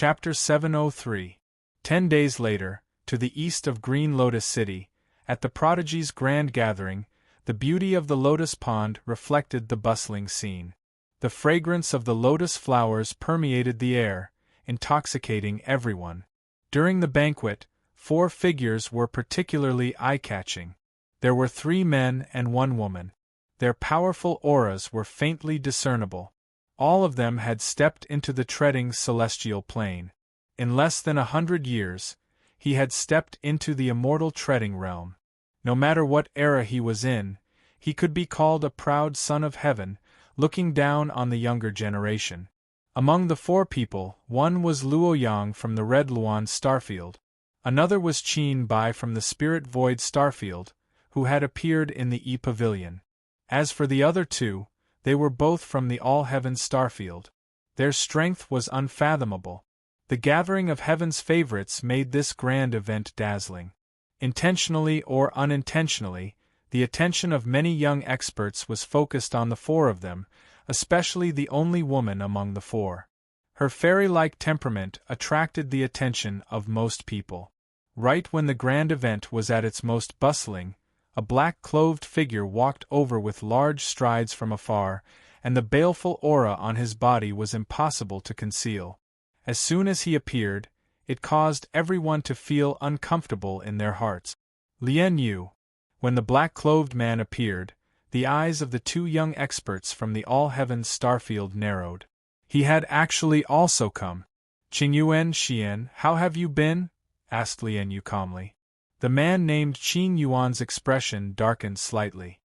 Chapter 703. 10 days later, to the east of Green Lotus City, at the prodigy's grand gathering, the beauty of the lotus pond reflected the bustling scene. The fragrance of the lotus flowers permeated the air, intoxicating everyone. During the banquet, 4 figures were particularly eye-catching. There were 3 men and 1 woman. Their powerful auras were faintly discernible. All of them had stepped into the treading celestial plane. In less than 100 years, he had stepped into the immortal treading realm. No matter what era he was in, he could be called a proud son of heaven, looking down on the younger generation. Among the 4 people, one was Luo Yang from the Red Luan starfield. Another was Qin Bai from the Spirit Void starfield, who had appeared in the E-Pavilion. As for the other 2, they were both from the All Heaven starfield. Their strength was unfathomable. The gathering of heaven's favorites made this grand event dazzling. Intentionally or unintentionally, the attention of many young experts was focused on the 4 of them, especially the only woman among the 4. Her fairy-like temperament attracted the attention of most people. Right when the grand event was at its most bustling, a black-clothed figure walked over with large strides from afar, and the baleful aura on his body was impossible to conceal. As soon as he appeared, it caused everyone to feel uncomfortable in their hearts. Lian Yu. When the black-clothed man appeared, the eyes of the 2 young experts from the All Heavens starfield narrowed. He had actually also come. Qingyuan Xian, how have you been? Asked Lian Yu calmly. The man named Qin Yuan's expression darkened slightly.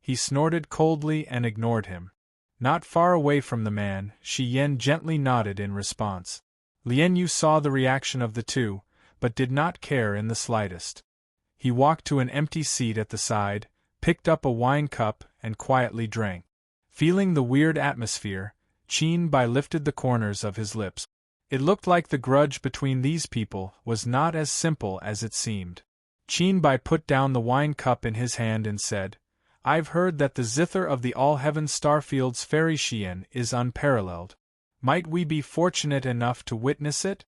He snorted coldly and ignored him. Not far away from the man, Shi Yan gently nodded in response. Lian Yu saw the reaction of the 2, but did not care in the slightest. He walked to an empty seat at the side, picked up a wine cup, and quietly drank. Feeling the weird atmosphere, Qin Bai lifted the corners of his lips. It looked like the grudge between these people was not as simple as it seemed. Qin Bai put down the wine cup in his hand and said, I've heard that the zither of the All Heaven starfield's fairy Xian is unparalleled. Might we be fortunate enough to witness it?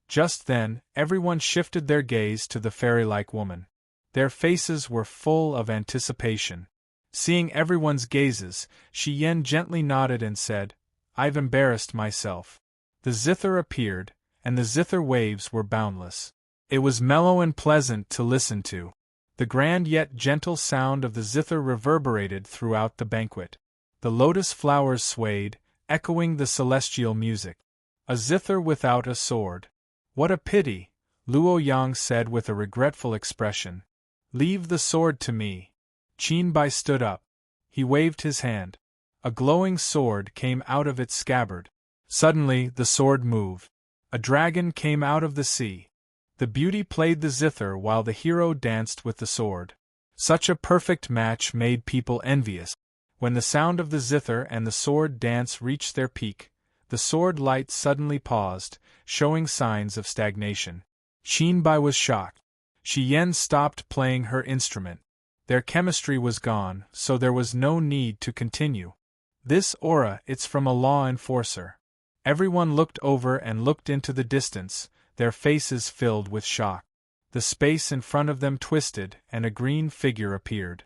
Just then, everyone shifted their gaze to the fairy-like woman. Their faces were full of anticipation. Seeing everyone's gazes, Shi Yan gently nodded and said, I've embarrassed myself. The zither appeared, and the zither waves were boundless. It was mellow and pleasant to listen to. The grand yet gentle sound of the zither reverberated throughout the banquet. The lotus flowers swayed, echoing the celestial music. A zither without a sword. What a pity, Luo Yang said with a regretful expression. Leave the sword to me. Qin Bai stood up. He waved his hand. A glowing sword came out of its scabbard. Suddenly, the sword moved. A dragon came out of the sea. The beauty played the zither while the hero danced with the sword. Such a perfect match made people envious. When the sound of the zither and the sword dance reached their peak, the sword light suddenly paused, showing signs of stagnation. Qin Bai was shocked. Shi Yan stopped playing her instrument. Their chemistry was gone, so there was no need to continue. This aura, it's from a law enforcer. Everyone looked over and looked into the distance, their faces filled with shock. The space in front of them twisted, and a green figure appeared.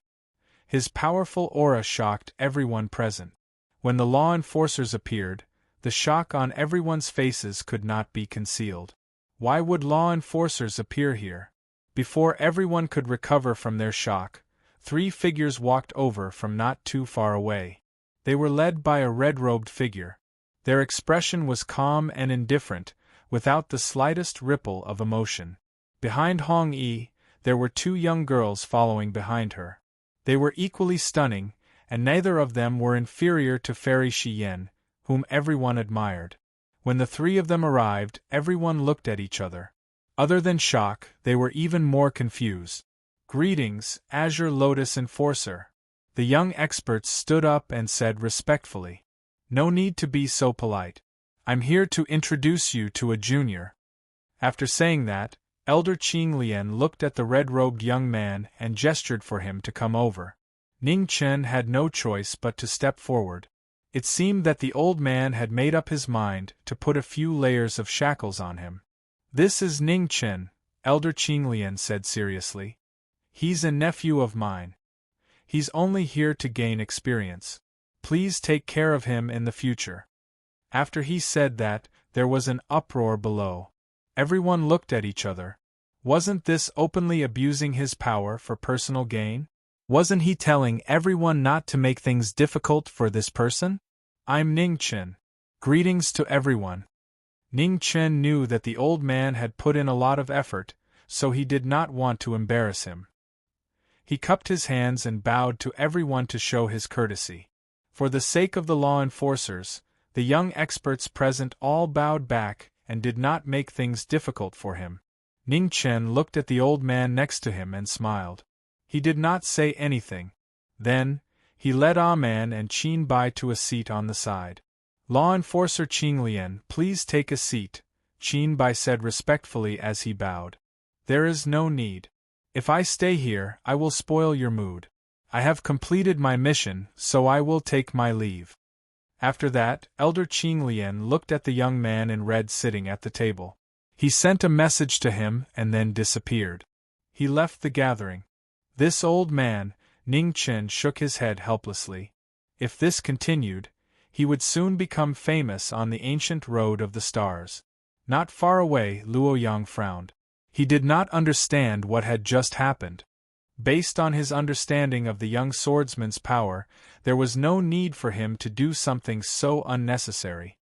His powerful aura shocked everyone present. When the law enforcers appeared, the shock on everyone's faces could not be concealed. Why would law enforcers appear here? Before everyone could recover from their shock, 3 figures walked over from not too far away. They were led by a red-robed figure. Their expression was calm and indifferent, without the slightest ripple of emotion. Behind Hong Yi, there were 2 young girls following behind her. They were equally stunning, and neither of them were inferior to Fairy Shi Yan, whom everyone admired. When the 3 of them arrived, everyone looked at each other. Other than shock, they were even more confused. Greetings, Azure Lotus Enforcer. The young experts stood up and said respectfully. No need to be so polite. I'm here to introduce you to a junior. After saying that, Elder Qing Lian looked at the red-robed young man and gestured for him to come over. Ning Chen had no choice but to step forward. It seemed that the old man had made up his mind to put a few layers of shackles on him. "This is Ning Chen," Elder Qinglian said seriously. "He's a nephew of mine. He's only here to gain experience. Please take care of him in the future." After he said that, there was an uproar below. Everyone looked at each other. Wasn't this openly abusing his power for personal gain? Wasn't he telling everyone not to make things difficult for this person? "I'm Ning Chen. Greetings to everyone." Ning Chen knew that the old man had put in a lot of effort, so he did not want to embarrass him. He cupped his hands and bowed to everyone to show his courtesy. For the sake of the law enforcers, the young experts present all bowed back and did not make things difficult for him. Ning Chen looked at the old man next to him and smiled. He did not say anything. Then, he led Man and Qin Bai to a seat on the side. "Law enforcer Qinglian, please take a seat," Qin Bai said respectfully as he bowed. "There is no need. If I stay here, I will spoil your mood. I have completed my mission, so I will take my leave." After that, Elder Qinglian looked at the young man in red sitting at the table. He sent a message to him and then disappeared. He left the gathering. This old man, Ning Chen, shook his head helplessly. If this continued, he would soon become famous on the ancient road of the stars. Not far away, Luoyang frowned. He did not understand what had just happened. Based on his understanding of the young swordsman's power, there was no need for him to do something so unnecessary.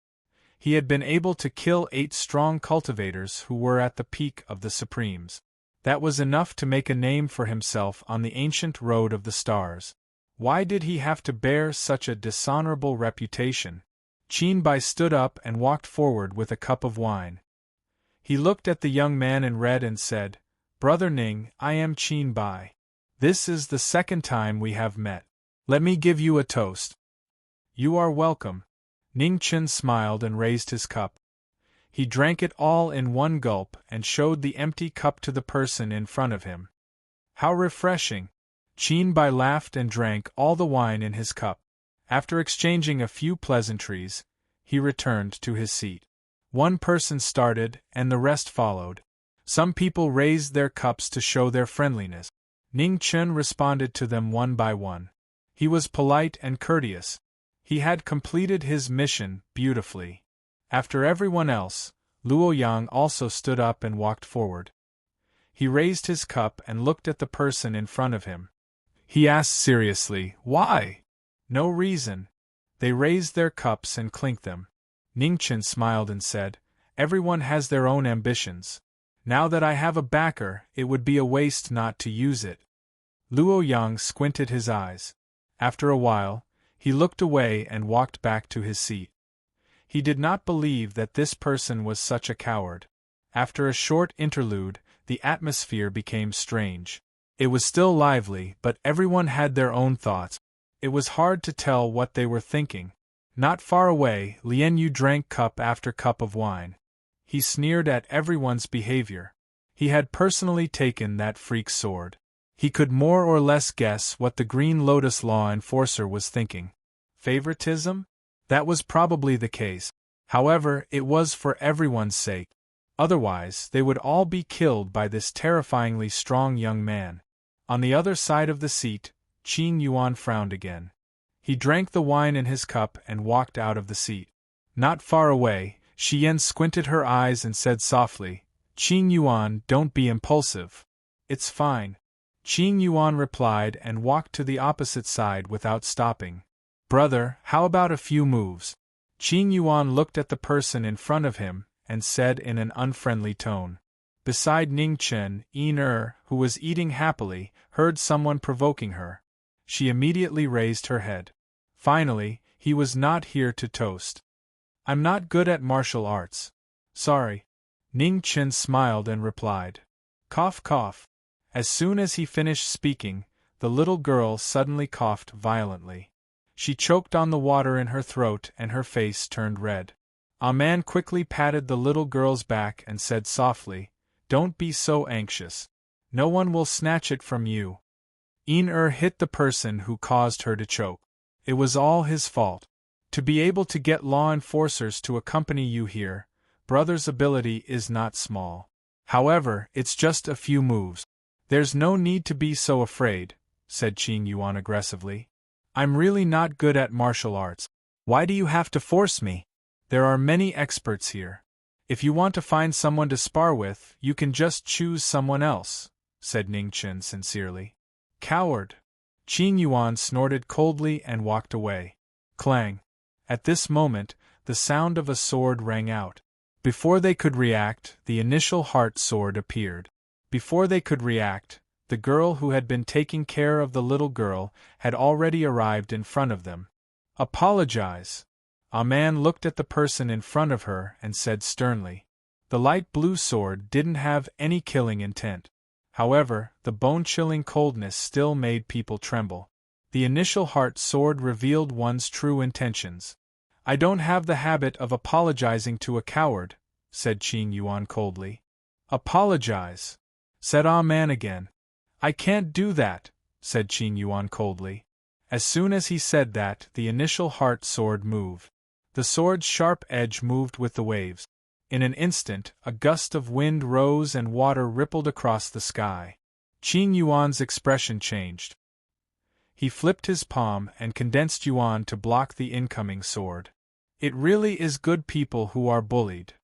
He had been able to kill 8 strong cultivators who were at the peak of the Supremes. That was enough to make a name for himself on the ancient road of the stars. Why did he have to bear such a dishonorable reputation? Qin Bai stood up and walked forward with a cup of wine. He looked at the young man in red and said, "Brother Ning, I am Qin Bai. This is the second time we have met. Let me give you a toast." "You are welcome." Ning Chen smiled and raised his cup. He drank it all in one gulp and showed the empty cup to the person in front of him. "How refreshing!" Qin Bai laughed and drank all the wine in his cup. After exchanging a few pleasantries, he returned to his seat. One person started, and the rest followed. Some people raised their cups to show their friendliness. Ning Chen responded to them one by one. He was polite and courteous. He had completed his mission beautifully. After everyone else, Luoyang also stood up and walked forward. He raised his cup and looked at the person in front of him. He asked seriously, "Why?" "No reason." They raised their cups and clinked them. Ning Chen smiled and said, "Everyone has their own ambitions. Now that I have a backer, it would be a waste not to use it." Luoyang squinted his eyes. After a while, he looked away and walked back to his seat. He did not believe that this person was such a coward. After a short interlude, the atmosphere became strange. It was still lively, but everyone had their own thoughts. It was hard to tell what they were thinking. Not far away, Lian Yu drank cup after cup of wine. He sneered at everyone's behavior. He had personally taken that freak's sword. He could more or less guess what the Green Lotus law enforcer was thinking. Favoritism? That was probably the case. However, it was for everyone's sake. Otherwise, they would all be killed by this terrifyingly strong young man. On the other side of the seat, Qin Yuan frowned again. He drank the wine in his cup and walked out of the seat. Not far away, Xian squinted her eyes and said softly, "Qin Yuan, don't be impulsive." "It's fine." Qin Yuan replied and walked to the opposite side without stopping. "Brother, how about a few moves?" Qin Yuan looked at the person in front of him and said in an unfriendly tone. Beside Ning Chen, Yin who was eating happily, heard someone provoking her. She immediately raised her head. Finally, he was not here to toast. "I'm not good at martial arts. Sorry." Ning Chen smiled and replied. Cough cough. As soon as he finished speaking, the little girl suddenly coughed violently. She choked on the water in her throat and her face turned red. A man quickly patted the little girl's back and said softly, "Don't be so anxious. No one will snatch it from you." Yin hit the person who caused her to choke. It was all his fault. To be able to get law enforcers to accompany you here, brother's ability is not small. However, it's just a few moves. There's no need to be so afraid, said Qing Yuan aggressively. I'm really not good at martial arts. Why do you have to force me? There are many experts here. If you want to find someone to spar with, you can just choose someone else, said Ning Chen sincerely. Coward! Qing Yuan snorted coldly and walked away. Clang! At this moment, the sound of a sword rang out. Before they could react, the initial heart sword appeared. Before they could react, the girl who had been taking care of the little girl had already arrived in front of them. Apologize! A man looked at the person in front of her and said sternly. The light blue sword didn't have any killing intent. However, the bone-chilling coldness still made people tremble. The initial heart sword revealed one's true intentions. I don't have the habit of apologizing to a coward, said Qing Yuan coldly. Apologize, said Ah Man again. I can't do that, said Qing Yuan coldly. As soon as he said that, the initial heart sword moved. The sword's sharp edge moved with the waves. In an instant, a gust of wind rose and water rippled across the sky. Qing Yuan's expression changed. He flipped his palm and condensed yuan to block the incoming sword. It really is good people who are bullied.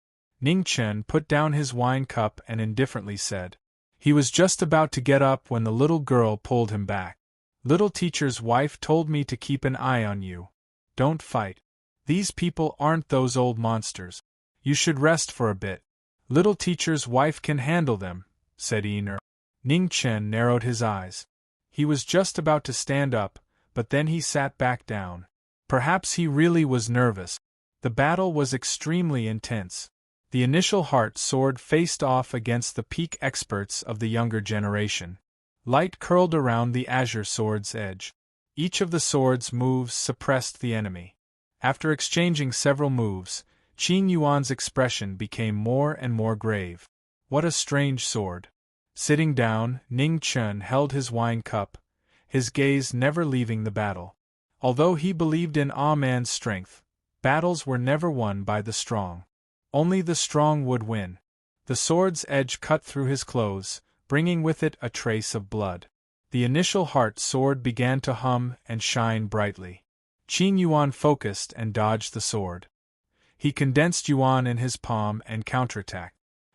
Ning Chen put down his wine cup and indifferently said. He was just about to get up when the little girl pulled him back. Little teacher's wife told me to keep an eye on you. Don't fight. These people aren't those old monsters. You should rest for a bit. Little teacher's wife can handle them, said Iner. Ning Chen narrowed his eyes. He was just about to stand up, but then he sat back down. Perhaps he really was nervous. The battle was extremely intense. The initial heart sword faced off against the peak experts of the younger generation. Light curled around the azure sword's edge. Each of the sword's moves suppressed the enemy. After exchanging several moves, Qing Yuan's expression became more and more grave. What a strange sword. Sitting down, Ning Chen held his wine cup, his gaze never leaving the battle. Although he believed in Ah Man's strength, battles were never won by the strong. Only the strong would win. The sword's edge cut through his clothes, bringing with it a trace of blood. The initial heart sword began to hum and shine brightly. Qing Yuan focused and dodged the sword. He condensed yuan in his palm and counterattacked.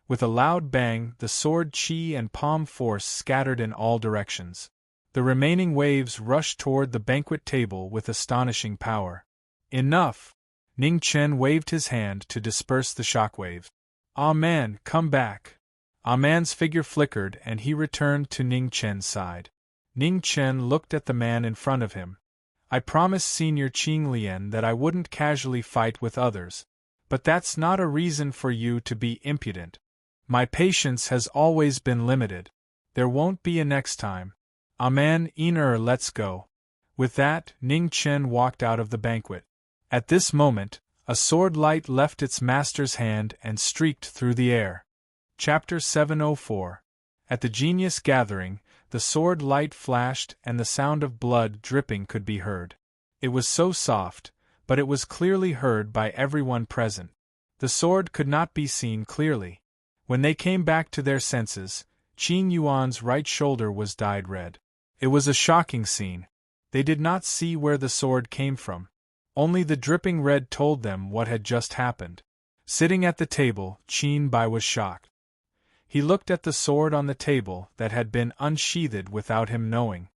With a loud bang, the sword qi and palm force scattered in all directions. The remaining waves rushed toward the banquet table with astonishing power. Enough! Ning Chen waved his hand to disperse the shockwaves. Ah Man, come back! Ah Man's figure flickered and he returned to Ning Chen's side. Ning Chen looked at the man in front of him. I promised Senior Qing Lian that I wouldn't casually fight with others. But that's not a reason for you to be impudent. My patience has always been limited. There won't be a next time. Aman Iner, let's go. With that, Ning Chen walked out of the banquet. At this moment, a sword light left its master's hand and streaked through the air. Chapter 704. At the genius gathering, the sword light flashed and the sound of blood dripping could be heard. It was so soft, but it was clearly heard by everyone present. The sword could not be seen clearly. When they came back to their senses, Qing Yuan's right shoulder was dyed red. It was a shocking scene. They did not see where the sword came from. Only the dripping red told them what had just happened. Sitting at the table, Qin Bai was shocked. He looked at the sword on the table that had been unsheathed without him knowing.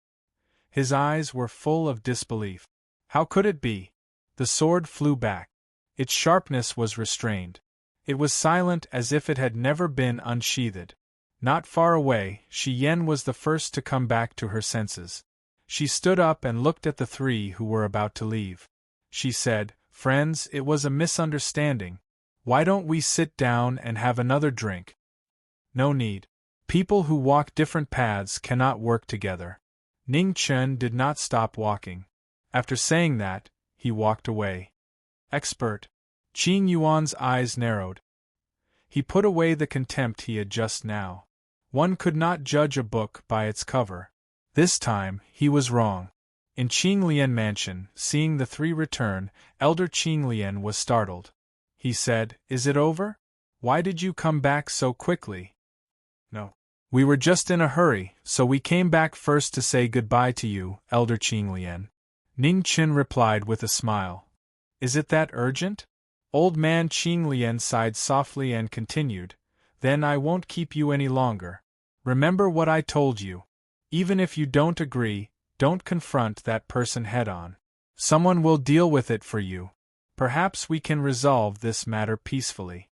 His eyes were full of disbelief. How could it be? The sword flew back. Its sharpness was restrained. It was silent as if it had never been unsheathed. Not far away, Shi Yen was the first to come back to her senses. She stood up and looked at the three who were about to leave. She said, "Friends, it was a misunderstanding. Why don't we sit down and have another drink?" No need. People who walk different paths cannot work together. Ning Chen did not stop walking. After saying that, he walked away. Expert. Qing Yuan's eyes narrowed. He put away the contempt he had just now. One could not judge a book by its cover. This time, he was wrong. In Qinglian Mansion, seeing the three return, Elder Qinglian was startled. He said, "Is it over? Why did you come back so quickly?" "No. We were just in a hurry, so we came back first to say goodbye to you, Elder Qinglian." Ning Qin replied with a smile. "Is it that urgent?" Old man Qinglian sighed softly and continued, "Then I won't keep you any longer. Remember what I told you. Even if you don't agree, don't confront that person head-on. Someone will deal with it for you. Perhaps we can resolve this matter peacefully."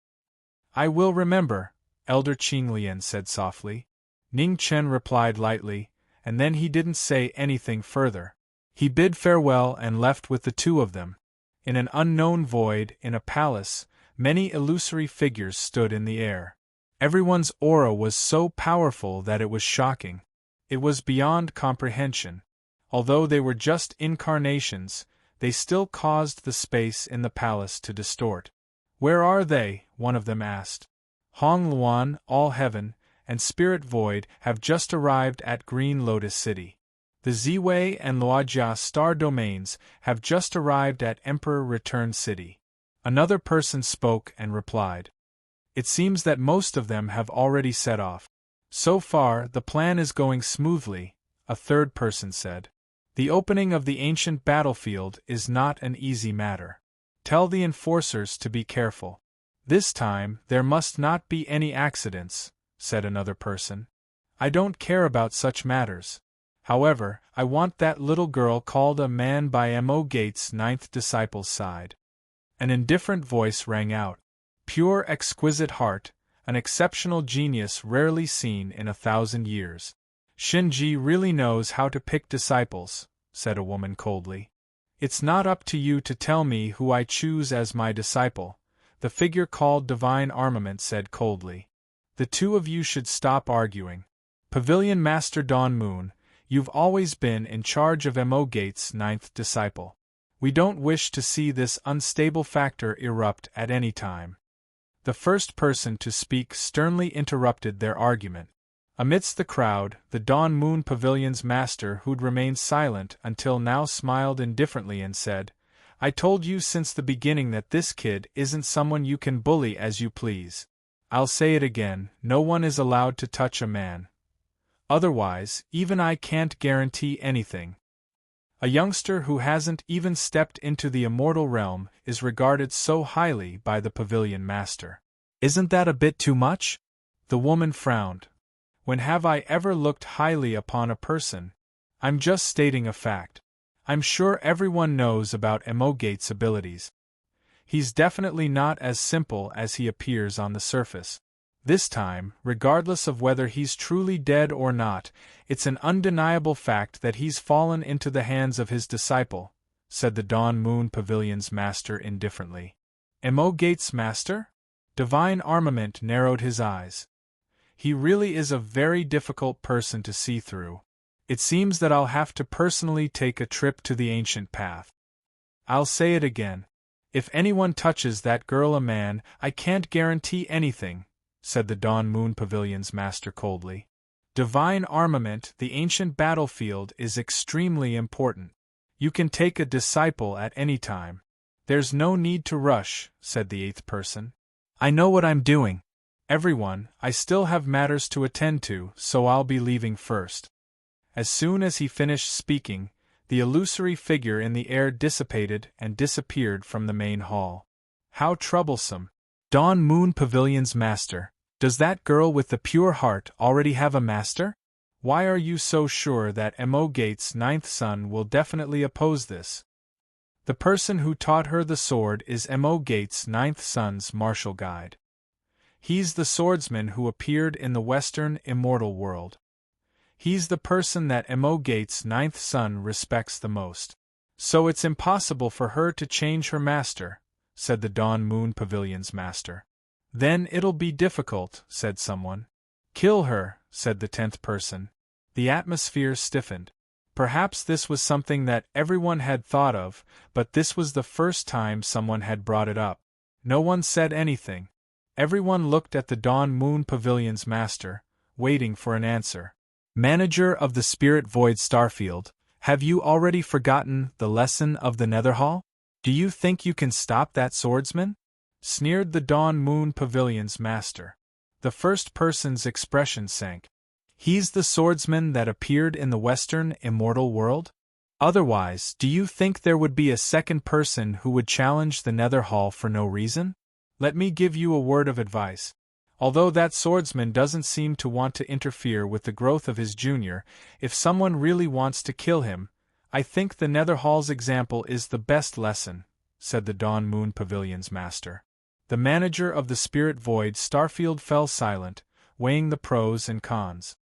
"I will remember," Elder Qinglian said softly. Ning Chen replied lightly, and then he didn't say anything further. He bid farewell and left with the two of them. In an unknown void, in a palace, many illusory figures stood in the air. Everyone's aura was so powerful that it was shocking. It was beyond comprehension. Although they were just incarnations, they still caused the space in the palace to distort. "Where are they?" one of them asked. "Hong Luan, All Heaven, and Spirit Void have just arrived at Green Lotus City. The Ziwei and Luojia Star Domains have just arrived at Emperor Return City." Another person spoke and replied. "It seems that most of them have already set off. So far, the plan is going smoothly," a third person said. "The opening of the ancient battlefield is not an easy matter. Tell the enforcers to be careful. This time, there must not be any accidents," said another person. "I don't care about such matters. However, I want that little girl called a man by Mo Gates' 9th disciple's side." An indifferent voice rang out. "Pure exquisite heart, an exceptional genius rarely seen in 1,000 years. Shinji really knows how to pick disciples," said a woman coldly. "It's not up to you to tell me who I choose as my disciple," the figure called Divine Armament said coldly. "The two of you should stop arguing. Pavilion Master Dawn Moon, you've always been in charge of Mo Gates' 9th disciple. We don't wish to see this unstable factor erupt at any time." The first person to speak sternly interrupted their argument. Amidst the crowd, the Dawn Moon Pavilion's master, who'd remained silent until now, smiled indifferently and said, "I told you since the beginning that this kid isn't someone you can bully as you please. I'll say it again, no one is allowed to touch a man. Otherwise, even I can't guarantee anything. A youngster who hasn't even stepped into the immortal realm is regarded so highly by the Pavilion Master. Isn't that a bit too much?" The woman frowned. "When have I ever looked highly upon a person? I'm just stating a fact. I'm sure everyone knows about Mo Gates' abilities. He's definitely not as simple as he appears on the surface. This time, regardless of whether he's truly dead or not, it's an undeniable fact that he's fallen into the hands of his disciple," said the Dawn Moon Pavilion's master indifferently. "Mo Gates' master?" Divine Armament narrowed his eyes. "He really is a very difficult person to see through. It seems that I'll have to personally take a trip to the ancient path. I'll say it again. If anyone touches that girl a man, I can't guarantee anything," said the Dawn Moon Pavilion's master coldly. "Divine Armament, the ancient battlefield is extremely important. You can take a disciple at any time. There's no need to rush," said the eighth person. "I know what I'm doing. Everyone, I still have matters to attend to, so I'll be leaving first." As soon as he finished speaking, the illusory figure in the air dissipated and disappeared from the main hall. "How troublesome. Dawn Moon Pavilion's master, does that girl with the pure heart already have a master? Why are you so sure that Mo Gates' 9th son will definitely oppose this?" "The person who taught her the sword is Mo Gates' 9th son's martial guide. He's the swordsman who appeared in the Western immortal world. He's the person that Mo Gates' 9th son respects the most. So it's impossible for her to change her master," said the Dawn Moon Pavilion's master. "Then it'll be difficult," said someone. "Kill her," said the 10th person. The atmosphere stiffened. Perhaps this was something that everyone had thought of, but this was the first time someone had brought it up. No one said anything. Everyone looked at the Dawn Moon Pavilion's master, waiting for an answer. "Manager of the Spirit Void Starfield, Have you already forgotten the lesson of the Netherhall? Do you think you can stop that swordsman? Sneered the Dawn Moon Pavilion's master. The first person's expression sank. He's the swordsman that appeared in the Western immortal world? Otherwise, do you think there would be a second person who would challenge the Netherhall for no reason? Let me give you a word of advice. Although that swordsman doesn't seem to want to interfere with the growth of his junior, if someone really wants to kill him, I think the Netherhall's example is the best lesson, said the Dawn Moon Pavilion's master. The manager of the Spirit Void Starfield fell silent, weighing the pros and cons.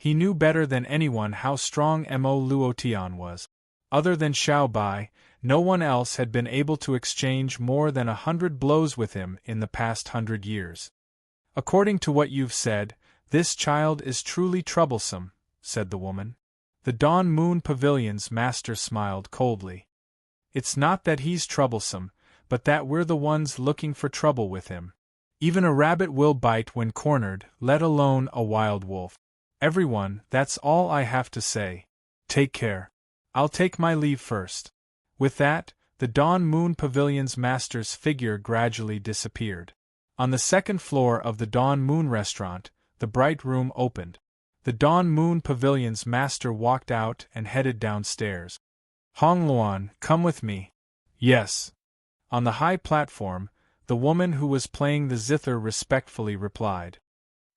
He knew better than anyone how strong Mo Luotian was. Other than Xiao Bai, no one else had been able to exchange more than 100 blows with him in the past 100 years. According to what you've said, this child is truly troublesome, said the woman. The Dawn Moon Pavilion's master smiled coldly. It's not that he's troublesome, but that we're the ones looking for trouble with him. Even a rabbit will bite when cornered, let alone a wild wolf. Everyone, that's all I have to say. Take care. I'll take my leave first. With that, the Dawn Moon Pavilion's master's figure gradually disappeared. On the second floor of the Dawn Moon restaurant, the bright room opened. The Dawn Moon Pavilion's master walked out and headed downstairs. Hong Luan, come with me. Yes. On the high platform, the woman who was playing the zither respectfully replied.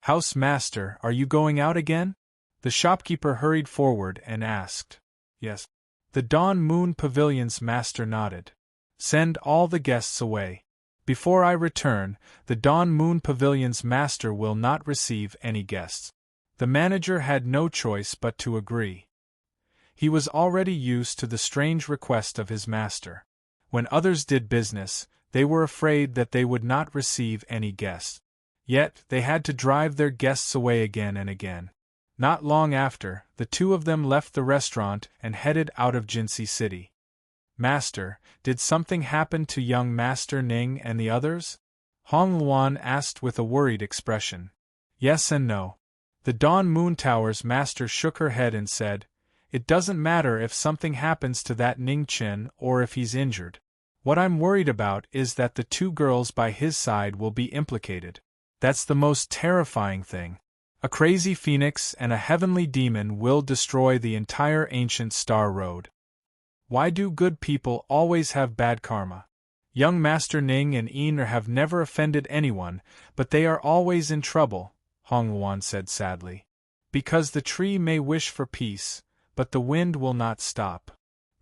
House master, are you going out again? The shopkeeper hurried forward and asked. Yes. The Dawn Moon Pavilion's master nodded. Send all the guests away. Before I return, the Dawn Moon Pavilion's master will not receive any guests. The manager had no choice but to agree. He was already used to the strange request of his master. When others did business, they were afraid that they would not receive any guests. Yet, they had to drive their guests away again and again. Not long after, the two of them left the restaurant and headed out of Jinsei City. Master, did something happen to young Master Ning and the others? Hong Luan asked with a worried expression. Yes and no. The Dawn Moon Tower's master shook her head and said, It doesn't matter if something happens to that Ning Chen or if he's injured. What I'm worried about is that the two girls by his side will be implicated. That's the most terrifying thing. A crazy phoenix and a heavenly demon will destroy the entire ancient Star Road. Why do good people always have bad karma? Young Master Ning and Iner have never offended anyone, but they are always in trouble, Hong Luan said sadly. Because the tree may wish for peace, but the wind will not stop.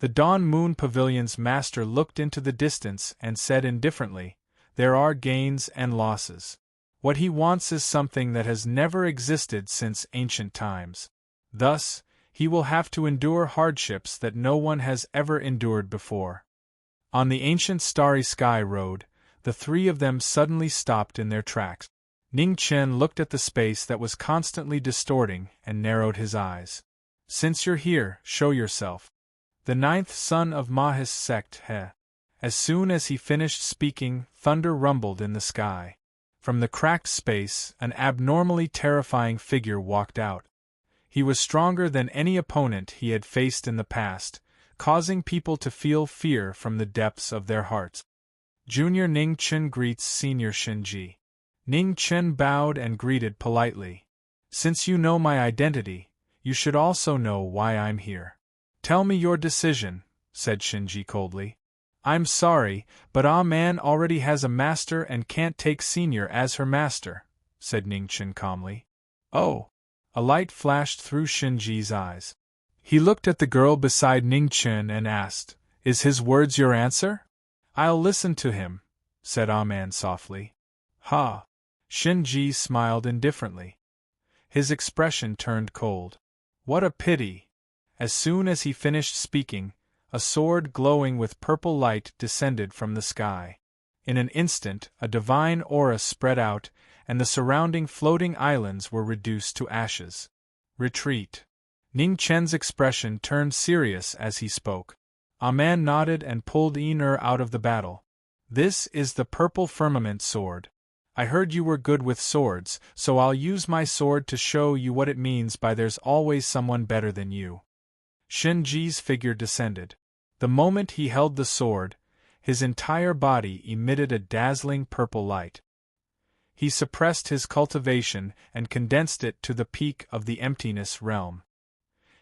The Dawn Moon Pavilion's master looked into the distance and said indifferently, There are gains and losses. What he wants is something that has never existed since ancient times. Thus, he will have to endure hardships that no one has ever endured before. On the ancient Starry Sky Road, the three of them suddenly stopped in their tracks. Ning Chen looked at the space that was constantly distorting and narrowed his eyes. Since you're here, show yourself. The ninth son of Mahis sect, He. As soon as he finished speaking, thunder rumbled in the sky. From the cracked space, an abnormally terrifying figure walked out. He was stronger than any opponent he had faced in the past, causing people to feel fear from the depths of their hearts. Junior Ning Chen greets Senior Shinji. Ning Chen bowed and greeted politely. Since you know my identity, you should also know why I'm here. Tell me your decision, said Shinji coldly. I'm sorry, but Man already has a master and can't take Senior as her master, said Ning Chen calmly. Oh! A light flashed through Shinji's eyes. He looked at the girl beside Ning Chen and asked, Is his words your answer? I'll listen to him, said Man softly. Ha! Shinji smiled indifferently. His expression turned cold. What a pity! As soon as he finished speaking, a sword glowing with purple light descended from the sky. In an instant, a divine aura spread out, and the surrounding floating islands were reduced to ashes. Retreat. Ning Chen's expression turned serious as he spoke. Man nodded and pulled Iner out of the battle. This is the purple firmament sword. I heard you were good with swords, so I'll use my sword to show you what it means by there's always someone better than you. Shinji's figure descended. The moment he held the sword, his entire body emitted a dazzling purple light. He suppressed his cultivation and condensed it to the peak of the emptiness realm.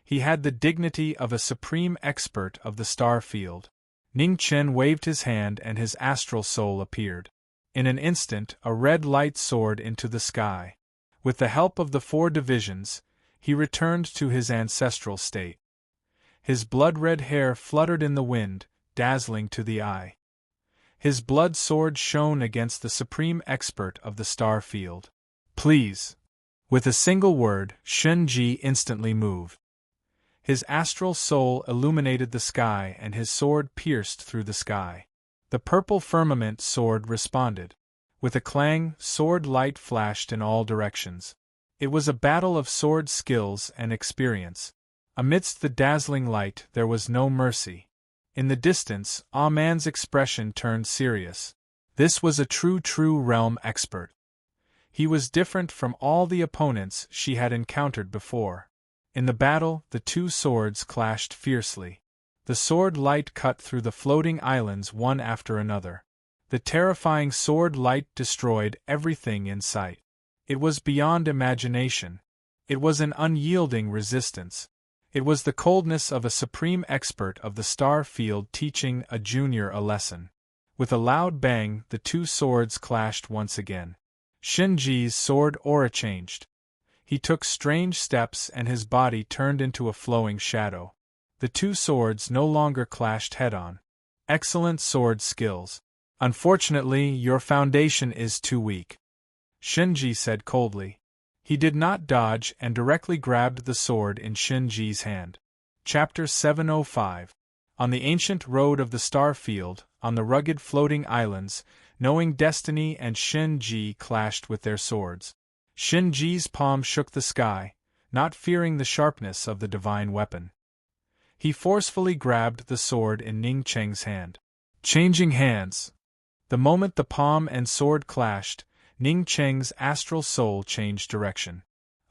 He had the dignity of a supreme expert of the star field. Ning Chen waved his hand and his astral soul appeared. In an instant, a red light soared into the sky. With the help of the 4 divisions, he returned to his ancestral state. His blood-red hair fluttered in the wind, dazzling to the eye. His blood sword shone against the supreme expert of the star field. Please. With a single word, Shinji instantly moved. His astral soul illuminated the sky and his sword pierced through the sky. The purple firmament sword responded. With a clang, sword light flashed in all directions. It was a battle of sword skills and experience. Amidst the dazzling light there was no mercy. In the distance, Ah Man's expression turned serious. This was a true realm expert. He was different from all the opponents she had encountered before. In the battle, the 2 swords clashed fiercely. The sword light cut through the floating islands one after another. The terrifying sword light destroyed everything in sight. It was beyond imagination. It was an unyielding resistance. It was the coldness of a supreme expert of the star field teaching a junior a lesson. With a loud bang, the 2 swords clashed once again. Shinji's sword aura changed. He took strange steps and his body turned into a flowing shadow. The 2 swords no longer clashed head-on. Excellent sword skills. Unfortunately, your foundation is too weak, Shinji said coldly. He did not dodge and directly grabbed the sword in Shinji's hand. Chapter 705. On the ancient road of the star field, on the rugged floating islands, knowing destiny and Shinji clashed with their swords. Shinji's palm shook the sky, not fearing the sharpness of the divine weapon. He forcefully grabbed the sword in Ning Cheng's hand. Changing hands. The moment the palm and sword clashed, Ning Cheng's astral soul changed direction.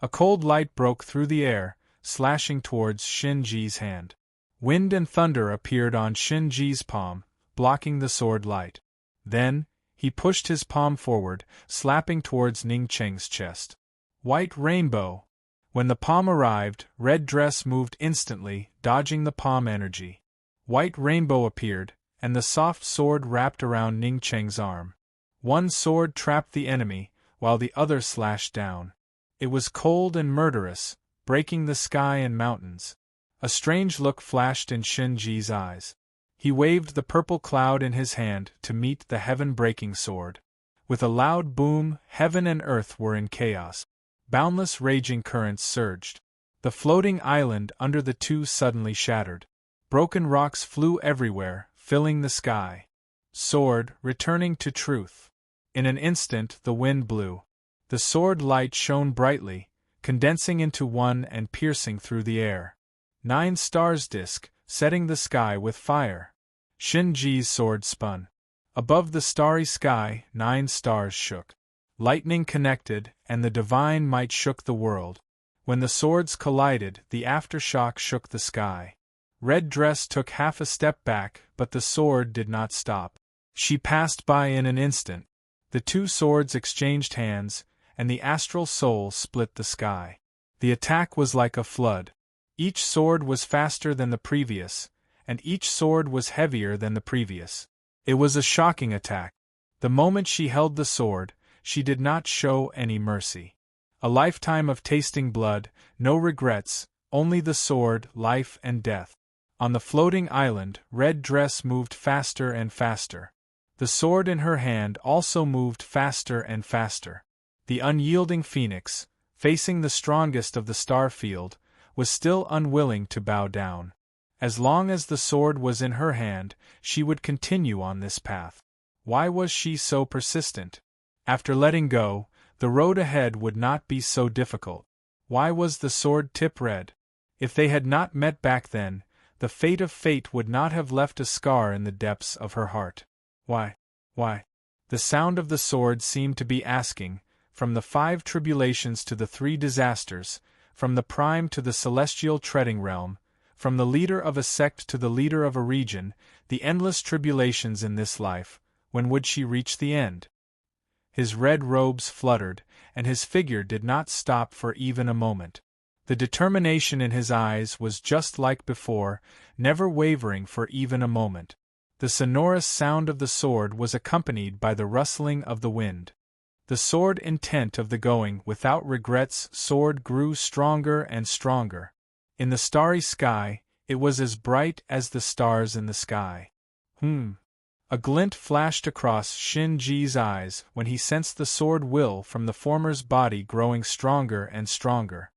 A cold light broke through the air, slashing towards Shinji's hand. Wind and thunder appeared on Shinji's palm, blocking the sword light. Then, he pushed his palm forward, slapping towards Ning Cheng's chest. White rainbow. When the palm arrived, red dress moved instantly, dodging the palm energy. White rainbow appeared, and the soft sword wrapped around Ning Cheng's arm. One sword trapped the enemy, while the other slashed down. It was cold and murderous, breaking the sky and mountains. A strange look flashed in Shinji's eyes. He waved the purple cloud in his hand to meet the heaven-breaking sword. With a loud boom, heaven and earth were in chaos. Boundless raging currents surged. The floating island under the 2 suddenly shattered. Broken rocks flew everywhere, filling the sky. Sword, returning to truth. In an instant the wind blew. The sword light shone brightly, condensing into one and piercing through the air. 9 stars disk, setting the sky with fire. Shinji's sword spun. Above the starry sky, 9 stars shook. Lightning connected, and the divine might shook the world. When the swords collided, the aftershock shook the sky. Red dress took half a step back, but the sword did not stop. She passed by in an instant. The 2 swords exchanged hands, and the astral soul split the sky. The attack was like a flood. Each sword was faster than the previous, and each sword was heavier than the previous. It was a shocking attack. The moment she held the sword, she did not show any mercy. A lifetime of tasting blood, no regrets, only the sword, life and death. On the floating island, red dress moved faster and faster. The sword in her hand also moved faster and faster. The unyielding phoenix, facing the strongest of the star field, was still unwilling to bow down. As long as the sword was in her hand, she would continue on this path. Why was she so persistent? After letting go, the road ahead would not be so difficult. Why was the sword tip red? If they had not met back then, the fate of fate would not have left a scar in the depths of her heart. Why? The sound of the sword seemed to be asking, from the 5 tribulations to the 3 disasters, from the prime to the celestial treading realm, from the leader of a sect to the leader of a region, the endless tribulations in this life, when would she reach the end? His red robes fluttered, and his figure did not stop for even a moment. The determination in his eyes was just like before, never wavering for even a moment. The sonorous sound of the sword was accompanied by the rustling of the wind. The sword intent of the going without regrets sword grew stronger and stronger. In the starry sky, it was as bright as the stars in the sky. A glint flashed across Shin-ji's eyes when he sensed the sword will from the former's body growing stronger and stronger.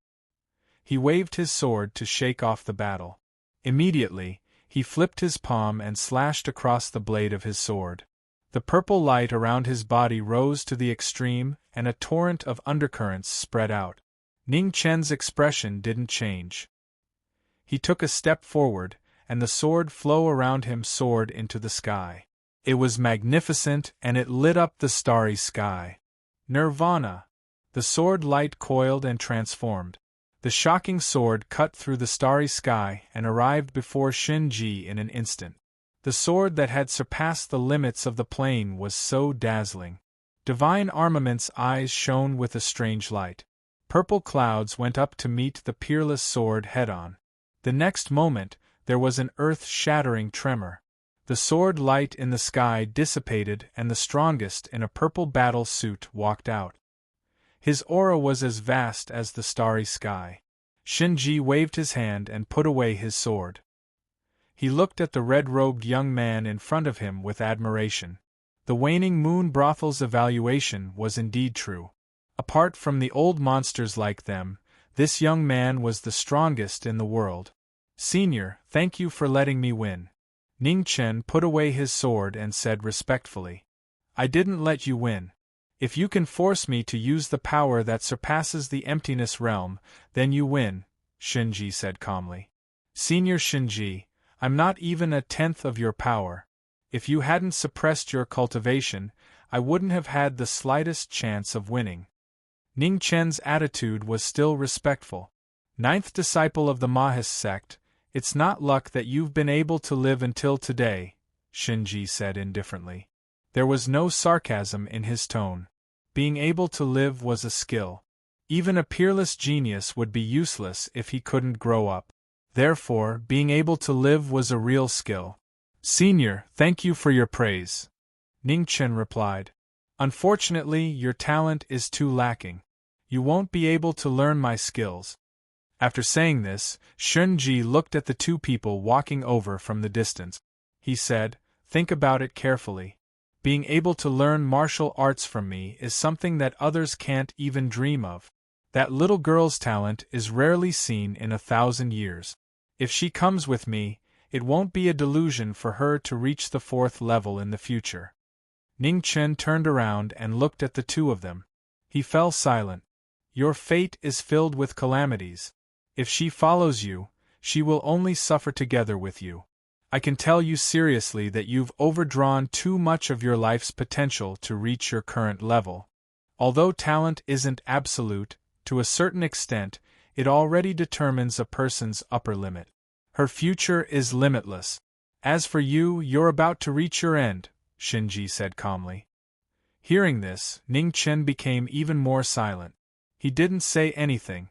He waved his sword to shake off the battle. Immediately, he flipped his palm and slashed across the blade of his sword. The purple light around his body rose to the extreme, and a torrent of undercurrents spread out. Ning Chen's expression didn't change. He took a step forward, and the sword flow around him soared into the sky. It was magnificent, and it lit up the starry sky. Nirvana! The sword light coiled and transformed. The shocking sword cut through the starry sky and arrived before Shin-ji in an instant. The sword that had surpassed the limits of the plane was so dazzling. Divine Armament's eyes shone with a strange light. Purple clouds went up to meet the peerless sword head-on. The next moment, there was an earth-shattering tremor. The sword light in the sky dissipated and the strongest in a purple battle suit walked out. His aura was as vast as the starry sky. Shin-ji waved his hand and put away his sword. He looked at the red-robed young man in front of him with admiration. The waning moon brothel's evaluation was indeed true. Apart from the old monsters like them, this young man was the strongest in the world. "Senior, thank you for letting me win." Ning Chen put away his sword and said respectfully, "I didn't let you win. If you can force me to use the power that surpasses the emptiness realm, then you win," Shin-ji said calmly. "Senior Shin-ji, I'm not even a tenth of your power. If you hadn't suppressed your cultivation, I wouldn't have had the slightest chance of winning." Ning Chen's attitude was still respectful. "Ninth disciple of the Mahis sect, it's not luck that you've been able to live until today," Shin-ji said indifferently. There was no sarcasm in his tone. Being able to live was a skill. Even a peerless genius would be useless if he couldn't grow up. Therefore, being able to live was a real skill. "Senior, thank you for your praise," Ning Chen replied. "Unfortunately, your talent is too lacking. You won't be able to learn my skills." After saying this, Shin-ji looked at the two people walking over from the distance. He said, "Think about it carefully. Being able to learn martial arts from me is something that others can't even dream of. That little girl's talent is rarely seen in 1,000 years. If she comes with me, it won't be a delusion for her to reach the 4th level in the future." Ning Chen turned around and looked at the two of them. He fell silent. "Your fate is filled with calamities. If she follows you, she will only suffer together with you. I can tell you seriously that you've overdrawn too much of your life's potential to reach your current level. Although talent isn't absolute, to a certain extent, it already determines a person's upper limit. Her future is limitless. As for you, you're about to reach your end," Shin-ji said calmly. Hearing this, Ning Chen became even more silent. He didn't say anything.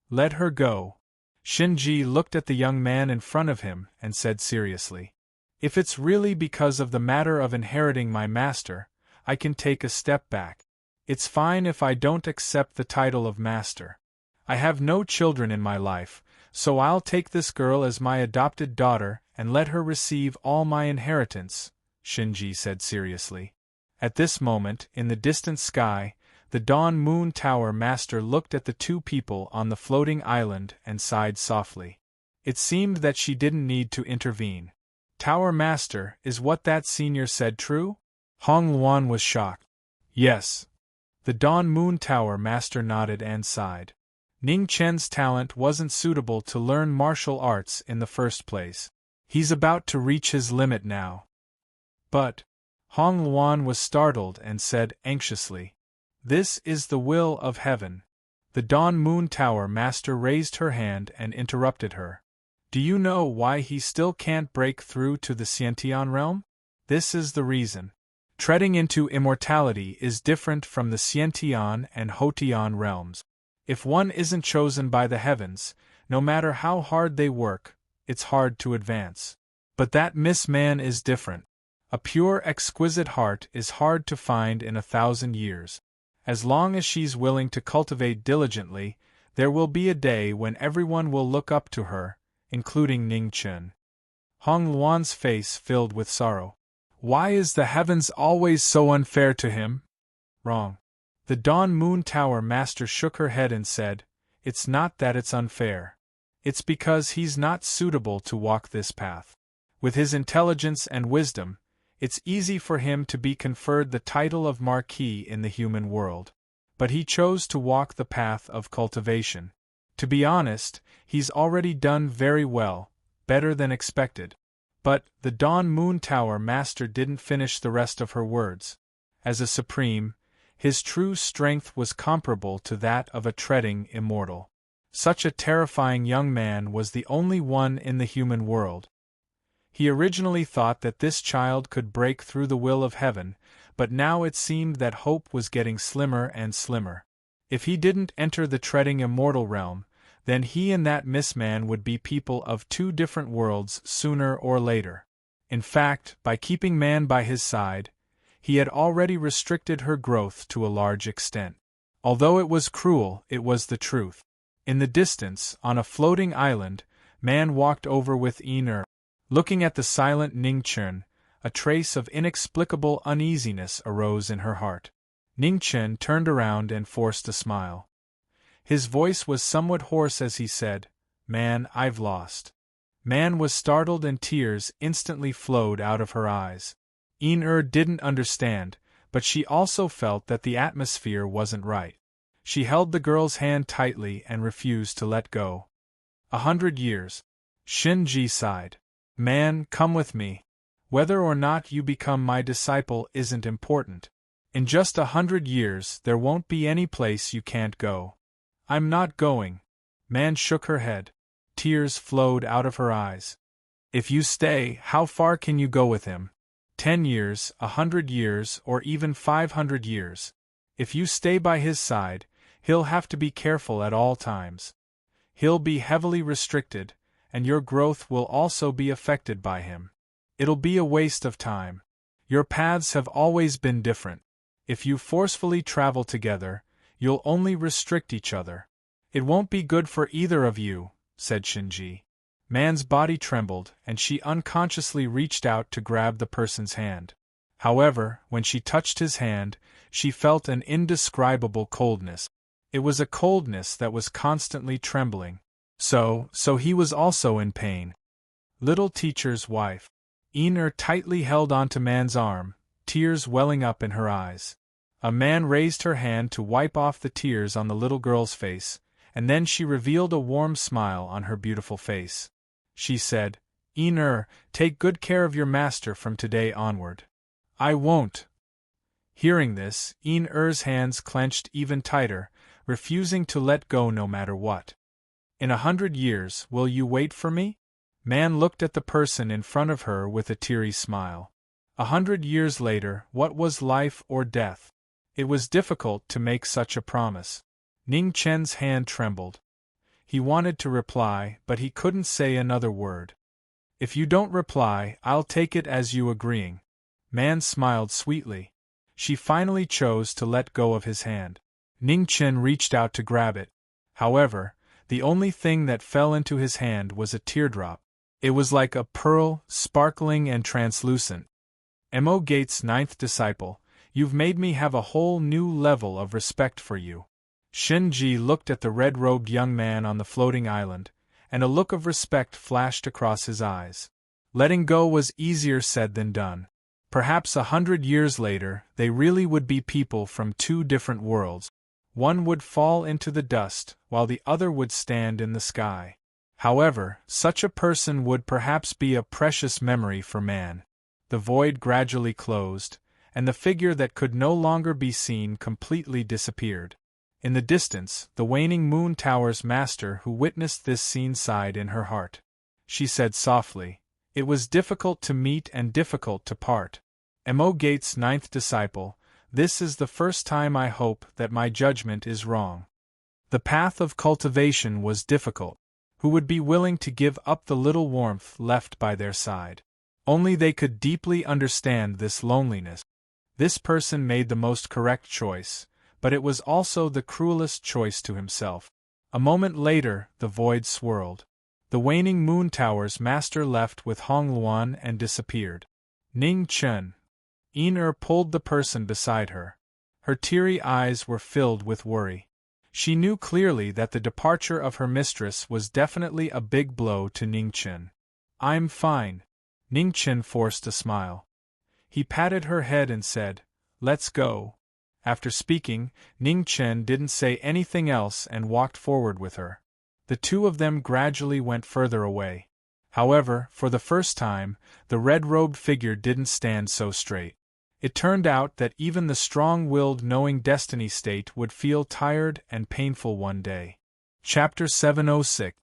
"Let her go." Shin-ji looked at the young man in front of him and said seriously, "If it's really because of the matter of inheriting my master, I can take a step back. It's fine if I don't accept the title of master. I have no children in my life, so I'll take this girl as my adopted daughter and let her receive all my inheritance," Shin-ji said seriously. At this moment, in the distant sky, the Dawn Moon Tower Master looked at the two people on the floating island and sighed softly. It seemed that she didn't need to intervene. "Tower Master, is what that senior said true?" Hong Luan was shocked. "Yes." The Dawn Moon Tower Master nodded and sighed. Ning Chen's talent wasn't suitable to learn martial arts in the first place. He's about to reach his limit now. "But," Hong Luan was startled and said anxiously, "This is the will of heaven." The Dawn Moon Tower Master raised her hand and interrupted her. Do you know why he still can't break through to the Sciention realm? This is the reason. Treading into immortality is different from the Sciention and Hotion realms. If one isn't chosen by the heavens, no matter how hard they work, it's hard to advance. But that Miss Man is different. A pure, exquisite heart is hard to find in 1,000 years. As long as she's willing to cultivate diligently, there will be a day when everyone will look up to her, including Ning Chen. Hong Luan's face filled with sorrow. Why is the heavens always so unfair to him? Wrong. The Dawn Moon Tower Master shook her head and said, It's not that it's unfair. It's because he's not suitable to walk this path. With his intelligence and wisdom, it's easy for him to be conferred the title of Marquis in the human world. But he chose to walk the path of cultivation. To be honest, he's already done very well, better than expected. But the Dawn Moon Tower Master didn't finish the rest of her words. As a supreme, his true strength was comparable to that of a treading immortal. Such a terrifying young man was the only one in the human world. He originally thought that this child could break through the will of heaven, but now it seemed that hope was getting slimmer and slimmer. If he didn't enter the treading immortal realm, then he and that Miss Man would be people of two different worlds sooner or later. In fact, by keeping Man by his side, he had already restricted her growth to a large extent. Although it was cruel, it was the truth. In the distance, on a floating island, Man walked over with Yin. Looking at the silent Ning Chen, a trace of inexplicable uneasiness arose in her heart. Ning Chen turned around and forced a smile. His voice was somewhat hoarse as he said, Man, I've lost. Man was startled and tears instantly flowed out of her eyes. Yin didn't understand, but she also felt that the atmosphere wasn't right. She held the girl's hand tightly and refused to let go. 100 years. Shin-ji sighed. Man, come with me. Whether or not you become my disciple isn't important. In just 100 years there won't be any place you can't go. I'm not going. Man shook her head. Tears flowed out of her eyes. If you stay, how far can you go with him? 10 years, 100 years, or even 500 years. If you stay by his side, he'll have to be careful at all times. He'll be heavily restricted, and your growth will also be affected by him. It'll be a waste of time. Your paths have always been different. If you forcefully travel together, you'll only restrict each other. It won't be good for either of you, said Shinji. Man's body trembled, and she unconsciously reached out to grab the person's hand. However, when she touched his hand, she felt an indescribable coldness. It was a coldness that was constantly trembling. So he was also in pain. Little teacher's wife. Yin tightly held onto Man's arm, tears welling up in her eyes. A man raised her hand to wipe off the tears on the little girl's face, and then she revealed a warm smile on her beautiful face. She said, Yin, take good care of your master from today onward. I won't. Hearing this, Yin-er's hands clenched even tighter, refusing to let go no matter what. In 100 years, will you wait for me? Man looked at the person in front of her with a teary smile. 100 years later, what was life or death? It was difficult to make such a promise. Ning Chen's hand trembled. He wanted to reply, but he couldn't say another word. If you don't reply, I'll take it as you agreeing. Man smiled sweetly. She finally chose to let go of his hand. Ning Chen reached out to grab it. However, the only thing that fell into his hand was a teardrop. It was like a pearl, sparkling and translucent. Mo Gates' 9th disciple, you've made me have a whole new level of respect for you. Shin-ji looked at the red-robed young man on the floating island, and a look of respect flashed across his eyes. Letting go was easier said than done. Perhaps 100 years later, they really would be people from two different worlds. One would fall into the dust, while the other would stand in the sky. However, such a person would perhaps be a precious memory for man. The void gradually closed, and the figure that could no longer be seen completely disappeared. In the distance, the waning moon tower's master who witnessed this scene sighed in her heart. she said softly. It was difficult to meet and difficult to part. Mo Gates' ninth disciple, this is the first time I hope that my judgment is wrong. The path of cultivation was difficult. Who would be willing to give up the little warmth left by their side? Only they could deeply understand this loneliness. This person made the most correct choice, but it was also the cruelest choice to himself. A moment later, the void swirled. The waning moon tower's master left with Hong Luan and disappeared. Ning Chen. Yin pulled the person beside her. Her teary eyes were filled with worry. She knew clearly that the departure of her mistress was definitely a big blow to Ning Chen. I'm fine. Ning Chen forced a smile. He patted her head and said, let's go. After speaking, Ning Chen didn't say anything else and walked forward with her. The two of them gradually went further away. However, for the first time, the red-robed figure didn't stand so straight. It turned out that even the strong-willed knowing destiny state would feel tired and painful one day. Chapter 706.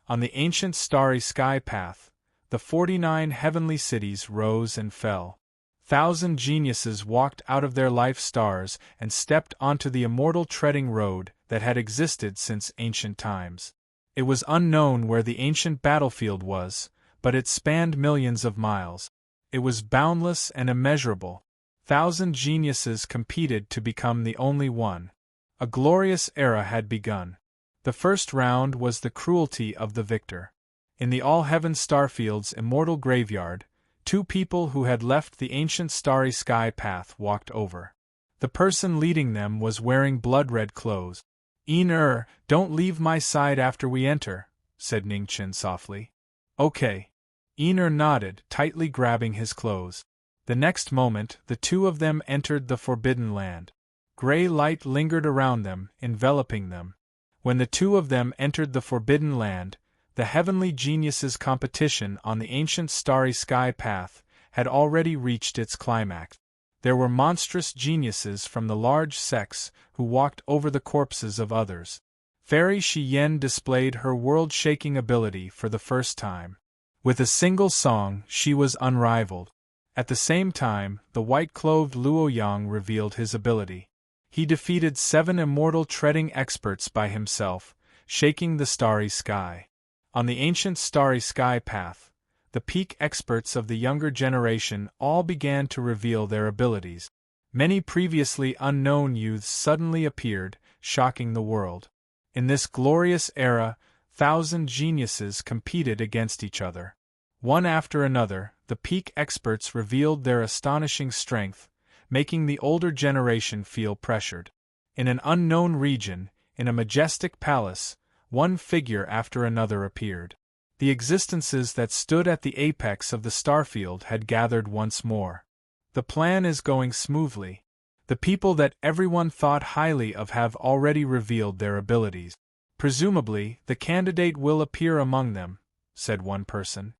On the ancient starry sky path, the 49 heavenly cities rose and fell. 1,000 geniuses walked out of their life stars and stepped onto the immortal treading road that had existed since ancient times. It was unknown where the ancient battlefield was, but it spanned millions of miles. It was boundless and immeasurable. 1,000 geniuses competed to become the only one. A glorious era had begun. The first round was the cruelty of the victor. In the all-heaven starfield's immortal graveyard, two people who had left the ancient starry sky path walked over. The person leading them was wearing blood-red clothes. Yin don't leave my side after we enter, said Ning Chen softly. Okay. Yin nodded, tightly grabbing his clothes. The next moment, the two of them entered the Forbidden Land. Gray light lingered around them, enveloping them. When the two of them entered the Forbidden Land, the heavenly geniuses' competition on the ancient starry sky path had already reached its climax. There were monstrous geniuses from the large sects who walked over the corpses of others. Fairy Shi Yen displayed her world-shaking ability for the first time. With a single song, she was unrivaled. At the same time, the white-clothed Luo Yang revealed his ability. He defeated 7 immortal treading experts by himself, shaking the starry sky. On the ancient starry sky path, the peak experts of the younger generation all began to reveal their abilities. Many previously unknown youths suddenly appeared, shocking the world. In this glorious era, 1,000 geniuses competed against each other. One after another, the peak experts revealed their astonishing strength, making the older generation feel pressured. In an unknown region, in a majestic palace, one figure after another appeared. The existences that stood at the apex of the starfield had gathered once more. The plan is going smoothly. The people that everyone thought highly of have already revealed their abilities. Presumably, the candidate will appear among them, said one person.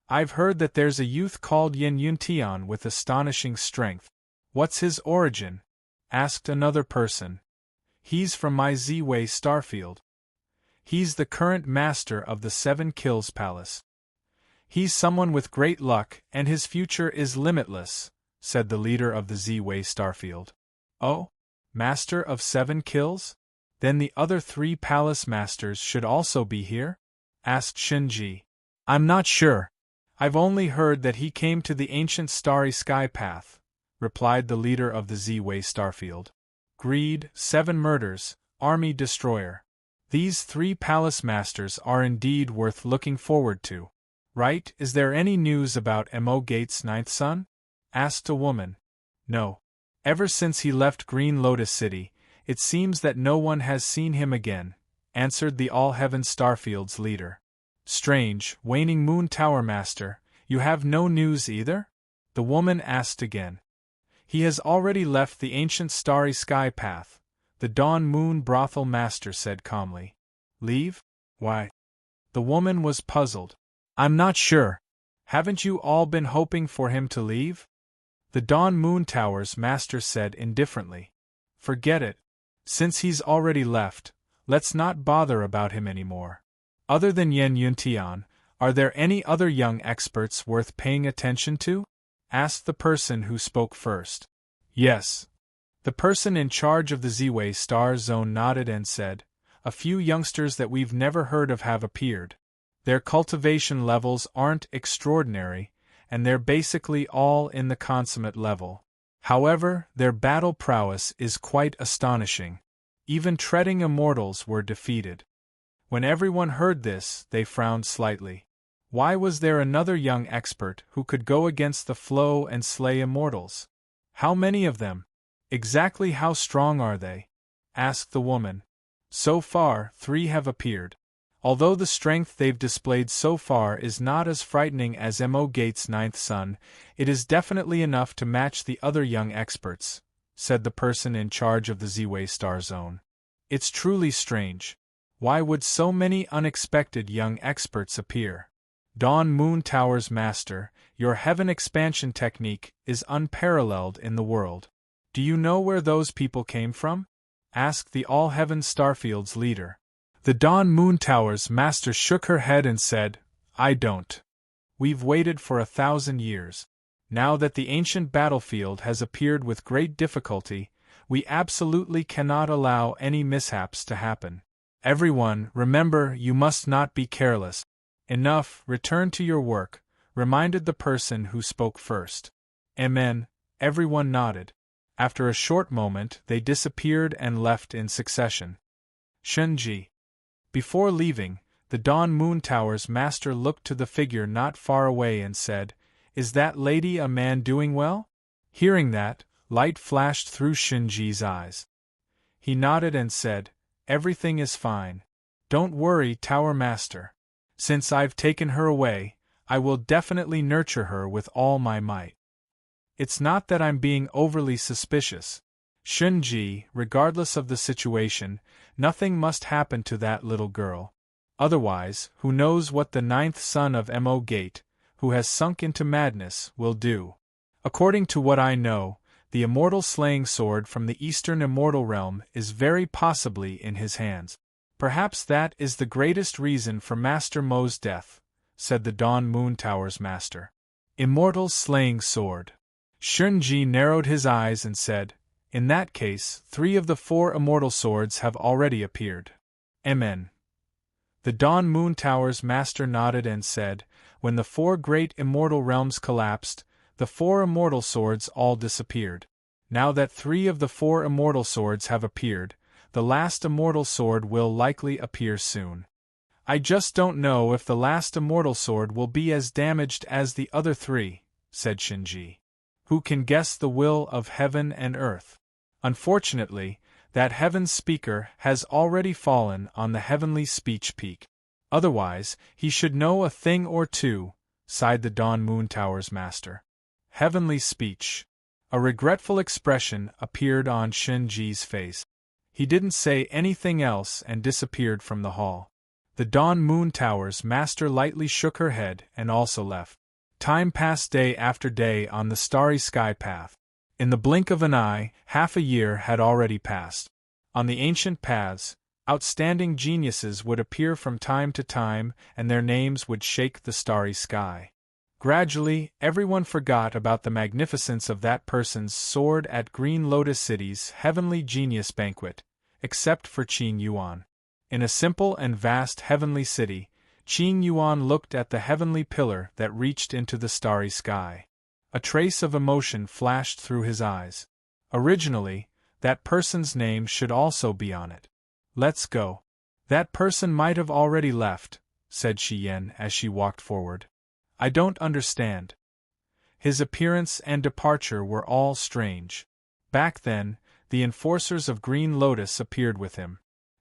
I've heard that there's a youth called Yin Yuntian with astonishing strength. What's his origin? Asked another person. He's from my Z-Way starfield. He's the current master of the 7 Kills Palace. He's someone with great luck, and his future is limitless, said the leader of the Z-Way starfield. Oh? Master of 7 Kills? Then the other 3 palace masters should also be here? Asked Shinji. I'm not sure. I've only heard that he came to the ancient starry sky path, replied the leader of the Z-Way starfield. Greed, 7 murders, army destroyer. These 3 palace masters are indeed worth looking forward to. Right? Is there any news about Mo Gates' 9th son? Asked a woman. No. Ever since he left Green Lotus City, it seems that no one has seen him again, answered the All-Heaven Starfield's leader. Strange, Waning Moon Tower Master, you have no news either? The woman asked again. He has already left the ancient starry sky path, the Dawn Moon Brothel Master said calmly. Leave? Why? The woman was puzzled. I'm not sure. Haven't you all been hoping for him to leave? The Dawn Moon Tower's master said indifferently. Forget it. Since he's already left, let's not bother about him anymore. Other than Yen Yuntian, Are there any other young experts worth paying attention to? Asked the person who spoke first. Yes. The person in charge of the Z-Way Star Zone nodded and said, a few youngsters that we've never heard of have appeared. Their cultivation levels aren't extraordinary, and they're basically all in the consummate level. However, their battle prowess is quite astonishing. Even treading immortals were defeated. When everyone heard this, they frowned slightly. Why was there another young expert who could go against the flow and slay immortals? How many of them? Exactly how strong are they? Asked the woman. So far, 3 have appeared. Although the strength they've displayed so far is not as frightening as Mo Gate's 9th son, it is definitely enough to match the other young experts, said the person in charge of the Z-Way Star Zone. It's truly strange. Why would so many unexpected young experts appear? Dawn Moon Tower's master, your heaven expansion technique is unparalleled in the world. Do you know where those people came from? Asked the All Heaven Starfield's leader. The Dawn Moon Tower's master shook her head and said, I don't. We've waited for 1,000 years. Now that the ancient battlefield has appeared with great difficulty, we absolutely cannot allow any mishaps to happen. Everyone, remember, you must not be careless. Enough, return to your work, reminded the person who spoke first. Amen, everyone nodded. After a short moment, they disappeared and left in succession. Shenji. Before leaving, the Dawn Moon Tower's master looked to the figure not far away and said, Is that lady a man doing well? Hearing that, light flashed through Shenji's eyes. He nodded and said, Everything is fine. Don't worry, Tower Master. Since I've taken her away, I will definitely nurture her with all my might. It's not that I'm being overly suspicious. Shenji, regardless of the situation, nothing must happen to that little girl. Otherwise, who knows what the 9th son of Mo Gate, who has sunk into madness, will do. According to what I know, the immortal slaying sword from the Eastern Immortal Realm is very possibly in his hands. Perhaps that is the greatest reason for Master Mo's death, said the Dawn Moon Tower's master. Immortal slaying sword. Shenji narrowed his eyes and said, In that case, 3 of the 4 immortal swords have already appeared. Amen. The Dawn Moon Tower's master nodded and said, When the 4 great immortal realms collapsed, the 4 immortal swords all disappeared. Now that 3 of the 4 immortal swords have appeared, the last immortal sword will likely appear soon. I just don't know if the last immortal sword will be as damaged as the other 3, said Shenji. Who can guess the will of heaven and earth? Unfortunately, that heaven's speaker has already fallen on the heavenly speech peak. Otherwise, he should know a thing or two, sighed the Dawn Moon Tower's master. Heavenly speech. A regretful expression appeared on Shenji's face. He didn't say anything else and disappeared from the hall. The Dawn Moon Tower's master lightly shook her head and also left. Time passed day after day on the starry sky path. In the blink of an eye, half a year had already passed. On the ancient paths, outstanding geniuses would appear from time to time, and their names would shake the starry sky. Gradually, everyone forgot about the magnificence of that person's sword at Green Lotus City's Heavenly Genius Banquet, except for Qing Yuan. In a simple and vast heavenly city, Qing Yuan looked at the heavenly pillar that reached into the starry sky. A trace of emotion flashed through his eyes. Originally, that person's name should also be on it. Let's go. That person might have already left, said Shi Yan as she walked forward. I don't understand. His appearance and departure were all strange. Back then, the enforcers of Green Lotus appeared with him.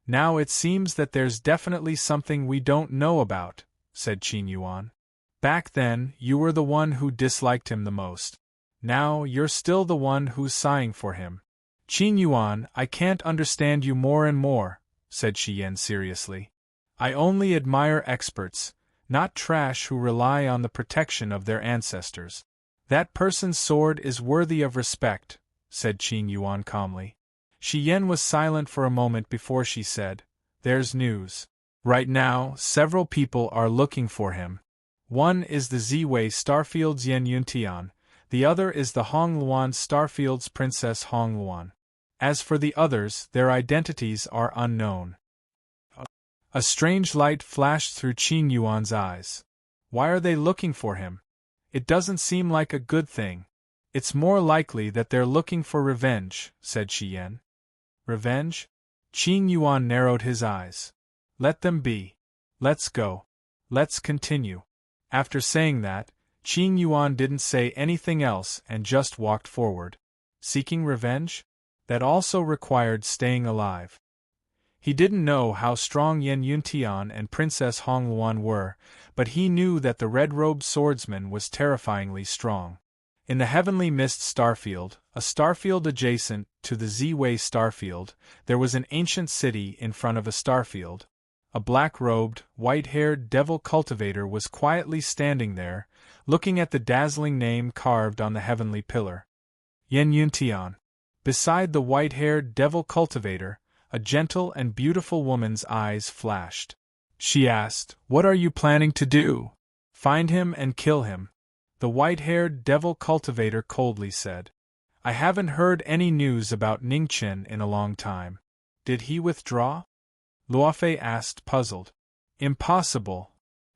Now it seems that there's definitely something we don't know about, said Qing Yuan. Back then, you were the one who disliked him the most. Now you're still the one who's sighing for him. Qing Yuan, I can't understand you more and more, said Shi Yan seriously. I only admire experts, not trash who rely on the protection of their ancestors. That person's sword is worthy of respect, said Qing Yuan calmly. Shi Yan was silent for a moment before she said, There's news. Right now, several people are looking for him. One is the Z-Wei Starfield's Yen Yuntian, the other is the Hong Luan Starfield's Princess Hong Luan. As for the others, their identities are unknown. A strange light flashed through Qin Yuan's eyes. Why are they looking for him? It doesn't seem like a good thing. It's more likely that they're looking for revenge, said Shi Yan. Revenge? Qin Yuan narrowed his eyes. Let them be. Let's go. Let's continue. After saying that, Qin Yuan didn't say anything else and just walked forward. Seeking revenge? That also required staying alive. He didn't know how strong Yen Yuntian and Princess Hong Luan were, but he knew that the red-robed swordsman was terrifyingly strong. In the Heavenly Mist Starfield, a starfield adjacent to the Z-Wei Starfield, there was an ancient city in front of a starfield. A black-robed, white-haired devil cultivator was quietly standing there, looking at the dazzling name carved on the heavenly pillar. Yen Yuntian. Beside the white-haired devil cultivator, a gentle and beautiful woman's eyes flashed. She asked, "What are you planning to do?" "Find him and kill him," the white-haired devil cultivator coldly said. "I haven't heard any news about Ningchen in a long time. Did he withdraw?" Luofei asked, puzzled. "Impossible."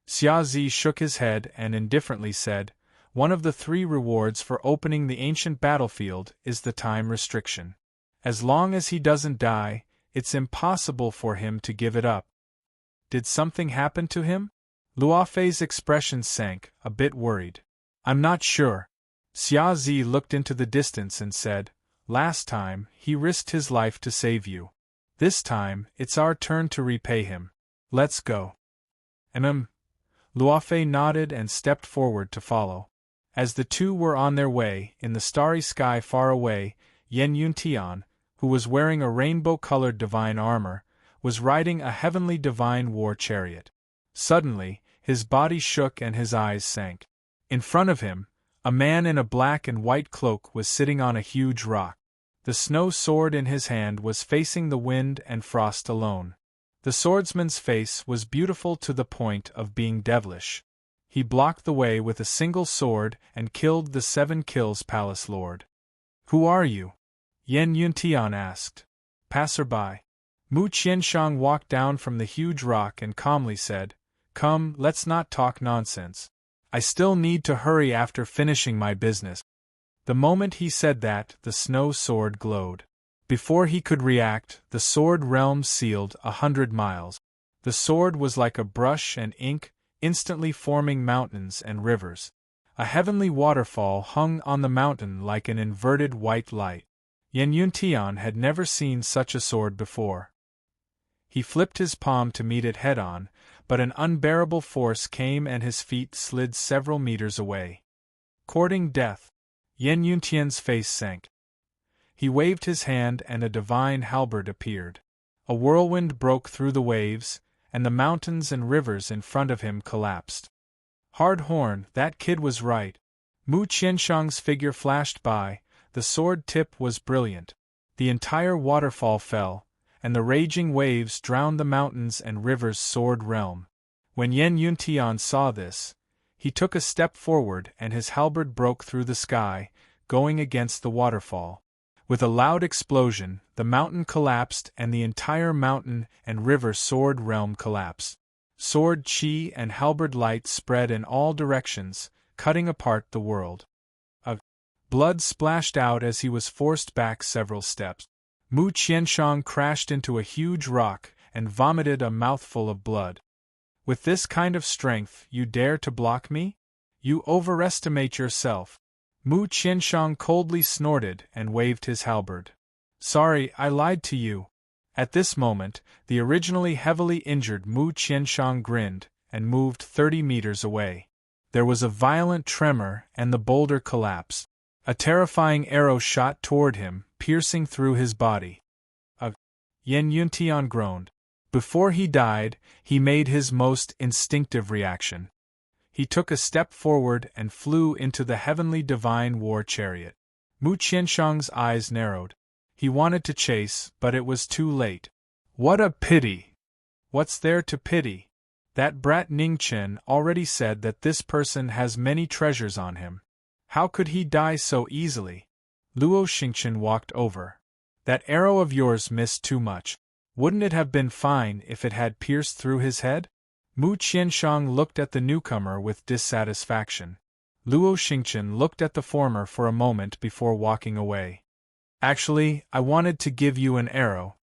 Xia Zi shook his head and indifferently said, "One of the 3 rewards for opening the ancient battlefield is the time restriction. As long as he doesn't die, it's impossible for him to give it up." "Did something happen to him?" Luofei's expression sank, a bit worried. "I'm not sure." Xia Zi looked into the distance and said, "Last time, he risked his life to save you. This time, it's our turn to repay him. Let's go." Luofei nodded and stepped forward to follow. As the two were on their way, in the starry sky far away, Yen Yuntian, who was wearing a rainbow-colored divine armor, was riding a heavenly divine war chariot. Suddenly, his body shook and his eyes sank. In front of him, a man in a black and white cloak was sitting on a huge rock. The snow sword in his hand was facing the wind and frost alone. The swordsman's face was beautiful to the point of being devilish. He blocked the way with a single sword and killed the 7 Kills Palace Lord. "Who are you?" Yen Yuntian asked. "Passerby." Mu Qianshang walked down from the huge rock and calmly said, "Come, let's not talk nonsense. I still need to hurry after finishing my business." The moment he said that, the snow sword glowed. Before he could react, the sword realm sealed 100 miles. The sword was like a brush and ink, instantly forming mountains and rivers. A heavenly waterfall hung on the mountain like an inverted white light. Yen Yuntian had never seen such a sword before. He flipped his palm to meet it head-on, but an unbearable force came and his feet slid several meters away. Courting death. Yen Yuntian's face sank. He waved his hand and a divine halberd appeared. A whirlwind broke through the waves, and the mountains and rivers in front of him collapsed. Hard horn, that kid was right. Mu Qianshang's figure flashed by, the sword tip was brilliant. The entire waterfall fell, and the raging waves drowned the mountains and rivers' sword realm. When Yen Yuntian saw this, he took a step forward and his halberd broke through the sky, going against the waterfall. With a loud explosion, the mountain collapsed and the entire mountain and river sword realm collapsed. Sword chi and halberd light spread in all directions, cutting apart the world. Blood splashed out as he was forced back several steps. Mu Qianshang crashed into a huge rock and vomited a mouthful of blood. "With this kind of strength, you dare to block me? You overestimate yourself." Mu Qianshang coldly snorted and waved his halberd. "Sorry, I lied to you." At this moment, the originally heavily injured Mu Qianshang grinned and moved 30 meters away. There was a violent tremor and the boulder collapsed. A terrifying arrow shot toward him, piercing through his body. Yen Yuntian groaned. Before he died, he made his most instinctive reaction. He took a step forward and flew into the heavenly divine war chariot. Mu Qianshang's eyes narrowed. He wanted to chase, but it was too late. "What a pity!" "What's there to pity?" That brat Ning Chen already said that this person has many treasures on him. How could he die so easily? Luo Xingchen walked over. That arrow of yours missed too much. Wouldn't it have been fine if it had pierced through his head? Mu Qianshang looked at the newcomer with dissatisfaction. Luo Xingchen looked at the former for a moment before walking away. Actually, I wanted to give you an arrow.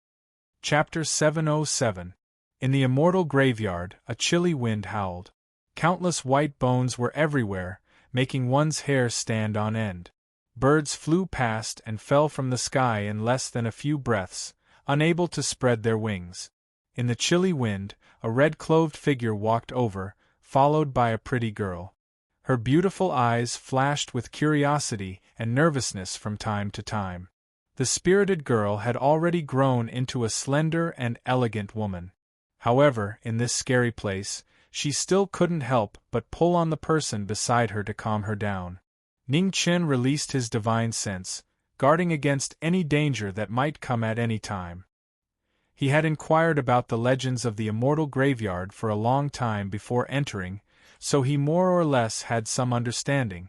Chapter 707. In the immortal graveyard, a chilly wind howled. Countless white bones were everywhere, making one's hair stand on end. Birds flew past and fell from the sky in less than a few breaths, unable to spread their wings. In the chilly wind, a red-clothed figure walked over, followed by a pretty girl. Her beautiful eyes flashed with curiosity and nervousness from time to time. The spirited girl had already grown into a slender and elegant woman. However, in this scary place, she still couldn't help but pull on the person beside her to calm her down. Ning Chen released his divine sense, guarding against any danger that might come at any time. He had inquired about the legends of the immortal graveyard for a long time before entering, so he more or less had some understanding.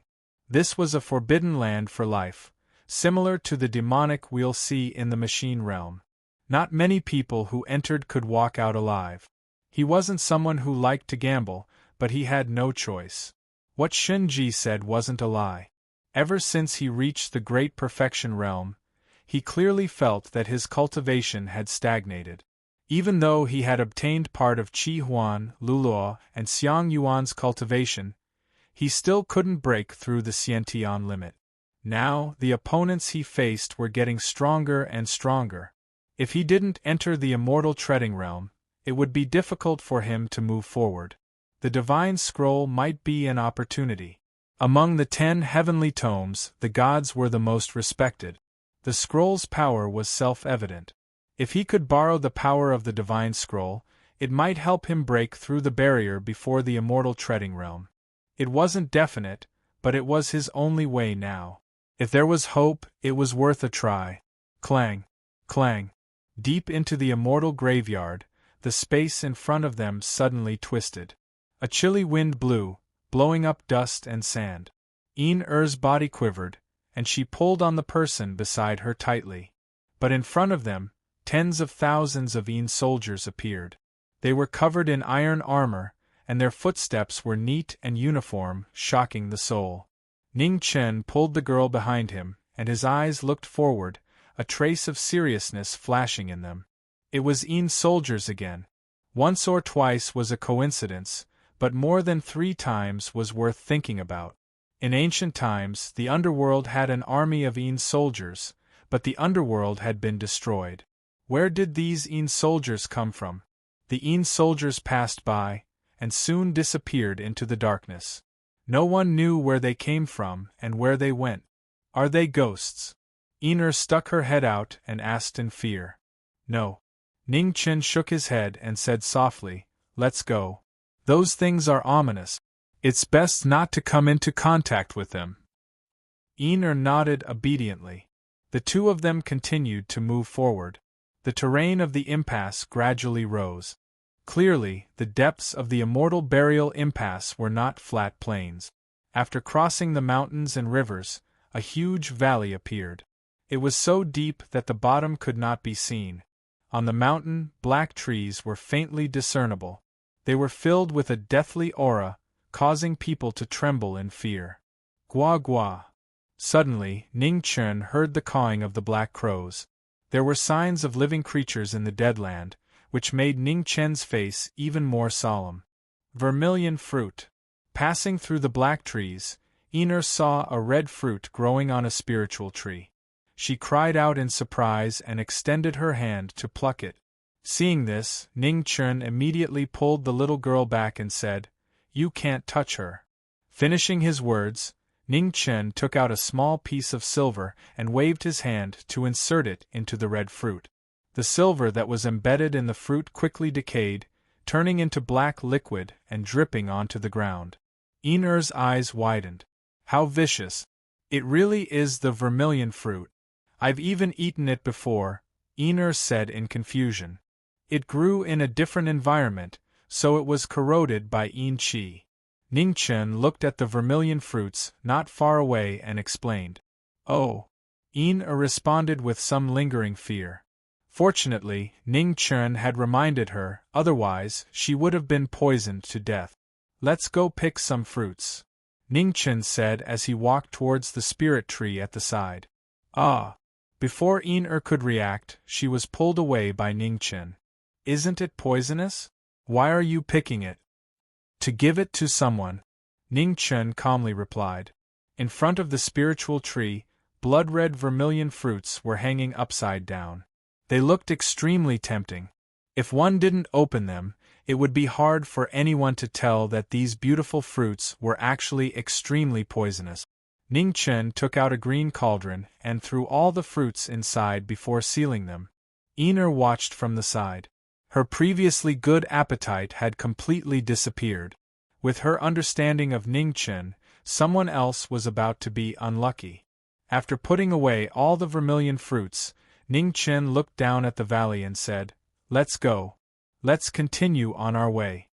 This was a forbidden land for life, similar to the demonic we'll see in the machine realm. Not many people who entered could walk out alive. He wasn't someone who liked to gamble, but he had no choice. What Shunji said wasn't a lie. Ever since he reached the Great Perfection realm, he clearly felt that his cultivation had stagnated. Even though he had obtained part of Qi Huan, Luluo, and Xiang Yuan's cultivation, he still couldn't break through the Xiantian limit. Now, the opponents he faced were getting stronger and stronger. If he didn't enter the immortal treading realm, it would be difficult for him to move forward. The divine scroll might be an opportunity. Among the 10 heavenly tomes, the gods were the most respected. The scroll's power was self-evident. If he could borrow the power of the divine scroll, it might help him break through the barrier before the immortal treading realm. It wasn't definite, but it was his only way now. If there was hope, it was worth a try. Clang! Clang! Deep into the immortal graveyard, the space in front of them suddenly twisted. A chilly wind blew, blowing up dust and sand. Yin-Er's body quivered, and she pulled on the person beside her tightly. But in front of them, tens of thousands of Yin soldiers appeared. They were covered in iron armor, and their footsteps were neat and uniform, shocking the soul. Ning Chen pulled the girl behind him, and his eyes looked forward, a trace of seriousness flashing in them. It was Yin soldiers again. Once or twice was a coincidence, but more than 3 times was worth thinking about. In ancient times, the underworld had an army of Yin soldiers, but the underworld had been destroyed. Where did these Yin soldiers come from? The Yin soldiers passed by, and soon disappeared into the darkness. No one knew where they came from and where they went. Are they ghosts? Yin-Er stuck her head out and asked in fear. No. Ning Chen shook his head and said softly, "Let's go. Those things are ominous. It's best not to come into contact with them." Yin-Er nodded obediently. The two of them continued to move forward. The terrain of the impasse gradually rose. Clearly, the depths of the immortal burial impasse were not flat plains. After crossing the mountains and rivers, a huge valley appeared. It was so deep that the bottom could not be seen. On the mountain, black trees were faintly discernible. They were filled with a deathly aura, causing people to tremble in fear. Gua gua! Suddenly, Ning Chen heard the cawing of the black crows. There were signs of living creatures in the Deadland, which made Ning Chen's face even more solemn. Vermilion fruit. Passing through the black trees, Yin-Er saw a red fruit growing on a spiritual tree. She cried out in surprise and extended her hand to pluck it. Seeing this, Ning Chen immediately pulled the little girl back and said, "You can't touch her." Finishing his words, Ning Chen took out a small piece of silver and waved his hand to insert it into the red fruit. The silver that was embedded in the fruit quickly decayed, turning into black liquid and dripping onto the ground. Yin-Er's eyes widened. How vicious! It really is the vermilion fruit. I've even eaten it before, Yin-Er said in confusion. It grew in a different environment, so it was corroded by Yin Qi. Ning Chen looked at the vermilion fruits not far away and explained. Oh! Yin responded with some lingering fear. Fortunately, Ning Chen had reminded her, otherwise she would have been poisoned to death. Let's go pick some fruits, Ning Chen said as he walked towards the spirit tree at the side. Ah! Before Yin could react, she was pulled away by Ning Chen. Isn't it poisonous? Why are you picking it? To give it to someone, Ning Chen calmly replied. In front of the spiritual tree, blood-red vermilion fruits were hanging upside down. They looked extremely tempting. If one didn't open them, it would be hard for anyone to tell that these beautiful fruits were actually extremely poisonous. Ning Chen took out a green cauldron and threw all the fruits inside before sealing them. Yin watched from the side. Her previously good appetite had completely disappeared. With her understanding of Ning Chen, someone else was about to be unlucky. After putting away all the vermilion fruits, Ning Chen looked down at the valley and said, "Let's go. Let's continue on our way."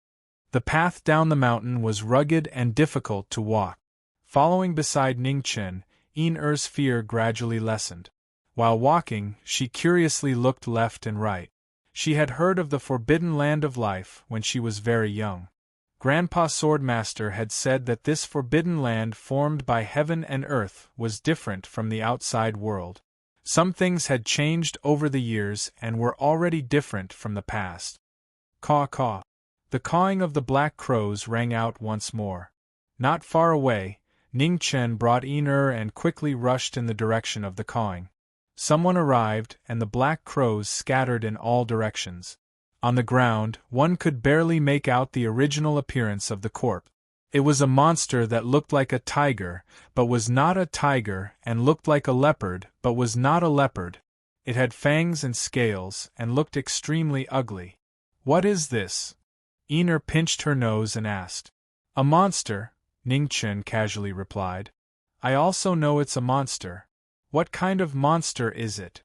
The path down the mountain was rugged and difficult to walk. Following beside Ning Chen, Yin-er's fear gradually lessened. While walking, she curiously looked left and right. She had heard of the forbidden land of life when she was very young. Grandpa Swordmaster had said that this forbidden land formed by heaven and earth was different from the outside world. Some things had changed over the years and were already different from the past. Caw caw. The cawing of the black crows rang out once more. Not far away, Ning Chen brought Yin and quickly rushed in the direction of the cawing. Someone arrived, and the black crows scattered in all directions. On the ground, one could barely make out the original appearance of the corpse. It was a monster that looked like a tiger, but was not a tiger, and looked like a leopard, but was not a leopard. It had fangs and scales, and looked extremely ugly. What is this? Yin pinched her nose and asked. A monster, Ning Chen casually replied. I also know it's a monster. What kind of monster is it?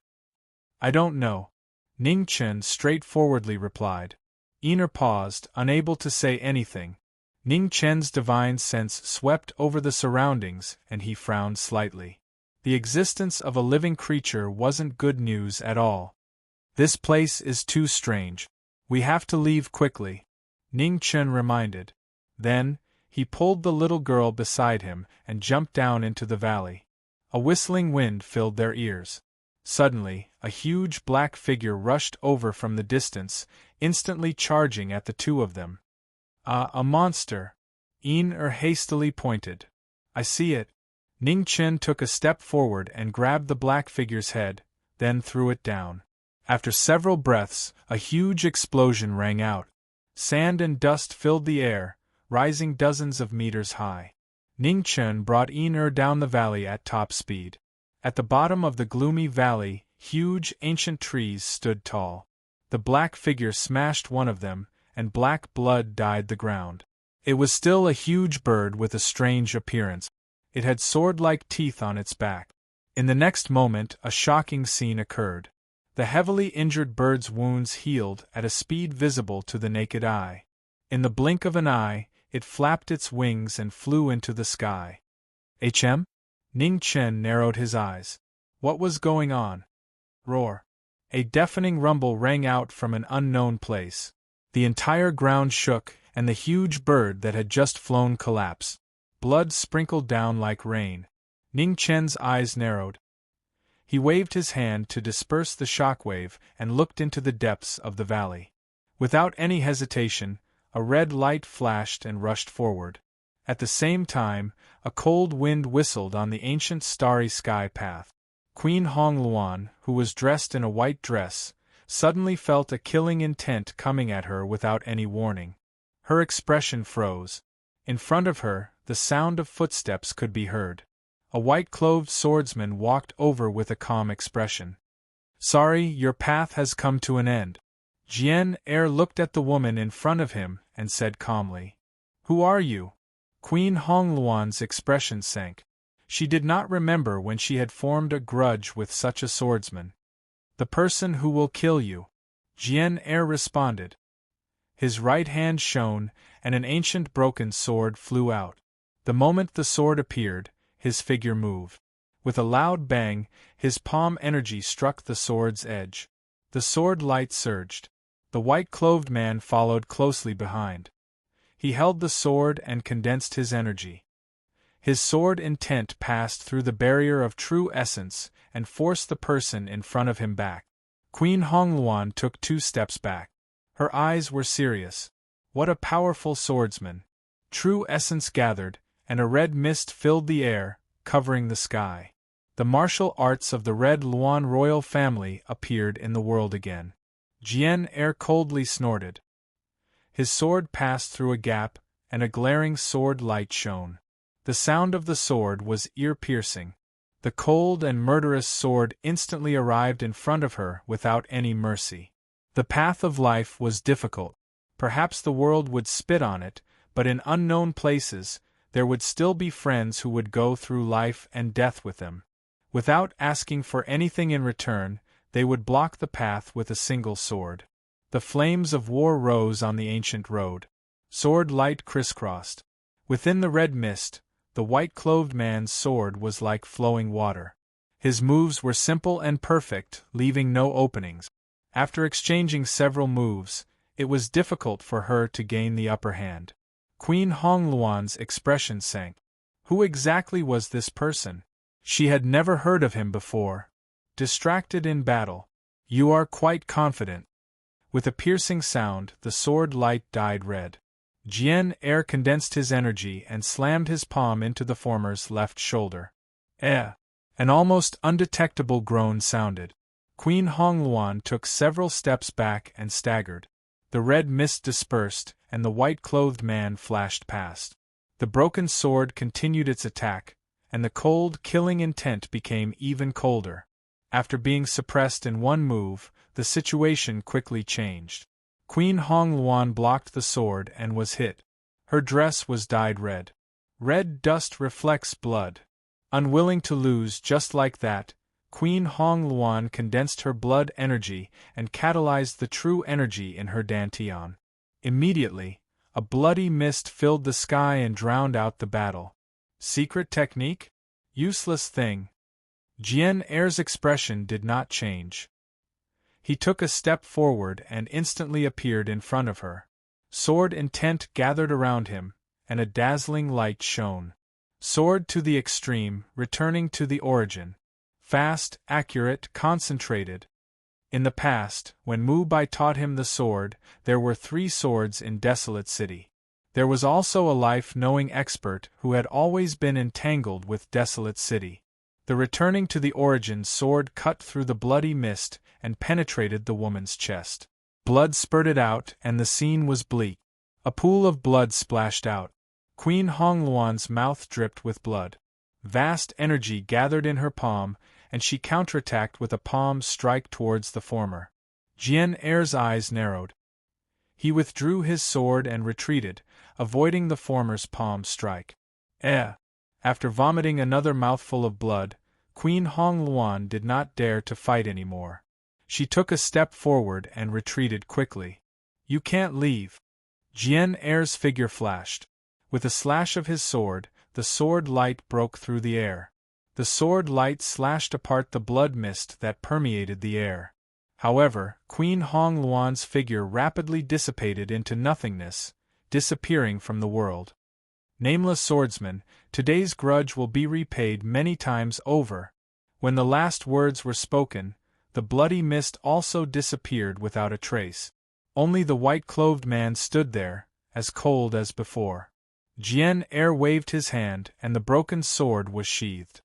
I don't know, Ning Chen straightforwardly replied. Yin paused, unable to say anything. Ning Chen's divine sense swept over the surroundings, and he frowned slightly. The existence of a living creature wasn't good news at all. This place is too strange. We have to leave quickly, Ning Chen reminded. Then, he pulled the little girl beside him and jumped down into the valley. A whistling wind filled their ears. Suddenly, a huge black figure rushed over from the distance, instantly charging at the two of them. A monster! Yin hastily pointed. I see it. Ning Chen took a step forward and grabbed the black figure's head, then threw it down. After several breaths, a huge explosion rang out. Sand and dust filled the air, rising dozens of meters high. Ning Chen brought Yin down the valley at top speed. At the bottom of the gloomy valley, huge ancient trees stood tall. The black figure smashed one of them, and black blood dyed the ground. It was still a huge bird with a strange appearance. It had sword-like teeth on its back. In the next moment, a shocking scene occurred. The heavily injured bird's wounds healed at a speed visible to the naked eye. In the blink of an eye, it flapped its wings and flew into the sky. HM? Ning Chen narrowed his eyes. What was going on? Roar. A deafening rumble rang out from an unknown place. The entire ground shook, and the huge bird that had just flown collapsed. Blood sprinkled down like rain. Ning Chen's eyes narrowed. He waved his hand to disperse the shockwave and looked into the depths of the valley. Without any hesitation, a red light flashed and rushed forward. At the same time, a cold wind whistled on the ancient starry sky path. Queen Hongluan, who was dressed in a white dress, suddenly felt a killing intent coming at her without any warning. Her expression froze. In front of her, the sound of footsteps could be heard. A white-clothed swordsman walked over with a calm expression. Sorry, your path has come to an end. Jian looked at the woman in front of him and said calmly. Who are you? Queen Hongluan's expression sank. She did not remember when she had formed a grudge with such a swordsman. The person who will kill you, Jian responded. His right hand shone, and an ancient broken sword flew out. The moment the sword appeared, his figure moved. With a loud bang, his palm energy struck the sword's edge. The sword light surged. The white-clothed man followed closely behind. He held the sword and condensed his energy. His sword intent passed through the barrier of true essence and forced the person in front of him back. Queen Hongluan took 2 steps back. Her eyes were serious. What a powerful swordsman! True essence gathered, and a red mist filled the air, covering the sky. The martial arts of the Red Luan royal family appeared in the world again. Jian Er coldly snorted. His sword passed through a gap, and a glaring sword light shone. The sound of the sword was ear-piercing. The cold and murderous sword instantly arrived in front of her without any mercy. The path of life was difficult. Perhaps the world would spit on it, but in unknown places, there would still be friends who would go through life and death with them. Without asking for anything in return, they would block the path with a single sword. The flames of war rose on the ancient road. Sword light crisscrossed. Within the red mist, the white-clothed man's sword was like flowing water. His moves were simple and perfect, leaving no openings. After exchanging several moves, it was difficult for her to gain the upper hand. Queen Hongluan's expression sank. Who exactly was this person? She had never heard of him before. Distracted in battle. You are quite confident. With a piercing sound, the sword light dyed red. Jian Er condensed his energy and slammed his palm into the former's left shoulder. Eh! An almost undetectable groan sounded. Queen Hongluan took several steps back and staggered. The red mist dispersed, and the white-clothed man flashed past. The broken sword continued its attack, and the cold, killing intent became even colder. After being suppressed in one move, the situation quickly changed. Queen Hongluan blocked the sword and was hit. Her dress was dyed red. Red dust reflects blood. Unwilling to lose just like that, Queen Hongluan condensed her blood energy and catalyzed the true energy in her dantian. Immediately, a bloody mist filled the sky and drowned out the battle. Secret technique? Useless thing. Jian Er's expression did not change. He took a step forward and instantly appeared in front of her. Sword intent gathered around him, and a dazzling light shone. Sword to the extreme, returning to the origin. Fast, accurate, concentrated. In the past, when Mu Bai taught him the sword, there were 3 swords in Desolate City. There was also a life-knowing expert who had always been entangled with Desolate City. The returning to the origin sword cut through the bloody mist and penetrated the woman's chest. Blood spurted out, and the scene was bleak. A pool of blood splashed out. Queen Hongluan's mouth dripped with blood. Vast energy gathered in her palm, and she counterattacked with a palm strike towards the former. Jian Er's eyes narrowed. He withdrew his sword and retreated, avoiding the former's palm strike. After vomiting another mouthful of blood, Queen Hongluan did not dare to fight anymore. She took a step forward and retreated quickly. You can't leave. Jian Er's figure flashed. With a slash of his sword, the sword light broke through the air. The sword light slashed apart the blood mist that permeated the air. However, Queen Hongluan's figure rapidly dissipated into nothingness, disappearing from the world. Nameless swordsman, today's grudge will be repaid many times over. When the last words were spoken, the bloody mist also disappeared without a trace. Only the white-clothed man stood there, as cold as before. Jian Er waved his hand, and the broken sword was sheathed.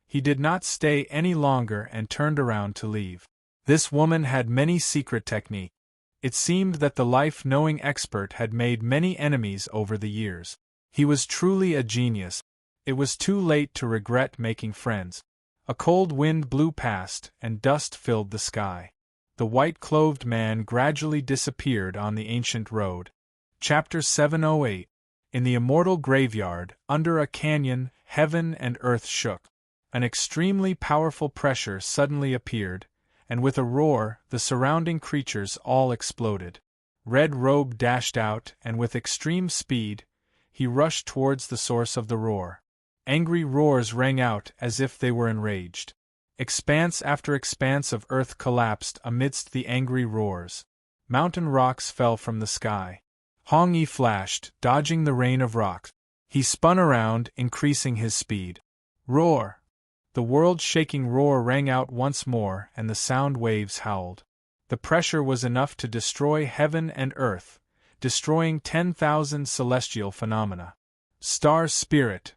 He did not stay any longer and turned around to leave. This woman had many secret techniques. It seemed that the life-knowing expert had made many enemies over the years. He was truly a genius. It was too late to regret making friends. A cold wind blew past, and dust filled the sky. The white-clothed man gradually disappeared on the ancient road. Chapter 708. In the immortal graveyard, under a canyon, heaven and earth shook. An extremely powerful pressure suddenly appeared, and with a roar, the surrounding creatures all exploded. Red Robe dashed out, and with extreme speed, he rushed towards the source of the roar. Angry roars rang out as if they were enraged. Expanse after expanse of earth collapsed amidst the angry roars. Mountain rocks fell from the sky. Hong Yi flashed, dodging the rain of rocks. He spun around, increasing his speed. Roar! The world-shaking roar rang out once more, and the sound waves howled. The pressure was enough to destroy heaven and earth, destroying 10,000 celestial phenomena. Star Spirit!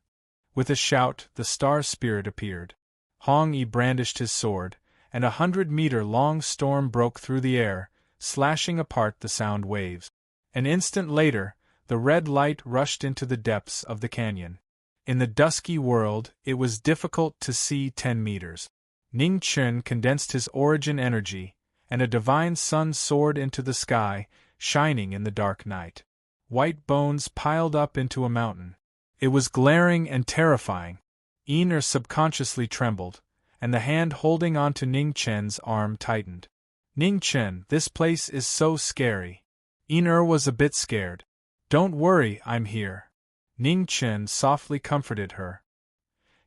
With a shout, the Star Spirit appeared. Hong Yi brandished his sword, and 100-meter-long storm broke through the air, slashing apart the sound waves. An instant later, the red light rushed into the depths of the canyon. In the dusky world, it was difficult to see 10 meters. Ning Chen condensed his origin energy, and a divine sun soared into the sky, shining in the dark night. White bones piled up into a mountain. It was glaring and terrifying. Yin subconsciously trembled, and the hand holding onto Ning Chen's arm tightened. Ning Chen, this place is so scary. Yin was a bit scared. Don't worry, I'm here. Ning Chen softly comforted her.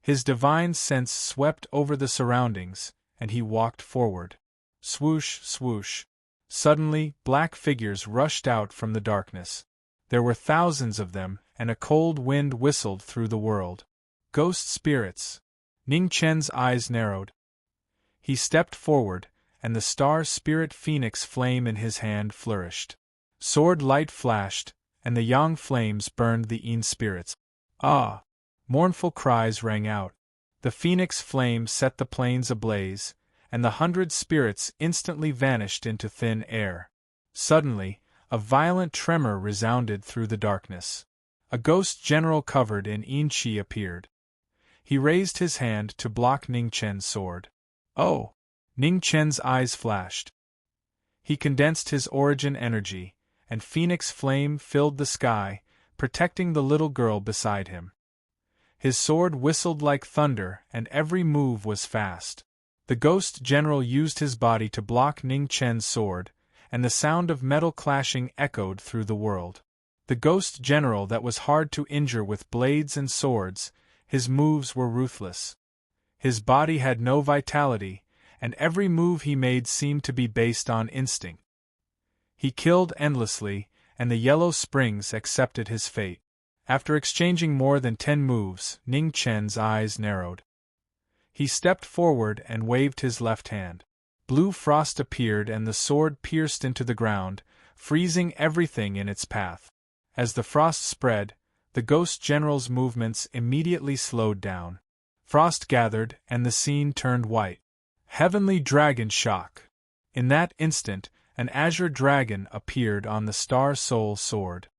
His divine sense swept over the surroundings, and he walked forward. Swoosh, swoosh. Suddenly, black figures rushed out from the darkness. There were thousands of them, and a cold wind whistled through the world. Ghost spirits. Ning Chen's eyes narrowed. He stepped forward, and the star spirit phoenix flame in his hand flourished. Sword light flashed, and the yang flames burned the Yin spirits. Ah! Mournful cries rang out. The phoenix flame set the plains ablaze, and the 100 spirits instantly vanished into thin air. Suddenly, a violent tremor resounded through the darkness. A ghost general covered in Yin Qi appeared. He raised his hand to block Ning Chen's sword. Oh! Ning Chen's eyes flashed. He condensed his origin energy, and phoenix flame filled the sky, protecting the little girl beside him. His sword whistled like thunder, and every move was fast. The ghost general used his body to block Ning Chen's sword, and the sound of metal clashing echoed through the world. The ghost general that was hard to injure with blades and swords, his moves were ruthless. His body had no vitality, and every move he made seemed to be based on instinct. He killed endlessly, and the Yellow Springs accepted his fate. After exchanging more than 10 moves, Ning Chen's eyes narrowed. He stepped forward and waved his left hand. Blue frost appeared and the sword pierced into the ground, freezing everything in its path. As the frost spread, the ghost general's movements immediately slowed down. Frost gathered, and the scene turned white. Heavenly Dragon Shock! In that instant, an azure dragon appeared on the Star Soul sword.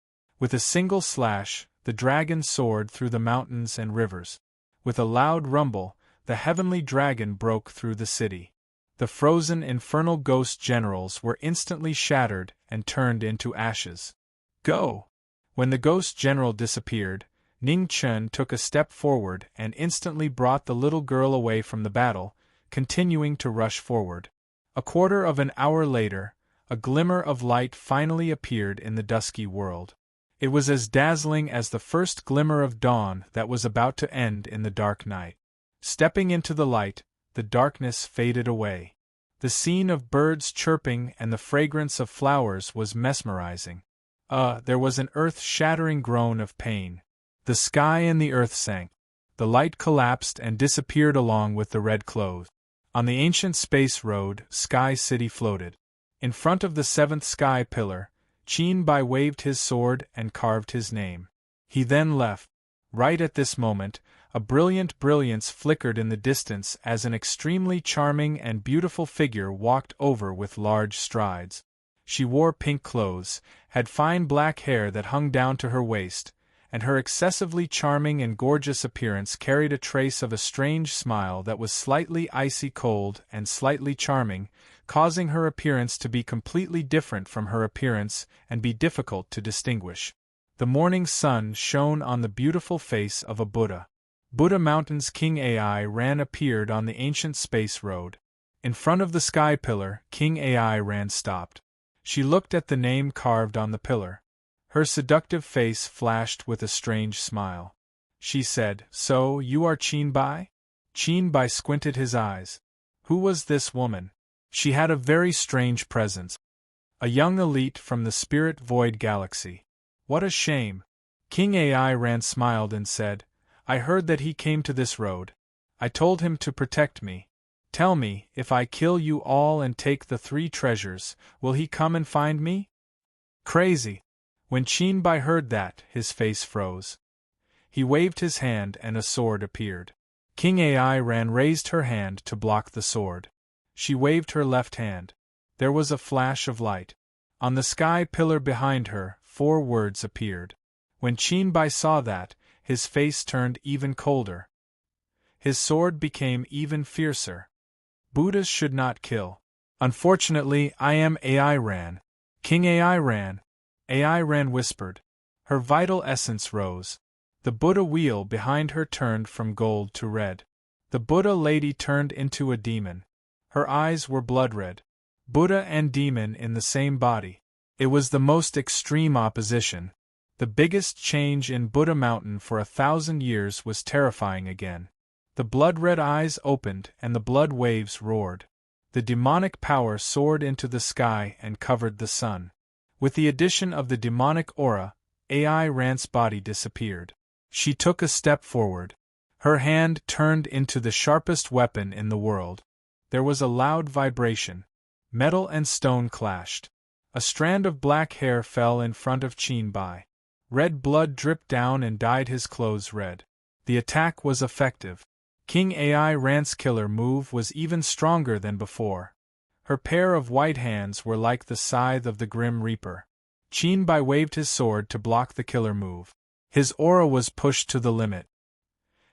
With a single slash, the dragon soared through the mountains and rivers. With a loud rumble, the heavenly dragon broke through the city. The frozen infernal ghost generals were instantly shattered and turned into ashes. Go! When the ghost general disappeared, Ning Chen took a step forward and instantly brought the little girl away from the battle, continuing to rush forward. A quarter of an hour later, a glimmer of light finally appeared in the dusky world. It was as dazzling as the first glimmer of dawn that was about to end in the dark night. Stepping into the light, the darkness faded away. The scene of birds chirping and the fragrance of flowers was mesmerizing. There was an earth-shattering groan of pain. The sky and the earth sank. The light collapsed and disappeared along with the red clothes. On the ancient space road, Sky City floated. In front of the 7th sky pillar, Qin Bai waved his sword and carved his name. He then left. Right at this moment, a brilliant brilliance flickered in the distance as an extremely charming and beautiful figure walked over with large strides. She wore pink clothes, had fine black hair that hung down to her waist, and her excessively charming and gorgeous appearance carried a trace of a strange smile that was slightly icy cold and slightly charming, causing her appearance to be completely different from her appearance and be difficult to distinguish. The morning sun shone on the beautiful face of a Buddha. Buddha Mountain's King Ai Ran appeared on the ancient space road. In front of the sky pillar, King Ai Ran stopped. She looked at the name carved on the pillar. Her seductive face flashed with a strange smile. She said, "So, you are Qinbai?" Qinbai squinted his eyes. Who was this woman? She had a very strange presence. A young elite from the Spirit Void Galaxy. What a shame. King AI Ran smiled and said, "I heard that he came to this road. I told him to protect me. Tell me, if I kill you all and take the 3 treasures, will he come and find me?" Crazy. When Qinbai heard that, his face froze. He waved his hand and a sword appeared. King AI Ran raised her hand to block the sword. She waved her left hand. There was a flash of light. On the sky pillar behind her, 4 words appeared. When Qinbai saw that, his face turned even colder. His sword became even fiercer. Buddhas should not kill. Unfortunately, I am AI Ran. King AI Ran. AI Ran whispered. Her vital essence rose. The Buddha wheel behind her turned from gold to red. The Buddha lady turned into a demon. Her eyes were blood red. Buddha and demon in the same body. It was the most extreme opposition. The biggest change in Buddha Mountain for 1,000 years was terrifying again. The blood-red eyes opened and the blood waves roared. The demonic power soared into the sky and covered the sun. With the addition of the demonic aura, AI Ran's body disappeared. She took a step forward. Her hand turned into the sharpest weapon in the world. There was a loud vibration. Metal and stone clashed. A strand of black hair fell in front of Qinbai. Red blood dripped down and dyed his clothes red. The attack was effective. King AI Ran's killer move was even stronger than before. Her pair of white hands were like the scythe of the Grim Reaper. Qinbai waved his sword to block the killer move. His aura was pushed to the limit.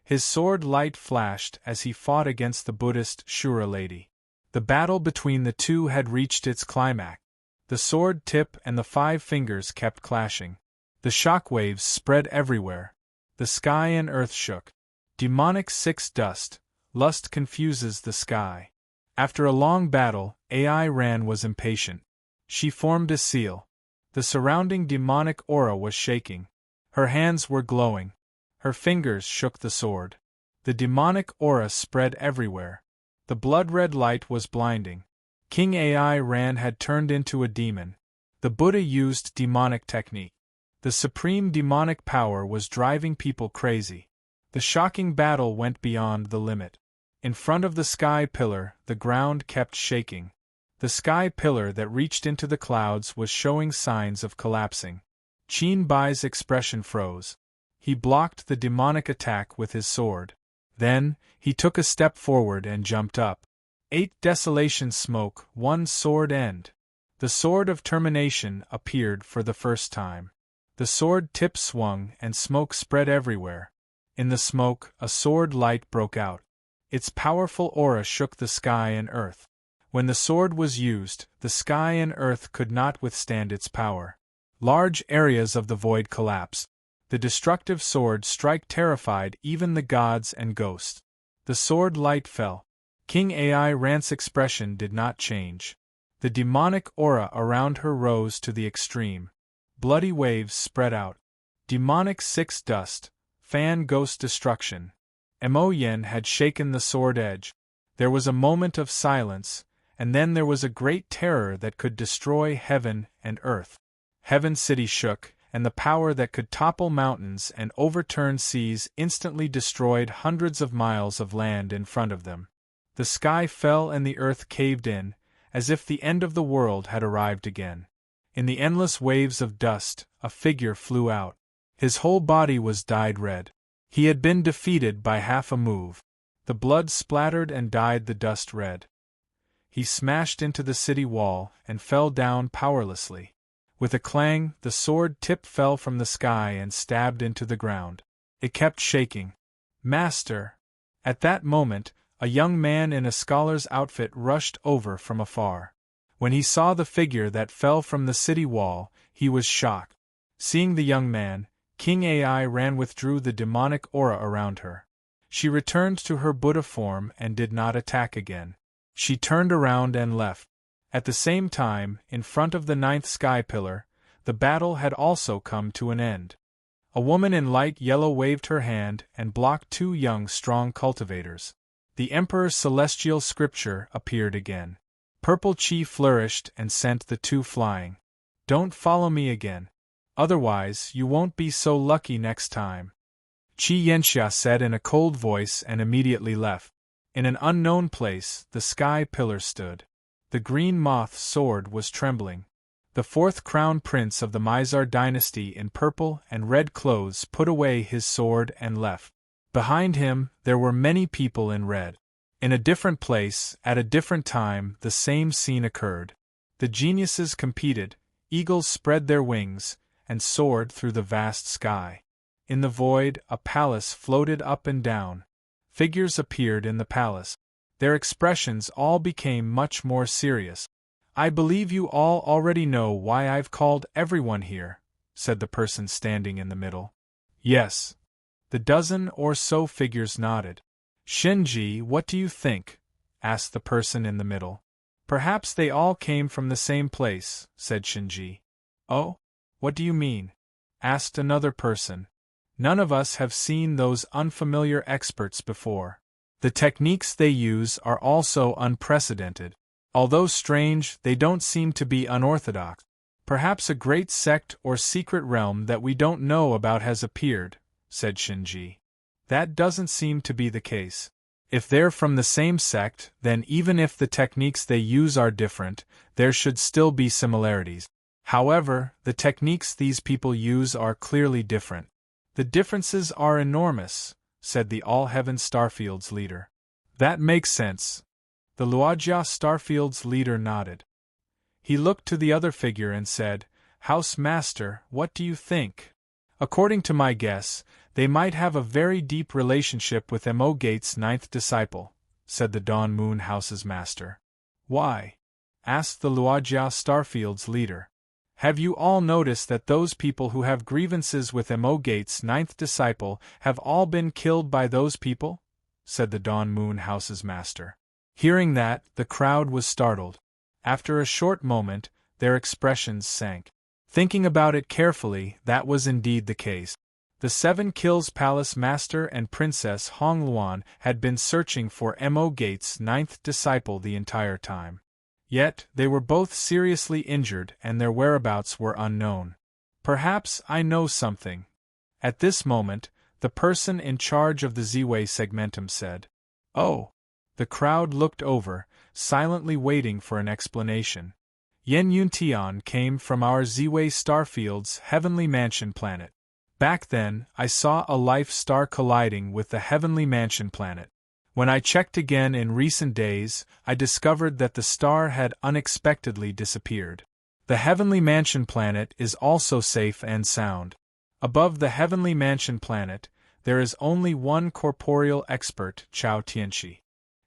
His sword light flashed as he fought against the Buddhist Shura lady. The battle between the two had reached its climax. The sword tip and the 5 fingers kept clashing. The shockwaves spread everywhere. The sky and earth shook. Demonic 6 dust, lust confuses the sky. After a long battle, AI Ran was impatient. She formed a seal. The surrounding demonic aura was shaking. Her hands were glowing. Her fingers shook the sword. The demonic aura spread everywhere. The blood-red light was blinding. King AI Ran had turned into a demon. The Buddha used demonic technique. The supreme demonic power was driving people crazy. The shocking battle went beyond the limit. In front of the sky pillar, the ground kept shaking. The sky pillar that reached into the clouds was showing signs of collapsing. Qinbai's expression froze. He blocked the demonic attack with his sword. Then, he took a step forward and jumped up. 8 desolation smoke, 1 sword end. The sword of termination appeared for the first time. The sword tip swung and smoke spread everywhere. In the smoke, a sword light broke out. Its powerful aura shook the sky and earth. When the sword was used, the sky and earth could not withstand its power. Large areas of the void collapsed. The destructive sword strike terrified even the gods and ghosts. The sword light fell. King AI Ran's expression did not change. The demonic aura around her rose to the extreme. Bloody waves spread out. Demonic 6 dust, fan ghost destruction. Mo Yen had shaken the sword edge. There was a moment of silence, and then there was a great terror that could destroy heaven and earth. Heaven City shook, and the power that could topple mountains and overturn seas instantly destroyed hundreds of miles of land in front of them. The sky fell and the earth caved in, as if the end of the world had arrived again. In the endless waves of dust, a figure flew out. His whole body was dyed red. He had been defeated by half a move. The blood splattered and dyed the dust red. He smashed into the city wall and fell down powerlessly. With a clang, the sword tip fell from the sky and stabbed into the ground. It kept shaking. "Master!" At that moment, a young man in a scholar's outfit rushed over from afar. When he saw the figure that fell from the city wall, he was shocked. Seeing the young man, King AI Ran withdrew the demonic aura around her. She returned to her Buddha form and did not attack again. She turned around and left. At the same time, in front of the ninth sky pillar, the battle had also come to an end. A woman in light yellow waved her hand and blocked two young strong cultivators. The Emperor's celestial scripture appeared again. Purple Chi flourished and sent the two flying. "Don't follow me again. Otherwise, you won't be so lucky next time," Chi Yanxia said in a cold voice and immediately left. In an unknown place, the sky pillar stood. The green moth's sword was trembling. The fourth crown prince of the Mizar dynasty in purple and red clothes put away his sword and left. Behind him, there were many people in red. In a different place, at a different time, the same scene occurred. The geniuses competed, eagles spread their wings, and soared through the vast sky. In the void, a palace floated up and down. Figures appeared in the palace. Their expressions all became much more serious. "I believe you all already know why I've called everyone here," said the person standing in the middle. "Yes." The dozen or so figures nodded. "Shinji, what do you think?" asked the person in the middle. "Perhaps they all came from the same place," said Shinji. "Oh? What do you mean?" asked another person. "None of us have seen those unfamiliar experts before. The techniques they use are also unprecedented. Although strange, they don't seem to be unorthodox. Perhaps a great sect or secret realm that we don't know about has appeared," said Shinji. "That doesn't seem to be the case. If they're from the same sect, then even if the techniques they use are different, there should still be similarities. However, the techniques these people use are clearly different." "The differences are enormous," said the All-Heaven Starfield's leader. "That makes sense." The Luojia Starfield's leader nodded. He looked to the other figure and said, "House Master, what do you think?" "According to my guess, they might have a very deep relationship with Mo Gate's ninth disciple," said the Dawn Moon House's master. "Why?" asked the Luojia Starfield's leader. "Have you all noticed that those people who have grievances with Mo Gate's ninth disciple have all been killed by those people?" said the Dawn Moon House's master. Hearing that, the crowd was startled. After a short moment, their expressions sank. Thinking about it carefully, that was indeed the case. The Seven Kills Palace Master and Princess Hongluan had been searching for Mo Gate's ninth disciple the entire time. Yet, they were both seriously injured and their whereabouts were unknown. "Perhaps I know something." At this moment, the person in charge of the Z-Way segmentum said, "Oh." The crowd looked over, silently waiting for an explanation. "Yen Yuntian came from our Z-Way Starfield's Heavenly Mansion planet. Back then, I saw a life star colliding with the Heavenly Mansion planet. When I checked again in recent days, I discovered that the star had unexpectedly disappeared. The Heavenly Mansion planet is also safe and sound. Above the Heavenly Mansion planet, there is only one corporeal expert, Chao Tianxi.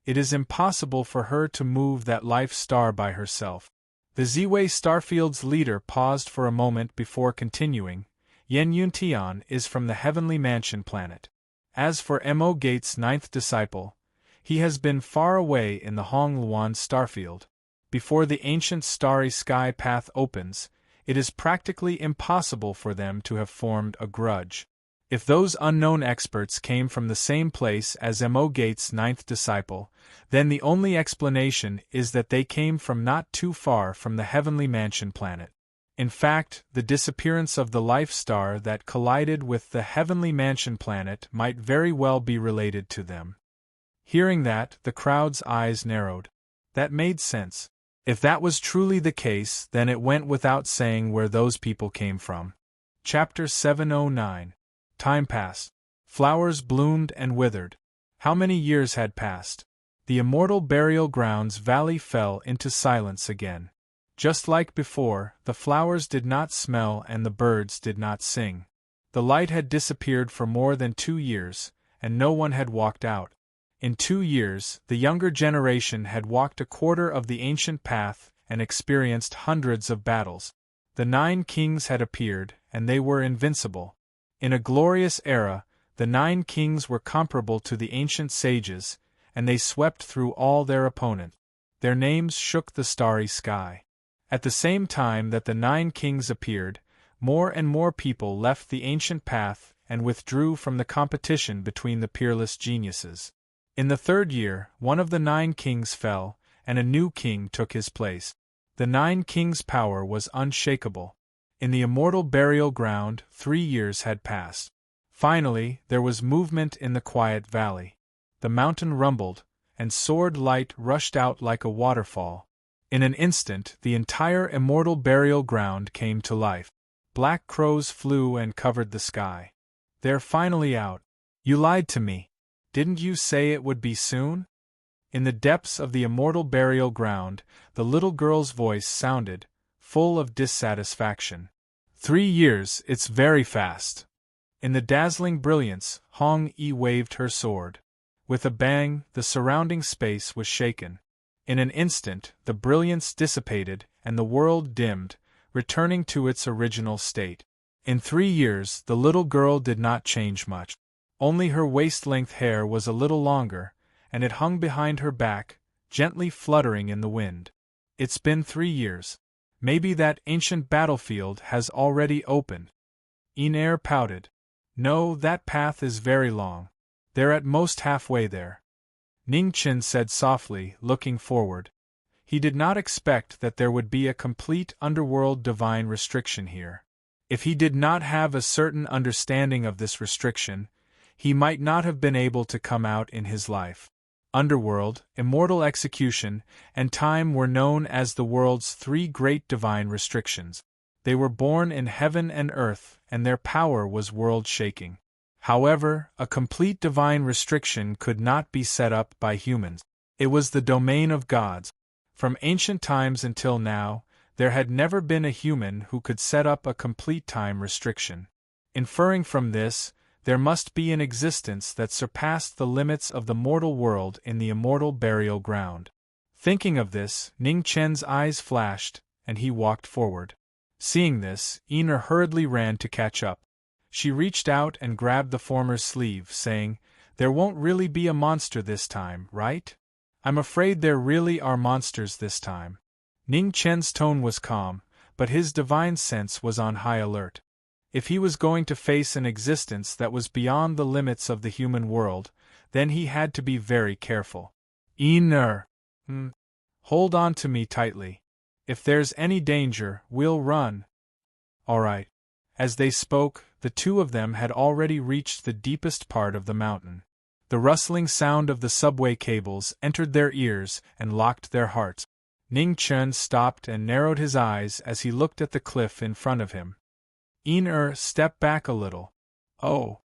It is impossible for her to move that life star by herself." The Z-Way Starfield's leader paused for a moment before continuing. "Yen Yuntian is from the Heavenly Mansion planet. As for Mo Gate's ninth disciple, he has been far away in the Hongluan Starfield. Before the ancient starry sky path opens, it is practically impossible for them to have formed a grudge. If those unknown experts came from the same place as Mo Gate's ninth disciple, then the only explanation is that they came from not too far from the Heavenly Mansion planet. In fact, the disappearance of the life star that collided with the Heavenly Mansion planet might very well be related to them." Hearing that, the crowd's eyes narrowed. That made sense. If that was truly the case, then it went without saying where those people came from. Chapter 709. Time passed. Flowers bloomed and withered. How many years had passed? The immortal burial grounds valley fell into silence again. Just like before, the flowers did not smell and the birds did not sing. The light had disappeared for more than 2 years, and no one had walked out. In 2 years, the younger generation had walked a quarter of the ancient path and experienced hundreds of battles. The 9 kings had appeared, and they were invincible. In a glorious era, the 9 kings were comparable to the ancient sages, and they swept through all their opponents. Their names shook the starry sky. At the same time that the 9 kings appeared, more and more people left the ancient path and withdrew from the competition between the peerless geniuses. In the 3rd year, one of the 9 kings fell, and a new king took his place. The 9 kings' power was unshakable. In the immortal burial ground, 3 years had passed. Finally, there was movement in the quiet valley. The mountain rumbled, and sword light rushed out like a waterfall. In an instant, the entire immortal burial ground came to life. Black crows flew and covered the sky. They're finally out. You lied to me. Didn't you say it would be soon? In the depths of the immortal burial ground, the little girl's voice sounded, full of dissatisfaction. 3 years, it's very fast. In the dazzling brilliance, Hong-Yi waved her sword. With a bang, the surrounding space was shaken. In an instant, the brilliance dissipated, and the world dimmed, returning to its original state. In 3 years, the little girl did not change much. Only her waist-length hair was a little longer, and it hung behind her back, gently fluttering in the wind. It's been 3 years. Maybe that ancient battlefield has already opened. Iner pouted. No, that path is very long. They're at most halfway there. Ning Chen said softly, looking forward. He did not expect that there would be a complete underworld divine restriction here. If he did not have a certain understanding of this restriction, he might not have been able to come out in his life. Underworld, immortal execution, and time were known as the world's 3 great divine restrictions. They were born in heaven and earth, and their power was world-shaking. However, a complete divine restriction could not be set up by humans. It was the domain of gods. From ancient times until now, there had never been a human who could set up a complete time restriction. Inferring from this, there must be an existence that surpassed the limits of the mortal world in the immortal burial ground. Thinking of this, Ning Chen's eyes flashed, and he walked forward. Seeing this, Iner hurriedly ran to catch up. She reached out and grabbed the former's sleeve, saying, "There won't really be a monster this time, right?" "I'm afraid there really are monsters this time." Ning Chen's tone was calm, but his divine sense was on high alert. If he was going to face an existence that was beyond the limits of the human world, then he had to be very careful. Iner, hold on to me tightly. If there's any danger, we'll run. All right. As they spoke, the two of them had already reached the deepest part of the mountain. The rustling sound of the subway cables entered their ears and locked their hearts. Ning Chen stopped and narrowed his eyes as he looked at the cliff in front of him. Iner stepped back a little. Oh.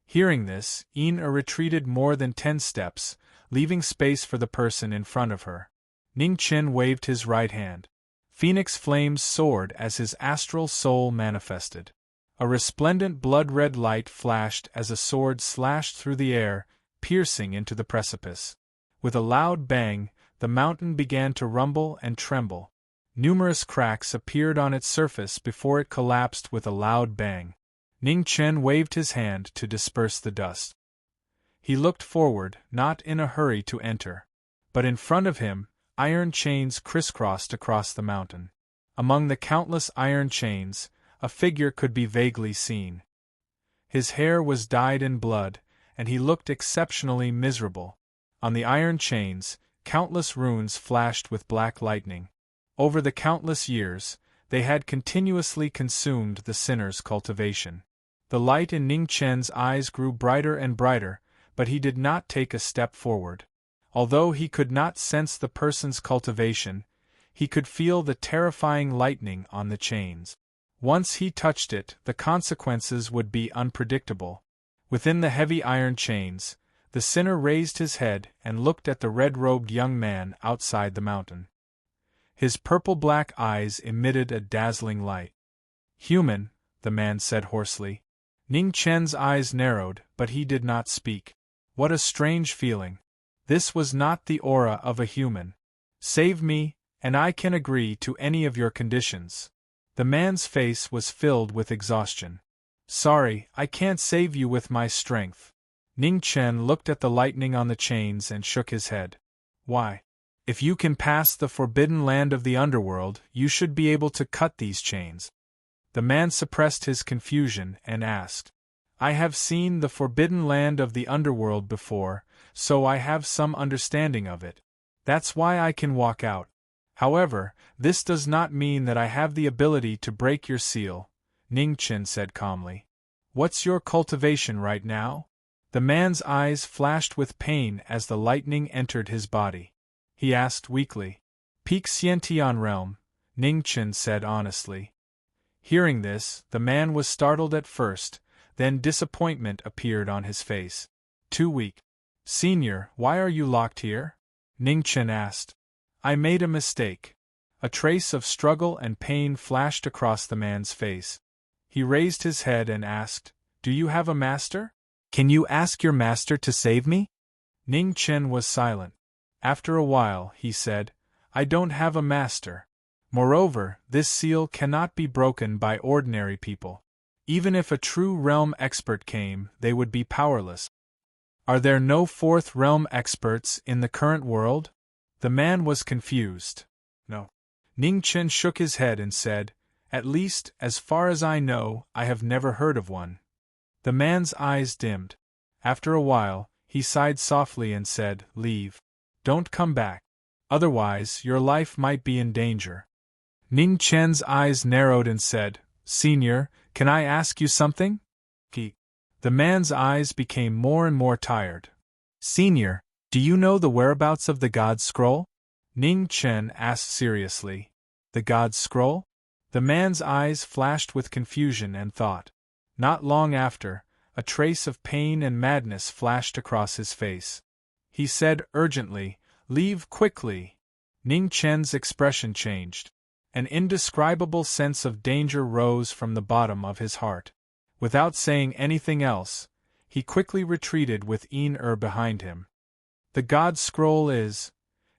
Hearing this, Iner retreated more than 10 steps, leaving space for the person in front of her. Ning Chen waved his right hand. Phoenix flames soared as his astral soul manifested. A resplendent blood-red light flashed as a sword slashed through the air, piercing into the precipice. With a loud bang, the mountain began to rumble and tremble. Numerous cracks appeared on its surface before it collapsed with a loud bang. Ning Chen waved his hand to disperse the dust. He looked forward, not in a hurry to enter. But in front of him, iron chains crisscrossed across the mountain. Among the countless iron chains, a figure could be vaguely seen. His hair was dyed in blood, and he looked exceptionally miserable. On the iron chains, countless runes flashed with black lightning. Over the countless years, they had continuously consumed the sinner's cultivation. The light in Ning Chen's eyes grew brighter and brighter, but he did not take a step forward. Although he could not sense the person's cultivation, he could feel the terrifying lightning on the chains. Once he touched it, the consequences would be unpredictable. Within the heavy iron chains, the sinner raised his head and looked at the red-robed young man outside the mountain. His purple-black eyes emitted a dazzling light. "Human," the man said hoarsely. Ning Chen's eyes narrowed, but he did not speak. What a strange feeling. This was not the aura of a human. "Save me, and I can agree to any of your conditions." The man's face was filled with exhaustion. "Sorry, I can't save you with my strength." Ning Chen looked at the lightning on the chains and shook his head. "Why? If you can pass the forbidden land of the underworld, you should be able to cut these chains. The man suppressed his confusion and asked, I have seen the forbidden land of the underworld before, so I have some understanding of it. That's why I can walk out. However, this does not mean that I have the ability to break your seal, Ning Chen said calmly. What's your cultivation right now? The man's eyes flashed with pain as the lightning entered his body. He asked weakly. Peak Xiantian realm, Ning Chen said honestly. Hearing this, the man was startled at first, then disappointment appeared on his face. Too weak. Senior, why are you locked here? Ning Chen asked. I made a mistake. A trace of struggle and pain flashed across the man's face. He raised his head and asked, Do you have a master? Can you ask your master to save me? Ning Chen was silent. After a while, he said, I don't have a master. Moreover, this seal cannot be broken by ordinary people. Even if a true realm expert came, they would be powerless. Are there no fourth realm experts in the current world? The man was confused. No. Ning Chen shook his head and said, At least, as far as I know, I have never heard of one. The man's eyes dimmed. After a while, he sighed softly and said, Leave. Don't come back. Otherwise, your life might be in danger. Ning Chen's eyes narrowed and said, Senior, can I ask you something? The man's eyes became more and more tired. Senior, do you know the whereabouts of the God's Scroll? Ning Chen asked seriously. The God's Scroll? The man's eyes flashed with confusion and thought. Not long after, a trace of pain and madness flashed across his face. He said urgently, Leave quickly. Ning Chen's expression changed. An indescribable sense of danger rose from the bottom of his heart. Without saying anything else, he quickly retreated with Yin behind him. The God's Scroll is...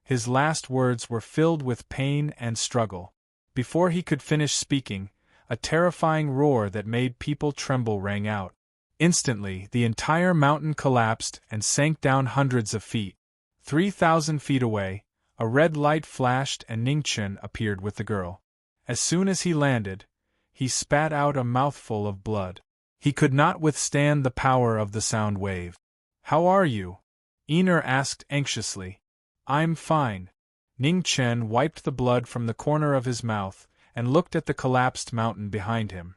His last words were filled with pain and struggle. Before he could finish speaking, a terrifying roar that made people tremble rang out. Instantly, the entire mountain collapsed and sank down hundreds of feet. 3,000 feet away, a red light flashed and Ning Chen appeared with the girl. As soon as he landed, he spat out a mouthful of blood. He could not withstand the power of the sound wave. How are you? Yin asked anxiously. I'm fine. Ning Chen wiped the blood from the corner of his mouth and looked at the collapsed mountain behind him.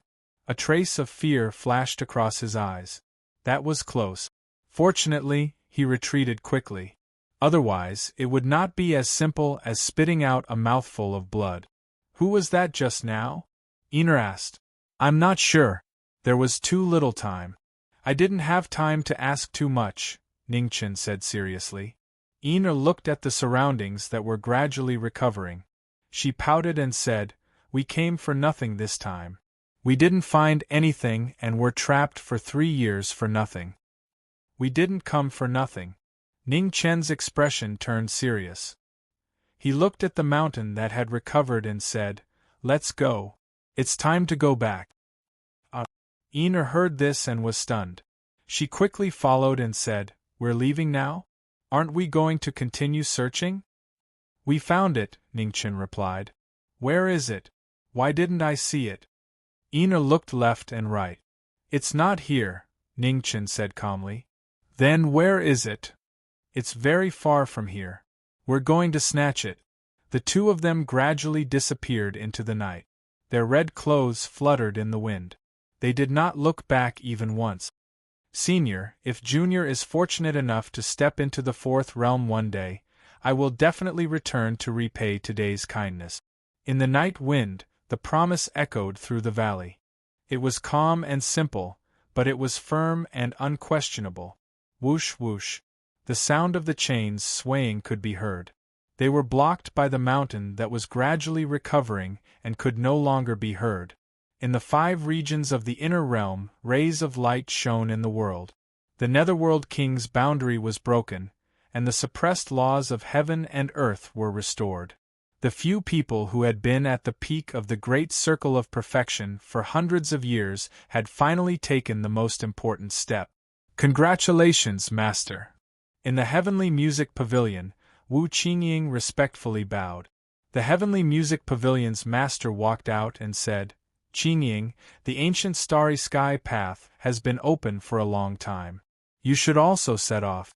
A trace of fear flashed across his eyes. That was close. Fortunately, he retreated quickly. Otherwise, it would not be as simple as spitting out a mouthful of blood. Who was that just now? Yin asked. I'm not sure. There was too little time. I didn't have time to ask too much, Ning Chen said seriously. Yin looked at the surroundings that were gradually recovering. She pouted and said, We came for nothing this time. We didn't find anything and were trapped for 3 years for nothing. We didn't come for nothing. Ning Chen's expression turned serious. He looked at the mountain that had recovered and said, Let's go. It's time to go back. Yin heard this and was stunned. She quickly followed and said, We're leaving now? Aren't we going to continue searching? We found it, Ning Chen replied. Where is it? Why didn't I see it? Yin looked left and right. It's not here, Ning Chen said calmly. Then where is it? It's very far from here. We're going to snatch it. The two of them gradually disappeared into the night. Their red clothes fluttered in the wind. They did not look back even once. Senior, if Junior is fortunate enough to step into the fourth realm one day, I will definitely return to repay today's kindness. In the night wind, the promise echoed through the valley. It was calm and simple, but it was firm and unquestionable. Whoosh whoosh. The sound of the chains swaying could be heard. They were blocked by the mountain that was gradually recovering and could no longer be heard. In the 5 regions of the inner realm, rays of light shone in the world. The Netherworld King's boundary was broken, and the suppressed laws of heaven and earth were restored. The few people who had been at the peak of the great circle of perfection for hundreds of years had finally taken the most important step. Congratulations, Master! In the heavenly music pavilion, Wu Qingying respectfully bowed. The Heavenly Music Pavilion's master walked out and said, Qingying, the ancient starry sky path has been open for a long time. You should also set off.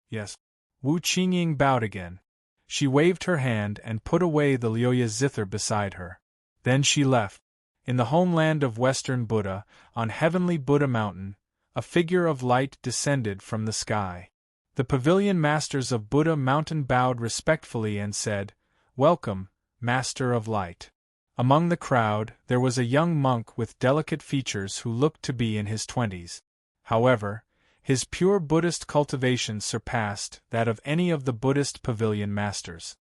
Yes. Wu Qingying bowed again. She waved her hand and put away the Lyoya zither beside her. Then she left. In the homeland of Western Buddha, on Heavenly Buddha Mountain, a figure of light descended from the sky. The pavilion masters of Buddha Mountain bowed respectfully and said, Welcome, Master of Light. Among the crowd, there was a young monk with delicate features who looked to be in his 20s. However, his pure Buddhist cultivation surpassed that of any of the Buddhist pavilion masters.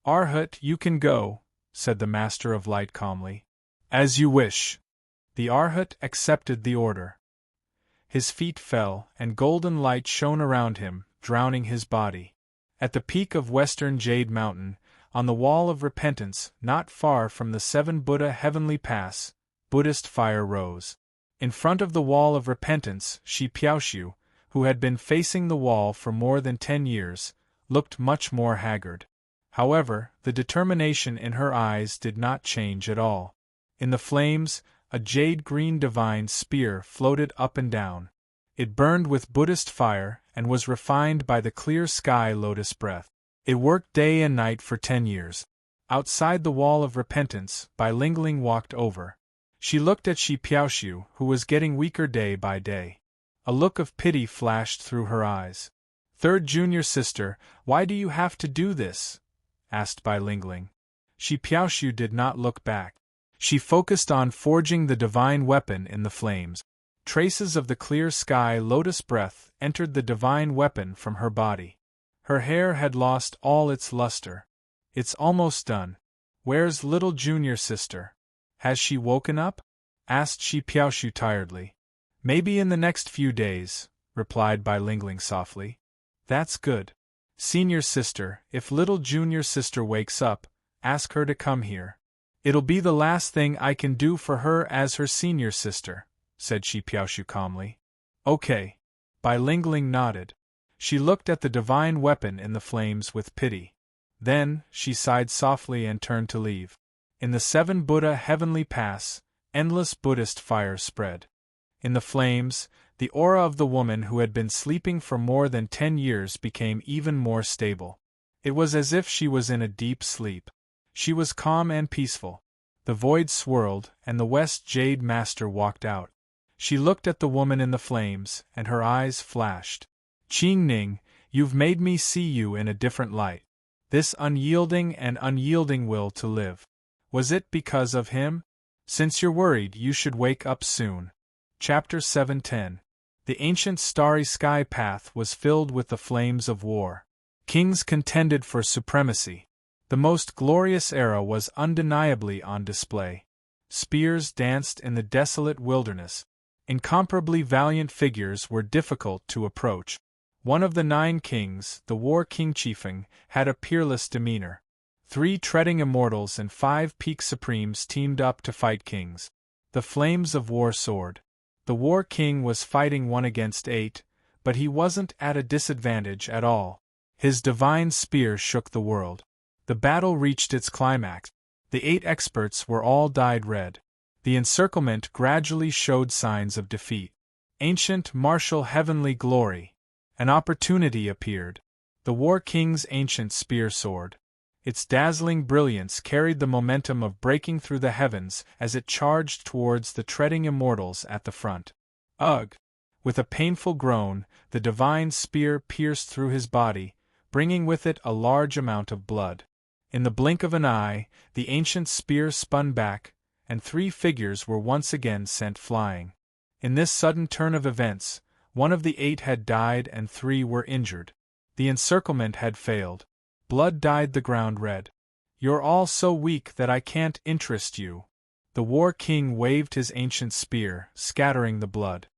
Arhat, you can go, said the Master of Light calmly. As you wish. The Arhat accepted the order. His feet fell, and golden light shone around him, drowning his body. At the peak of Western Jade Mountain, on the Wall of Repentance, not far from the 7 Buddha Heavenly Pass, Buddhist fire rose. In front of the Wall of Repentance, Shi Piaoshu, who had been facing the wall for more than 10 years, looked much more haggard. However, the determination in her eyes did not change at all. In the flames, a jade-green divine spear floated up and down. It burned with Buddhist fire and was refined by the clear sky lotus breath. It worked day and night for 10 years. Outside the Wall of Repentance, Bai Lingling walked over. She looked at Shi Piaoshu, who was getting weaker day by day. A look of pity flashed through her eyes. Third junior sister, why do you have to do this? Asked Bai Lingling. Shi Piaoshu did not look back. She focused on forging the divine weapon in the flames. Traces of the clear sky lotus breath entered the divine weapon from her body. Her hair had lost all its luster. It's almost done. Where's little junior sister? Has she woken up? Asked Shi Piaoshu tiredly. Maybe in the next few days, replied Bai Lingling softly. That's good. Senior sister, if little junior sister wakes up, ask her to come here. It'll be the last thing I can do for her as her senior sister, said Shi Piaoshu calmly. Okay. Bai Lingling nodded. She looked at the divine weapon in the flames with pity. Then, she sighed softly and turned to leave. In the 7 Buddha Heavenly Pass, endless Buddhist fire spread. In the flames, the aura of the woman who had been sleeping for more than 10 years became even more stable. It was as if she was in a deep sleep. She was calm and peaceful. The void swirled, and the West Jade Master walked out. She looked at the woman in the flames, and her eyes flashed. Qingning, you've made me see you in a different light. This unyielding will to live. Was it because of him? Since you're worried, you should wake up soon. Chapter 710. The ancient starry sky path was filled with the flames of war. Kings contended for supremacy. The most glorious era was undeniably on display. Spears danced in the desolate wilderness. Incomparably valiant figures were difficult to approach. One of the 9 kings, the War King Chifeng, had a peerless demeanor. 3 treading immortals and 5 peak supremes teamed up to fight kings. The flames of war soared. The War King was fighting 1 against 8, but he wasn't at a disadvantage at all. His divine spear shook the world. The battle reached its climax. The 8 experts were all dyed red. The encirclement gradually showed signs of defeat. Ancient martial heavenly glory. An opportunity appeared. The War King's ancient spear soared. Its dazzling brilliance carried the momentum of breaking through the heavens as it charged towards the treading immortals at the front. Ugh! With a painful groan, the divine spear pierced through his body, bringing with it a large amount of blood. In the blink of an eye, the ancient spear spun back, and 3 figures were once again sent flying. In this sudden turn of events, 1 of the 8 had died and 3 were injured. The encirclement had failed. Blood dyed the ground red. You're all so weak that I can't interest you. The War King waved his ancient spear, scattering the blood.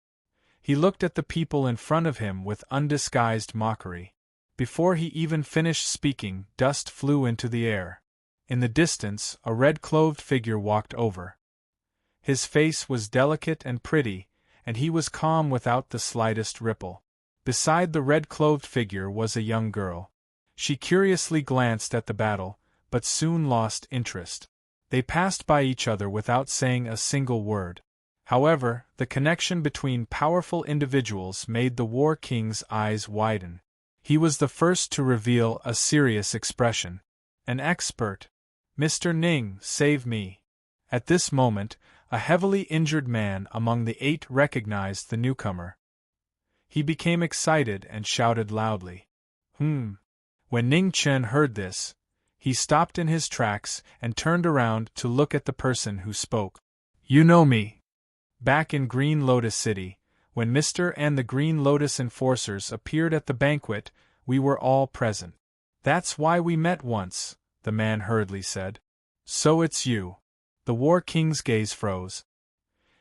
He looked at the people in front of him with undisguised mockery. Before he even finished speaking, dust flew into the air. In the distance, a red-clothed figure walked over. His face was delicate and pretty, and he was calm without the slightest ripple. Beside the red-clothed figure was a young girl. She curiously glanced at the battle, but soon lost interest. They passed by each other without saying a single word. However, the connection between powerful individuals made the War King's eyes widen. He was the first to reveal a serious expression. An expert. Mr. Ning, save me. At this moment, a heavily injured man among the 8 recognized the newcomer. He became excited and shouted loudly. When Ning Chen heard this, he stopped in his tracks and turned around to look at the person who spoke. You know me. Back in Green Lotus City, when Mr. and the Green Lotus enforcers appeared at the banquet, we were all present. That's why we met once, the man hurriedly said. So it's you. The War King's gaze froze.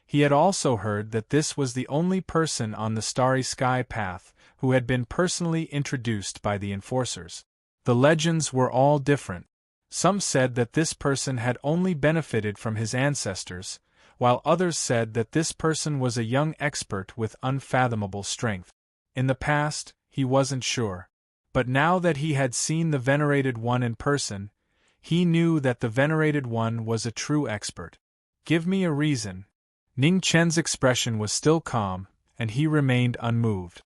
He had also heard that this was the only person on the Starry Sky path who had been personally introduced by the enforcers. The legends were all different. Some said that this person had only benefited from his ancestors, while others said that this person was a young expert with unfathomable strength. In the past, he wasn't sure. But now that he had seen the Venerated One in person, he knew that the Venerated One was a true expert. Give me a reason. Ning Chen's expression was still calm, and he remained unmoved.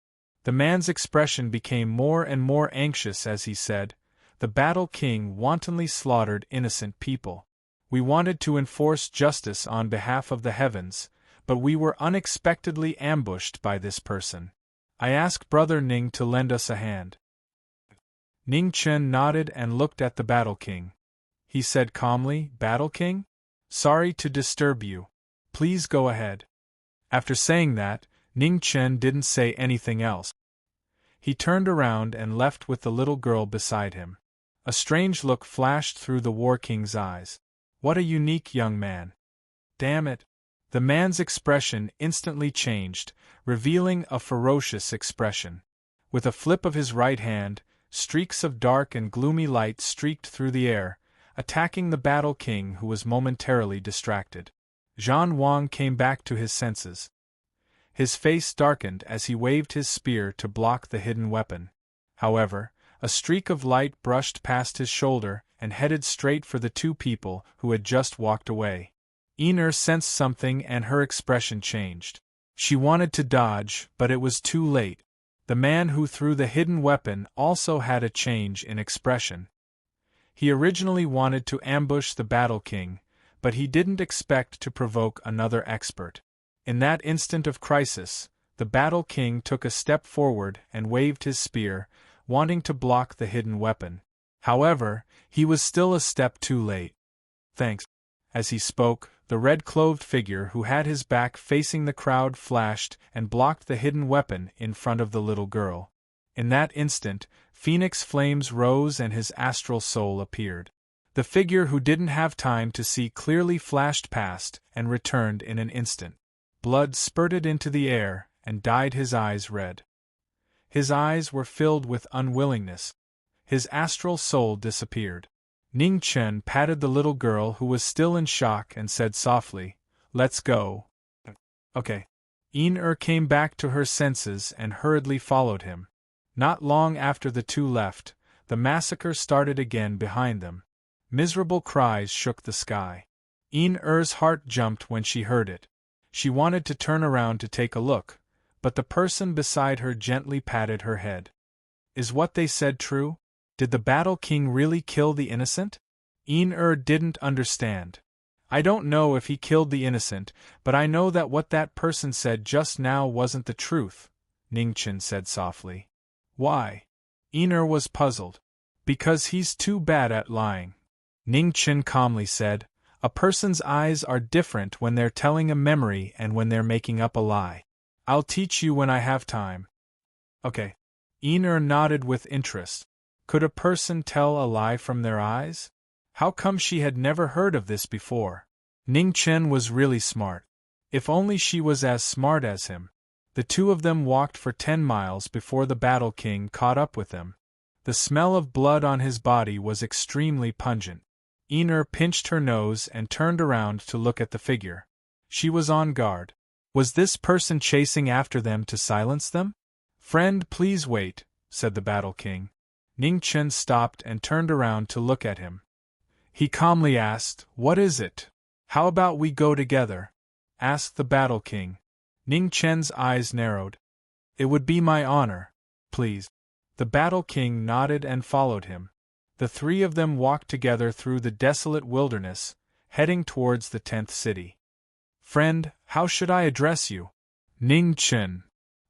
The man's expression became more and more anxious as he said, The Battle King wantonly slaughtered innocent people. We wanted to enforce justice on behalf of the heavens, but we were unexpectedly ambushed by this person. I asked Brother Ning to lend us a hand. Ning Chen nodded and looked at the Battle King. He said calmly, Battle King? Sorry to disturb you. Please go ahead. After saying that, Ning Chen didn't say anything else. He turned around and left with the little girl beside him. A strange look flashed through the War King's eyes. What a unique young man. Damn it. The man's expression instantly changed, revealing a ferocious expression. With a flip of his right hand, streaks of dark and gloomy light streaked through the air, attacking the Battle King who was momentarily distracted. Zhan Wang came back to his senses. His face darkened as he waved his spear to block the hidden weapon. However, a streak of light brushed past his shoulder and headed straight for the 2 people who had just walked away. Iner sensed something and her expression changed. She wanted to dodge, but it was too late. The man who threw the hidden weapon also had a change in expression. He originally wanted to ambush the Battle King, but he didn't expect to provoke another expert. In that instant of crisis, the Battle King took a step forward and waved his spear, wanting to block the hidden weapon. However, he was still a step too late. Thanks. As he spoke, the red-clothed figure who had his back facing the crowd flashed and blocked the hidden weapon in front of the little girl. In that instant, Phoenix flames rose and his astral soul appeared. The figure who didn't have time to see clearly flashed past and returned in an instant. Blood spurted into the air and dyed his eyes red. His eyes were filled with unwillingness. His astral soul disappeared. Ning Chen patted the little girl who was still in shock and said softly, Let's go. Okay. Iner came back to her senses and hurriedly followed him. Not long after the 2 left, the massacre started again behind them. Miserable cries shook the sky. Iner's heart jumped when she heard it. She wanted to turn around to take a look, but the person beside her gently patted her head. Is what they said true? Did the Battle King really kill the innocent? Iner didn't understand. I don't know if he killed the innocent, but I know that what that person said just now wasn't the truth, Ning Chen said softly. Why? Iner was puzzled. Because he's too bad at lying. Ning Chen calmly said, A person's eyes are different when they're telling a memory and when they're making up a lie. I'll teach you when I have time. Okay. Iner nodded with interest. Could a person tell a lie from their eyes? How come she had never heard of this before? Ning Chen was really smart. If only she was as smart as him. The 2 of them walked for 10 miles before the Battle King caught up with them. The smell of blood on his body was extremely pungent. Iner pinched her nose and turned around to look at the figure. She was on guard. Was this person chasing after them to silence them? Friend, please wait, said the Battle King. Ning Chen stopped and turned around to look at him. He calmly asked, "What is it?" "How about we go together?" asked the Battle King. Ning Chen's eyes narrowed. "It would be my honor. Please." The Battle King nodded and followed him. The three of them walked together through the desolate wilderness, heading towards the 10th city. "Friend, how should I address you?" "Ning Chen.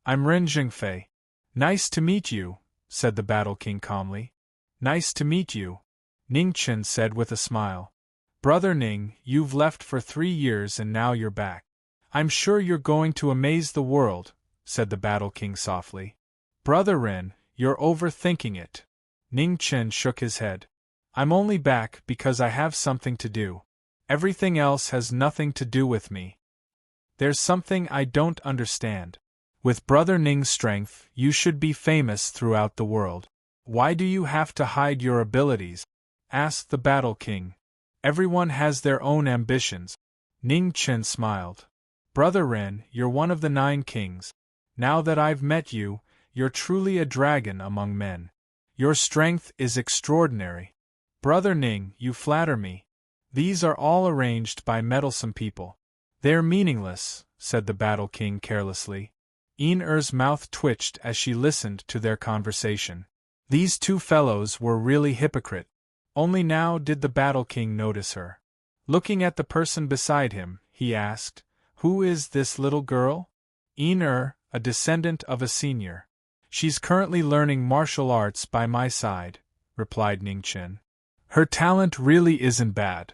I'm Ren Jingfei." "Nice to meet you," said the Battle King calmly. "Nice to meet you," Ning Chen said with a smile. "Brother Ning, you've left for 3 years and now you're back. I'm sure you're going to amaze the world," said the Battle King softly. "Brother Ren, you're overthinking it." Ning Chen shook his head. "I'm only back because I have something to do. Everything else has nothing to do with me. There's something I don't understand. With Brother Ning's strength, you should be famous throughout the world. Why do you have to hide your abilities?" asked the Battle King. "Everyone has their own ambitions." Ning Chen smiled. "Brother Ren, you're one of the 9 kings. Now that I've met you, you're truly a dragon among men. Your strength is extraordinary. Brother Ning, you flatter me. These are all arranged by meddlesome people." "They're meaningless," said the Battle King carelessly. Yin-Er's mouth twitched as she listened to their conversation. These two fellows were really hypocrite. Only now did the Battle King notice her. Looking at the person beside him, he asked, "Who is this little girl?" "Yin-Er, a descendant of a senior. She's currently learning martial arts by my side," replied Ning Chen. "Her talent really isn't bad,"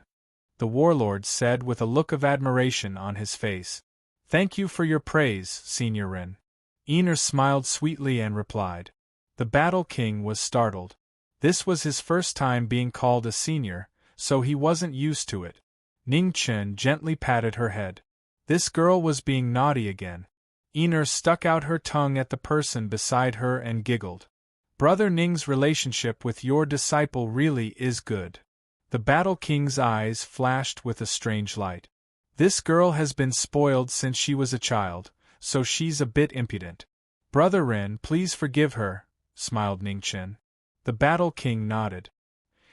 the warlord said with a look of admiration on his face. "Thank you for your praise, Senior Ren." Yin-Er smiled sweetly and replied. The Battle King was startled. This was his first time being called a senior, so he wasn't used to it. Ning Chen gently patted her head. This girl was being naughty again. Yin-Er stuck out her tongue at the person beside her and giggled. "Brother Ning's relationship with your disciple really is good." The Battle King's eyes flashed with a strange light. "This girl has been spoiled since she was a child, so she's a bit impudent." "Brother Ren, please forgive her," smiled Ning Chen. The Battle King nodded.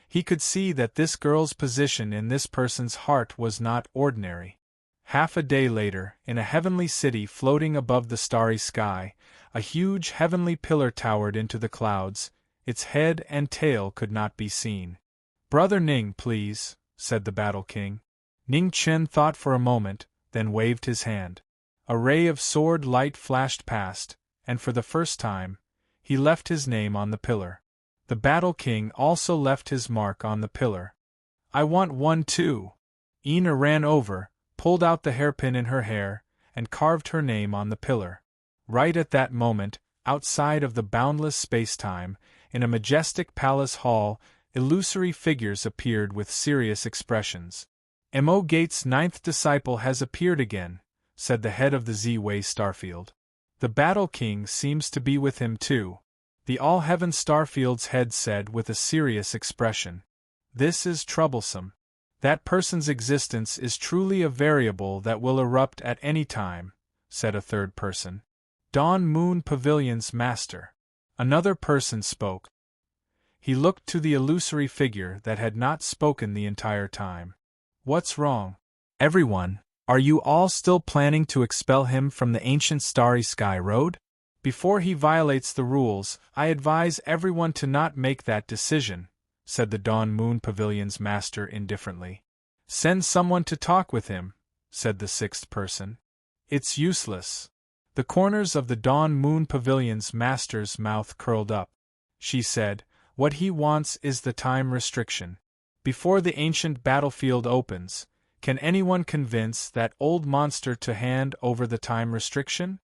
He could see that this girl's position in this person's heart was not ordinary. Half a day later, in a heavenly city floating above the starry sky, a huge heavenly pillar towered into the clouds. Its head and tail could not be seen. "Brother Ning, please," said the Battle King. Ning Chen thought for a moment, then waved his hand. A ray of sword light flashed past, and for the first time, he left his name on the pillar. The Battle King also left his mark on the pillar. "I want one too." Ina ran over, pulled out the hairpin in her hair, and carved her name on the pillar. Right at that moment, outside of the boundless space-time, in a majestic palace hall, illusory figures appeared with serious expressions. "Mo Gates' 9th disciple has appeared again," said the head of the Z-Way Starfield. "The Battle King seems to be with him too," the All-Heaven Starfield's head said with a serious expression. "This is troublesome. That person's existence is truly a variable that will erupt at any time," said a third person. "Dawn Moon Pavilion's master." Another person spoke. He looked to the illusory figure that had not spoken the entire time. "What's wrong? Everyone, are you all still planning to expel him from the ancient Starry Sky Road? Before he violates the rules, I advise everyone to not make that decision," said the Dawn Moon Pavilion's master indifferently. "Send someone to talk with him," said the sixth person. "It's useless." The corners of the Dawn Moon Pavilion's master's mouth curled up. She said, "What he wants is the time restriction. Before the ancient battlefield opens, can anyone convince that old monster to hand over the time restriction?"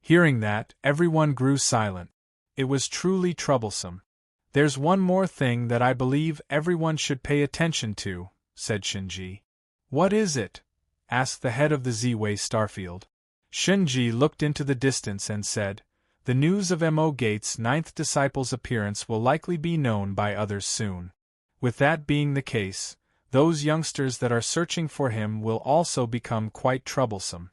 Hearing that, everyone grew silent. It was truly troublesome. "There's one more thing that I believe everyone should pay attention to," said Shinji. "What is it?" asked the head of the Z-Way Starfield. Shinji looked into the distance and said, "The news of Mo Gates' 9th disciple's appearance will likely be known by others soon. With that being the case, those youngsters that are searching for him will also become quite troublesome."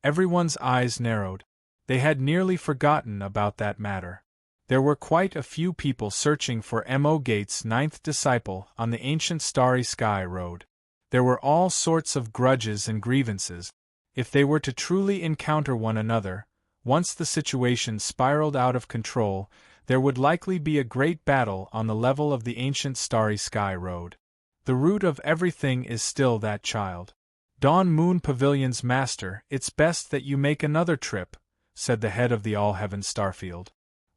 Everyone's eyes narrowed. They had nearly forgotten about that matter. There were quite a few people searching for Mo Gates' ninth disciple on the ancient starry sky road. There were all sorts of grudges and grievances. If they were to truly encounter one another, once the situation spiraled out of control, there would likely be a great battle on the level of the ancient starry sky road. The root of everything is still that child. Dawn Moon Pavilion's master, it's best that you make another trip, said the head of the All-Heaven Starfield.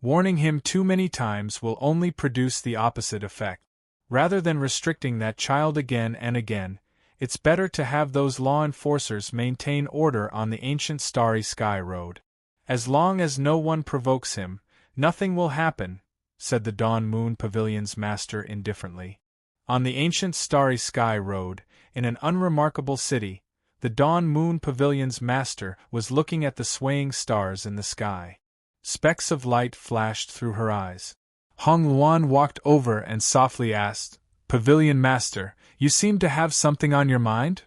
Warning him too many times will only produce the opposite effect. Rather than restricting that child again and again, it's better to have those law enforcers maintain order on the ancient starry sky road. As long as no one provokes him, nothing will happen, said the Dawn Moon Pavilion's master indifferently. On the ancient starry sky road, in an unremarkable city, the Dawn Moon Pavilion's master was looking at the swaying stars in the sky. Specks of light flashed through her eyes. Hong Luan walked over and softly asked, "Pavilion Master, you seem to have something on your mind?"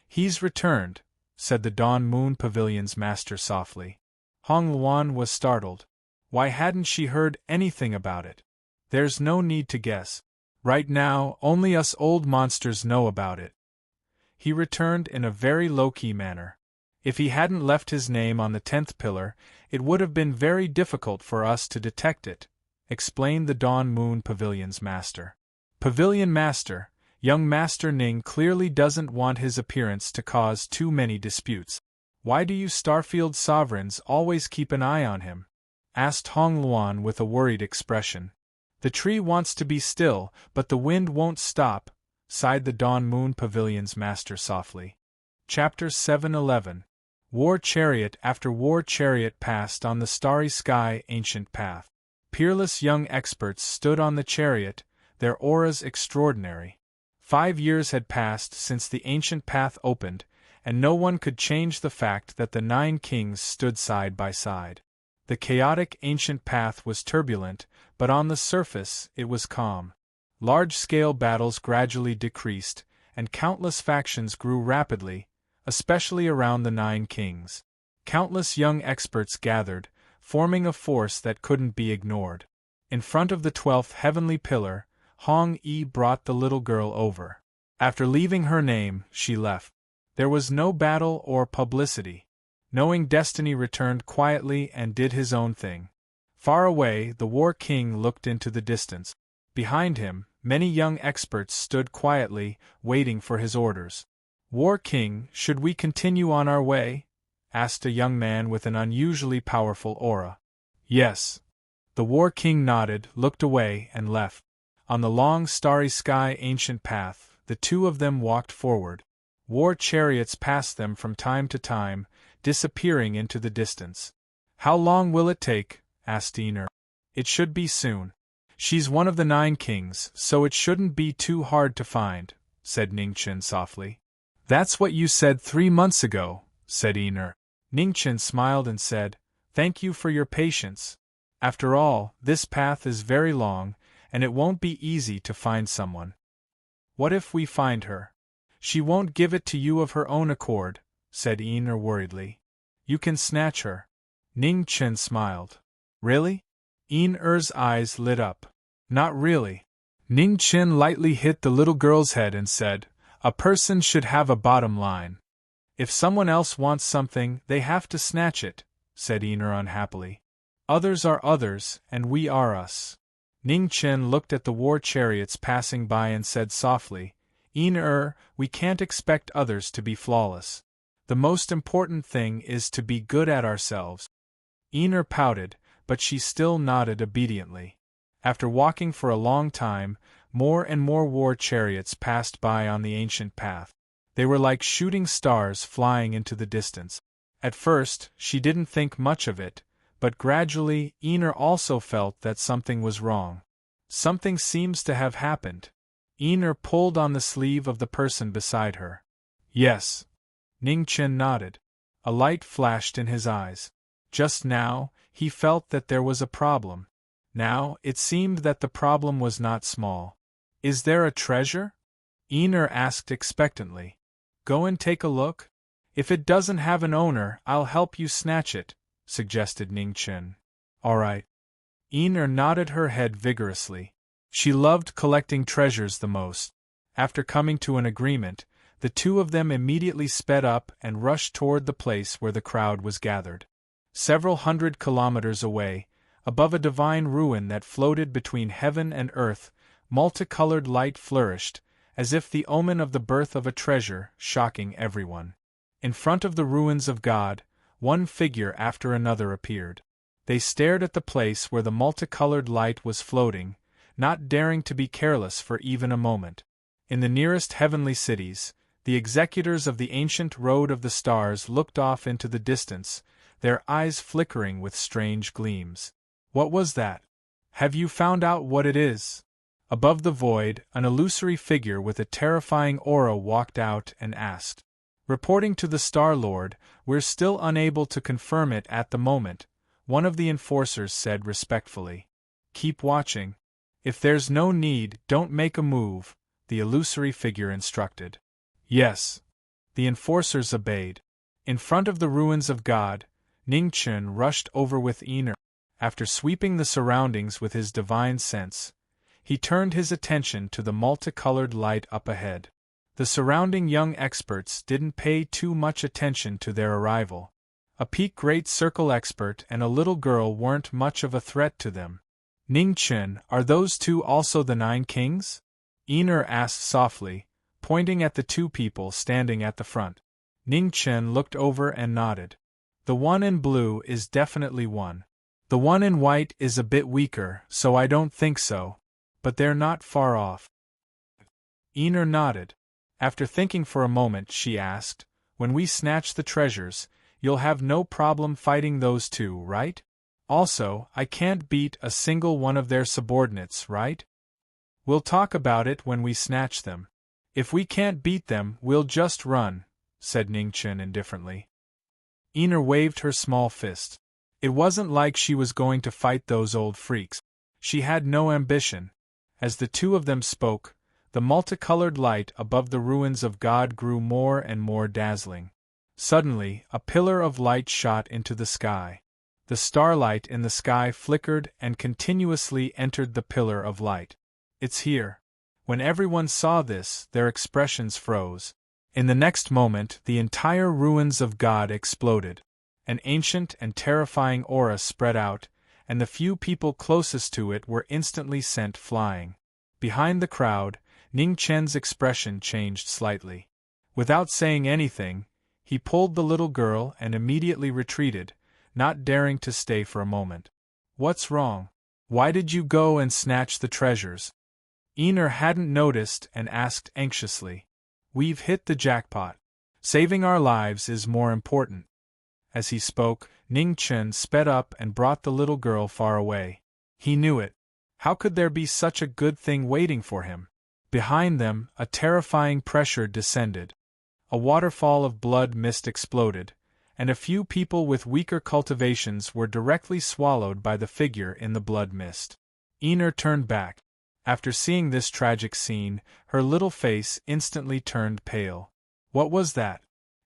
"He's returned," said the Dawn Moon Pavilion's master softly. Hong Luan was startled. Why hadn't she heard anything about it? There's no need to guess. Right now, only us old monsters know about it. He returned in a very low-key manner. If he hadn't left his name on the 10th pillar, it would have been very difficult for us to detect it, explained the Dawn Moon Pavilion's master. Pavilion Master, young Master Ning clearly doesn't want his appearance to cause too many disputes. Why do you Starfield sovereigns always keep an eye on him? Asked Hong Luan with a worried expression. The tree wants to be still, but the wind won't stop, sighed the Dawn Moon Pavilion's master softly. Chapter 711. War Chariot after War Chariot passed on the starry sky ancient path. Peerless young experts stood on the chariot, their auras extraordinary. 5 years had passed since the ancient path opened, and no one could change the fact that the 9 kings stood side by side. The chaotic ancient path was turbulent, but on the surface it was calm. Large-scale battles gradually decreased, and countless factions grew rapidly, especially around the 9 kings. Countless young experts gathered, forming a force that couldn't be ignored. In front of the 12th heavenly pillar, Hong Yi brought the little girl over. After leaving her name, she left. There was no battle or publicity. Knowing Destiny returned quietly and did his own thing. Far away, the War King looked into the distance. Behind him, many young experts stood quietly, waiting for his orders. "War King, should we continue on our way?" asked a young man with an unusually powerful aura. "Yes." The War King nodded, looked away, and left. On the long starry sky ancient path, the two of them walked forward. War chariots passed them from time to time, disappearing into the distance. "How long will it take?" asked Ener. "It should be soon. She's one of the 9 kings, so it shouldn't be too hard to find," said Ningchen softly. "That's what you said 3 months ago," said Ener. Ningchen smiled and said, "Thank you for your patience. After all, this path is very long, and it won't be easy to find someone." "What if we find her?" "She won't give it to you of her own accord," said Ener worriedly. "You can snatch her." Ning Chen smiled. "Really?" Ener's eyes lit up. "Not really." Ning Chen lightly hit the little girl's head and said, "A person should have a bottom line. If someone else wants something, they have to snatch it," said Ener unhappily. "Others are others, and we are us." Ning Chen looked at the war chariots passing by and said softly, "Ener, we can't expect others to be flawless. The most important thing is to be good at ourselves." Ener pouted, but she still nodded obediently. After walking for a long time, more and more war chariots passed by on the ancient path. They were like shooting stars flying into the distance. At first, she didn't think much of it, but gradually, Ener also felt that something was wrong. Something seems to have happened. Ener pulled on the sleeve of the person beside her. "Yes." Ning Chen nodded. A light flashed in his eyes. Just now, he felt that there was a problem. Now, it seemed that the problem was not small. "Is there a treasure?" Ener asked expectantly. "Go and take a look. If it doesn't have an owner, I'll help you snatch it," suggested Ning Chen. "All right." Einar nodded her head vigorously. She loved collecting treasures the most. After coming to an agreement, the two of them immediately sped up and rushed toward the place where the crowd was gathered. Several hundred kilometers away, above a divine ruin that floated between heaven and earth, multicolored light flourished, as if the omen of the birth of a treasure, shocking everyone. In front of the ruins of God, one figure after another appeared. They stared at the place where the multicolored light was floating, not daring to be careless for even a moment. In the nearest heavenly cities, the executors of the ancient Road of the Stars looked off into the distance, their eyes flickering with strange gleams. What was that? Have you found out what it is? Above the void, an illusory figure with a terrifying aura walked out and asked. Reporting to the Star Lord, we're still unable to confirm it at the moment, one of the enforcers said respectfully. Keep watching. If there's no need, don't make a move, the illusory figure instructed. Yes. The enforcers obeyed. In front of the ruins of God, Ningchen rushed over with Einar. After sweeping the surroundings with his divine sense, he turned his attention to the multicolored light up ahead. The surrounding young experts didn't pay too much attention to their arrival. A peak Great Circle expert and a little girl weren't much of a threat to them. Ningchen, are those two also the 9 kings? Einar asked softly, pointing at the two people standing at the front. Ningchen looked over and nodded. The one in blue is definitely one. The one in white is a bit weaker, so I don't think so. But they're not far off. Einar nodded. After thinking for a moment, she asked, when we snatch the treasures, you'll have no problem fighting those two, right? Also, I can't beat a single one of their subordinates, right? We'll talk about it when we snatch them. If we can't beat them, we'll just run, said Ningchen indifferently. Einar waved her small fist. It wasn't like she was going to fight those old freaks. She had no ambition. As the two of them spoke, the multicolored light above the ruins of God grew more and more dazzling. Suddenly, a pillar of light shot into the sky. The starlight in the sky flickered and continuously entered the pillar of light. It's here. When everyone saw this, their expressions froze. In the next moment, the entire ruins of God exploded. An ancient and terrifying aura spread out, and the few people closest to it were instantly sent flying. Behind the crowd, Ningchen's expression changed slightly. Without saying anything, he pulled the little girl and immediately retreated, not daring to stay for a moment. What's wrong? Why did you go and snatch the treasures? Einar hadn't noticed and asked anxiously. We've hit the jackpot. Saving our lives is more important. As he spoke, Ningchen sped up and brought the little girl far away. He knew it. How could there be such a good thing waiting for him? Behind them, a terrifying pressure descended. A waterfall of blood mist exploded, and a few people with weaker cultivations were directly swallowed by the figure in the blood mist. Einar turned back. After seeing this tragic scene, her little face instantly turned pale. What was that?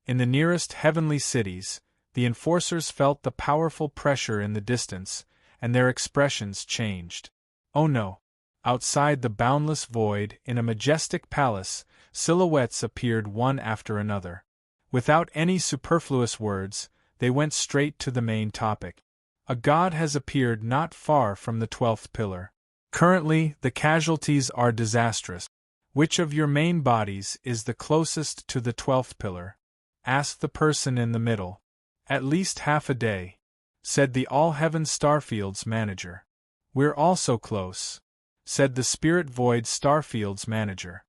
In the nearest heavenly cities, the enforcers felt the powerful pressure in the distance, and their expressions changed. Oh no! Outside the boundless void, in a majestic palace, silhouettes appeared one after another. Without any superfluous words, they went straight to the main topic. A god has appeared not far from the 12th pillar. Currently, the casualties are disastrous. Which of your main bodies is the closest to the 12th pillar? Asked the person in the middle. At least half a day, said the All-Heaven Starfield's manager. We're also close, said the Spirit Void Starfield's manager.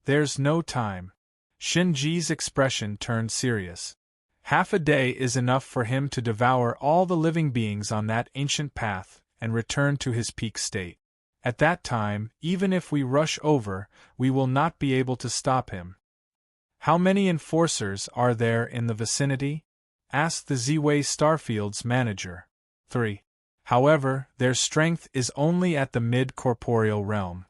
There's no time. Shinji's expression turned serious. Half a day is enough for him to devour all the living beings on that ancient path and return to his peak state. At that time, even if we rush over, we will not be able to stop him. How many enforcers are there in the vicinity? Asked the Z-Way Starfield's manager. 3. However, their strength is only at the mid-corporeal realm.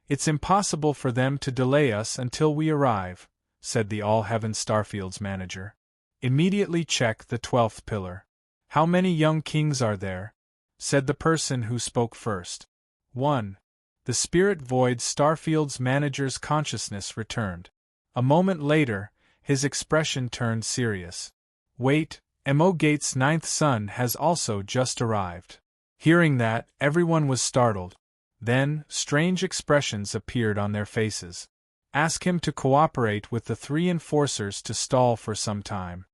It's impossible for them to delay us until we arrive, said the All-Heaven Starfield's manager. Immediately check the 12th pillar. How many young kings are there? said the person who spoke first. 1. The spirit void Starfield's manager's consciousness returned. A moment later, his expression turned serious. Wait, Mo Gates' 9th son has also just arrived. Hearing that, everyone was startled. Then, strange expressions appeared on their faces. Ask him to cooperate with the 3 enforcers to stall for some time.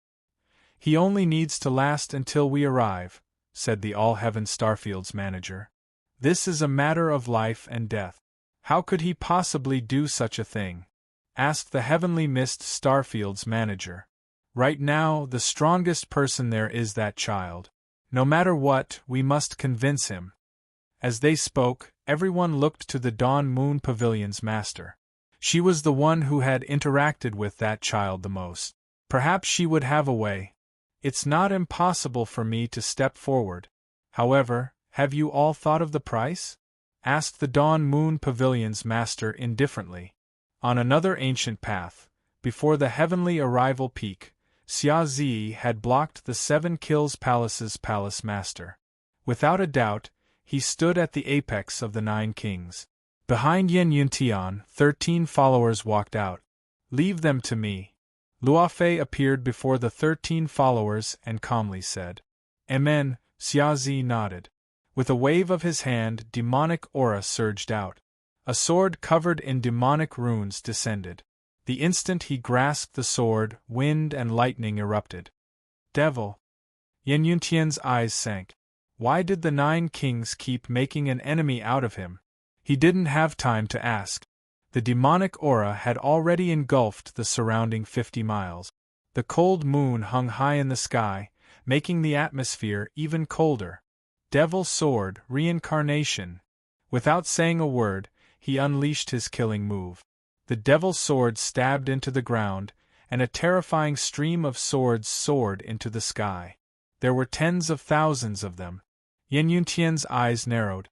He only needs to last until we arrive, said the All-Heaven Starfield's manager. This is a matter of life and death. How could he possibly do such a thing? Asked the Heavenly Mist Starfield's manager. Right now, the strongest person there is that child. No matter what, we must convince him. As they spoke, everyone looked to the Dawn Moon Pavilion's master. She was the one who had interacted with that child the most. Perhaps she would have a way. It's not impossible for me to step forward. However, have you all thought of the price? Asked the Dawn Moon Pavilion's master indifferently. On another ancient path, before the heavenly arrival peak, Xia Zi had blocked the 7 Kills Palace's palace master. Without a doubt, he stood at the apex of the 9 kings. Behind Yen Yuntian, 13 followers walked out. Leave them to me. Luofei appeared before the 13 followers and calmly said, Amen. Xia Zi nodded. With a wave of his hand, demonic aura surged out. A sword covered in demonic runes descended. The instant he grasped the sword, wind and lightning erupted. Devil! Yen Yuntian's eyes sank. Why did the 9 kings keep making an enemy out of him? He didn't have time to ask. The demonic aura had already engulfed the surrounding 50 miles. The cold moon hung high in the sky, making the atmosphere even colder. Devil sword, reincarnation. Without saying a word, he unleashed his killing move. The devil sword stabbed into the ground, and a terrifying stream of swords soared into the sky. There were tens of thousands of them. Yen Yuntian's eyes narrowed.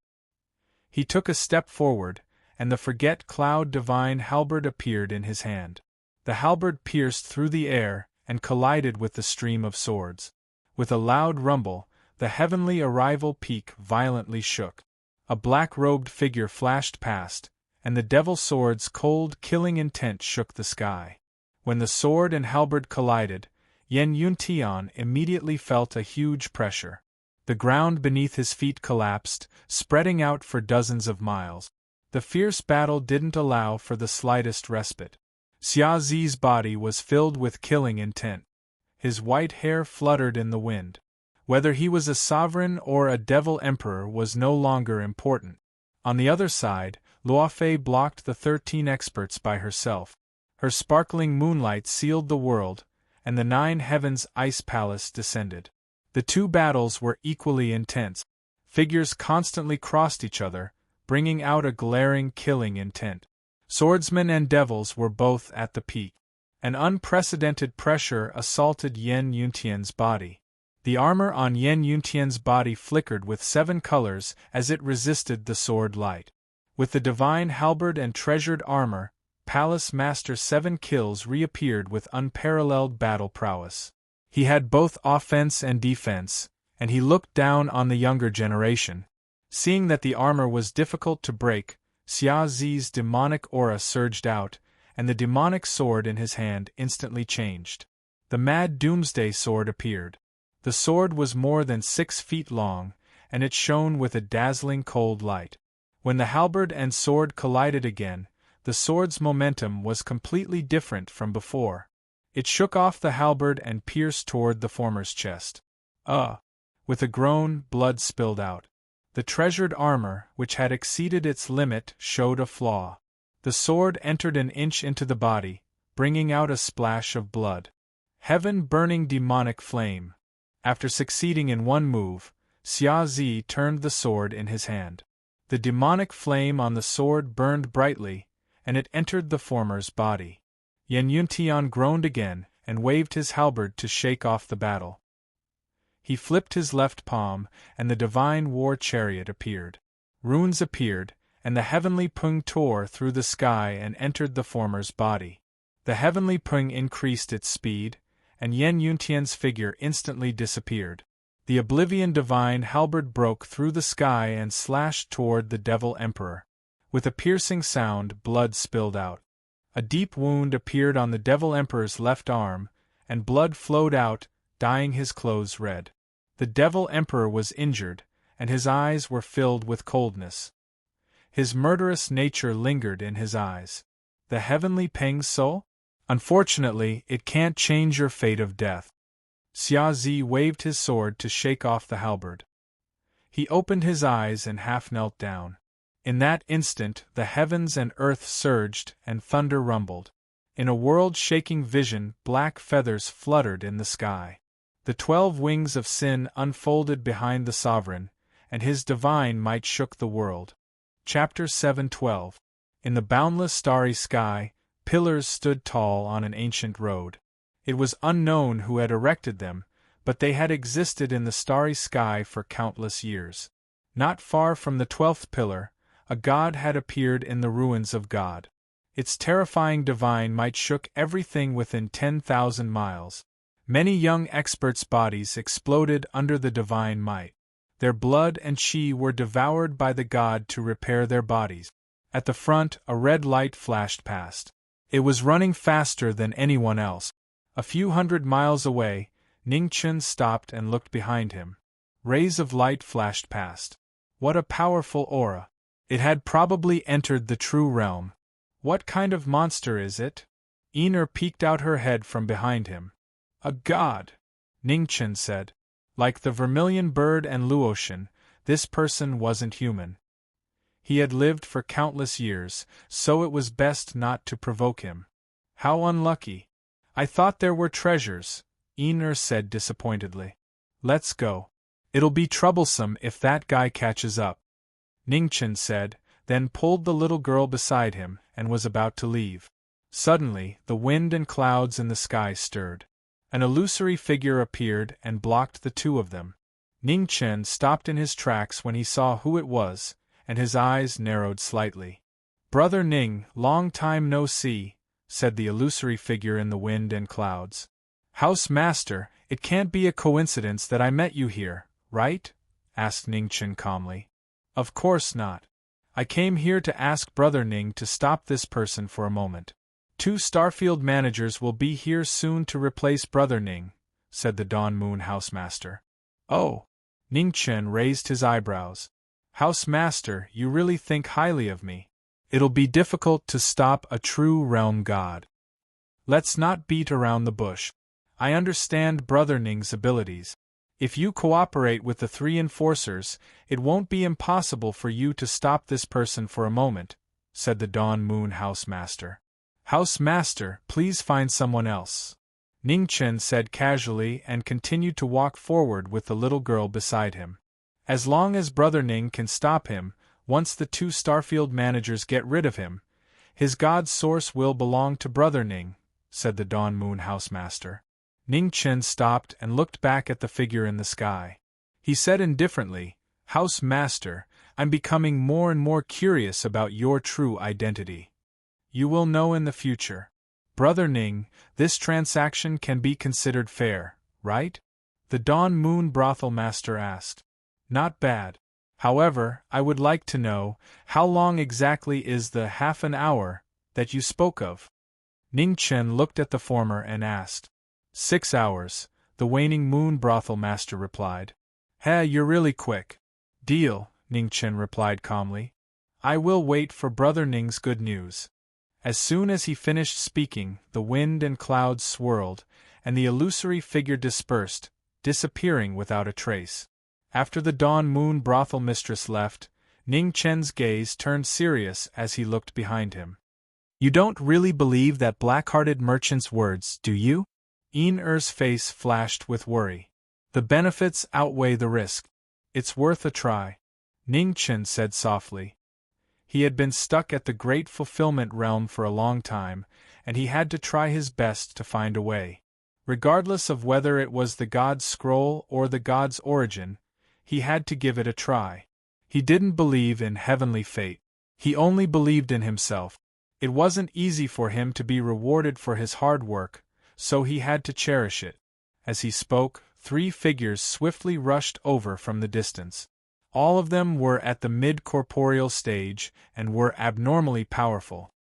He took a step forward, and the Forget Cloud Divine Halberd appeared in his hand. The halberd pierced through the air and collided with the stream of swords. With a loud rumble, the heavenly arrival peak violently shook. A black-robed figure flashed past, and the devil sword's cold, killing intent shook the sky. When the sword and halberd collided, Yen Yuntian immediately felt a huge pressure. The ground beneath his feet collapsed, spreading out for dozens of miles. The fierce battle didn't allow for the slightest respite. Xia Zi's body was filled with killing intent. His white hair fluttered in the wind. Whether he was a sovereign or a devil emperor was no longer important. On the other side, Luofei blocked the 13 experts by herself. Her sparkling moonlight sealed the world, and the 9 heavens' ice palace descended. The 2 battles were equally intense. Figures constantly crossed each other, bringing out a glaring killing intent. Swordsmen and devils were both at the peak. An unprecedented pressure assaulted Yen Yuntian's body. The armor on Yen Yuntian's body flickered with 7 colors as it resisted the sword light. With the divine halberd and treasured armor, Palace Master 7 Kills reappeared with unparalleled battle prowess. He had both offense and defense, and he looked down on the younger generation. Seeing that the armor was difficult to break, Xia Zi's demonic aura surged out, and the demonic sword in his hand instantly changed. The Mad Doomsday Sword appeared. The sword was more than 6 feet long, and it shone with a dazzling cold light. When the halberd and sword collided again, the sword's momentum was completely different from before. It shook off the halberd and pierced toward the former's chest. With a groan, blood spilled out. The treasured armor, which had exceeded its limit, showed a flaw. The sword entered an inch into the body, bringing out a splash of blood. Heaven-burning demonic flame. After succeeding in one move, Xia Zi turned the sword in his hand. The demonic flame on the sword burned brightly, and it entered the former's body. Yen Yuntian groaned again, and waved his halberd to shake off the battle. He flipped his left palm, and the divine war chariot appeared. Runes appeared, and the heavenly Pung tore through the sky and entered the former's body. The heavenly Pung increased its speed, and Yen Yuntian's figure instantly disappeared. The Oblivion Divine halberd broke through the sky and slashed toward the Devil Emperor. With a piercing sound, blood spilled out. A deep wound appeared on the Devil Emperor's left arm, and blood flowed out, dyeing his clothes red. The Devil Emperor was injured, and his eyes were filled with coldness. His murderous nature lingered in his eyes. The heavenly Peng Soul? Unfortunately, it can't change your fate of death. Xia Zi waved his sword to shake off the halberd. He opened his eyes and half knelt down. In that instant, the heavens and earth surged and thunder rumbled. In a world-shaking vision, black feathers fluttered in the sky. The 12 wings of sin unfolded behind the sovereign, and his divine might shook the world. Chapter 7:12. In the boundless starry sky, pillars stood tall on an ancient road. It was unknown who had erected them, but they had existed in the starry sky for countless years. Not far from the 12th pillar, a god had appeared in the ruins of God. Its terrifying divine might shook everything within 10,000 miles. Many young experts' bodies exploded under the divine might. Their blood and chi were devoured by the god to repair their bodies. At the front, a red light flashed past. It was running faster than anyone else. A few hundred miles away, Ning Chen stopped and looked behind him. Rays of light flashed past. What a powerful aura! It had probably entered the true realm. What kind of monster is it? Ener peeked out her head from behind him. A god, Ning Chen said. Like the vermilion bird and Luotian, this person wasn't human. He had lived for countless years, so it was best not to provoke him. How unlucky! I thought there were treasures, Ener said disappointedly. Let's go. It'll be troublesome if that guy catches up, Ning Chen said, then pulled the little girl beside him and was about to leave. Suddenly, the wind and clouds in the sky stirred. An illusory figure appeared and blocked the two of them. Ning Chen stopped in his tracks when he saw who it was, and his eyes narrowed slightly. Brother Ning, long time no see, said the illusory figure in the wind and clouds. House Master, it can't be a coincidence that I met you here, right? Asked Ning Chen calmly. Of course not. I came here to ask Brother Ning to stop this person for a moment. 2 Starfield managers will be here soon to replace Brother Ning, said the Dawn Moon Housemaster. Oh! Ning Chen raised his eyebrows. Housemaster, you really think highly of me. It'll be difficult to stop a true realm god. Let's not beat around the bush. I understand Brother Ning's abilities. If you cooperate with the 3 enforcers, it won't be impossible for you to stop this person for a moment, said the Dawn Moon Housemaster. Housemaster, please find someone else, Ning Chen said casually and continued to walk forward with the little girl beside him. As long as Brother Ning can stop him, once the 2 Starfield managers get rid of him, his god's source will belong to Brother Ning, said the Dawn Moon Housemaster. Ning Chen stopped and looked back at the figure in the sky. He said indifferently, Housemaster, I'm becoming more and more curious about your true identity. You will know in the future. Brother Ning, this transaction can be considered fair, right? The Dawn Moon Brothel Master asked. Not bad. However, I would like to know, how long exactly is the half an hour that you spoke of? Ning Chen looked at the former and asked. 6 hours, the Waning Moon Brothel Master replied. Hey, you're really quick. Deal, Ning Chen replied calmly. I will wait for Brother Ning's good news. As soon as he finished speaking, the wind and clouds swirled, and the illusory figure dispersed, disappearing without a trace. After the Dawn Moon Brothel Mistress left, Ning Chen's gaze turned serious as he looked behind him. You don't really believe that black-hearted merchant's words, do you? Ener's face flashed with worry. The benefits outweigh the risk. It's worth a try, Ning Chen said softly. He had been stuck at the Great Fulfillment Realm for a long time, and he had to try his best to find a way. Regardless of whether it was the God's Scroll or the God's Origin, he had to give it a try. He didn't believe in heavenly fate. He only believed in himself. It wasn't easy for him to be rewarded for his hard work, so he had to cherish it. As he spoke, 3 figures swiftly rushed over from the distance. All of them were at the mid-corporeal stage and were abnormally powerful.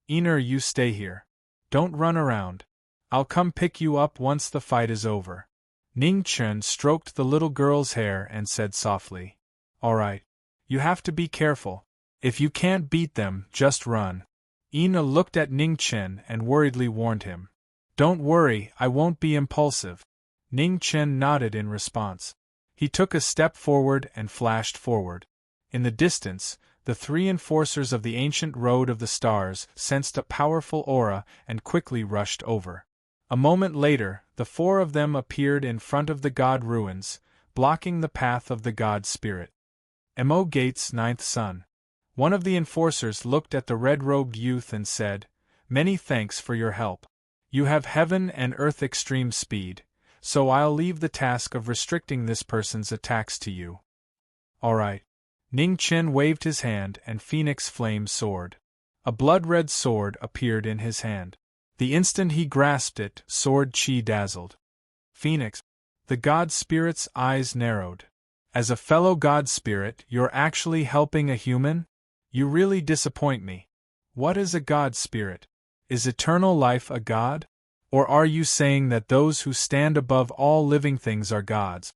"Ener, you stay here. Don't run around. I'll come pick you up once the fight is over." Ning Chen stroked the little girl's hair and said softly, "All right. You have to be careful. If you can't beat them, just run." Ina looked at Ning Chen and worriedly warned him. "Don't worry, I won't be impulsive." Ning Chen nodded in response. He took a step forward and flashed forward. In the distance, the 3 enforcers of the ancient Road of the Stars sensed a powerful aura and quickly rushed over. A moment later, the 4 of them appeared in front of the god ruins, blocking the path of the god spirit. Mo Gates' 9th son. One of the enforcers looked at the red-robed youth and said, "Many thanks for your help. You have heaven and earth extreme speed, so I'll leave the task of restricting this person's attacks to you." "All right." Ning Chen waved his hand and Phoenix Flame's sword. A blood-red sword appeared in his hand. The instant he grasped it, sword chi dazzled. "Phoenix." The god spirit's eyes narrowed. "As a fellow god spirit, you're actually helping a human? You really disappoint me. What is a god spirit? Is eternal life a god? Or are you saying that those who stand above all living things are gods?"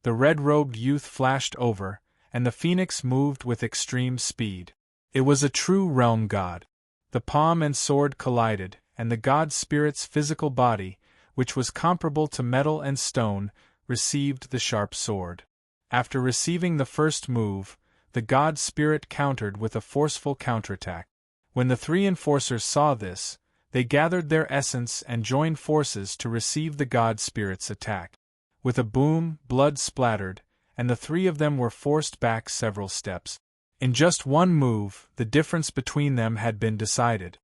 The red-robed youth flashed over, and the phoenix moved with extreme speed. It was a true realm god. The palm and sword collided, and the god spirit's physical body, which was comparable to metal and stone, received the sharp sword. After receiving the first move, the god spirit countered with a forceful counterattack. When the 3 enforcers saw this, they gathered their essence and joined forces to receive the god spirit's attack. With a boom, blood splattered, and the 3 of them were forced back several steps. In just one move, the difference between them had been decided.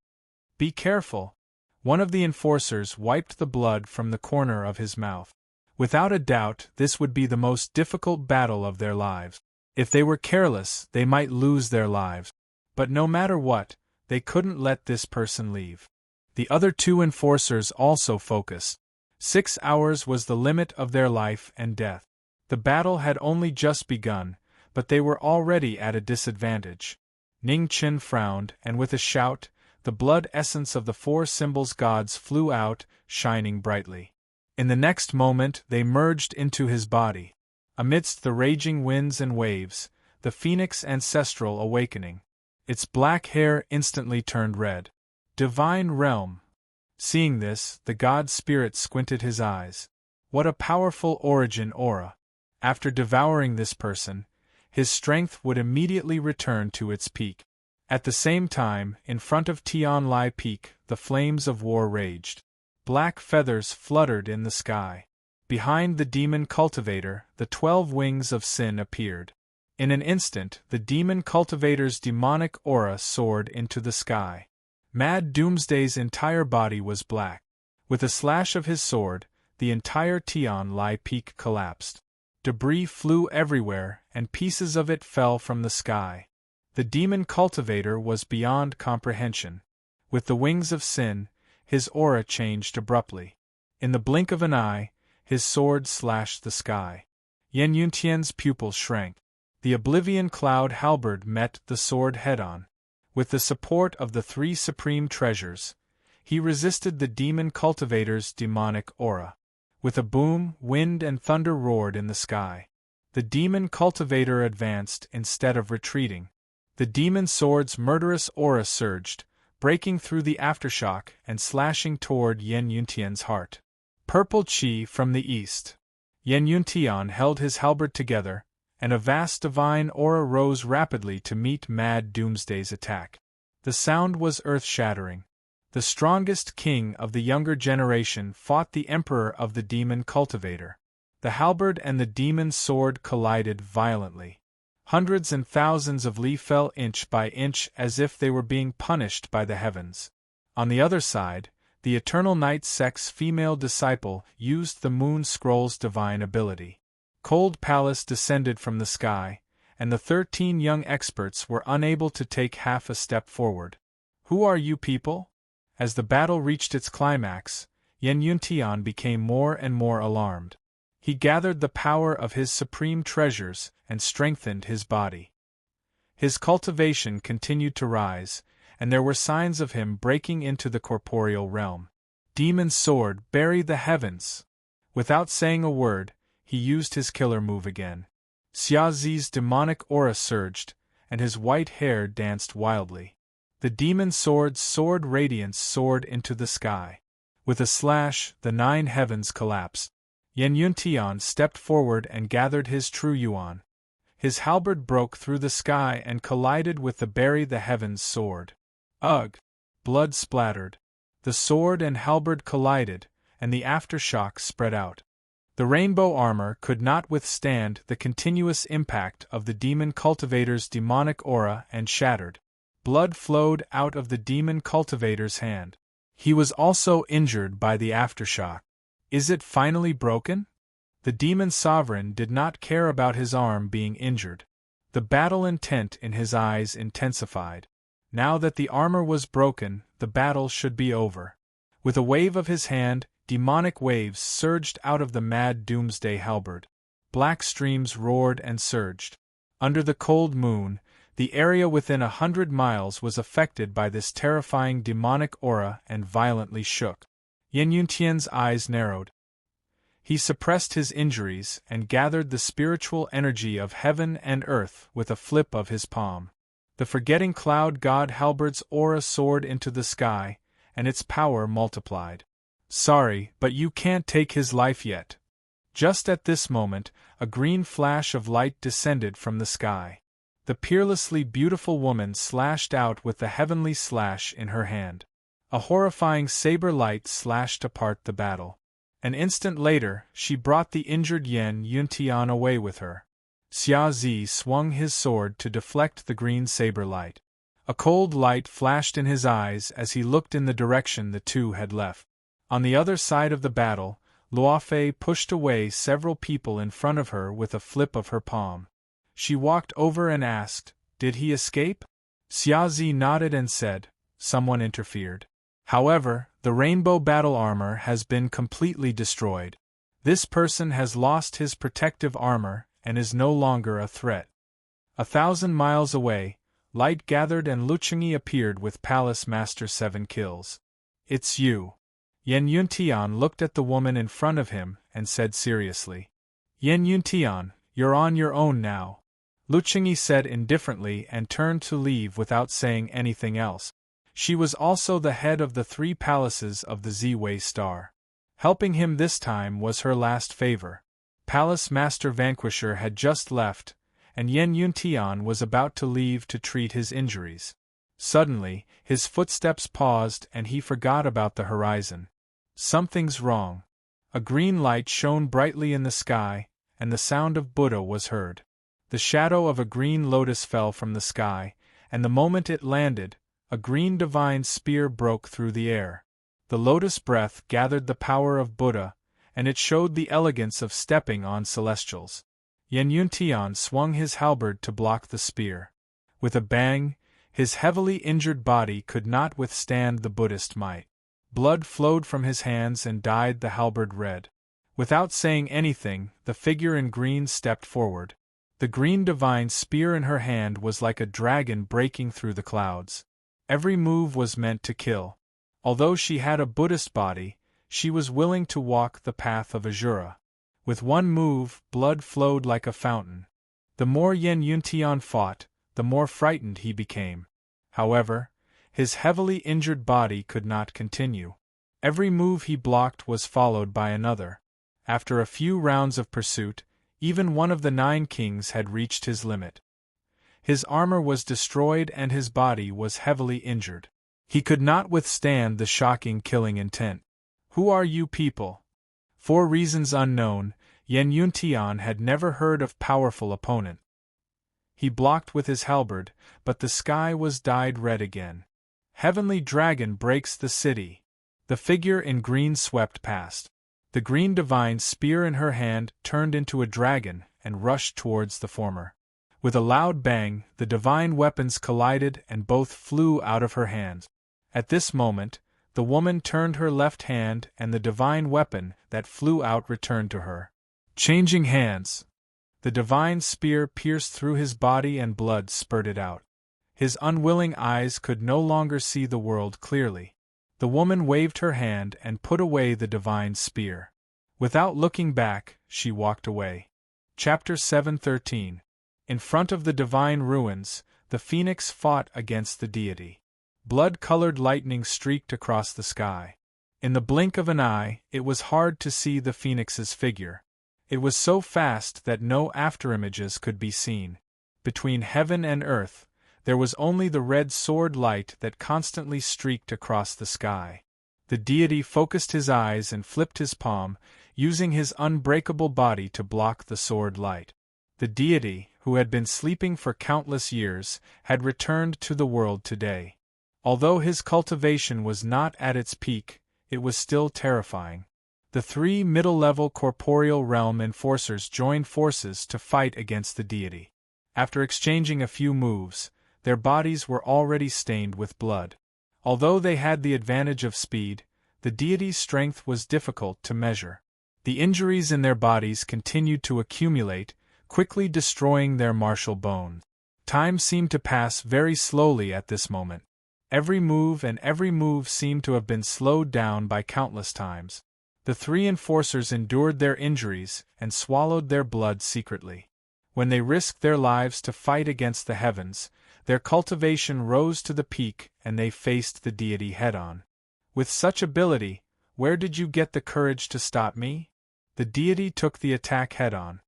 "Be careful." One of the enforcers wiped the blood from the corner of his mouth. Without a doubt, this would be the most difficult battle of their lives. If they were careless, they might lose their lives. But no matter what, they couldn't let this person leave. The other 2 enforcers also focused. 6 hours was the limit of their life and death. The battle had only just begun, but they were already at a disadvantage. Ning Chen frowned, and with a shout, the blood essence of the 4 symbols gods flew out, shining brightly. In the next moment they merged into his body. Amidst the raging winds and waves, the phoenix ancestral awakening. Its black hair instantly turned red. Divine realm. Seeing this, the god spirit squinted his eyes. What a powerful origin aura. After devouring this person, his strength would immediately return to its peak. At the same time, in front of Tian Lai Peak, the flames of war raged. Black feathers fluttered in the sky. Behind the demon cultivator, the 12 wings of sin appeared. In an instant, the demon cultivator's demonic aura soared into the sky. Mad Doomsday's entire body was black. With a slash of his sword, the entire Tian Lai Peak collapsed. Debris flew everywhere, and pieces of it fell from the sky. The demon cultivator was beyond comprehension. With the wings of sin, his aura changed abruptly. In the blink of an eye, his sword slashed the sky. Yan Yuntian's pupils shrank. The Oblivion Cloud halberd met the sword head-on. With the support of the 3 supreme treasures, he resisted the demon cultivator's demonic aura. With a boom, wind and thunder roared in the sky. The demon cultivator advanced instead of retreating. The demon sword's murderous aura surged, breaking through the aftershock and slashing toward Yan Yuntian's heart. Purple chi from the east. Yan Yuntian held his halberd together, and a vast divine aura rose rapidly to meet Mad Doomsday's attack. The sound was earth-shattering. The strongest king of the younger generation fought the emperor of the demon cultivator. The halberd and the demon sword collided violently. Hundreds and thousands of li fell inch by inch as if they were being punished by the heavens. On the other side, the Eternal Night Sect's female disciple used the Moon Scroll's divine ability. Cold Palace descended from the sky, and the 13 young experts were unable to take half a step forward. "Who are you people?" As the battle reached its climax, Yan Yuntian became more and more alarmed. He gathered the power of his supreme treasures and strengthened his body. His cultivation continued to rise, and there were signs of him breaking into the corporeal realm. Demon's sword, bury the heavens! Without saying a word, he used his killer move again. Xiaozi's demonic aura surged, and his white hair danced wildly. The demon sword's sword radiance soared into the sky. With a slash, the 9 heavens collapsed. Yan Yuntian stepped forward and gathered his true yuan. His halberd broke through the sky and collided with the bury the heavens sword. Ugh! Blood splattered. The sword and halberd collided, and the aftershock spread out. The rainbow armor could not withstand the continuous impact of the demon cultivator's demonic aura and shattered. Blood flowed out of the demon cultivator's hand. He was also injured by the aftershock. Is it finally broken? The demon sovereign did not care about his arm being injured. The battle intent in his eyes intensified. Now that the armor was broken, the battle should be over. With a wave of his hand, demonic waves surged out of the mad doomsday halberd. Black streams roared and surged. Under the cold moon, the area within 100 miles was affected by this terrifying demonic aura and violently shook. Yan Yuntian's eyes narrowed. He suppressed his injuries and gathered the spiritual energy of heaven and earth with a flip of his palm. The forgetting cloud god halberd's aura soared into the sky, and its power multiplied. Sorry, but you can't take his life yet. Just at this moment, a green flash of light descended from the sky. The peerlessly beautiful woman slashed out with the heavenly slash in her hand. A horrifying saber light slashed apart the battle. An instant later, she brought the injured Yan Yuntian away with her. Xiaozi swung his sword to deflect the green saber light. A cold light flashed in his eyes as he looked in the direction the two had left. On the other side of the battle, Luofei pushed away several people in front of her with a flip of her palm. She walked over and asked, "Did he escape?" Xiaozi nodded and said, "Someone interfered. However, the rainbow battle armor has been completely destroyed. This person has lost his protective armor and is no longer a threat." 1,000 miles away, light gathered and Luchengyi appeared with Palace Master 7 kills. "It's you." Yan Yuntian looked at the woman in front of him and said seriously. "Yan Yuntian, you're on your own now," Luchengyi said indifferently and turned to leave without saying anything else. She was also the head of the 3 palaces of the Z-Way Star. Helping him this time was her last favor. Palace Master Vanquisher had just left, and Yan Yuntian was about to leave to treat his injuries. Suddenly, his footsteps paused and he forgot about the horizon. Something's wrong. A green light shone brightly in the sky, and the sound of Buddha was heard. The shadow of a green lotus fell from the sky, and the moment it landed, a green divine spear broke through the air. The lotus breath gathered the power of Buddha, and it showed the elegance of stepping on celestials. Yan Yuntian swung his halberd to block the spear. With a bang, his heavily injured body could not withstand the Buddhist might. Blood flowed from his hands and dyed the halberd red. Without saying anything, the figure in green stepped forward. The green divine spear in her hand was like a dragon breaking through the clouds. Every move was meant to kill. Although she had a Buddhist body, she was willing to walk the path of Azura. With one move, blood flowed like a fountain. The more Yan Yuntian fought, the more frightened he became. However, his heavily injured body could not continue. Every move he blocked was followed by another. After a few rounds of pursuit, even one of the 9 kings had reached his limit. His armor was destroyed and his body was heavily injured. He could not withstand the shocking killing intent. "Who are you people?" For reasons unknown, Yan Yuntian had never heard of powerful opponent. He blocked with his halberd, but the sky was dyed red again. "Heavenly dragon breaks the city." The figure in green swept past. The green divine spear in her hand turned into a dragon and rushed towards the former. With a loud bang, the divine weapons collided and both flew out of her hands. At this moment, the woman turned her left hand and the divine weapon that flew out returned to her. Changing hands. The divine spear pierced through his body and blood spurted out. His unwilling eyes could no longer see the world clearly. The woman waved her hand and put away the divine spear. Without looking back, she walked away. Chapter 7:13. In front of the divine ruins, the phoenix fought against the deity. Blood-colored lightning streaked across the sky. In the blink of an eye, it was hard to see the phoenix's figure. It was so fast that no afterimages could be seen. Between heaven and earth, there was only the red sword light that constantly streaked across the sky. The deity focused his eyes and flipped his palm, using his unbreakable body to block the sword light. The deity, who had been sleeping for countless years, had returned to the world today. Although his cultivation was not at its peak, it was still terrifying. The three middle-level corporeal realm enforcers joined forces to fight against the deity. After exchanging a few moves, their bodies were already stained with blood. Although they had the advantage of speed, the deity's strength was difficult to measure. The injuries in their bodies continued to accumulate, quickly destroying their martial bones. Time seemed to pass very slowly at this moment. Every move seemed to have been slowed down by countless times. The three enforcers endured their injuries and swallowed their blood secretly. When they risked their lives to fight against the heavens, their cultivation rose to the peak and they faced the deity head-on. With such ability, where did you get the courage to stop me? The deity took the attack head-on.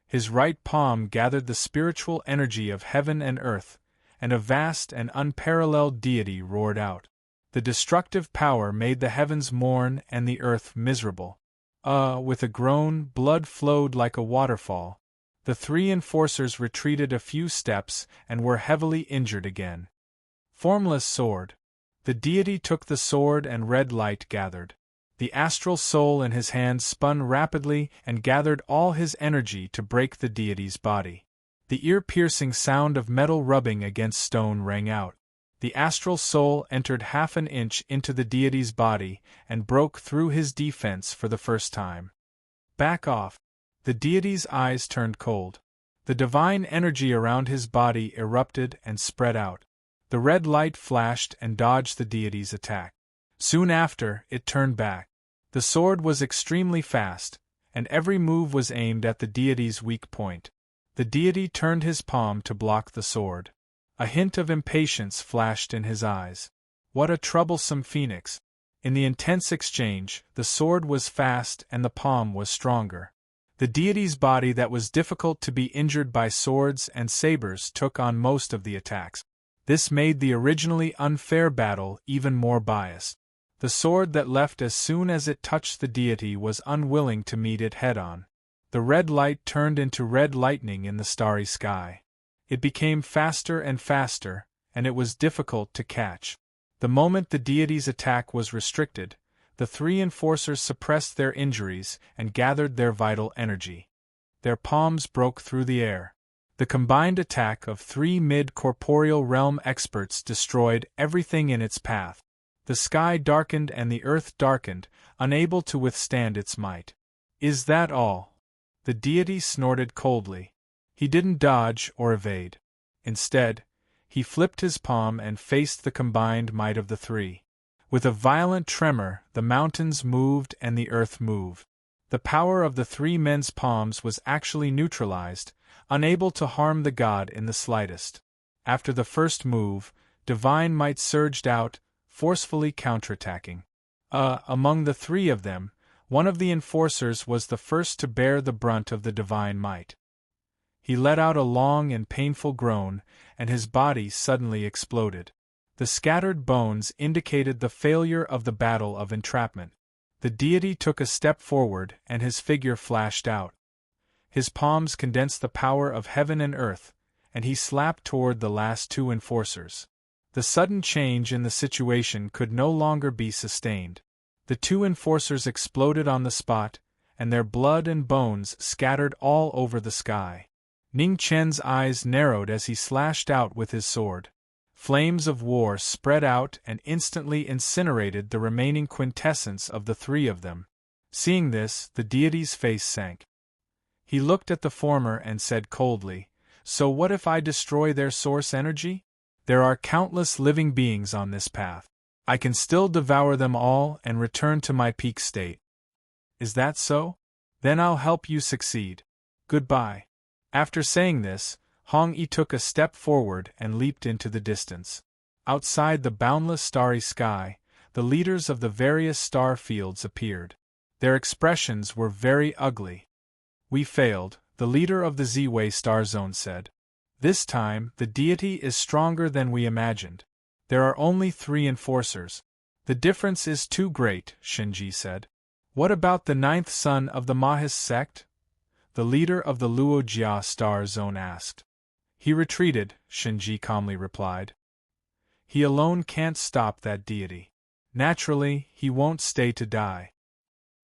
His right palm gathered the spiritual energy of heaven and earth, and a vast and unparalleled deity roared out. The destructive power made the heavens mourn and the earth miserable. With a groan, blood flowed like a waterfall. The three enforcers retreated a few steps and were heavily injured again. Formless sword. The deity took the sword and red light gathered. The astral soul in his hand spun rapidly and gathered all his energy to break the deity's body. The ear-piercing sound of metal rubbing against stone rang out. The astral soul entered half an inch into the deity's body and broke through his defense for the first time. Back off. The deity's eyes turned cold. The divine energy around his body erupted and spread out. The red light flashed and dodged the deity's attack. Soon after, it turned back. The sword was extremely fast, and every move was aimed at the deity's weak point. The deity turned his palm to block the sword. A hint of impatience flashed in his eyes. What a troublesome phoenix! In the intense exchange, the sword was fast and the palm was stronger. The deity's body that was difficult to be injured by swords and sabers took on most of the attacks. This made the originally unfair battle even more biased. The sword that left as soon as it touched the deity was unwilling to meet it head-on. The red light turned into red lightning in the starry sky. It became faster and faster, and it was difficult to catch. The moment the deity's attack was restricted, the three enforcers suppressed their injuries and gathered their vital energy. Their palms broke through the air. The combined attack of three mid-corporeal realm experts destroyed everything in its path. The sky darkened and the earth darkened, unable to withstand its might. Is that all? The deity snorted coldly. He didn't dodge or evade. Instead, he flipped his palm and faced the combined might of the three. With a violent tremor, the mountains moved and the earth moved. The power of the three men's palms was actually neutralized, unable to harm the god in the slightest. After the first move, divine might surged out, forcefully counterattacking. Among the three of them, one of the enforcers was the first to bear the brunt of the divine might. He let out a long and painful groan, and his body suddenly exploded. The scattered bones indicated the failure of the battle of entrapment. The deity took a step forward and his figure flashed out. His palms condensed the power of heaven and earth, and he slapped toward the last two enforcers. The sudden change in the situation could no longer be sustained. The two enforcers exploded on the spot, and their blood and bones scattered all over the sky. Ning Chen's eyes narrowed as he slashed out with his sword. Flames of war spread out and instantly incinerated the remaining quintessence of the three of them. Seeing this, the deity's face sank. He looked at the former and said coldly, "So what if I destroy their source energy? There are countless living beings on this path. I can still devour them all and return to my peak state." "Is that so? Then I'll help you succeed. Goodbye." After saying this, Hong-yi took a step forward and leaped into the distance. Outside the boundless starry sky, the leaders of the various star fields appeared. Their expressions were very ugly. "We failed," the leader of the Z-Way star zone said. "This time, the deity is stronger than we imagined. There are only 3 enforcers. The difference is too great," Shinji said. "What about the 9th son of the Mahis sect?" the leader of the Luo-Jia star zone asked. "He retreated," Shinji calmly replied. "He alone can't stop that deity. Naturally, he won't stay to die.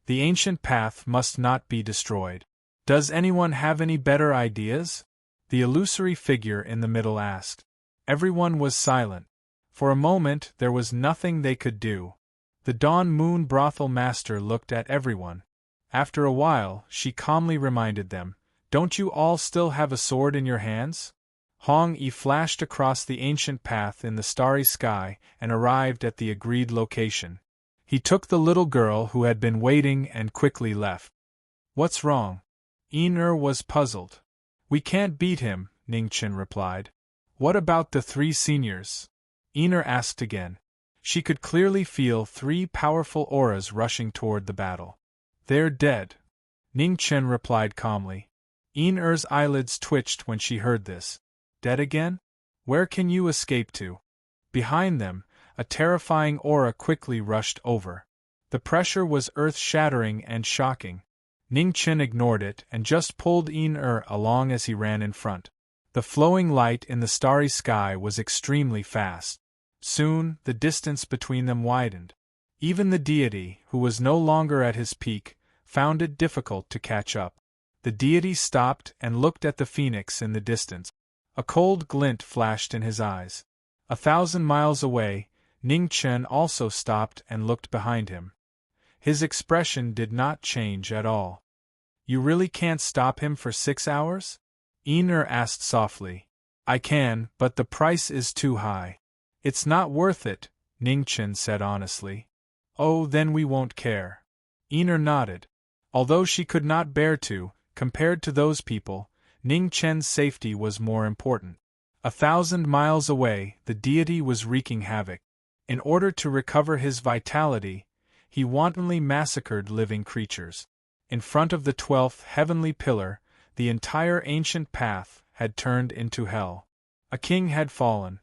The ancient path must not be destroyed. Does anyone have any better ideas?" the illusory figure in the middle asked. Everyone was silent. For a moment there was nothing they could do. The Dawn Moon brothel master looked at everyone. After a while, she calmly reminded them, "Don't you all still have a sword in your hands?" Hong-yi flashed across the ancient path in the starry sky and arrived at the agreed location. He took the little girl who had been waiting and quickly left. "What's wrong?" In-er was puzzled. "We can't beat him," Ning-Chen replied. "What about the 3 seniors?" In-er asked again. She could clearly feel 3 powerful auras rushing toward the battle. "They're dead," Ning-Chen replied calmly. In-er's eyelids twitched when she heard this. "Dead again? Where can you escape to?" Behind them, a terrifying aura quickly rushed over. The pressure was earth-shattering and shocking. Ning-Chen ignored it and just pulled In-er along as he ran in front. The flowing light in the starry sky was extremely fast. Soon, the distance between them widened. Even the deity, who was no longer at his peak, found it difficult to catch up. The deity stopped and looked at the phoenix in the distance. A cold glint flashed in his eyes. 1,000 miles away, Ning-Chen also stopped and looked behind him. His expression did not change at all. "You really can't stop him for 6 hours?" In-er asked softly. "I can, but the price is too high." "It's not worth it," Ning-Chen said honestly. "Oh, then we won't care." In-er nodded. Although she could not bear to, compared to those people, Ning-Chen's safety was more important. 1,000 miles away, the deity was wreaking havoc. In order to recover his vitality, he wantonly massacred living creatures. In front of the 12th heavenly pillar, the entire ancient path had turned into hell. A king had fallen.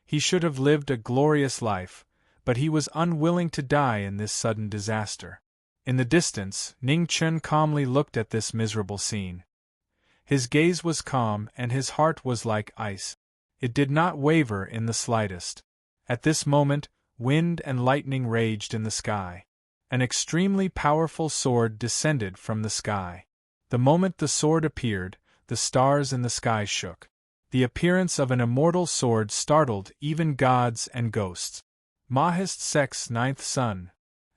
He should have lived a glorious life, but he was unwilling to die in this sudden disaster. In the distance, Ning-Chen calmly looked at this miserable scene. His gaze was calm and his heart was like ice. It did not waver in the slightest. At this moment, wind and lightning raged in the sky. An extremely powerful sword descended from the sky. The moment the sword appeared, the stars in the sky shook. The appearance of an immortal sword startled even gods and ghosts. Mahis sect's 9th son.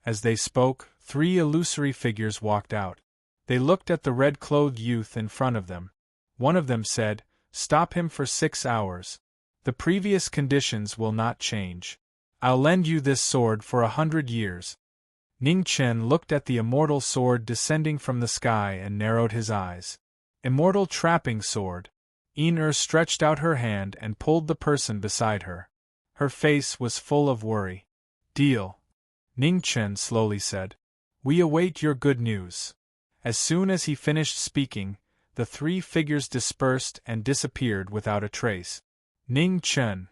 As they spoke, 3 illusory figures walked out. They looked at the red-clothed youth in front of them. One of them said, "Stop him for 6 hours. The previous conditions will not change. I'll lend you this sword for 100 years. Ning-Chen looked at the immortal sword descending from the sky and narrowed his eyes. Immortal trapping sword. In-er stretched out her hand and pulled the person beside her. Her face was full of worry. "Deal," Ning-Chen slowly said. "We await your good news." As soon as he finished speaking, the 3 figures dispersed and disappeared without a trace. "Ning-Chen."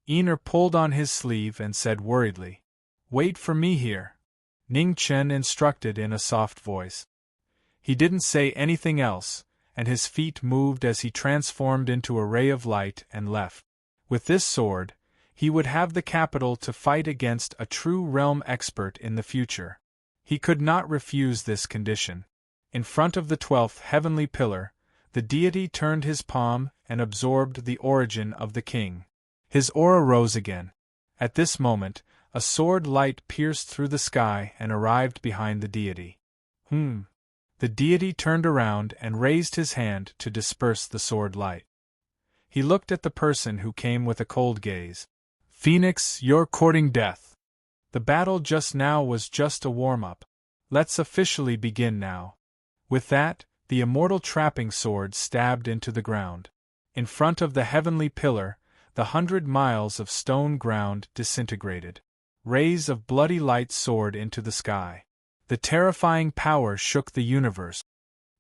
In-er pulled on his sleeve and said worriedly, "Wait for me here." Ning-Chen instructed in a soft voice. He didn't say anything else, and his feet moved as he transformed into a ray of light and left. With this sword, he would have the capital to fight against a true realm expert in the future. He could not refuse this condition. In front of the 12th heavenly pillar, the deity turned his palm and absorbed the origin of the king. His aura rose again. At this moment, a sword light pierced through the sky and arrived behind the deity. The deity turned around and raised his hand to disperse the sword light. He looked at the person who came with a cold gaze. "Phoenix, you're courting death. The battle just now was just a warm-up. Let's officially begin now." With that, the immortal trapping sword stabbed into the ground. In front of the heavenly pillar, the 100 miles of stone ground disintegrated. Rays of bloody light soared into the sky. The terrifying power shook the universe.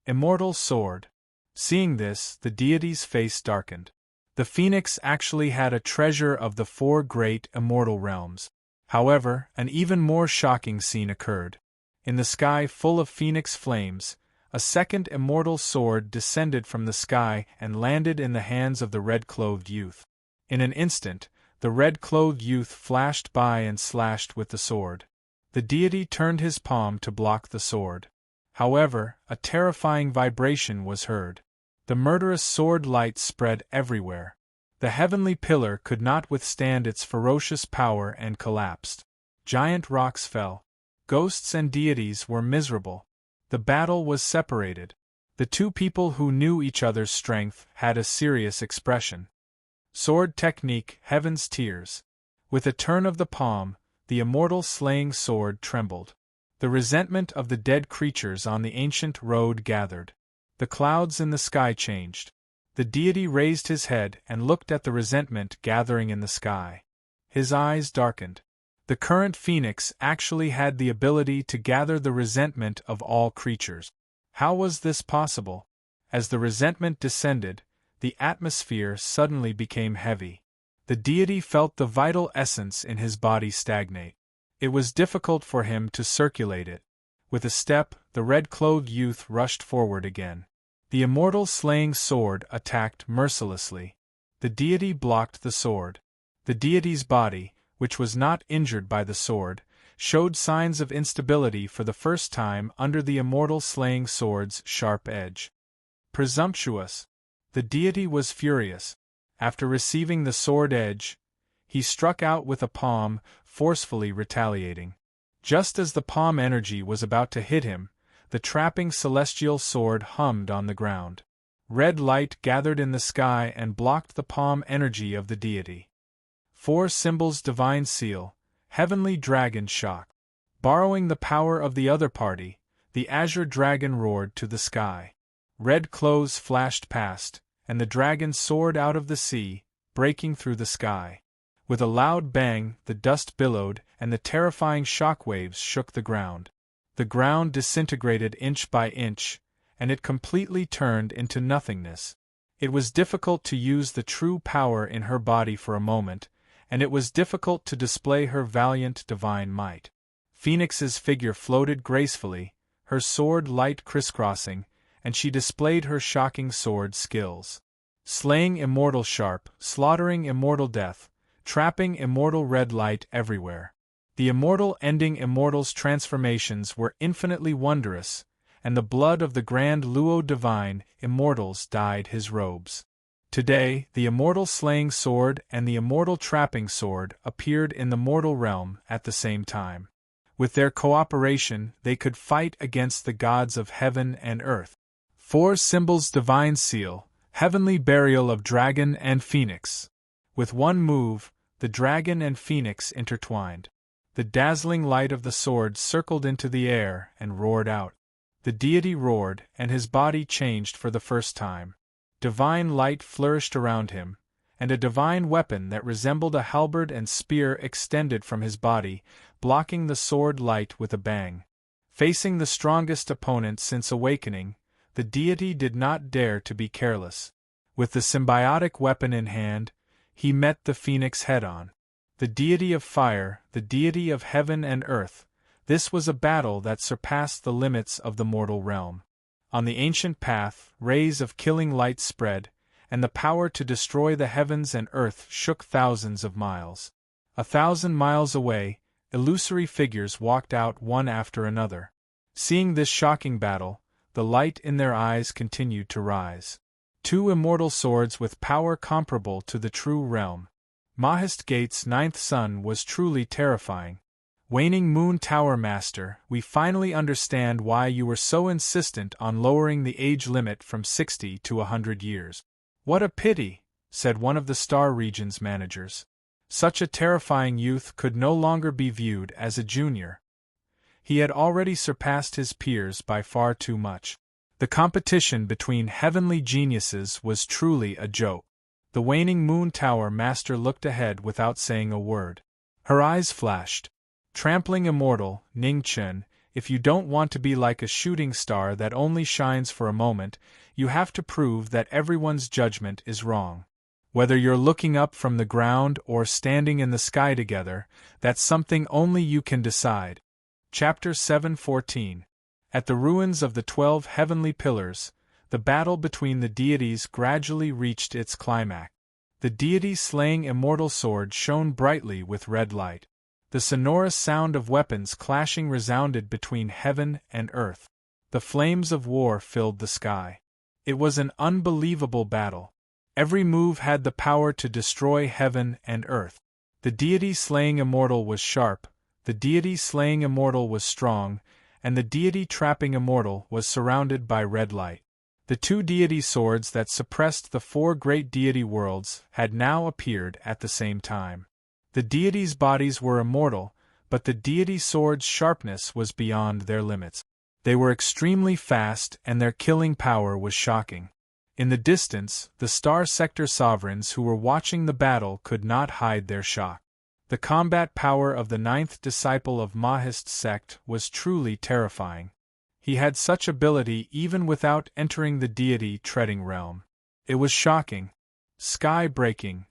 Immortal sword. Seeing this, the deity's face darkened. The phoenix actually had a treasure of the 4 great immortal realms. However, an even more shocking scene occurred. In the sky full of phoenix flames, a second immortal sword descended from the sky and landed in the hands of the red-clothed youth. In an instant, the red-clothed youth flashed by and slashed with the sword. The deity turned his palm to block the sword. However, a terrifying vibration was heard. The murderous sword light spread everywhere. The heavenly pillar could not withstand its ferocious power and collapsed. Giant rocks fell. Ghosts and deities were miserable. The battle was separated. The two people who knew each other's strength had a serious expression. Sword technique, heaven's tears. With a turn of the palm, the immortal slaying sword trembled. The resentment of the dead creatures on the ancient road gathered. The clouds in the sky changed. The deity raised his head and looked at the resentment gathering in the sky. His eyes darkened. The current phoenix actually had the ability to gather the resentment of all creatures. How was this possible? As the resentment descended, the atmosphere suddenly became heavy. The deity felt the vital essence in his body stagnate. It was difficult for him to circulate it. With a step, the red-clothed youth rushed forward again. The immortal slaying sword attacked mercilessly. The deity blocked the sword. The deity's body, which was not injured by the sword, showed signs of instability for the first time under the immortal slaying sword's sharp edge. Presumptuous! The deity was furious. After receiving the sword edge, he struck out with a palm, forcefully retaliating. Just as the palm energy was about to hit him, the trapping celestial sword hummed on the ground. Red light gathered in the sky and blocked the palm energy of the deity. 4 symbols divine seal, heavenly dragon shock. Borrowing the power of the other party, the azure dragon roared to the sky. Red clothes flashed past, and the dragon soared out of the sea, breaking through the sky. With a loud bang, the dust billowed, and the terrifying shock waves shook the ground. The ground disintegrated inch by inch, and it completely turned into nothingness. It was difficult to use the true power in her body for a moment, and it was difficult to display her valiant divine might. Phoenix's figure floated gracefully, her sword light crisscrossing, and she displayed her shocking sword skills. Slaying immortal sharp, slaughtering immortal death, trapping immortal red light everywhere. The immortal ending immortal's transformations were infinitely wondrous, and the blood of the grand Luo divine immortals dyed his robes. Today, the immortal slaying sword and the immortal trapping sword appeared in the mortal realm at the same time. With their cooperation, they could fight against the gods of heaven and earth. 4 symbols divine seal, heavenly burial of dragon and phoenix. With one move, the dragon and phoenix intertwined. The dazzling light of the sword circled into the air and roared out. The deity roared, and his body changed for the first time. Divine light flourished around him, and a divine weapon that resembled a halberd and spear extended from his body, blocking the sword light with a bang. Facing the strongest opponent since awakening, the deity did not dare to be careless. With the symbiotic weapon in hand, he met the phoenix head-on. The deity of fire, the deity of heaven and earth, this was a battle that surpassed the limits of the mortal realm. On the ancient path, rays of killing light spread, and the power to destroy the heavens and earth shook thousands of miles. 1,000 miles away, illusory figures walked out one after another. Seeing this shocking battle, the light in their eyes continued to rise. 2 immortal swords with power comparable to the true realm. Mahest Gate's 9th son was truly terrifying. Waning Moon Tower Master, we finally understand why you were so insistent on lowering the age limit from 60 to 100 years. What a pity, said one of the Star Region's managers. Such a terrifying youth could no longer be viewed as a junior. He had already surpassed his peers by far too much. The competition between heavenly geniuses was truly a joke. The Waning Moon Tower Master looked ahead without saying a word. Her eyes flashed. Trampling immortal, Ning Chen, if you don't want to be like a shooting star that only shines for a moment, you have to prove that everyone's judgment is wrong. Whether you're looking up from the ground or standing in the sky together, that's something only you can decide. Chapter 7:14. At the ruins of the 12 heavenly pillars, the battle between the deities gradually reached its climax. The deity slaying immortal sword shone brightly with red light. The sonorous sound of weapons clashing resounded between heaven and earth. The flames of war filled the sky. It was an unbelievable battle. Every move had the power to destroy heaven and earth. The deity slaying immortal was sharp, the deity slaying immortal was strong, and the deity trapping immortal was surrounded by red light. The two deity swords that suppressed the 4 great deity worlds had now appeared at the same time. The deities' bodies were immortal, but the deity swords' sharpness was beyond their limits. They were extremely fast and their killing power was shocking. In the distance, the Star Sector sovereigns who were watching the battle could not hide their shock. The combat power of the 9th disciple of Mahist's sect was truly terrifying. He had such ability even without entering the deity treading realm. It was shocking. Sky-breaking.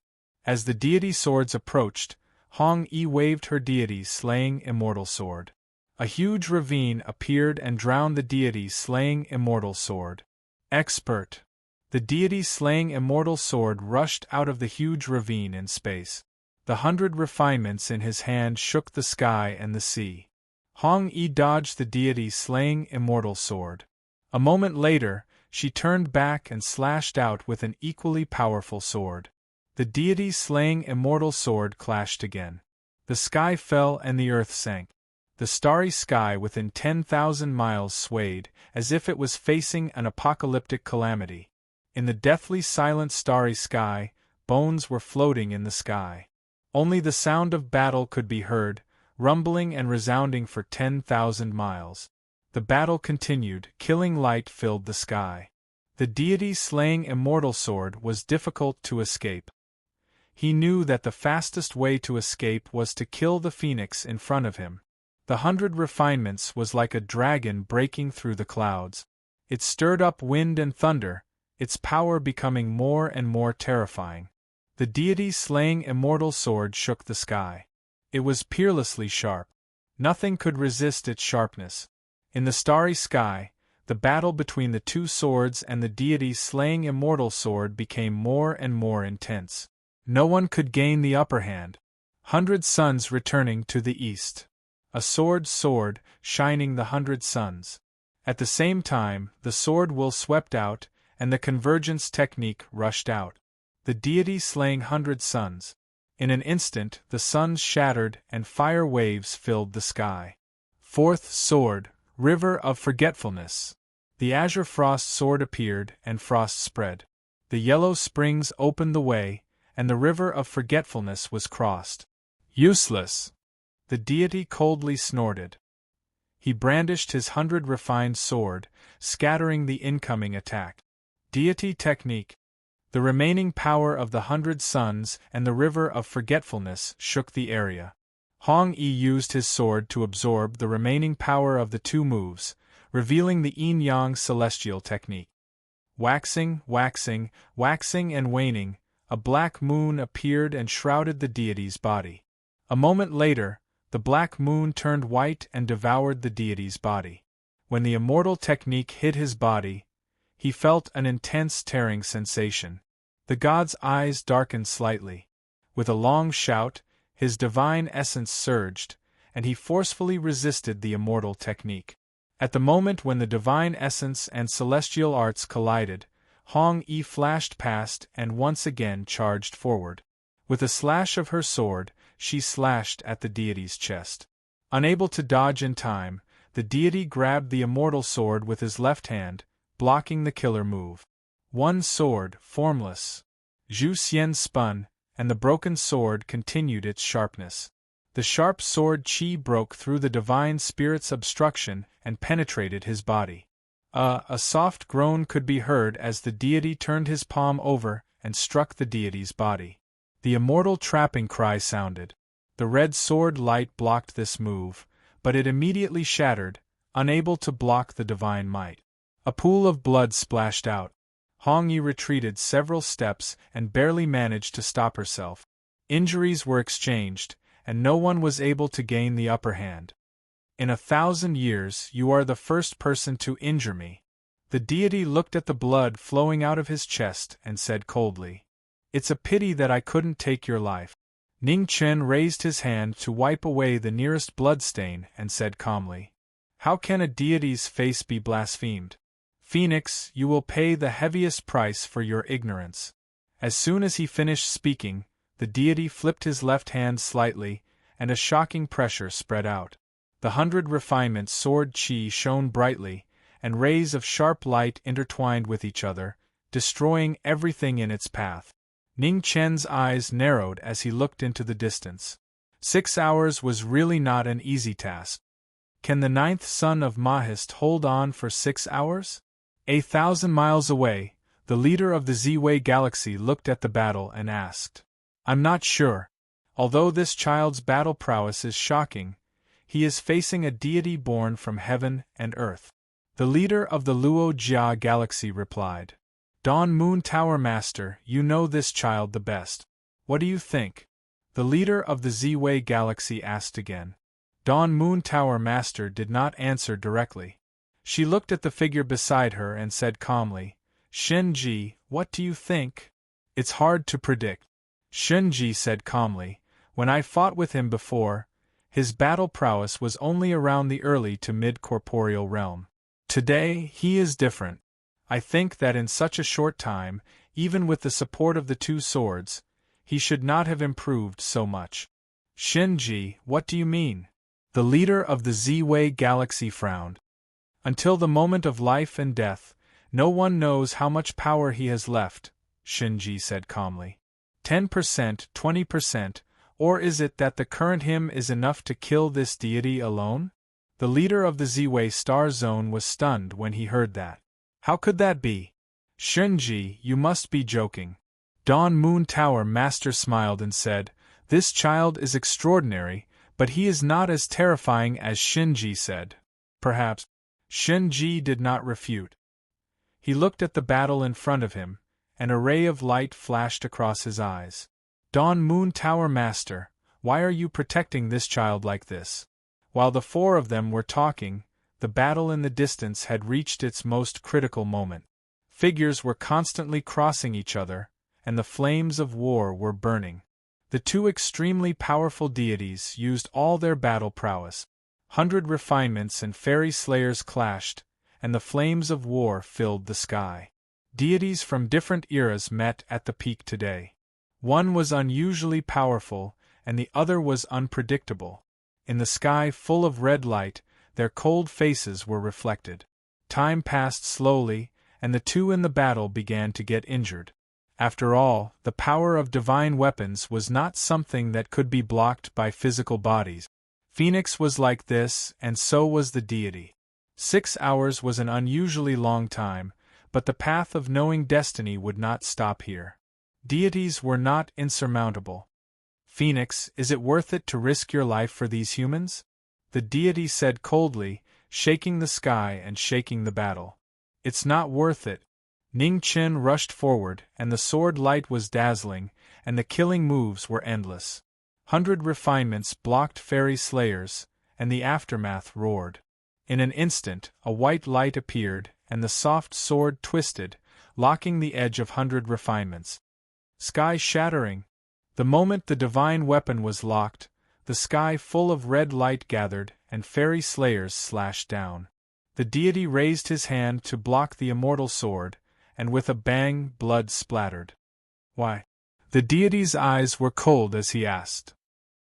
As the deity swords approached, Hong Yi waved her deity slaying immortal sword. A huge ravine appeared and drowned the deity slaying immortal sword. Expert. The deity slaying immortal sword rushed out of the huge ravine in space. The 100 refinements in his hand shook the sky and the sea. Hong Yi dodged the deity slaying immortal sword. A moment later, she turned back and slashed out with an equally powerful sword. The deity slaying immortal sword clashed again. The sky fell and the earth sank. The starry sky within 10,000 miles swayed, as if it was facing an apocalyptic calamity. In the deathly silent starry sky, bones were floating in the sky. Only the sound of battle could be heard, rumbling and resounding for 10,000 miles. The battle continued, killing light filled the sky. The deity slaying immortal sword was difficult to escape. He knew that the fastest way to escape was to kill the phoenix in front of him. The 100 refinements was like a dragon breaking through the clouds. It stirred up wind and thunder, its power becoming more and more terrifying. The deity slaying immortal sword shook the sky. It was peerlessly sharp. Nothing could resist its sharpness. In the starry sky, the battle between the two swords and the deity slaying immortal sword became more and more intense. No one could gain the upper hand. 100 suns returning to the east. A sword soared, shining the 100 suns. At the same time, the sword will swept out, and the convergence technique rushed out. The deity slaying 100 suns. In an instant, the suns shattered and fire waves filled the sky. 4th sword, river of forgetfulness. The azure frost sword appeared and frost spread. The yellow springs opened the way, and the river of forgetfulness was crossed. Useless! The deity coldly snorted. He brandished his 100 refined sword, scattering the incoming attack. Deity technique. The remaining power of the 100 suns and the river of forgetfulness shook the area. Hong Yi used his sword to absorb the remaining power of the two moves, revealing the yin-yang celestial technique. Waxing, waxing, waxing and waning, a black moon appeared and shrouded the deity's body. A moment later, the black moon turned white and devoured the deity's body. When the immortal technique hit his body, he felt an intense tearing sensation. The god's eyes darkened slightly. With a long shout, his divine essence surged, and he forcefully resisted the immortal technique. At the moment when the divine essence and celestial arts collided, Hong Yi flashed past and once again charged forward. With a slash of her sword, she slashed at the deity's chest. Unable to dodge in time, the deity grabbed the immortal sword with his left hand, blocking the killer move. One sword, formless. Zhu Xian spun, and the broken sword continued its sharpness. The sharp sword qi broke through the divine spirit's obstruction and penetrated his body. A soft groan could be heard as the deity turned his palm over and struck the deity's body. The immortal trapping cry sounded. The red sword light blocked this move, but it immediately shattered, unable to block the divine might. A pool of blood splashed out. Hong Yi retreated several steps and barely managed to stop herself. Injuries were exchanged, and no one was able to gain the upper hand. In 1,000 years you are the first person to injure me. The deity looked at the blood flowing out of his chest and said coldly, "It's a pity that I couldn't take your life." Ning Chen raised his hand to wipe away the nearest bloodstain and said calmly, "How can a deity's face be blasphemed? Phoenix, you will pay the heaviest price for your ignorance." As soon as he finished speaking, the deity flipped his left hand slightly, and a shocking pressure spread out. The 100 refinement sword qi shone brightly, and rays of sharp light intertwined with each other, destroying everything in its path. Ning Chen's eyes narrowed as he looked into the distance. 6 hours was really not an easy task. Can the 9th son of Mahist hold on for 6 hours? 1,000 miles away, the leader of the Z-Way galaxy looked at the battle and asked, "I'm not sure. Although this child's battle prowess is shocking, he is facing a deity born from heaven and earth." The leader of the Luo Jia galaxy replied, "Dawn Moon Tower Master, you know this child the best. What do you think?" The leader of the Z-Way galaxy asked again. Dawn Moon Tower Master did not answer directly. She looked at the figure beside her and said calmly, "Shen-Ji, what do you think?" "It's hard to predict." Shen-Ji said calmly, "When I fought with him before, his battle prowess was only around the early to mid-corporeal realm. Today, he is different. I think that in such a short time, even with the support of the 2 swords, he should not have improved so much." "Shen-Ji, what do you mean?" The leader of the Z-Way galaxy frowned. "Until the moment of life and death, no one knows how much power he has left," Shen-Ji said calmly. 10%, 20%, or is it that the current him is enough to kill this deity alone? The leader of the Z-Way star zone was stunned when he heard that. How could that be? Shen-Ji, you must be joking. Dawn Moon Tower Master smiled and said, "This child is extraordinary, but he is not as terrifying as Shen-Ji said." Perhaps. Shen-Ji did not refute. He looked at the battle in front of him, and a ray of light flashed across his eyes. "Dawn Moon Tower Master, why are you protecting this child like this?" While the 4 of them were talking, the battle in the distance had reached its most critical moment. Figures were constantly crossing each other, and the flames of war were burning. The 2 extremely powerful deities used all their battle prowess. 100 refinements and fairy slayers clashed, and the flames of war filled the sky. Deities from different eras met at the peak today. One was unusually powerful, and the other was unpredictable. In the sky full of red light, their cold faces were reflected. Time passed slowly, and the 2 in the battle began to get injured. After all, the power of divine weapons was not something that could be blocked by physical bodies. Phoenix was like this, and so was the deity. 6 hours was an unusually long time, but the path of knowing destiny would not stop here. Deities were not insurmountable. "Phoenix, is it worth it to risk your life for these humans?" The deity said coldly, shaking the sky and shaking the battle. "It's not worth it." Ning Chen rushed forward, and the sword light was dazzling, and the killing moves were endless. 100 refinements blocked fairy slayers, and the aftermath roared. In an instant, a white light appeared, and the soft sword twisted, locking the edge of 100 refinements. Sky shattering. The moment the divine weapon was locked, the sky full of red light gathered, and fairy slayers slashed down. The deity raised his hand to block the immortal sword, and with a bang, blood splattered. "Why?" The deity's eyes were cold as he asked.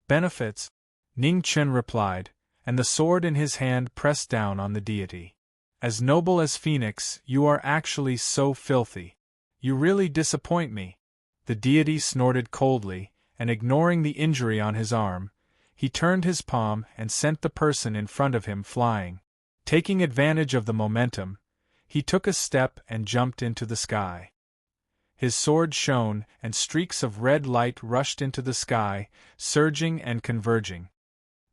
"Benefits," Ning Chen replied, and the sword in his hand pressed down on the deity. As noble as Phoenix, you are actually so filthy. You really disappoint me. The deity snorted coldly, and ignoring the injury on his arm, he turned his palm and sent the person in front of him flying. Taking advantage of the momentum, he took a step and jumped into the sky. His sword shone, and streaks of red light rushed into the sky, surging and converging.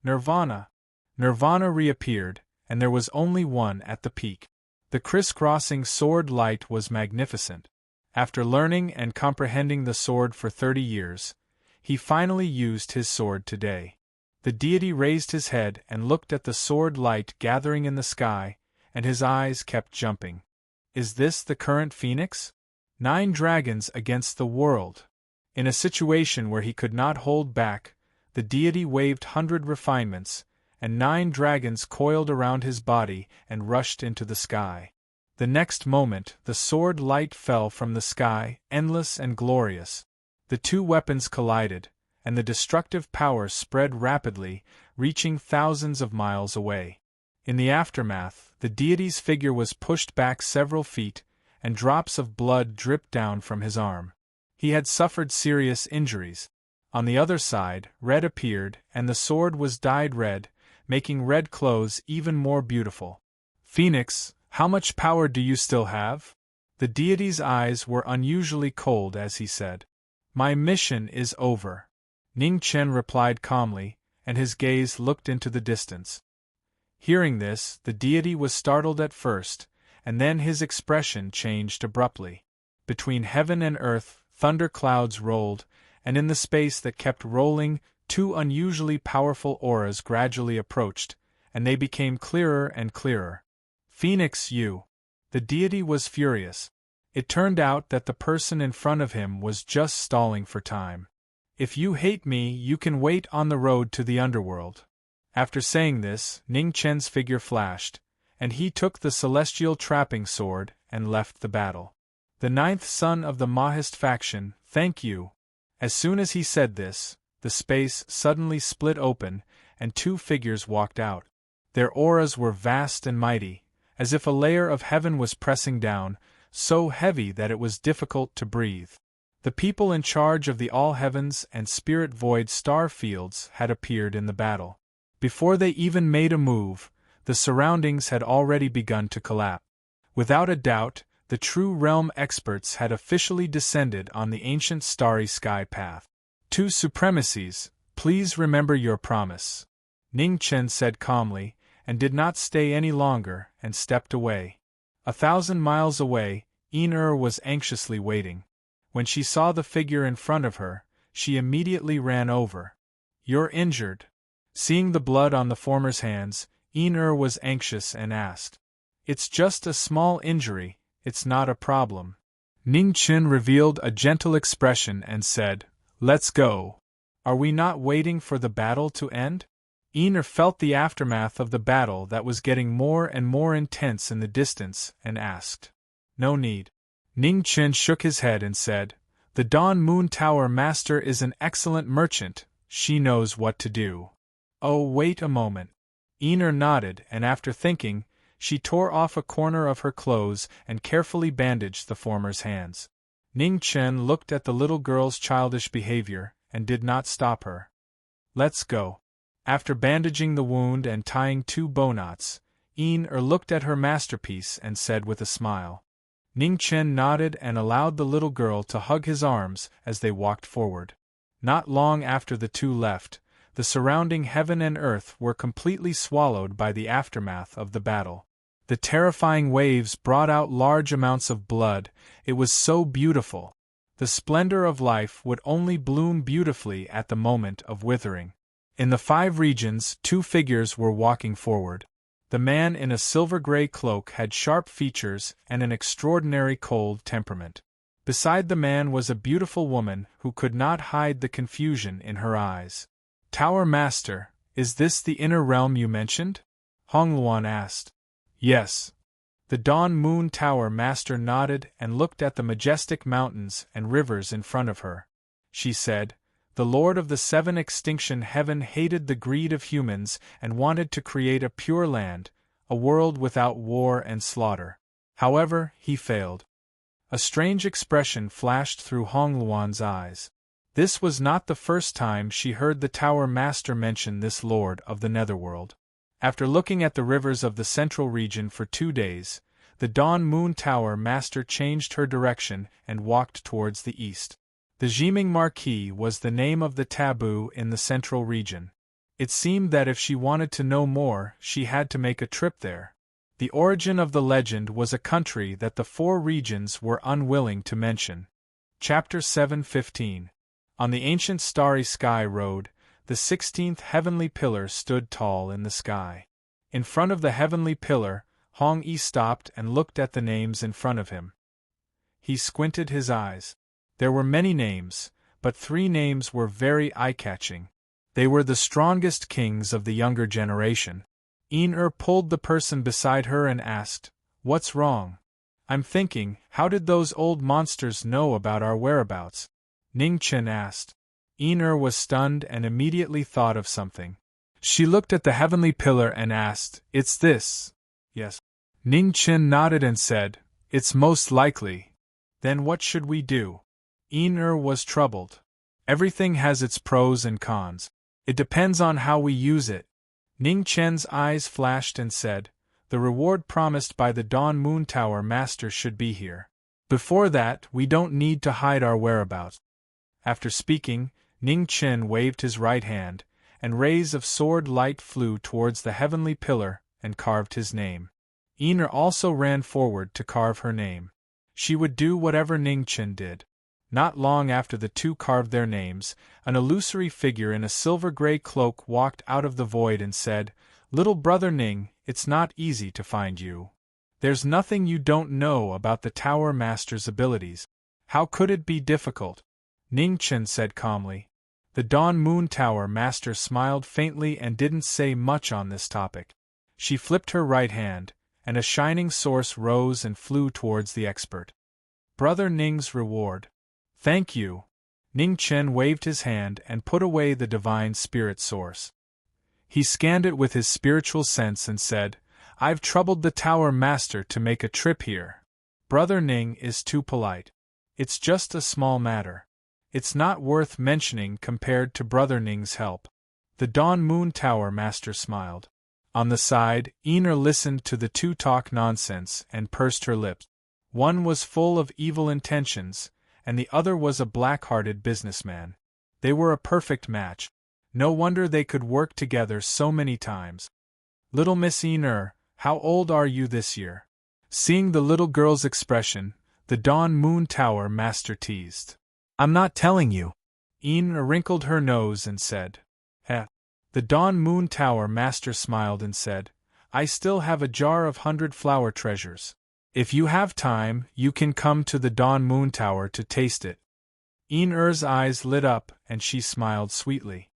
Nirvana! Nirvana reappeared, and there was only one at the peak. The crisscrossing sword light was magnificent. After learning and comprehending the sword for 30 years, he finally used his sword today. The deity raised his head and looked at the sword light gathering in the sky, and his eyes kept jumping. Is this the current Phoenix? 9 dragons against the world. In a situation where he could not hold back, the deity waved 100 refinements, and 9 dragons coiled around his body and rushed into the sky. The next moment, the sword light fell from the sky, endless and glorious. The 2 weapons collided, and the destructive power spread rapidly, reaching thousands of miles away. In the aftermath, the deity's figure was pushed back several feet, and drops of blood dripped down from his arm. He had suffered serious injuries. On the other side, red appeared, and the sword was dyed red, making red clothes even more beautiful. Phoenix, how much power do you still have? The deity's eyes were unusually cold as he said. My mission is over. Ning Chen replied calmly, and his gaze looked into the distance. Hearing this, the deity was startled at first, and then his expression changed abruptly. Between heaven and earth, thunder clouds rolled, and in the space that kept rolling, 2 unusually powerful auras gradually approached, and they became clearer and clearer. Phoenix, you! The deity was furious. It turned out that the person in front of him was just stalling for time. If you hate me, you can wait on the road to the underworld. After saying this, Ning Chen's figure flashed, and he took the celestial trapping sword and left the battle. The 9th son of the Mahist faction, thank you. As soon as he said this, the space suddenly split open, and 2 figures walked out. Their auras were vast and mighty, as if a layer of heaven was pressing down, so heavy that it was difficult to breathe. The people in charge of the All Heavens and Spirit Void star fields had appeared in the battle. Before they even made a move, the surroundings had already begun to collapse. Without a doubt, the true realm experts had officially descended on the ancient starry sky path. 2 supremacies, please remember your promise. Ning Chen said calmly, and did not stay any longer, and stepped away. 1,000 miles away, Yin was anxiously waiting. When she saw the figure in front of her, she immediately ran over. You're injured. Seeing the blood on the former's hands, Yin was anxious and asked. It's just a small injury, it's not a problem. Ning Chen revealed a gentle expression and said, Let's go. Are we not waiting for the battle to end? Yin felt the aftermath of the battle that was getting more and more intense in the distance and asked. No need. Ning Chen shook his head and said, The Dawn Moon Tower Master is an excellent merchant, she knows what to do. Oh, wait a moment. Yin nodded, and after thinking, she tore off a corner of her clothes and carefully bandaged the former's hands. Ning Chen looked at the little girl's childish behavior and did not stop her. Let's go. After bandaging the wound and tying 2 bow knots, Yin looked at her masterpiece and said with a smile. Ning Chen nodded and allowed the little girl to hug his arms as they walked forward. Not long after the 2 left, the surrounding heaven and earth were completely swallowed by the aftermath of the battle. The terrifying waves brought out large amounts of blood, it was so beautiful. The splendor of life would only bloom beautifully at the moment of withering. In the 5 regions, 2 figures were walking forward. The man in a silver-gray cloak had sharp features and an extraordinary cold temperament. Beside the man was a beautiful woman who could not hide the confusion in her eyes. Tower Master, is this the inner realm you mentioned? Hongluan asked. Yes. The Dawn Moon Tower Master nodded and looked at the majestic mountains and rivers in front of her. She said, the Lord of the Seven Extinction Heaven hated the greed of humans and wanted to create a pure land, a world without war and slaughter. However, he failed. A strange expression flashed through Hong Luan's eyes. This was not the first time she heard the Tower Master mention this Lord of the Netherworld. After looking at the rivers of the central region for 2 days, the Dawn Moon Tower Master changed her direction and walked towards the east. The Jiming Marquis was the name of the taboo in the central region. It seemed that if she wanted to know more, she had to make a trip there. The origin of the legend was a country that the 4 regions were unwilling to mention. Chapter 7:15. On the ancient starry sky road, the 16th heavenly pillar stood tall in the sky. In front of the heavenly pillar, Hong Yi stopped and looked at the names in front of him. He squinted his eyes. There were many names, but 3 names were very eye-catching. They were the strongest kings of the younger generation. Pulled the person beside her and asked, "What's wrong?" "I'm thinking, how did those old monsters know about our whereabouts?" Ning Chen asked. Was stunned and immediately thought of something. She looked at the heavenly pillar and asked, "It's this?" "Yes." Ning Chen nodded and said, "It's most likely." "Then what should we do?" Was troubled. "Everything has its pros and cons. It depends on how we use it." Ning Chen's eyes flashed and said, "The reward promised by the Dawn Moon Tower Master should be here. Before that, we don't need to hide our whereabouts." After speaking, Ning Chen waved his right hand, and rays of sword light flew towards the heavenly pillar and carved his name. Also ran forward to carve her name. She would do whatever Ning Chen did. Not long after the 2 carved their names, an illusory figure in a silver-gray cloak walked out of the void and said, "Little brother Ning, it's not easy to find you. There's nothing you don't know about the Tower Master's abilities. How could it be difficult?" Ning Chen said calmly. The Dawn Moon Tower Master smiled faintly and didn't say much on this topic. She flipped her right hand, and a shining source rose and flew towards the expert. "Brother Ning's reward." "Thank you." Ning Chen waved his hand and put away the divine spirit source. He scanned it with his spiritual sense and said, "I've troubled the Tower Master to make a trip here. Brother Ning is too polite. It's just a small matter. It's not worth mentioning compared to Brother Ning's help." The Dawn Moon Tower Master smiled. On the side, listened to the 2 talk nonsense and pursed her lips. One was full of evil intentions, and the other was a black-hearted businessman. They were a perfect match. No wonder they could work together so many times. "Little Miss how old are you this year?" Seeing the little girl's expression, the Dawn Moon Tower Master teased. "I'm not telling you." Wrinkled her nose and said, "Eh." The Dawn Moon Tower Master smiled and said, "I still have a jar of 100 flower treasures. If you have time, you can come to the Dawn Moon Tower to taste it." Ein's eyes lit up and she smiled sweetly.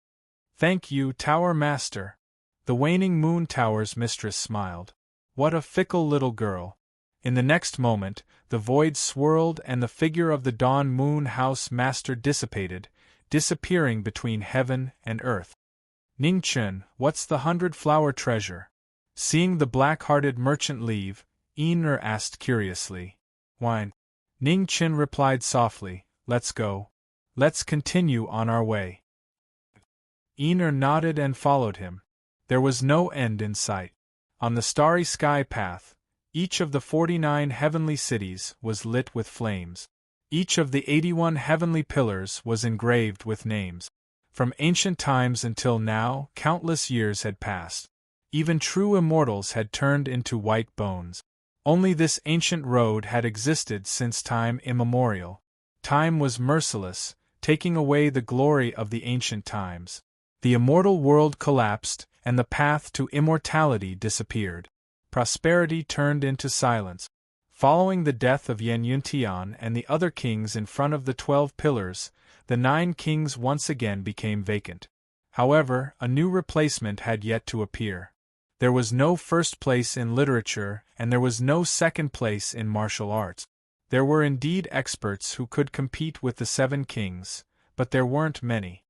"Thank you, Tower Master." The Waning Moon Tower's mistress smiled. What a fickle little girl. In the next moment, the void swirled and the figure of the Dawn Moon House Master dissipated, disappearing between heaven and earth. "Ning Chen, what's the 100 flower treasure?" Seeing the black-hearted merchant leave, asked curiously. "Wine." Ning Chen replied softly, "Let's go. Let's continue on our way." Nodded and followed him. There was no end in sight. On the starry sky path, each of the 49 heavenly cities was lit with flames. Each of the 81 heavenly pillars was engraved with names. From ancient times until now, countless years had passed. Even true immortals had turned into white bones. Only this ancient road had existed since time immemorial. Time was merciless, taking away the glory of the ancient times. The immortal world collapsed, and the path to immortality disappeared. Prosperity turned into silence. Following the death of Yan Yuntian and the other kings in front of the 12 pillars, the 9 kings once again became vacant. However, a new replacement had yet to appear. There was no first place in literature, and there was no second place in martial arts. There were indeed experts who could compete with the 7 kings, but there weren't many.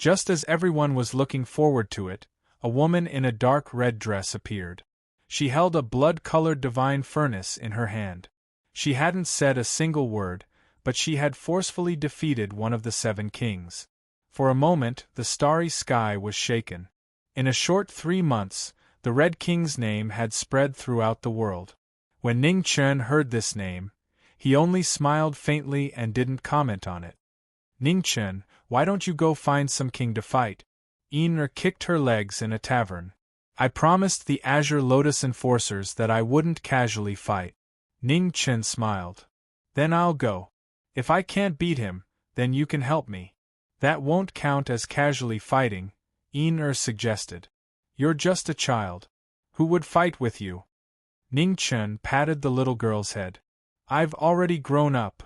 Just as everyone was looking forward to it, a woman in a dark red dress appeared. She held a blood-colored divine furnace in her hand. She hadn't said a single word, but she had forcefully defeated one of the 7 kings. For a moment, the starry sky was shaken. In a short 3 months, the Red King's name had spread throughout the world. When Ning Chen heard this name, he only smiled faintly and didn't comment on it. Ning Chen, why don't you go find some king to fight? Yin kicked her legs in a tavern. I promised the Azure Lotus enforcers that I wouldn't casually fight. Ning Chen smiled. Then I'll go. If I can't beat him, then you can help me. That won't count as casually fighting, Yin suggested. You're just a child. Who would fight with you? Ning Chen patted the little girl's head. I've already grown up.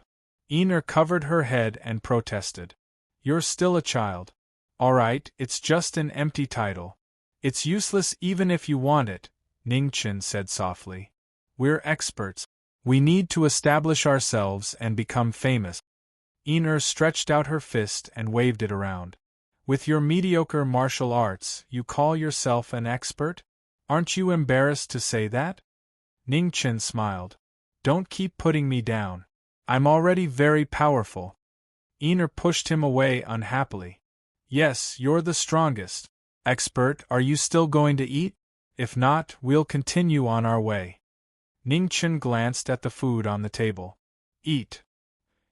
Yin covered her head and protested. You're still a child. All right, it's just an empty title. It's useless even if you want it, Ning Chen said softly. We're experts. We need to establish ourselves and become famous. Yin stretched out her fist and waved it around. With your mediocre martial arts, you call yourself an expert? Aren't you embarrassed to say that? Ning Chen smiled. Don't keep putting me down. I'm already very powerful. Yin pushed him away unhappily. Yes, you're the strongest. Expert, are you still going to eat? If not, we'll continue on our way. Ning Chen glanced at the food on the table. Eat.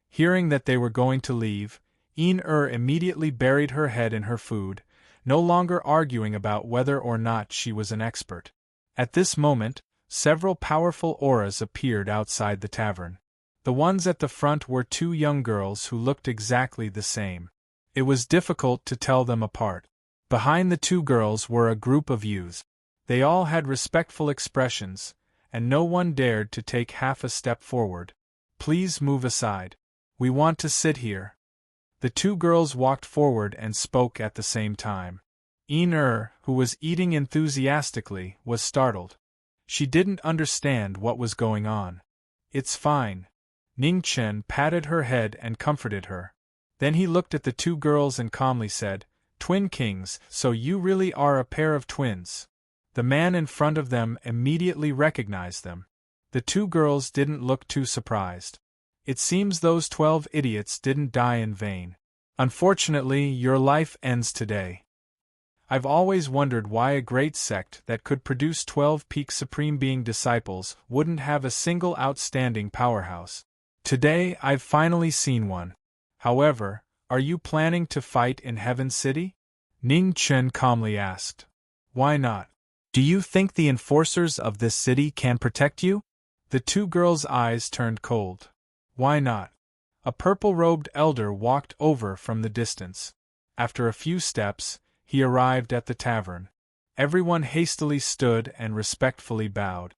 Hearing that they were going to leave, Yin immediately buried her head in her food, no longer arguing about whether or not she was an expert. At this moment, several powerful auras appeared outside the tavern. The ones at the front were 2 young girls who looked exactly the same. It was difficult to tell them apart. Behind the 2 girls were a group of youths. They all had respectful expressions, and no one dared to take half a step forward. Please move aside. We want to sit here. The 2 girls walked forward and spoke at the same time. Yin who was eating enthusiastically, was startled. She didn't understand what was going on. It's fine. Ning Chen patted her head and comforted her. Then he looked at the 2 girls and calmly said, Twin kings, so you really are a pair of twins. The man in front of them immediately recognized them. The 2 girls didn't look too surprised. It seems those 12 idiots didn't die in vain. Unfortunately, your life ends today. I've always wondered why a great sect that could produce 12 peak Supreme Being disciples wouldn't have a single outstanding powerhouse. Today I've finally seen one. However, are you planning to fight in Heaven City? Ning Chen calmly asked. Why not? Do you think the enforcers of this city can protect you? The 2 girls' eyes turned cold. Why not? A purple-robed elder walked over from the distance. After a few steps, he arrived at the tavern. Everyone hastily stood and respectfully bowed.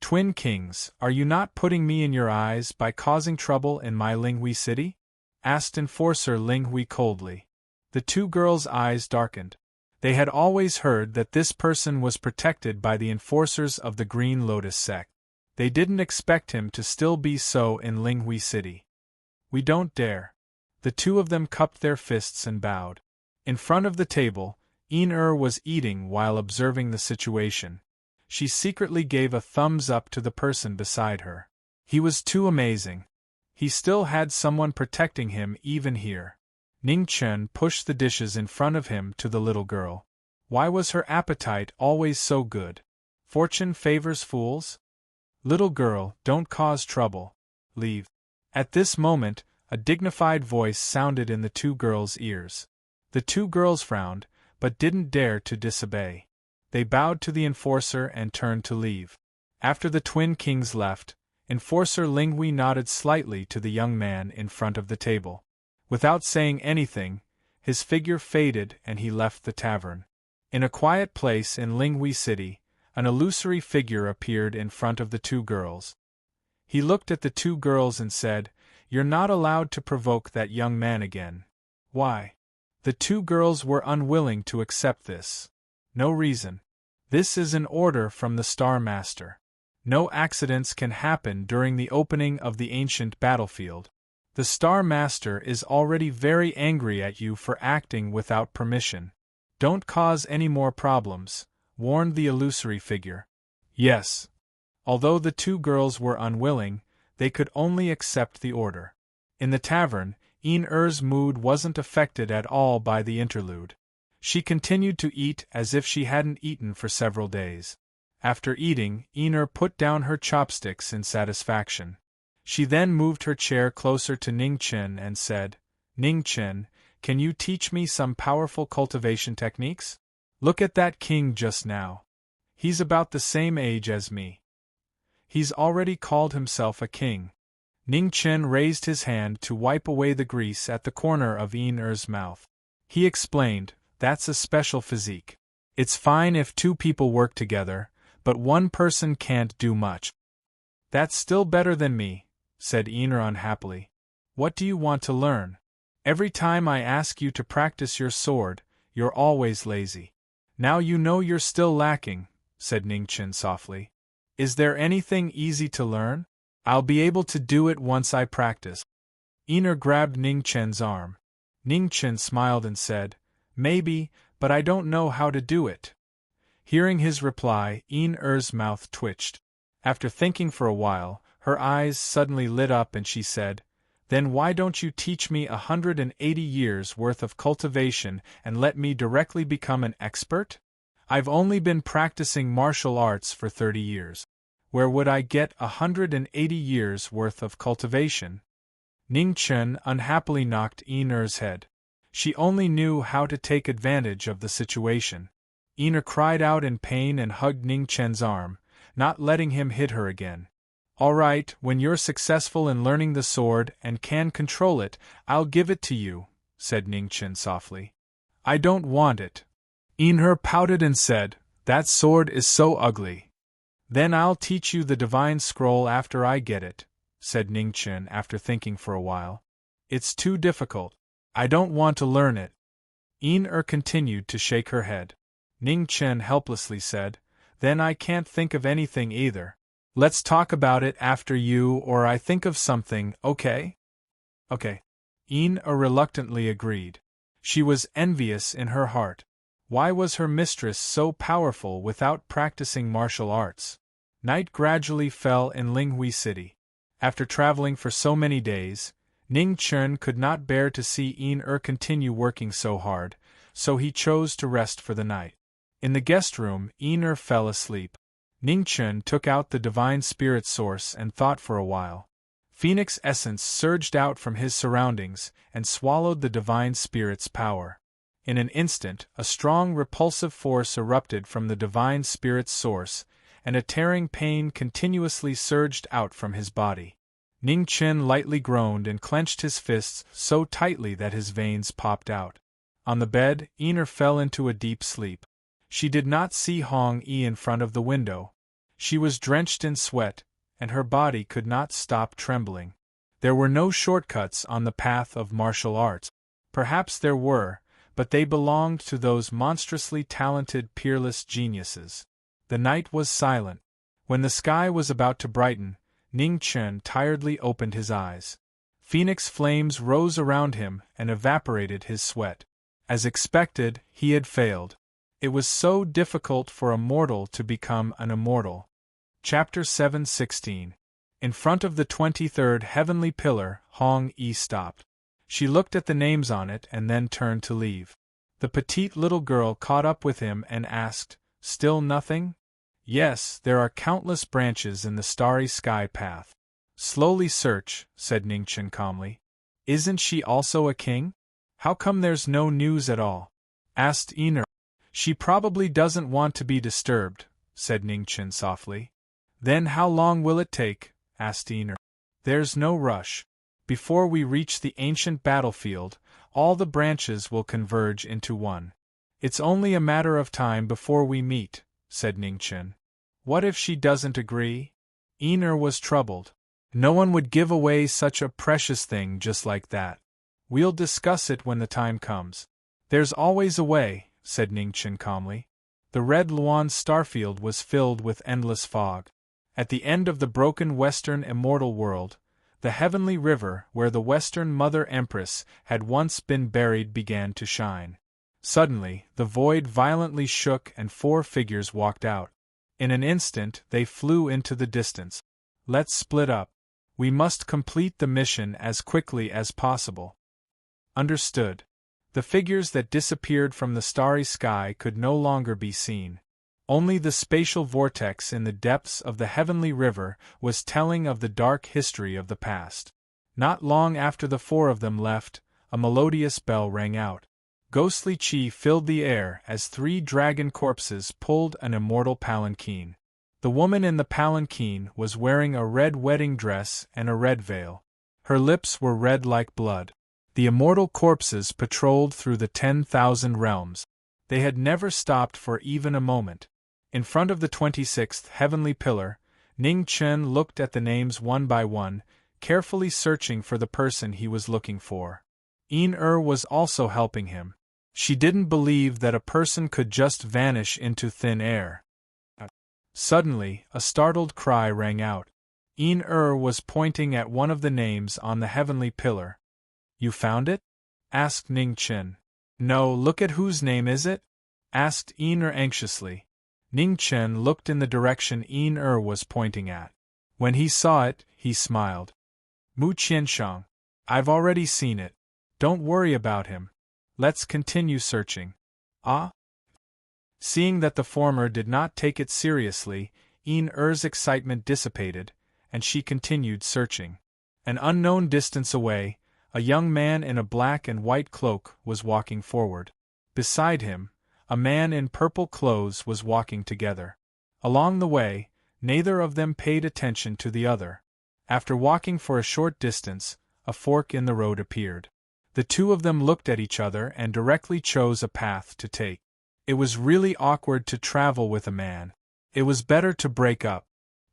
Twin kings, are you not putting me in your eyes by causing trouble in my Linghui city? Asked Enforcer Linghui coldly. The 2 girls' eyes darkened. They had always heard that this person was protected by the enforcers of the Green Lotus sect. They didn't expect him to still be so in Linghui city. We don't dare. The 2 of them cupped their fists and bowed. In front of the table, Yin was eating while observing the situation. She secretly gave a thumbs up to the person beside her. He was too amazing. He still had someone protecting him even here. Ning Chen pushed the dishes in front of him to the little girl. Why was her appetite always so good? Fortune favors fools? Little girl, don't cause trouble. Leave. At this moment, a dignified voice sounded in the 2 girls' ears. The 2 girls frowned, but didn't dare to disobey. They bowed to the enforcer and turned to leave. After the twin kings left, Enforcer Linghui nodded slightly to the young man in front of the table. Without saying anything, his figure faded and he left the tavern. In a quiet place in Linghui city, an illusory figure appeared in front of the 2 girls. He looked at the 2 girls and said, You're not allowed to provoke that young man again. Why? The 2 girls were unwilling to accept this. No reason. This is an order from the Star Master. No accidents can happen during the opening of the ancient battlefield. The Star Master is already very angry at you for acting without permission. Don't cause any more problems, warned the illusory figure. Yes. Although the two girls were unwilling, they could only accept the order. In the tavern, Een-Er's mood wasn't affected at all by the interlude. She continued to eat as if she hadn't eaten for several days. After eating, Een-Er put down her chopsticks in satisfaction. She then moved her chair closer to Ning-Chen and said, "Ning-Chen, can you teach me some powerful cultivation techniques? Look at that king just now. He's about the same age as me. He's already called himself a king." Ning-Chen raised his hand to wipe away the grease at the corner of Een-Er's mouth. He explained, "That's a special physique. It's fine if two people work together, but one person can't do much." "That's still better than me," said Een-Er unhappily. "What do you want to learn? Every time I ask you to practice your sword, you're always lazy." "Now you know you're still lacking," said Ning-Chen softly. "Is there anything easy to learn? I'll be able to do it once I practice." Een-Er grabbed Ning-Chen's arm. Ning-Chen smiled and said, "Maybe, but I don't know how to do it." Hearing his reply, Een-Er's mouth twitched. After thinking for a while, her eyes suddenly lit up and she said, "Then why don't you teach me 180 years' worth of cultivation and let me directly become an expert? I've only been practicing martial arts for 30 years. Where would I get 180 years' worth of cultivation?" Ning-Chen unhappily knocked Een-Er's head. She only knew how to take advantage of the situation. Een-Er cried out in pain and hugged Ning-Chen's arm, not letting him hit her again. "All right, when you're successful in learning the sword and can control it, I'll give it to you," said Ning-Chen softly. "I don't want it." Een-Er pouted and said, "That sword is so ugly." "Then I'll teach you the divine scroll after I get it," said Ning-Chen after thinking for a while. "It's too difficult. I don't want to learn it." Een-Er continued to shake her head. Ning-Chen helplessly said, "Then I can't think of anything either. Let's talk about it after you or I think of something, okay?" "Okay." Een-Er reluctantly agreed. She was envious in her heart. Why was her mistress so powerful without practicing martial arts? Night gradually fell in Linghui City. After traveling for so many days, Ning-Chen could not bear to see Een-Er continue working so hard, so he chose to rest for the night. In the guest room, Een-Er fell asleep. Ning-Chen took out the divine spirit source and thought for a while. Phoenix essence surged out from his surroundings and swallowed the divine spirit's power. In an instant, a strong repulsive force erupted from the divine spirit's source, and a tearing pain continuously surged out from his body. Ning-Chen lightly groaned and clenched his fists so tightly that his veins popped out. On the bed, Een-Er fell into a deep sleep. She did not see Hong-Yi in front of the window. She was drenched in sweat, and her body could not stop trembling. There were no shortcuts on the path of martial arts. Perhaps there were, but they belonged to those monstrously talented peerless geniuses. The night was silent. When the sky was about to brighten, Ning-Chen tiredly opened his eyes. Phoenix flames rose around him and evaporated his sweat. As expected, he had failed. It was so difficult for a mortal to become an immortal. Chapter 7:16. In front of the 23rd heavenly pillar, Hong-Yi stopped. She looked at the names on it and then turned to leave. The petite little girl caught up with him and asked, "Still nothing?" "Yes, there are countless branches in the starry sky path." "Slowly search," said Ning-Chen calmly. "Isn't she also a king? How come there's no news at all?" asked Een-Er. "She probably doesn't want to be disturbed," said Ning-Chen softly. "Then how long will it take?" asked Een-Er. "There's no rush. Before we reach the ancient battlefield, all the branches will converge into one. It's only a matter of time before we meet," said Ning-Chen. "What if she doesn't agree?" Een-Er was troubled. No one would give away such a precious thing just like that. "We'll discuss it when the time comes." "There's always a way," said Ning-Chen calmly. The red Luan starfield was filled with endless fog. At the end of the broken western immortal world, The heavenly river where the Western Mother Empress had once been buried began to shine. Suddenly, the void violently shook and 4 figures walked out. In an instant they flew into the distance. Let's split up. We must complete the mission as quickly as possible. Understood. The figures that disappeared from the starry sky could no longer be seen. Only the spatial vortex in the depths of the heavenly river was telling of the dark history of the past. Not long after the 4 of them left, a melodious bell rang out. Ghostly chi filled the air as 3 dragon corpses pulled an immortal palanquin. The woman in the palanquin was wearing a red wedding dress and a red veil. Her lips were red like blood. The immortal corpses patrolled through the 10,000 realms. They had never stopped for even a moment. In front of the 26th heavenly pillar, Ning Chen looked at the names one by one, carefully searching for the person he was looking for. Yin was also helping him. She didn't believe that a person could just vanish into thin air. Suddenly, a startled cry rang out. Yin was pointing at one of the names on the heavenly pillar. You found it? Asked Ning Chen. No, look at whose name is it? Asked Yin anxiously. Ning Chen looked in the direction Yin was pointing at. When he saw it, he smiled. Mu Qianshang. I've already seen it. Don't worry about him. Let's continue searching. Ah? Seeing that the former did not take it seriously, Yin-er's excitement dissipated, and she continued searching. An unknown distance away, a young man in a black and white cloak was walking forward. Beside him, a man in purple clothes was walking together. Along the way, neither of them paid attention to the other. After walking for a short distance, a fork in the road appeared. The 2 of them looked at each other and directly chose a path to take. It was really awkward to travel with a man. It was better to break up.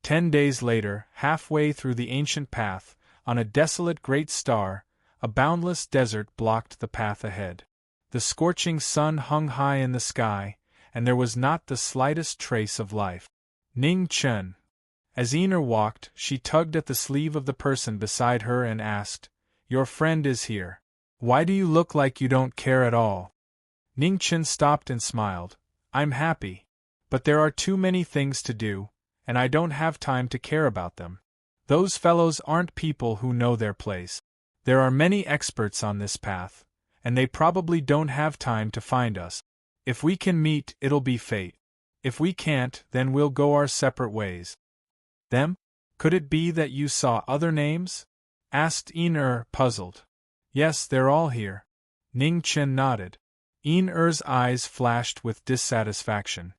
10 days later, halfway through the ancient path, on a desolate great star, a boundless desert blocked the path ahead. The scorching sun hung high in the sky, and there was not the slightest trace of life. Ning Chen. As Yin walked, she tugged at the sleeve of the person beside her and asked, Your friend is here. Why do you look like you don't care at all? Ning Chen stopped and smiled. I'm happy. But there are too many things to do, and I don't have time to care about them. Those fellows aren't people who know their place. There are many experts on this path, and they probably don't have time to find us. If we can meet, it'll be fate. If we can't, then we'll go our separate ways. Them? Could it be that you saw other names? Asked Yin, puzzled. Yes, they're all here. Ning Chen nodded. Yin-er's eyes flashed with dissatisfaction.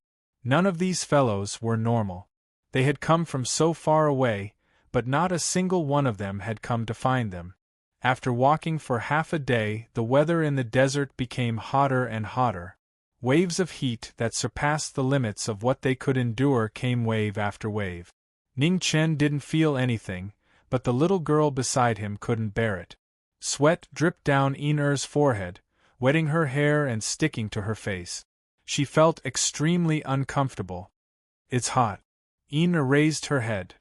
None of these fellows were normal. They had come from so far away, but not a single one of them had come to find them. After walking for half a day, the weather in the desert became hotter and hotter. Waves of heat that surpassed the limits of what they could endure came wave after wave. Ning Chen didn't feel anything, but the little girl beside him couldn't bear it. Sweat dripped down Yin-er's forehead, wetting her hair and sticking to her face. She felt extremely uncomfortable. It's hot. Yin raised her head.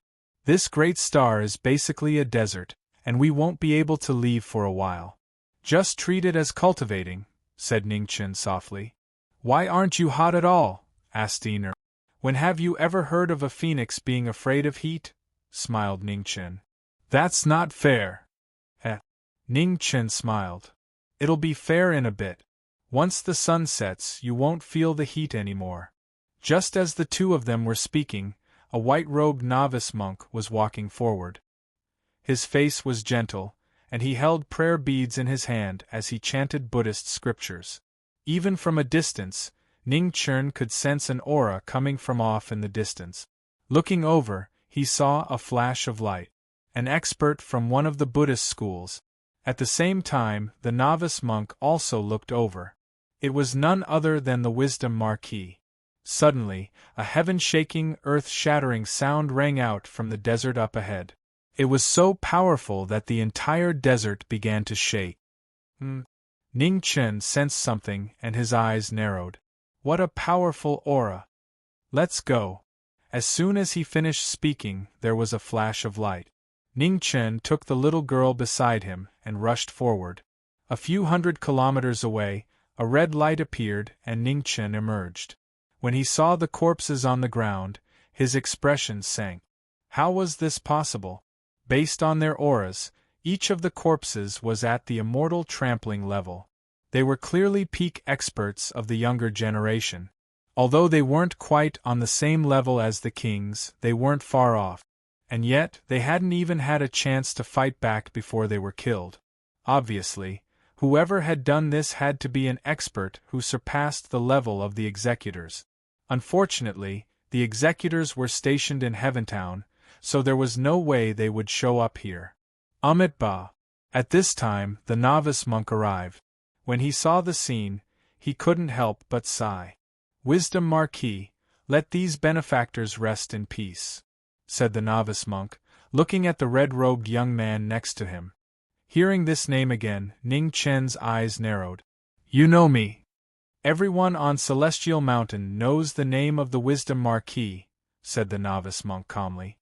This great star is basically a desert, and we won't be able to leave for a while. Just treat it as cultivating, said Ning Chen softly. Why aren't you hot at all? Asked Yin. When have you ever heard of a phoenix being afraid of heat? Smiled Ning Chen. That's not fair. Ning Chen smiled. It'll be fair in a bit. Once the sun sets, you won't feel the heat anymore. Just as the 2 of them were speaking, a white-robed novice monk was walking forward. His face was gentle, and he held prayer beads in his hand as he chanted Buddhist scriptures. Even from a distance, Ning Chen could sense an aura coming from off in the distance. Looking over, he saw a flash of light. An expert from one of the Buddhist schools. At the same time, the novice monk also looked over. It was none other than the wisdom Marquis. Suddenly, a heaven-shaking, earth-shattering sound rang out from the desert up ahead. It was so powerful that the entire desert began to shake. Ning Chen sensed something and his eyes narrowed. What a powerful aura! Let's go. As soon as he finished speaking, there was a flash of light. Ning Chen took the little girl beside him and rushed forward. A few hundred kilometers away, a red light appeared and Ning Chen emerged. When he saw the corpses on the ground, his expression sank. How was this possible? Based on their auras, each of the corpses was at the immortal trampling level. They were clearly peak experts of the younger generation. Although they weren't quite on the same level as the kings, they weren't far off. And yet, they hadn't even had a chance to fight back before they were killed. Obviously, whoever had done this had to be an expert who surpassed the level of the executors. Unfortunately, the executors were stationed in Heaventown, so there was no way they would show up here. Amit Ba. At this time, the novice monk arrived. When he saw the scene, he couldn't help but sigh. "Wisdom Marquis, let these benefactors rest in peace," said the novice monk, looking at the red-robed young man next to him. Hearing this name again, Ning Chen's eyes narrowed. "You know me. Everyone on Celestial Mountain knows the name of the Wisdom Marquis," said the novice monk calmly.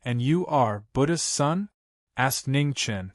"And you are Buddha's son?" asked Ning Chen.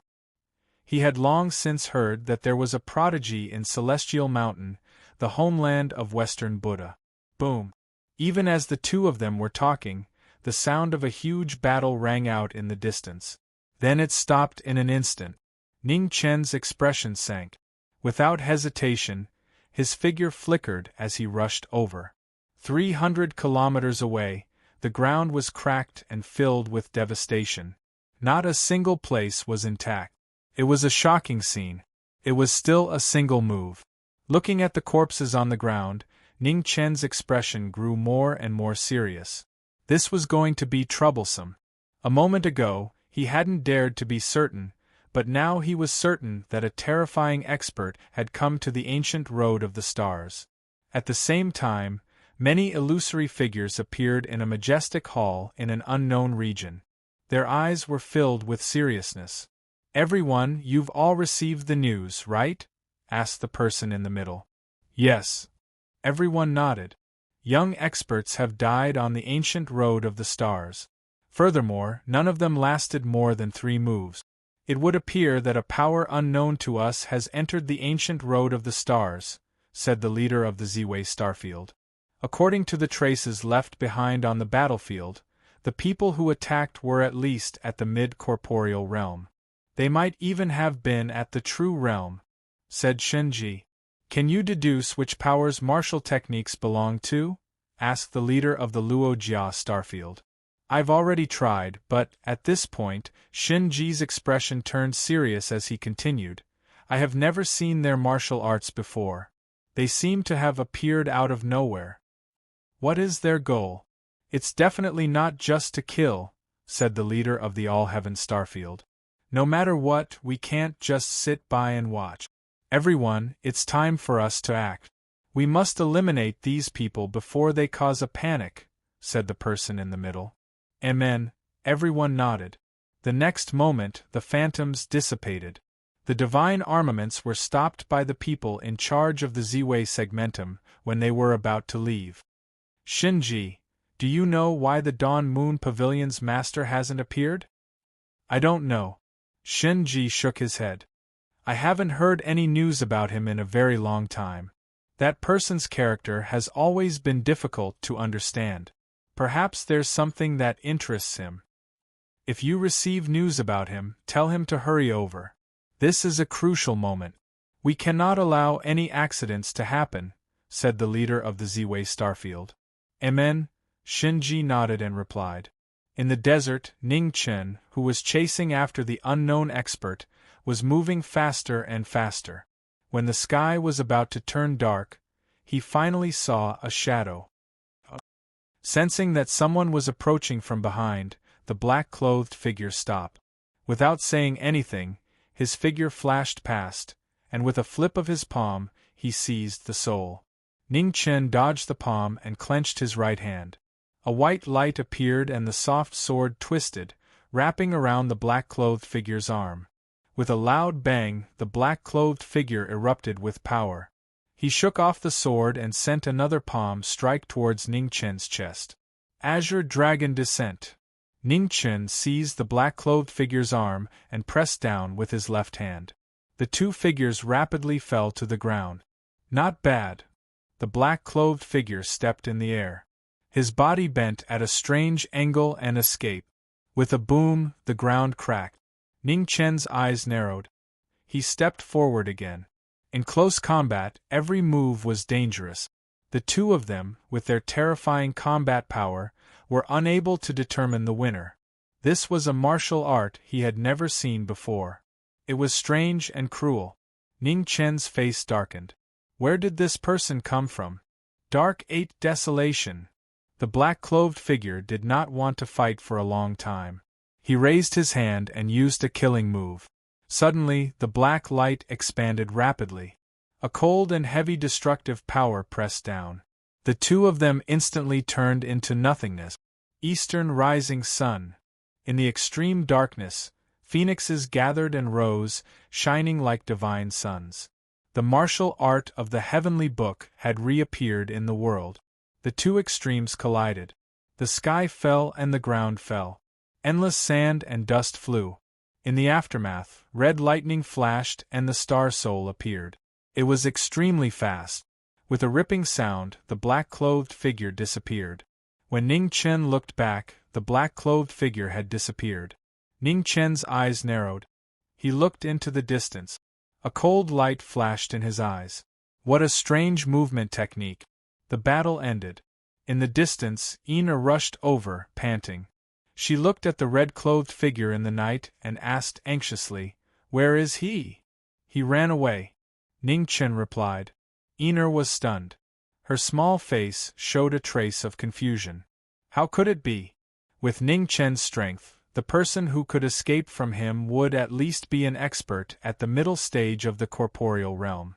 He had long since heard that there was a prodigy in Celestial Mountain, the homeland of Western Buddha. Boom! Even as the two of them were talking, the sound of a huge battle rang out in the distance. Then it stopped in an instant. Ning Chen's expression sank. Without hesitation, his figure flickered as he rushed over. 300 kilometers away, the ground was cracked and filled with devastation. Not a single place was intact. It was a shocking scene. It was still a single move. Looking at the corpses on the ground, Ning Chen's expression grew more and more serious. This was going to be troublesome. A moment ago, he hadn't dared to be certain, but now he was certain that a terrifying expert had come to the ancient road of the stars. At the same time, many illusory figures appeared in a majestic hall in an unknown region. Their eyes were filled with seriousness. "Everyone, you've all received the news, right?" asked the person in the middle. "Yes." Everyone nodded. Young experts have died on the ancient road of the stars. Furthermore, none of them lasted more than 3 moves. "It would appear that a power unknown to us has entered the ancient road of the stars," said the leader of the Z-Way Starfield. According to the traces left behind on the battlefield, the people who attacked were at least at the mid-corporeal realm. "They might even have been at the true realm," said Shenji. "Can you deduce which power's martial techniques belong to?" asked the leader of the Luo Jia Starfield. "I've already tried, but, at this point," Shenji's expression turned serious as he continued, "I have never seen their martial arts before. They seem to have appeared out of nowhere. What is their goal?" "It's definitely not just to kill," said the leader of the All-Heaven Starfield. "No matter what, we can't just sit by and watch. Everyone, it's time for us to act. We must eliminate these people before they cause a panic," said the person in the middle. "Amen," everyone nodded. The next moment, the phantoms dissipated. The divine armaments were stopped by the people in charge of the Z-Way Segmentum when they were about to leave. "Shinji, do you know why the Dawn Moon Pavilion's master hasn't appeared?" "I don't know." Shinji shook his head. "I haven't heard any news about him in a very long time. That person's character has always been difficult to understand. Perhaps there's something that interests him. If you receive news about him, tell him to hurry over. This is a crucial moment. We cannot allow any accidents to happen," said the leader of the Z-Way Starfield. "Amen," Shinji nodded and replied. In the desert, Ning Chen, who was chasing after the unknown expert, was moving faster and faster. When the sky was about to turn dark, he finally saw a shadow. Sensing that someone was approaching from behind, the black-clothed figure stopped. Without saying anything, his figure flashed past, and with a flip of his palm, he seized the soul. Ning Chen dodged the palm and clenched his right hand. A white light appeared and the soft sword twisted, wrapping around the black-clothed figure's arm. With a loud bang, the black-clothed figure erupted with power. He shook off the sword and sent another palm strike towards Ning Chen's chest. Azure Dragon Descent. Ning Chen seized the black-clothed figure's arm and pressed down with his left hand. The two figures rapidly fell to the ground. Not bad. The black-clothed figure stepped in the air. His body bent at a strange angle and escaped. With a boom, the ground cracked. Ning Chen's eyes narrowed. He stepped forward again. In close combat, every move was dangerous. The two of them, with their terrifying combat power, were unable to determine the winner. This was a martial art he had never seen before. It was strange and cruel. Ning Chen's face darkened. Where did this person come from? Dark ate desolation. The black-clothed figure did not want to fight for a long time. He raised his hand and used a killing move. Suddenly, the black light expanded rapidly. A cold and heavy destructive power pressed down. The two of them instantly turned into nothingness. Eastern rising sun. In the extreme darkness, phoenixes gathered and rose, shining like divine suns. The martial art of the heavenly book had reappeared in the world. The two extremes collided. The sky fell and the ground fell. Endless sand and dust flew. In the aftermath, red lightning flashed and the star soul appeared. It was extremely fast. With a ripping sound, the black-clothed figure disappeared. When Ning Chen looked back, the black-clothed figure had disappeared. Ning Chen's eyes narrowed. He looked into the distance. A cold light flashed in his eyes. What a strange movement technique. The battle ended. In the distance, Ina rushed over, panting. She looked at the red-clothed figure in the night and asked anxiously, "Where is he?" "He ran away," Ning Chen replied. Ina was stunned. Her small face showed a trace of confusion. How could it be? With Ning Chen's strength, the person who could escape from him would at least be an expert at the middle stage of the corporeal realm.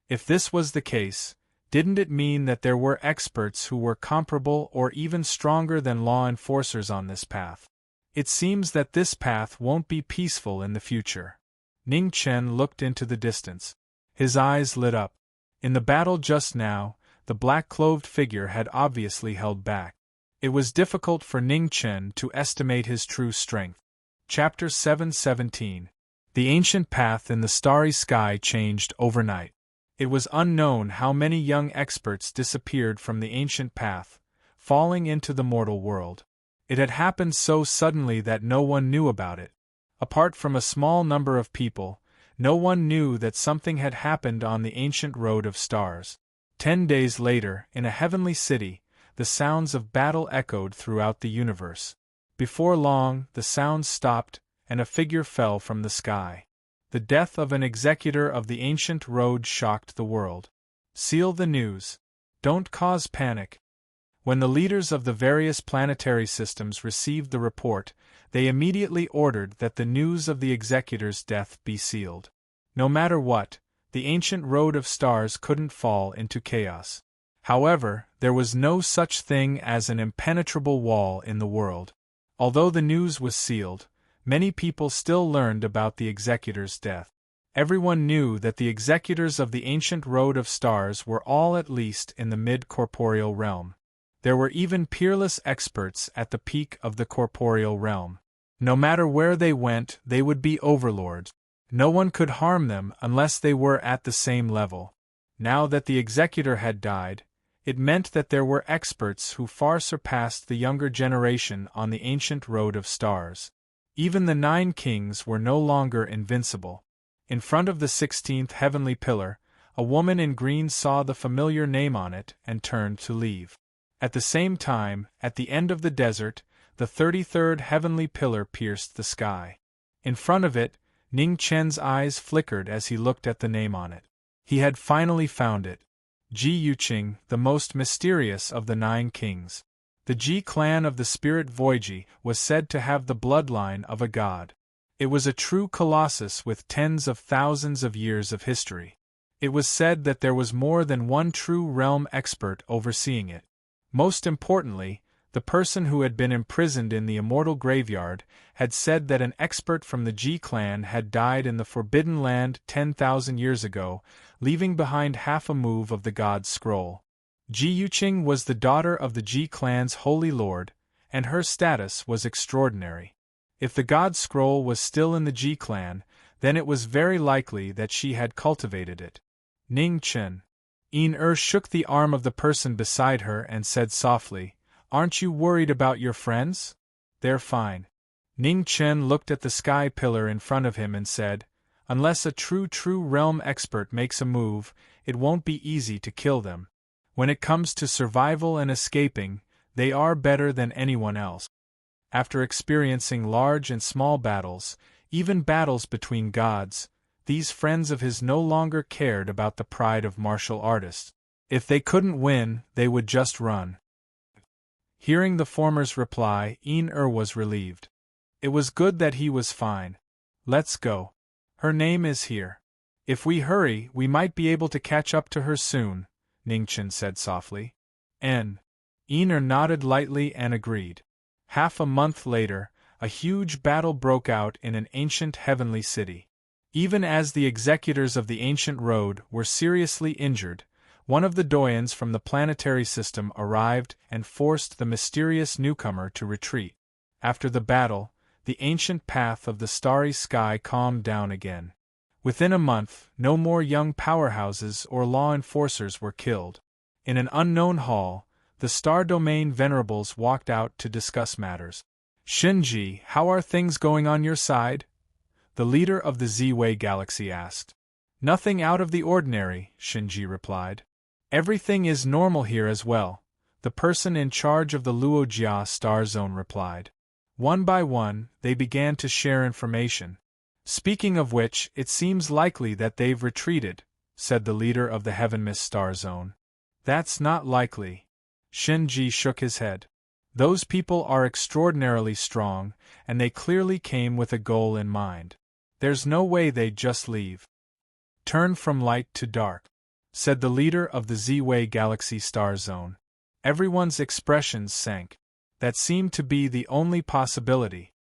If this was the case, didn't it mean that there were experts who were comparable or even stronger than law enforcers on this path? It seems that this path won't be peaceful in the future. Ning Chen looked into the distance. His eyes lit up. In the battle just now, the black-clothed figure had obviously held back. It was difficult for Ning Chen to estimate his true strength. Chapter 717. The ancient path in the starry sky changed overnight. It was unknown how many young experts disappeared from the ancient path, falling into the mortal world. It had happened so suddenly that no one knew about it. Apart from a small number of people, no one knew that something had happened on the ancient road of stars. 10 days later, in a heavenly city, the sounds of battle echoed throughout the universe. Before long, the sounds stopped, and a figure fell from the sky. The death of an executor of the ancient road shocked the world. Seal the news. Don't cause panic. When the leaders of the various planetary systems received the report, they immediately ordered that the news of the executor's death be sealed. No matter what, the ancient road of stars couldn't fall into chaos. However, there was no such thing as an impenetrable wall in the world. Although the news was sealed, many people still learned about the executor's death. Everyone knew that the executors of the ancient road of stars were all at least in the mid-corporeal realm. There were even peerless experts at the peak of the corporeal realm. No matter where they went, they would be overlords. No one could harm them unless they were at the same level. Now that the executor had died, it meant that there were experts who far surpassed the younger generation on the ancient road of stars. Even the 9 kings were no longer invincible. In front of the 16th heavenly pillar, a woman in green saw the familiar name on it and turned to leave. At the same time, at the end of the desert, the 33rd heavenly pillar pierced the sky. In front of it, Ning Chen's eyes flickered as he looked at the name on it. He had finally found it. Ji Yuqing, the most mysterious of the 9 kings. The Ji clan of the spirit Voiji was said to have the bloodline of a god. It was a true colossus with tens of thousands of years of history. It was said that there was more than one true realm expert overseeing it. Most importantly, the person who had been imprisoned in the immortal graveyard had said that an expert from the Ji clan had died in the Forbidden Land 10,000 years ago, leaving behind half a move of the god's scroll. Ji Yuqing was the daughter of the Ji clan's holy lord, and her status was extraordinary. If the God Scroll was still in the Ji clan, then it was very likely that she had cultivated it. Ning Chen. Shook the arm of the person beside her and said softly, "Aren't you worried about your friends? They're fine." Ning Chen looked at the sky pillar in front of him and said, "Unless a true realm expert makes a move, it won't be easy to kill them. When it comes to survival and escaping, they are better than anyone else." After experiencing large and small battles, even battles between gods, these friends of his no longer cared about the pride of martial artists. If they couldn't win, they would just run. Hearing the former's reply, was relieved. It was good that he was fine. "Let's go. Her name is here. If we hurry, we might be able to catch up to her soon," Ningchen said softly. Nodded lightly and agreed. Half a month later, a huge battle broke out in an ancient heavenly city. Even as the executors of the ancient road were seriously injured, one of the doyens from the planetary system arrived and forced the mysterious newcomer to retreat. After the battle, the ancient path of the starry sky calmed down again. Within a month, no more young powerhouses or law enforcers were killed. In an unknown hall, the Star Domain Venerables walked out to discuss matters. "Shinji, how are things going on your side?" the leader of the Z-Way Galaxy asked. "Nothing out of the ordinary," Shinji replied. "Everything is normal here as well," the person in charge of the Luojia Star Zone replied. One by one, they began to share information. "Speaking of which, it seems likely that they've retreated," said the leader of the Heaven Mist Star Zone. "That's not likely." Shinji shook his head. "Those people are extraordinarily strong, and they clearly came with a goal in mind. There's no way they'd just leave." "Turn from light to dark," said the leader of the Z-Way Galaxy Star Zone. Everyone's expressions sank. That seemed to be the only possibility.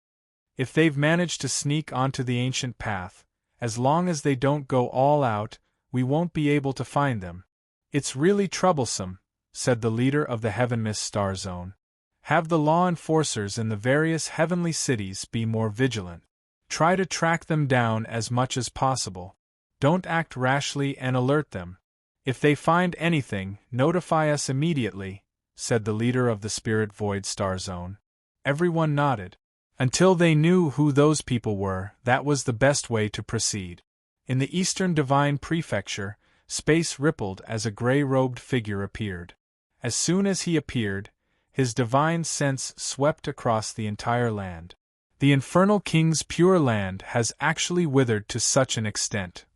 If they've managed to sneak onto the ancient path, as long as they don't go all out, we won't be able to find them. "It's really troublesome," said the leader of the Heaven Mist Star Zone. "Have the law enforcers in the various heavenly cities be more vigilant. Try to track them down as much as possible. Don't act rashly and alert them. If they find anything, notify us immediately," said the leader of the Spirit Void Star Zone. Everyone nodded. Until they knew who those people were, that was the best way to proceed. In the Eastern Divine Prefecture, space rippled as a gray-robed figure appeared. As soon as he appeared, his divine sense swept across the entire land. The Infernal King's pure land has actually withered to such an extent.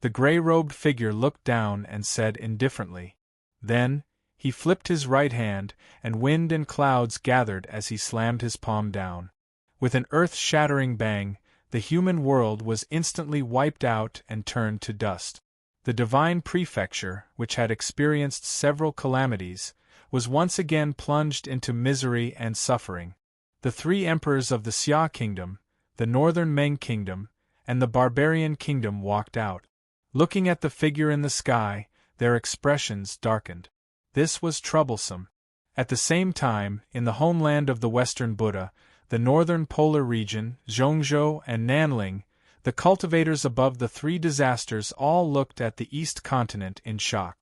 The gray-robed figure looked down and said indifferently. Then, he flipped his right hand, and wind and clouds gathered as he slammed his palm down. With an earth-shattering bang, the human world was instantly wiped out and turned to dust. The Divine Prefecture, which had experienced several calamities, was once again plunged into misery and suffering. The three emperors of the Xia Kingdom, the Northern Meng Kingdom, and the Barbarian Kingdom walked out. Looking at the figure in the sky, their expressions darkened. This was troublesome. At the same time, in the homeland of the Western Buddha, the Northern Polar region, Zhongzhou and Nanling, the cultivators above the three disasters all looked at the East continent in shock.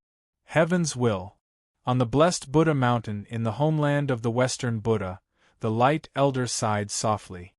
Heaven's will. On the blessed Buddha mountain in the homeland of the Western Buddha, the Light Elder sighed softly.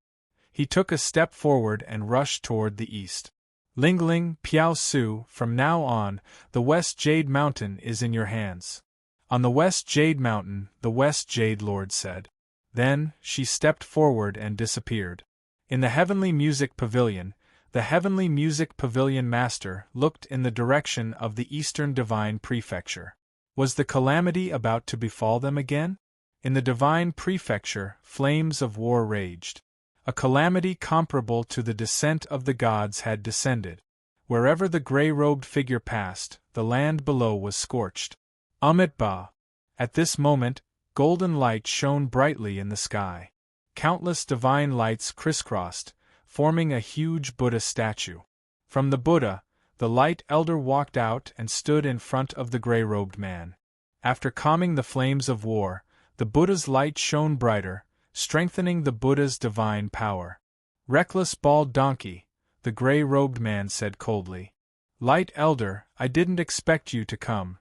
He took a step forward and rushed toward the east. "Lingling, Piao Su, from now on, the West Jade Mountain is in your hands." "On the West Jade Mountain," the West Jade Lord said. Then, she stepped forward and disappeared. In the Heavenly Music Pavilion, the Heavenly Music Pavilion Master looked in the direction of the Eastern Divine Prefecture. Was the calamity about to befall them again? In the Divine Prefecture, flames of war raged. A calamity comparable to the descent of the gods had descended. Wherever the gray-robed figure passed, the land below was scorched. Ba. At this moment, golden light shone brightly in the sky. Countless divine lights crisscrossed, forming a huge Buddha statue. From the Buddha, the Light Elder walked out and stood in front of the gray-robed man. After calming the flames of war, the Buddha's light shone brighter, strengthening the Buddha's divine power. "Reckless bald donkey," the gray-robed man said coldly. "Light Elder, I didn't expect you to come."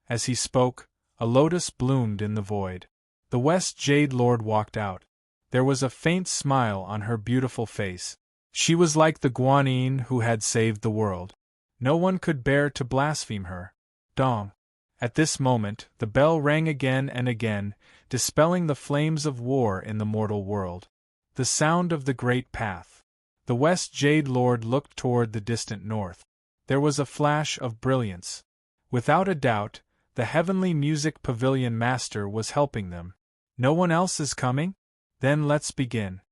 As he spoke, a lotus bloomed in the void. The West Jade Lord walked out. There was a faint smile on her beautiful face. She was like the Guanyin who had saved the world. No one could bear to blaspheme her. Dong! At this moment, the bell rang again and again, dispelling the flames of war in the mortal world. The sound of the great path. The West Jade Lord looked toward the distant north. There was a flash of brilliance. Without a doubt, the heavenly music pavilion master was helping them. "No one else is coming? Then let's begin,"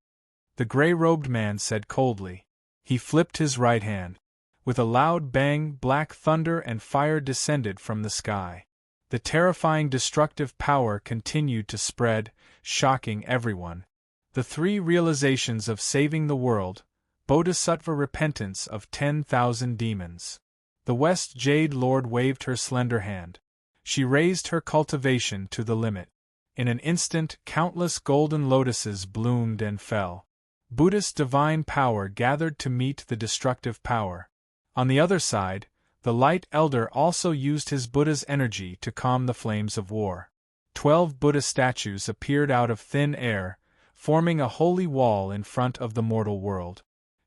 the gray-robed man said coldly. He flipped his right hand. With a loud bang, black thunder and fire descended from the sky. The terrifying destructive power continued to spread, shocking everyone. The three realizations of saving the world, Bodhisattva repentance of 10,000 demons. The West Jade Lord waved her slender hand. She raised her cultivation to the limit. In an instant, countless golden lotuses bloomed and fell. Buddhist divine power gathered to meet the destructive power. On the other side, the Light Elder also used his Buddha's energy to calm the flames of war. 12 Buddha statues appeared out of thin air, forming a holy wall in front of the mortal world.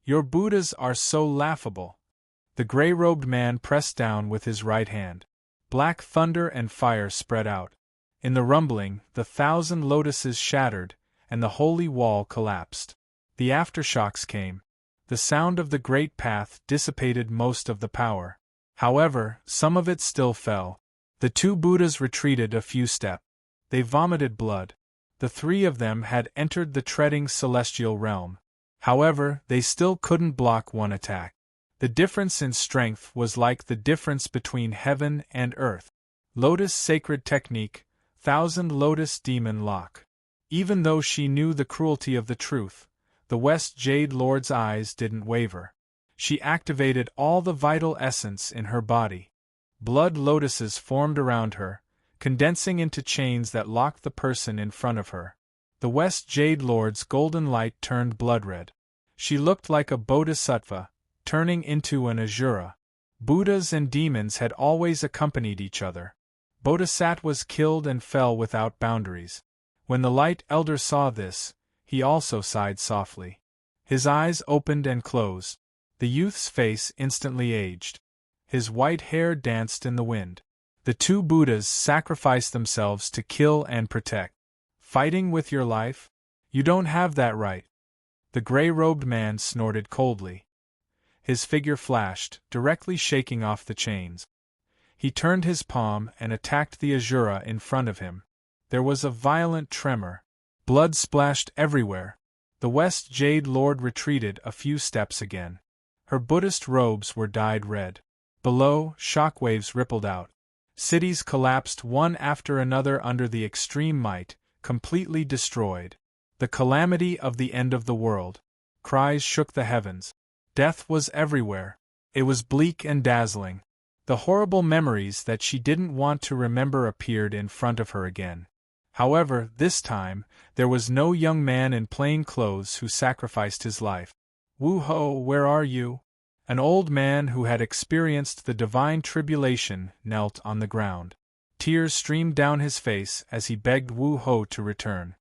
"Your Buddhas are so laughable." The gray-robed man pressed down with his right hand. Black thunder and fire spread out. In the rumbling, the 1,000 lotuses shattered, and the holy wall collapsed. The aftershocks came. The sound of the great path dissipated most of the power. However, some of it still fell. The 2 Buddhas retreated a few steps. They vomited blood. The 3 of them had entered the treading celestial realm. However, they still couldn't block one attack. The difference in strength was like the difference between heaven and earth. Lotus Sacred Technique, 1,000 Lotus Demon Lock. Even though she knew the cruelty of the truth, the West Jade Lord's eyes didn't waver. She activated all the vital essence in her body. Blood lotuses formed around her, condensing into chains that locked the person in front of her. The West Jade Lord's golden light turned blood-red. She looked like a bodhisattva, turning into an asura. Buddhas and demons had always accompanied each other. Bodhisattvas killed and fell without boundaries. When the Light Elder saw this, he also sighed softly. His eyes opened and closed. The youth's face instantly aged. His white hair danced in the wind. The 2 Buddhas sacrificed themselves to kill and protect. "Fighting with your life? You don't have that right." The gray-robed man snorted coldly. His figure flashed, directly shaking off the chains. He turned his palm and attacked the asura in front of him. There was a violent tremor. Blood splashed everywhere. The West Jade Lord retreated a few steps again. Her Buddhist robes were dyed red. Below, shockwaves rippled out. Cities collapsed one after another under the extreme might, completely destroyed. The calamity of the end of the world. Cries shook the heavens. Death was everywhere. It was bleak and dazzling. The horrible memories that she didn't want to remember appeared in front of her again. However, this time, there was no young man in plain clothes who sacrificed his life. "Wu Ho, where are you?" An old man who had experienced the divine tribulation knelt on the ground. Tears streamed down his face as he begged Wu Ho to return.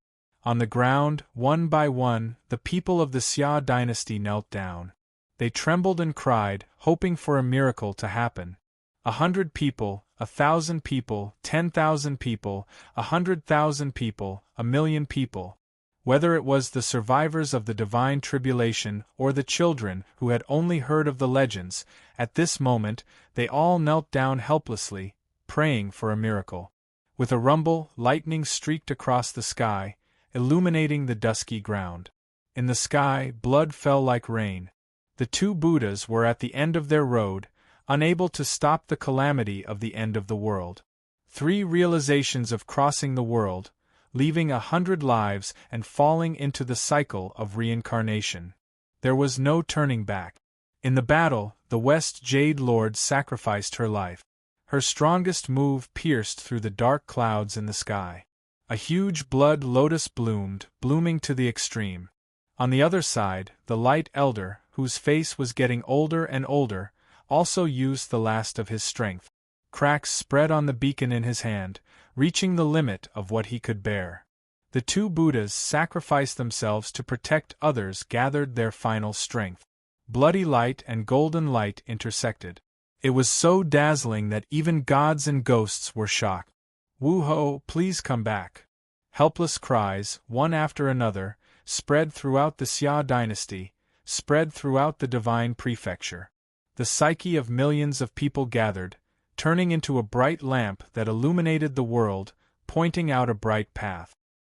On the ground, one by one, the people of the Xia dynasty knelt down. They trembled and cried, hoping for a miracle to happen. 100 people, 1,000 people, 10,000 people, 100,000 people, 1,000,000 people. Whether it was the survivors of the divine tribulation or the children who had only heard of the legends, at this moment they all knelt down helplessly, praying for a miracle. With a rumble, lightning streaked across the sky, illuminating the dusky ground. In the sky, blood fell like rain. The 2 Buddhas were at the end of their road, unable to stop the calamity of the end of the world. 3 realizations of crossing the world, leaving 100 lives and falling into the cycle of reincarnation. There was no turning back. In the battle, the West Jade Lord sacrificed her life. Her strongest move pierced through the dark clouds in the sky. A huge blood lotus bloomed, blooming to the extreme. On the other side, the Light Elder, whose face was getting older and older, also used the last of his strength. Cracks spread on the beacon in his hand, reaching the limit of what he could bear. The two Buddhas sacrificed themselves to protect others, gathered their final strength. Bloody light and golden light intersected. It was so dazzling that even gods and ghosts were shocked. "Wu-ho, please come back." Helpless cries, one after another, spread throughout the Xia dynasty, spread throughout the divine prefecture. The psyche of millions of people gathered, turning into a bright lamp that illuminated the world, pointing out a bright path.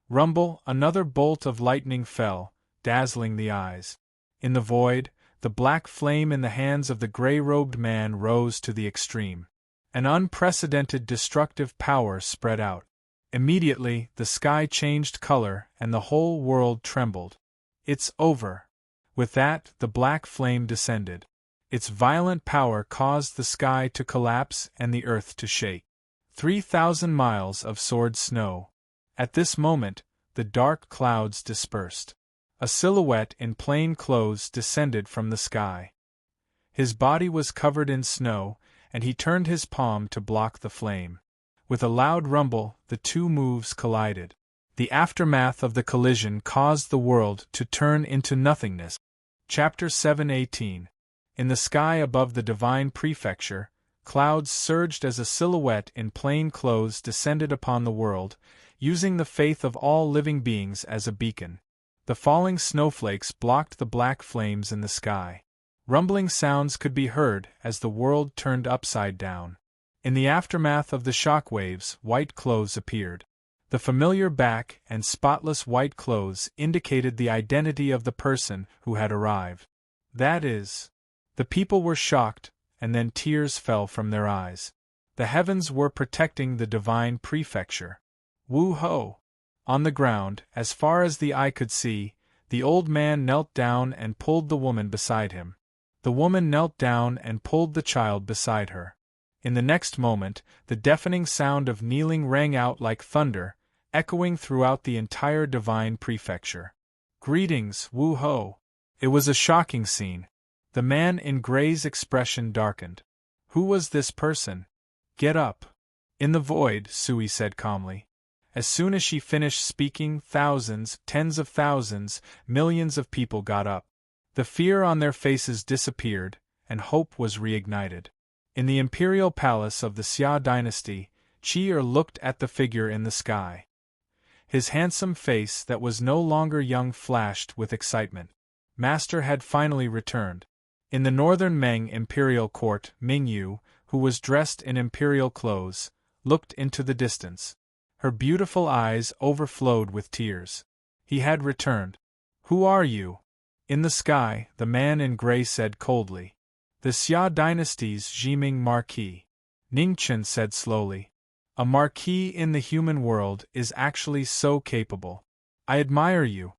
Rumble, another bolt of lightning fell, dazzling the eyes. In the void, the black flame in the hands of the gray-robed man rose to the extreme. An unprecedented destructive power spread out. Immediately, the sky changed color and the whole world trembled. "It's over." With that, the black flame descended. Its violent power caused the sky to collapse and the earth to shake. 3,000 miles of soared snow. At this moment, the dark clouds dispersed. A silhouette in plain clothes descended from the sky. His body was covered in snow, and he turned his palm to block the flame. With a loud rumble, the two moves collided. The aftermath of the collision caused the world to turn into nothingness. Chapter 7:18. In the sky above the divine prefecture, clouds surged as a silhouette in plain clothes descended upon the world, using the faith of all living beings as a beacon. The falling snowflakes blocked the black flames in the sky. Rumbling sounds could be heard as the world turned upside down. In the aftermath of the shock waves, white clothes appeared. The familiar back and spotless white clothes indicated the identity of the person who had arrived. That is, the people were shocked, and then tears fell from their eyes. The heavens were protecting the divine prefecture. Woo-ho! On the ground, as far as the eye could see, the old man knelt down and pulled the woman beside him. The woman knelt down and pulled the child beside her. In the next moment, the deafening sound of kneeling rang out like thunder, echoing throughout the entire divine prefecture. "Greetings, Wu-ho!" It was a shocking scene. The man in gray's expression darkened. Who was this person? "Get up." "In the void," Sui said calmly. As soon as she finished speaking, thousands, tens of thousands, millions of people got up. The fear on their faces disappeared, and hope was reignited. In the imperial palace of the Xia dynasty, Qi looked at the figure in the sky. His handsome face that was no longer young flashed with excitement. Master had finally returned. In the northern Meng imperial court, Mingyu, who was dressed in imperial clothes, looked into the distance. Her beautiful eyes overflowed with tears. He had returned. "Who are you?" "In the sky," the man in gray said coldly. "The Xia dynasty's Jiming Marquis," Ningchen said slowly. "A marquis in the human world is actually so capable. I admire you,"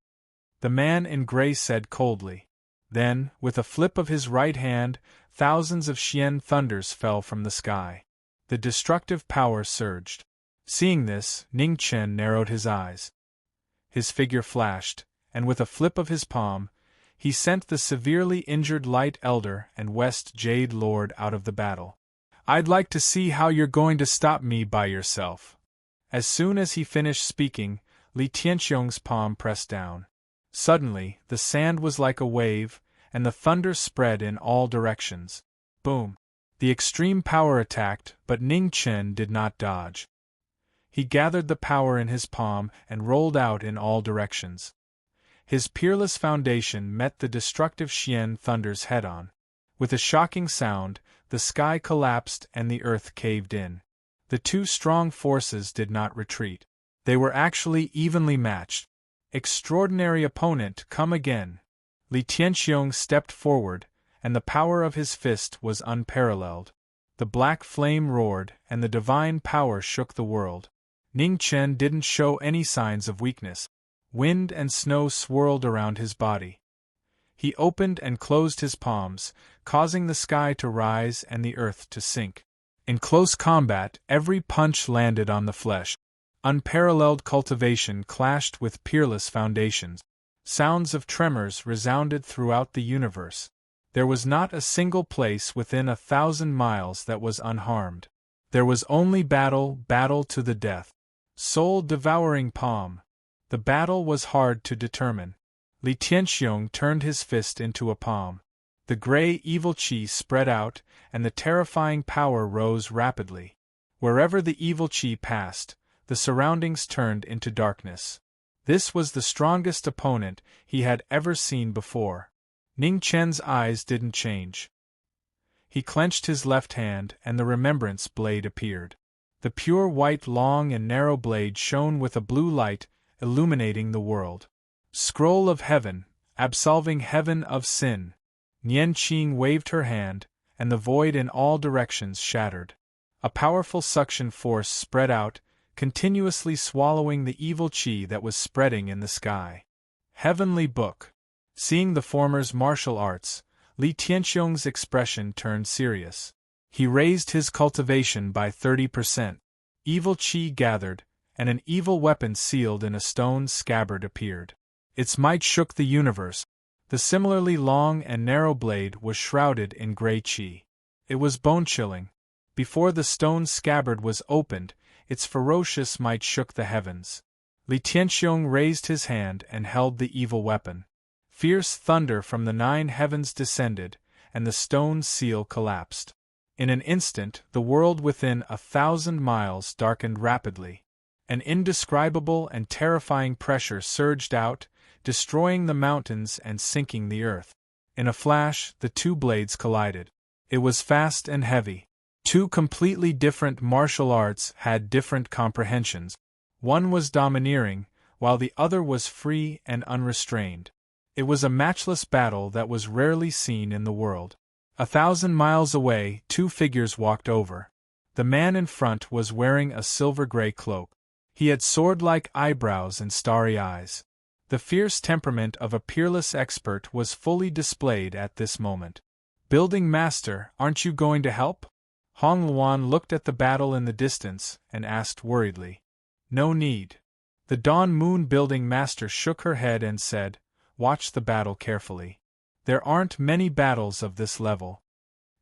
the man in gray said coldly. Then, with a flip of his right hand, thousands of Xian thunders fell from the sky. The destructive power surged. Seeing this, Ningchen narrowed his eyes. His figure flashed, and with a flip of his palm, he sent the severely injured Light Elder and West Jade Lord out of the battle. "I'd like to see how you're going to stop me by yourself." As soon as he finished speaking, Li Tianxiong's palm pressed down. Suddenly, the sand was like a wave, and the thunder spread in all directions. Boom! The extreme power attacked, but Ningchen did not dodge. He gathered the power in his palm and rolled out in all directions. His peerless foundation met the destructive Xian thunders head-on. With a shocking sound, the sky collapsed and the earth caved in. The two strong forces did not retreat. They were actually evenly matched. "Extraordinary opponent, come again." Li Tianxiong stepped forward, and the power of his fist was unparalleled. The black flame roared, and the divine power shook the world. Ningchen didn't show any signs of weakness. Wind and snow swirled around his body. He opened and closed his palms, causing the sky to rise and the earth to sink. In close combat, every punch landed on the flesh. Unparalleled cultivation clashed with peerless foundations. Sounds of tremors resounded throughout the universe. There was not a single place within 1,000 miles that was unharmed. There was only battle, battle to the death. Soul-devouring palm. The battle was hard to determine. Li Tianxiong turned his fist into a palm. The gray evil qi spread out, and the terrifying power rose rapidly. Wherever the evil qi passed, the surroundings turned into darkness. This was the strongest opponent he had ever seen before. Ning Chen's eyes didn't change. He clenched his left hand, and the remembrance blade appeared. The pure white long and narrow blade shone with a blue light, illuminating the world. Scroll of heaven, absolving heaven of sin. Nian Qing waved her hand, and the void in all directions shattered. A powerful suction force spread out, continuously swallowing the evil qi that was spreading in the sky. Heavenly Book. Seeing the former's martial arts, Li Tianxiong's expression turned serious. He raised his cultivation by 30%. Evil qi gathered, and an evil weapon sealed in a stone scabbard appeared. Its might shook the universe. The similarly long and narrow blade was shrouded in gray qi. It was bone-chilling. Before the stone scabbard was opened, its ferocious might shook the heavens. Li Tianxiong raised his hand and held the evil weapon. Fierce thunder from the 9 heavens descended, and the stone seal collapsed. In an instant, the world within 1,000 miles darkened rapidly. An indescribable and terrifying pressure surged out, destroying the mountains and sinking the earth. In a flash, the two blades collided. It was fast and heavy. Two completely different martial arts had different comprehensions. One was domineering, while the other was free and unrestrained. It was a matchless battle that was rarely seen in the world. 1,000 miles away, two figures walked over. The man in front was wearing a silver-gray cloak. He had sword-like eyebrows and starry eyes. The fierce temperament of a peerless expert was fully displayed at this moment. "Building master, aren't you going to help?" Hong Luan looked at the battle in the distance and asked worriedly. "No need." The Dawn Moon building master shook her head and said, "Watch the battle carefully. There aren't many battles of this level.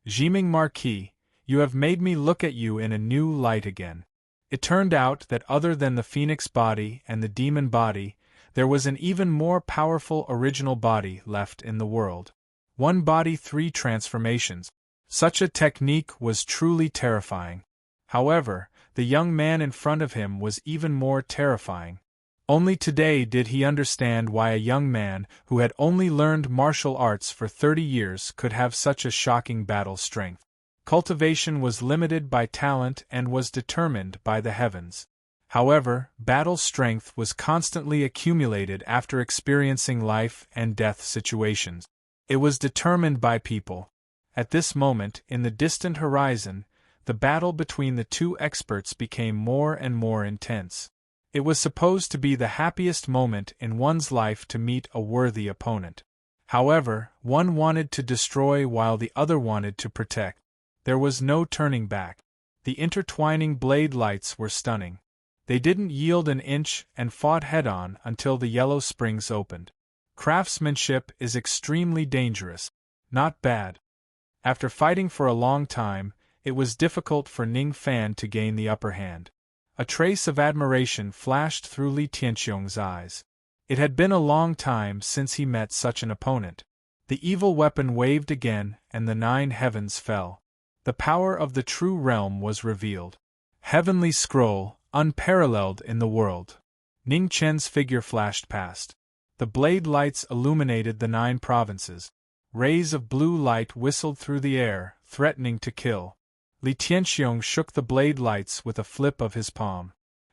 Jiming Marquis, you have made me look at you in a new light again." It turned out that other than the phoenix body and the demon body, there was an even more powerful original body left in the world. One body, 3 transformations. Such a technique was truly terrifying. However, the young man in front of him was even more terrifying. Only today did he understand why a young man who had only learned martial arts for 30 years could have such a shocking battle strength. Cultivation was limited by talent and was determined by the heavens. However, battle strength was constantly accumulated after experiencing life and death situations. It was determined by people. At this moment, in the distant horizon, the battle between the two experts became more and more intense. It was supposed to be the happiest moment in one's life to meet a worthy opponent. However, one wanted to destroy while the other wanted to protect. There was no turning back. The intertwining blade lights were stunning. They didn't yield an inch and fought head-on until the yellow springs opened. Craftsmanship is extremely dangerous. Not bad. After fighting for a long time, it was difficult for Ning Fan to gain the upper hand. A trace of admiration flashed through Li Tianxiong's eyes. It had been a long time since he met such an opponent. The evil weapon waved again, and the 9 heavens fell. The power of the true realm was revealed. Heavenly scroll, unparalleled in the world. Ning Chen's figure flashed past. The blade lights illuminated the 9 provinces. Rays of blue light whistled through the air, threatening to kill. Li Tianxiong shook the blade lights with a flip of his palm.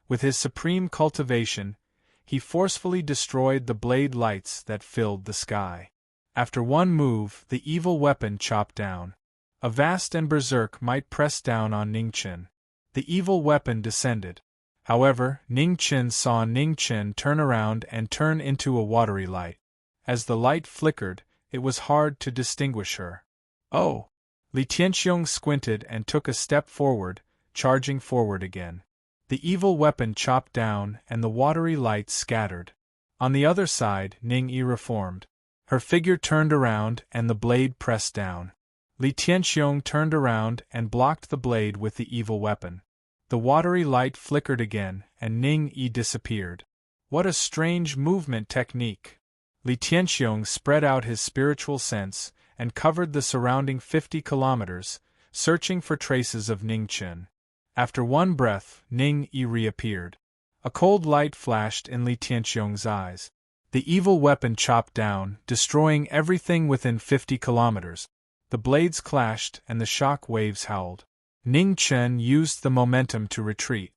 With his supreme cultivation, he forcefully destroyed the blade lights that filled the sky. After one move, the evil weapon chopped down. A vast and berserk might pressed down on Ning Chen. The evil weapon descended. However, Ning Chen saw Ning Chen turn around and turn into a watery light. As the light flickered, it was hard to distinguish her. "Oh!" Li Tianxiong squinted and took a step forward, charging forward again. The evil weapon chopped down and the watery light scattered. On the other side, Ning-yi reformed. Her figure turned around and the blade pressed down. Li Tianxiong turned around and blocked the blade with the evil weapon. The watery light flickered again and Ning-yi disappeared. What a strange movement technique! Li Tianxiong spread out his spiritual sense and covered the surrounding 50 kilometers, searching for traces of Ning-chen. After one breath, Ning-yi reappeared. A cold light flashed in Li Tianxiong's eyes. The evil weapon chopped down, destroying everything within 50 kilometers. The blades clashed and the shock waves howled. Ning-chen used the momentum to retreat.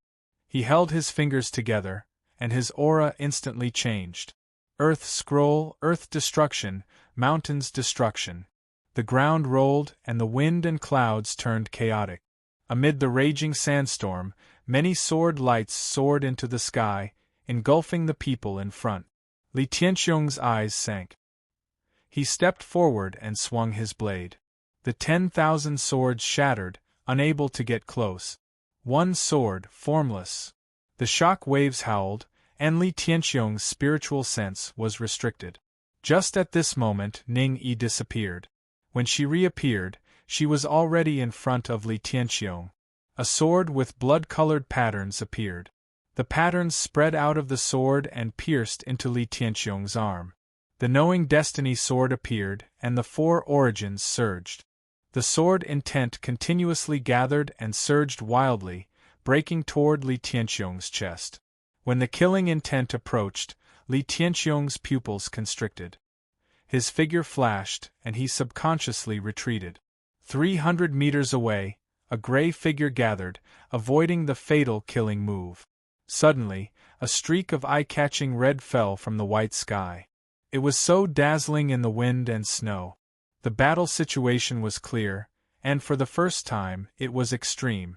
He held his fingers together, and his aura instantly changed. Earth scroll, earth destruction, mountains destruction. The ground rolled and the wind and clouds turned chaotic. Amid the raging sandstorm, many sword lights soared into the sky, engulfing the people in front. Li Tianxiong's eyes sank. He stepped forward and swung his blade. The 10,000 swords shattered, unable to get close. One sword, formless. The shock waves howled, and Li Tianxiong's spiritual sense was restricted. Just at this moment, Ning-yi disappeared. When she reappeared, she was already in front of Li Tianxiong. A sword with blood-colored patterns appeared. The patterns spread out of the sword and pierced into Li Tianxiong's arm. The Knowing Destiny sword appeared, and the 4 origins surged. The sword intent continuously gathered and surged wildly, breaking toward Li Tianxiong's chest. When the killing intent approached, Li Tianxiong's pupils constricted. His figure flashed, and he subconsciously retreated. 300 meters away, a gray figure gathered, avoiding the fatal killing move. Suddenly, a streak of eye-catching red fell from the white sky. It was so dazzling in the wind and snow. The battle situation was clear, and for the first time, it was extreme.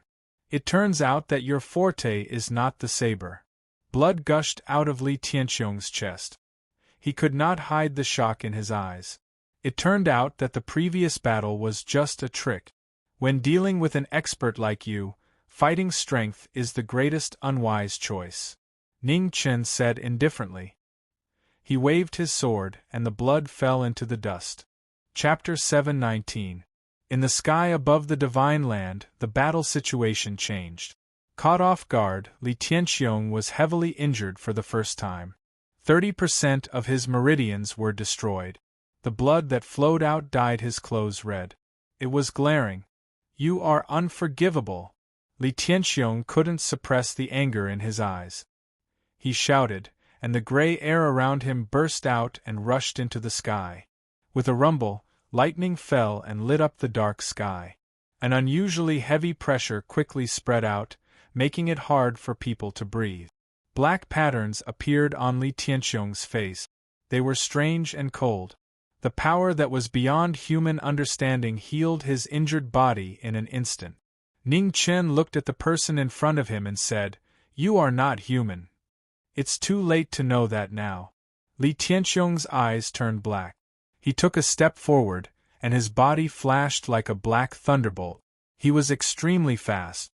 It turns out that your forte is not the saber. Blood gushed out of Li Tianxiong's chest. He could not hide the shock in his eyes. It turned out that the previous battle was just a trick. When dealing with an expert like you, fighting strength is the greatest unwise choice. Ning-chen said indifferently. He waved his sword, and the blood fell into the dust. Chapter 719. In the sky above the Divine Land, the battle situation changed. Caught off guard, Li Tianxiong was heavily injured for the first time. 30% of his meridians were destroyed. The blood that flowed out dyed his clothes red. It was glaring. You are unforgivable. Li Tianxiong couldn't suppress the anger in his eyes. He shouted, and the gray air around him burst out and rushed into the sky. With a rumble, lightning fell and lit up the dark sky. An unusually heavy pressure quickly spread out, making it hard for people to breathe. Black patterns appeared on Li Tianxiong's face. They were strange and cold. The power that was beyond human understanding healed his injured body in an instant. Ning-chen looked at the person in front of him and said, "You are not human." "It's too late to know that now." Li Tianxiong's eyes turned black. He took a step forward, and his body flashed like a black thunderbolt. He was extremely fast.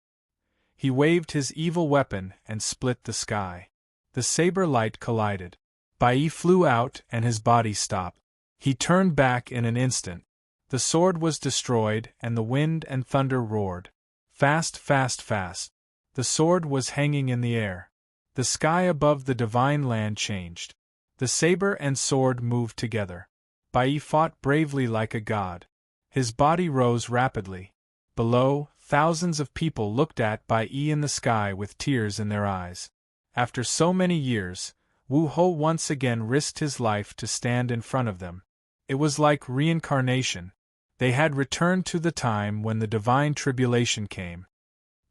He waved his evil weapon and split the sky. The saber light collided. Bai flew out and his body stopped. He turned back in an instant. The sword was destroyed and the wind and thunder roared. Fast, fast, fast. The sword was hanging in the air. The sky above the Divine Land changed. The saber and sword moved together. Bai fought bravely like a god. His body rose rapidly. Below, thousands of people looked at Bai in the sky with tears in their eyes. After so many years, Wu Ho once again risked his life to stand in front of them. It was like reincarnation. They had returned to the time when the divine tribulation came.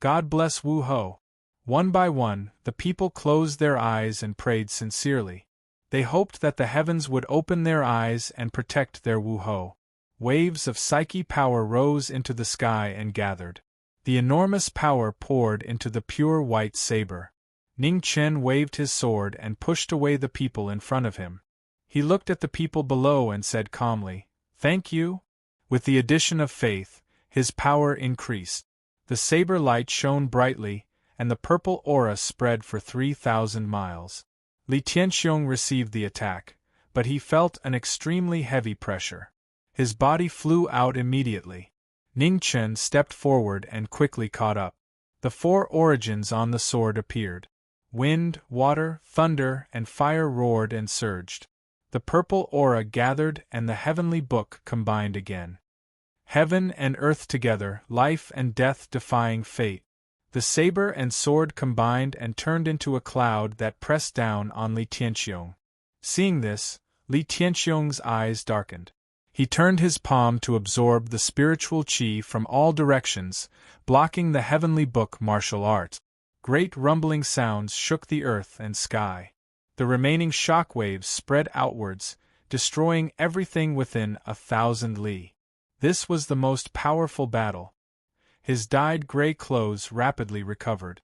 God bless Wu Ho. One by one, the people closed their eyes and prayed sincerely. They hoped that the heavens would open their eyes and protect their Wu Ho. Waves of psyche power rose into the sky and gathered. The enormous power poured into the pure white saber. Ning-chen waved his sword and pushed away the people in front of him. He looked at the people below and said calmly, "Thank you." With the addition of faith, his power increased. The saber light shone brightly, and the purple aura spread for 3,000 miles. Li Tianxiong received the attack, but he felt an extremely heavy pressure. His body flew out immediately. Ning Chen stepped forward and quickly caught up. The 4 origins on the sword appeared. Wind, water, thunder, and fire roared and surged. The purple aura gathered and the heavenly book combined again. Heaven and earth together, life and death defying fate. The saber and sword combined and turned into a cloud that pressed down on Li Tianxiong. Seeing this, Li Tianxiong's eyes darkened. He turned his palm to absorb the spiritual qi from all directions, blocking the heavenly book martial art. Great rumbling sounds shook the earth and sky. The remaining shock waves spread outwards, destroying everything within 1,000 li. This was the most powerful battle. His dyed gray clothes rapidly recovered.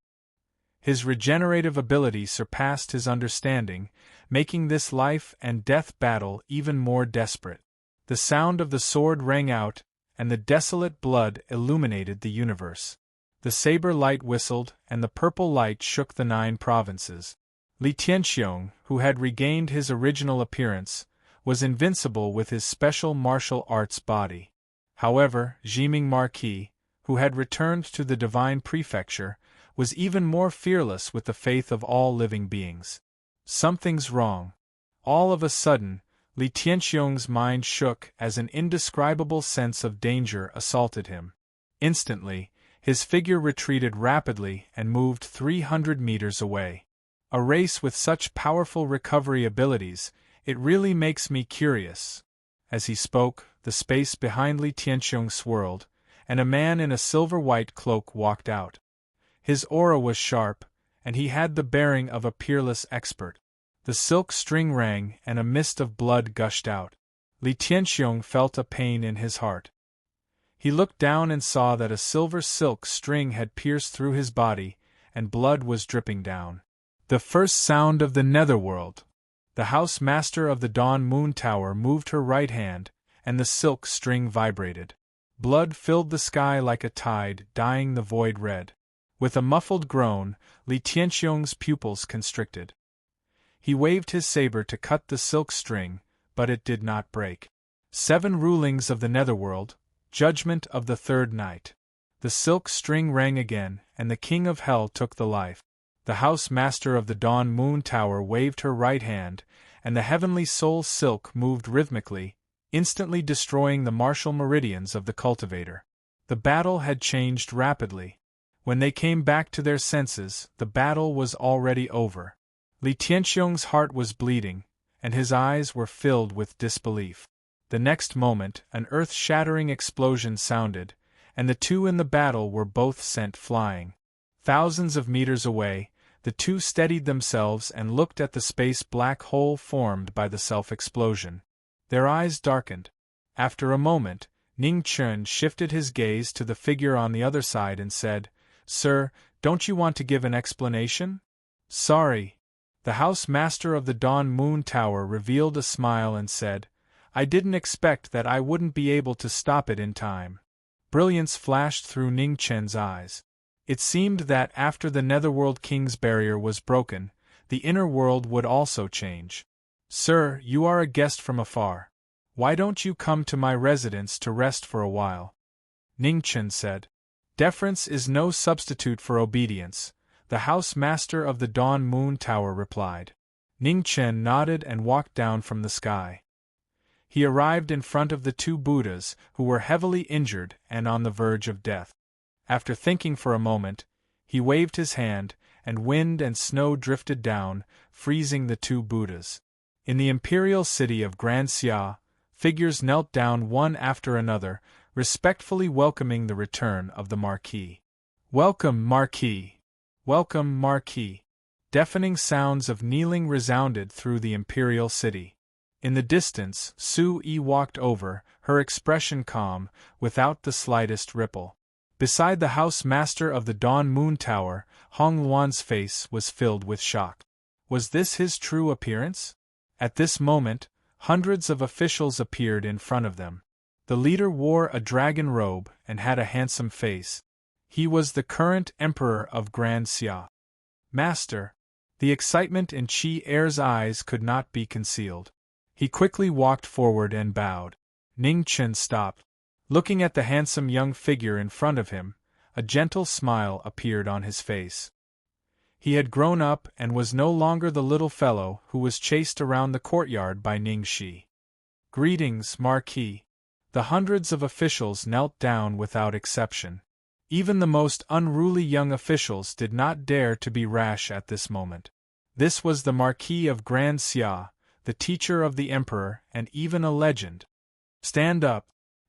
His regenerative ability surpassed his understanding, making this life and death battle even more desperate. The sound of the sword rang out, and the desolate blood illuminated the universe. The saber light whistled, and the purple light shook the 9 provinces. Li Tianxiong, who had regained his original appearance, was invincible with his special martial arts body. However, Jiming Marquis, who had returned to the divine prefecture, was even more fearless with the faith of all living beings. Something's wrong. All of a sudden, Li Tianxiong's mind shook as an indescribable sense of danger assaulted him. Instantly, his figure retreated rapidly and moved 300 meters away. A race with such powerful recovery abilities, it really makes me curious. As he spoke, the space behind Li Tianxiong swirled, and a man in a silver-white cloak walked out. His aura was sharp, and he had the bearing of a peerless expert. The silk string rang and a mist of blood gushed out. Li Tianxiong felt a pain in his heart. He looked down and saw that a silver silk string had pierced through his body, and blood was dripping down. The first sound of the netherworld. The house master of the Dawn Moon Tower moved her right hand, and the silk string vibrated. Blood filled the sky like a tide, dyeing the void red. With a muffled groan, Li Tianxiong's pupils constricted. He waved his saber to cut the silk string, but it did not break. 7 rulings of the netherworld, judgment of the 3rd night. The silk string rang again, and the king of hell took the life. The house master of the Dawn Moon Tower waved her right hand, and the heavenly soul silk moved rhythmically, instantly destroying the martial meridians of the cultivator. The battle had changed rapidly. When they came back to their senses, the battle was already over. Li Tianxiong's heart was bleeding, and his eyes were filled with disbelief. The next moment, an earth-shattering explosion sounded, and the 2 in the battle were both sent flying. Thousands of meters away, the 2 steadied themselves and looked at the space black hole formed by the self-explosion. Their eyes darkened. After a moment, Ning Chen shifted his gaze to the figure on the other side and said, "Sir, don't you want to give an explanation?" "Sorry." The house master of the Dawn Moon Tower revealed a smile and said, "I didn't expect that I wouldn't be able to stop it in time." Brilliance flashed through Ning Chen's eyes. It seemed that after the Netherworld King's barrier was broken, the inner world would also change. "Sir, you are a guest from afar. Why don't you come to my residence to rest for a while?" Ning Chen said. "Deference is no substitute for obedience," the house master of the Dawn Moon Tower replied. Ning Chen nodded and walked down from the sky. He arrived in front of the 2 Buddhas, who were heavily injured and on the verge of death. After thinking for a moment, he waved his hand, and wind and snow drifted down, freezing the 2 Buddhas. In the imperial city of Grand Xia, figures knelt down one after another, respectfully welcoming the return of the Marquis. "Welcome, Marquis! Welcome, Marquis!" Deafening sounds of kneeling resounded through the imperial city. In the distance, Su Yi walked over, her expression calm, without the slightest ripple. Beside the house master of the Dawn Moon Tower, Hong Luan's face was filled with shock. Was this his true appearance? At this moment, hundreds of officials appeared in front of them. The leader wore a dragon robe and had a handsome face. He was the current emperor of Grand Xia. Master. The excitement in Qi Er's eyes could not be concealed. He quickly walked forward and bowed. Ning Chen stopped. Looking at the handsome young figure in front of him, a gentle smile appeared on his face. He had grown up and was no longer the little fellow who was chased around the courtyard by Ning Shi. Greetings, Marquis. The hundreds of officials knelt down without exception. Even the most unruly young officials did not dare to be rash at this moment. This was the Marquis of Grand Xia, the teacher of the emperor and even a legend. Stand up.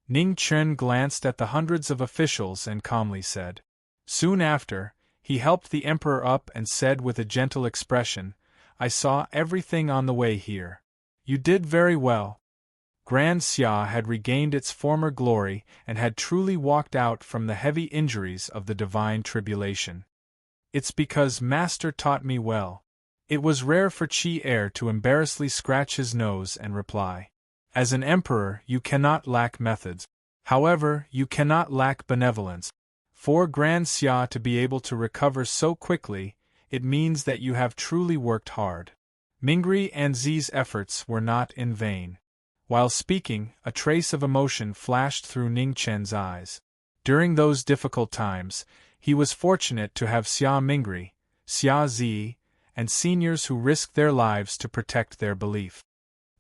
Ning Chen glanced at the hundreds of officials and calmly said. Soon after, he helped the emperor up and said with a gentle expression, I saw everything on the way here. You did very well. Grand Xia had regained its former glory and had truly walked out from the heavy injuries of the divine tribulation. It's because Master taught me well. It was rare for Qi Er to embarrassedly scratch his nose and reply. As an emperor, you cannot lack methods. However, you cannot lack benevolence. For Grand Xia to be able to recover so quickly, it means that you have truly worked hard. Mingri and Zi's efforts were not in vain. While speaking, a trace of emotion flashed through Ning Chen's eyes. During those difficult times, he was fortunate to have Xia Mingri, Xia Zi, and seniors who risked their lives to protect their belief.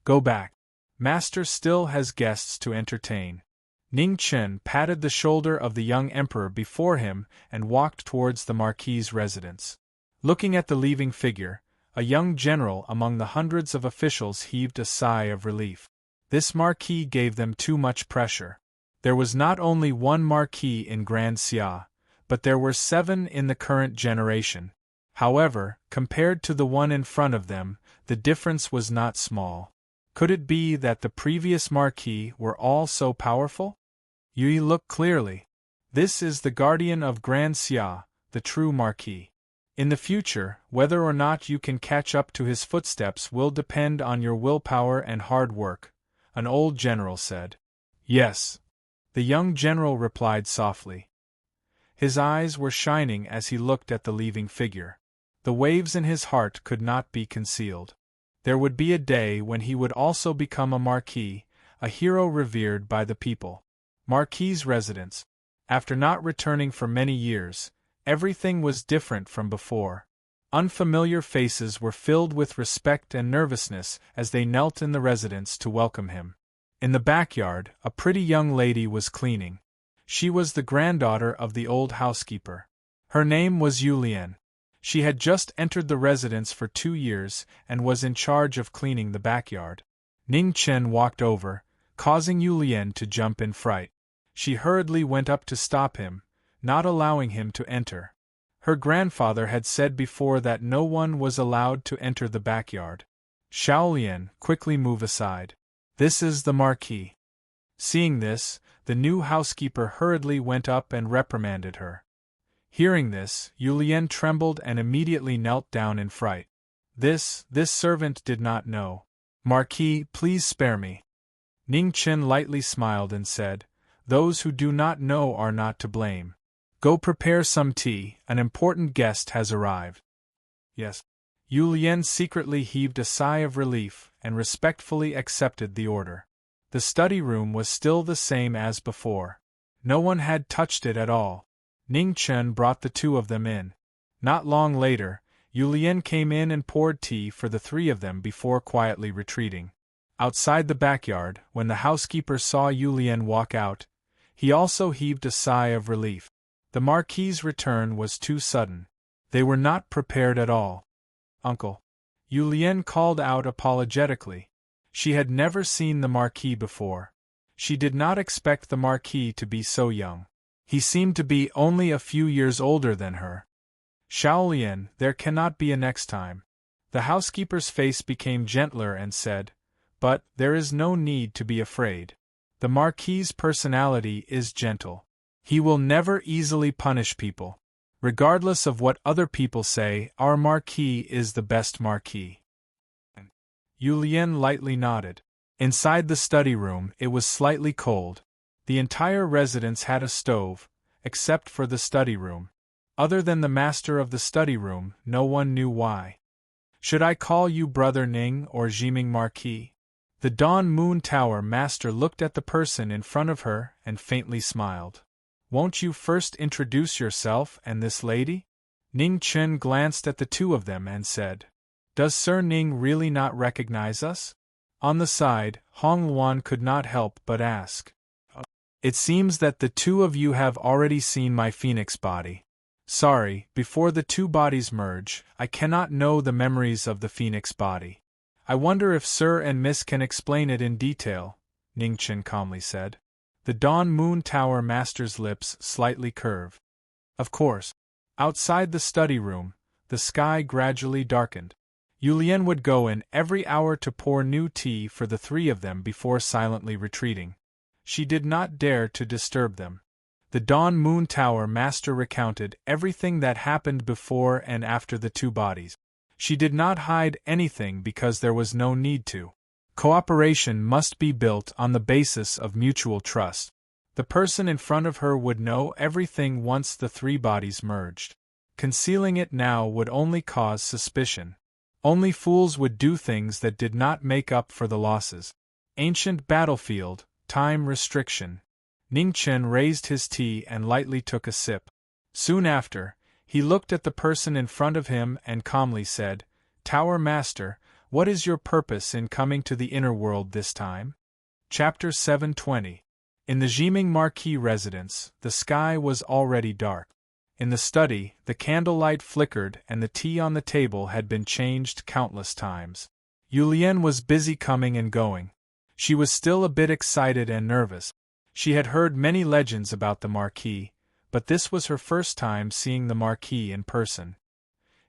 Go back. Master still has guests to entertain. Ning Chen patted the shoulder of the young emperor before him and walked towards the Marquis' residence. Looking at the leaving figure, a young general among the hundreds of officials heaved a sigh of relief. This Marquis gave them too much pressure. There was not only one Marquis in Grand Xia, but there were 7 in the current generation. However, compared to the one in front of them, the difference was not small. Could it be that the previous Marquis were all so powerful? Yui looked clearly. This is the guardian of Grand Xia, the true Marquis. In the future, whether or not you can catch up to his footsteps will depend on your willpower and hard work, an old general said. Yes. The young general replied softly. His eyes were shining as he looked at the leaving figure. The waves in his heart could not be concealed. There would be a day when he would also become a Marquis, a hero revered by the people. Marquis' residence. After not returning for many years, everything was different from before. Unfamiliar faces were filled with respect and nervousness as they knelt in the residence to welcome him. In the backyard, a pretty young lady was cleaning. She was the granddaughter of the old housekeeper. Her name was Yulian. She had just entered the residence for 2 years and was in charge of cleaning the backyard. Ning Chen walked over, causing Yulian to jump in fright. She hurriedly went up to stop him, not allowing him to enter. Her grandfather had said before that no one was allowed to enter the backyard. Shaolian, quickly move aside. This is the Marquis. Seeing this, the new housekeeper hurriedly went up and reprimanded her. Hearing this, Yulian trembled and immediately knelt down in fright. This servant did not know. Marquis, please spare me. Ning Chen lightly smiled and said, Those who do not know are not to blame. Go prepare some tea, an important guest has arrived. Yes. Yulian secretly heaved a sigh of relief and respectfully accepted the order. The study room was still the same as before. No one had touched it at all. Ning Chen brought the 2 of them in. Not long later, Yulian came in and poured tea for the 3 of them before quietly retreating. Outside the backyard, when the housekeeper saw Yulian walk out, he also heaved a sigh of relief. The Marquis' return was too sudden. They were not prepared at all. Uncle. Yulian called out apologetically. She had never seen the Marquis before. She did not expect the Marquis to be so young. He seemed to be only a few years older than her. Shaolian, there cannot be a next time. The housekeeper's face became gentler and said, But there is no need to be afraid. The Marquis' personality is gentle. He will never easily punish people. Regardless of what other people say, our Marquis is the best Marquis. Yulian lightly nodded. Inside the study room, it was slightly cold. The entire residence had a stove, except for the study room. Other than the master of the study room, no one knew why. Should I call you Brother Ning or Jiming Marquis? The Dawn Moon Tower master looked at the person in front of her and faintly smiled. Won't you first introduce yourself and this lady? Ning Chen glanced at the two of them and said, Does Sir Ning really not recognize us? On the side, Hong Luan could not help but ask. It seems that the two of you have already seen my phoenix body. Sorry, before the two bodies merge, I cannot know the memories of the phoenix body. I wonder if Sir and Miss can explain it in detail, Ning Chen calmly said. The Dawn Moon Tower master's lips slightly curved. Of course. Outside the study room, the sky gradually darkened. Yulian would go in every hour to pour new tea for the three of them before silently retreating. She did not dare to disturb them. The Dawn Moon Tower master recounted everything that happened before and after the two bodies. She did not hide anything because there was no need to. Cooperation must be built on the basis of mutual trust. The person in front of her would know everything once the three bodies merged. Concealing it now would only cause suspicion. Only fools would do things that did not make up for the losses. Ancient battlefield, time restriction. Ning Chen raised his tea and lightly took a sip. Soon after, he looked at the person in front of him and calmly said, Tower Master, what is your purpose in coming to the inner world this time? Chapter 720. In the Jiming Marquis residence, the sky was already dark. In the study, the candlelight flickered and the tea on the table had been changed countless times. Yulian was busy coming and going. She was still a bit excited and nervous. She had heard many legends about the Marquis, but this was her first time seeing the Marquis in person.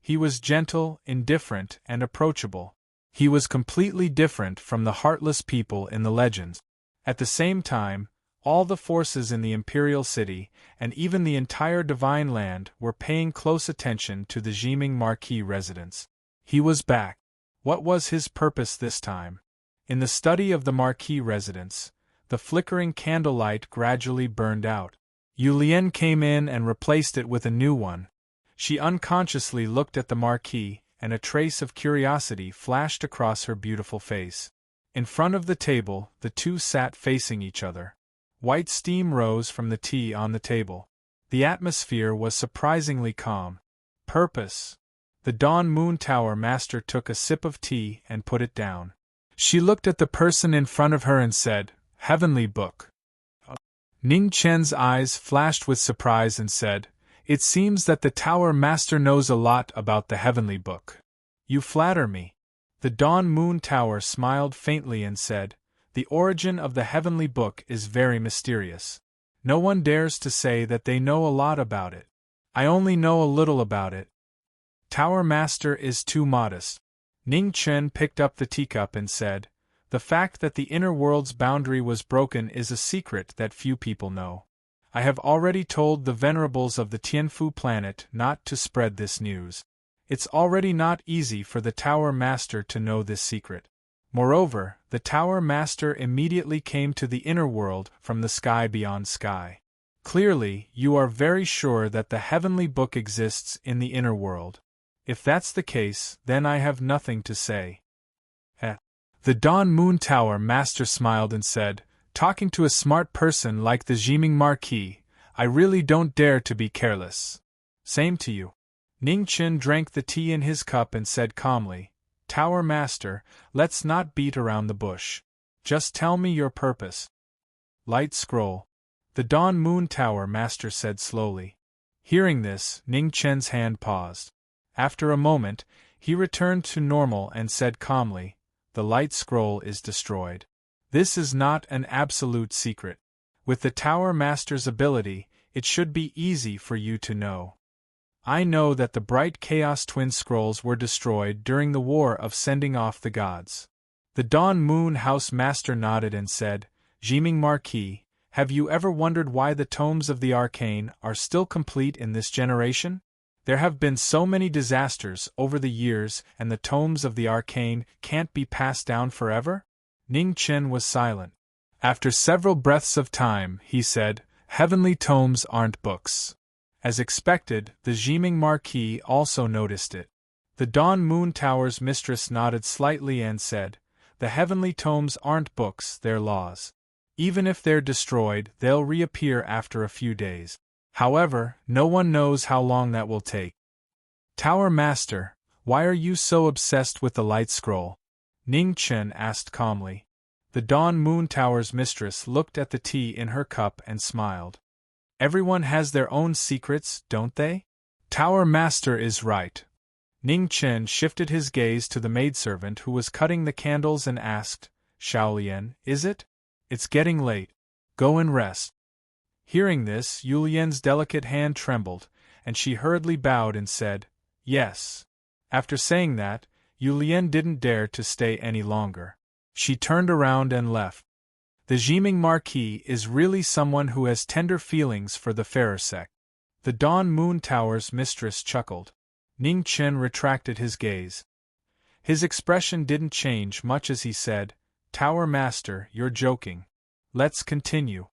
He was gentle, indifferent, and approachable. He was completely different from the heartless people in the legends. At the same time, all the forces in the imperial city, and even the entire divine land, were paying close attention to the Jiming Marquis residence. He was back. What was his purpose this time? In the study of the Marquis residence, the flickering candlelight gradually burned out. Yulian came in and replaced it with a new one. She unconsciously looked at the Marquis, and a trace of curiosity flashed across her beautiful face. In front of the table, the two sat facing each other. White steam rose from the tea on the table. The atmosphere was surprisingly calm. Purpose. The Dawn Moon Tower master took a sip of tea and put it down. She looked at the person in front of her and said, Heavenly Book. Ning Chen's eyes flashed with surprise and said, It seems that the Tower Master knows a lot about the Heavenly Book. You flatter me. The Dawn Moon Tower smiled faintly and said, The origin of the Heavenly Book is very mysterious. No one dares to say that they know a lot about it. I only know a little about it. Tower Master is too modest. Ning Chen picked up the teacup and said, The fact that the inner world's boundary was broken is a secret that few people know. I have already told the venerables of the Tianfu planet not to spread this news. It's already not easy for the Tower Master to know this secret. Moreover, the Tower Master immediately came to the inner world from the sky beyond sky. Clearly, you are very sure that the Heavenly Book exists in the inner world. If that's the case, then I have nothing to say. The Dawn Moon Tower Master smiled and said, Talking to a smart person like the Jiming Marquis, I really don't dare to be careless. Same to you. Ning Chen drank the tea in his cup and said calmly, Tower Master, let's not beat around the bush. Just tell me your purpose. Light scroll. The Dawn Moon Tower Master said slowly. Hearing this, Ning Chen's hand paused. After a moment, he returned to normal and said calmly, The light scroll is destroyed. This is not an absolute secret. With the Tower Master's ability, it should be easy for you to know. I know that the bright Chaos Twin Scrolls were destroyed during the War of Sending Off the Gods. The Dawn Moon House Master nodded and said, Jiming Marquis, have you ever wondered why the tomes of the arcane are still complete in this generation? There have been so many disasters over the years, and the tomes of the arcane can't be passed down forever? Ning Chen was silent. After several breaths of time, he said, Heavenly tomes aren't books. As expected, the Jiming Marquis also noticed it. The Dawn Moon Tower's mistress nodded slightly and said, "The heavenly tomes aren't books, they're laws. Even if they're destroyed, they'll reappear after a few days. However, no one knows how long that will take." "Tower Master, why are you so obsessed with the light scroll?" Ning Chen asked calmly. The Dawn Moon Tower's mistress looked at the tea in her cup and smiled. "Everyone has their own secrets, don't they?" "Tower Master is right." Ning Chen shifted his gaze to the maidservant who was cutting the candles and asked, "Shaolian, is it? It's getting late. Go and rest." Hearing this, Yulian's delicate hand trembled, and she hurriedly bowed and said, "Yes." After saying that, Yulian didn't dare to stay any longer. She turned around and left. The Jiming Marquis is really someone who has tender feelings for the fairer sex. The Dawn Moon Tower's mistress chuckled. Ning Chen retracted his gaze. His expression didn't change much as he said, "Tower Master, you're joking. Let's continue."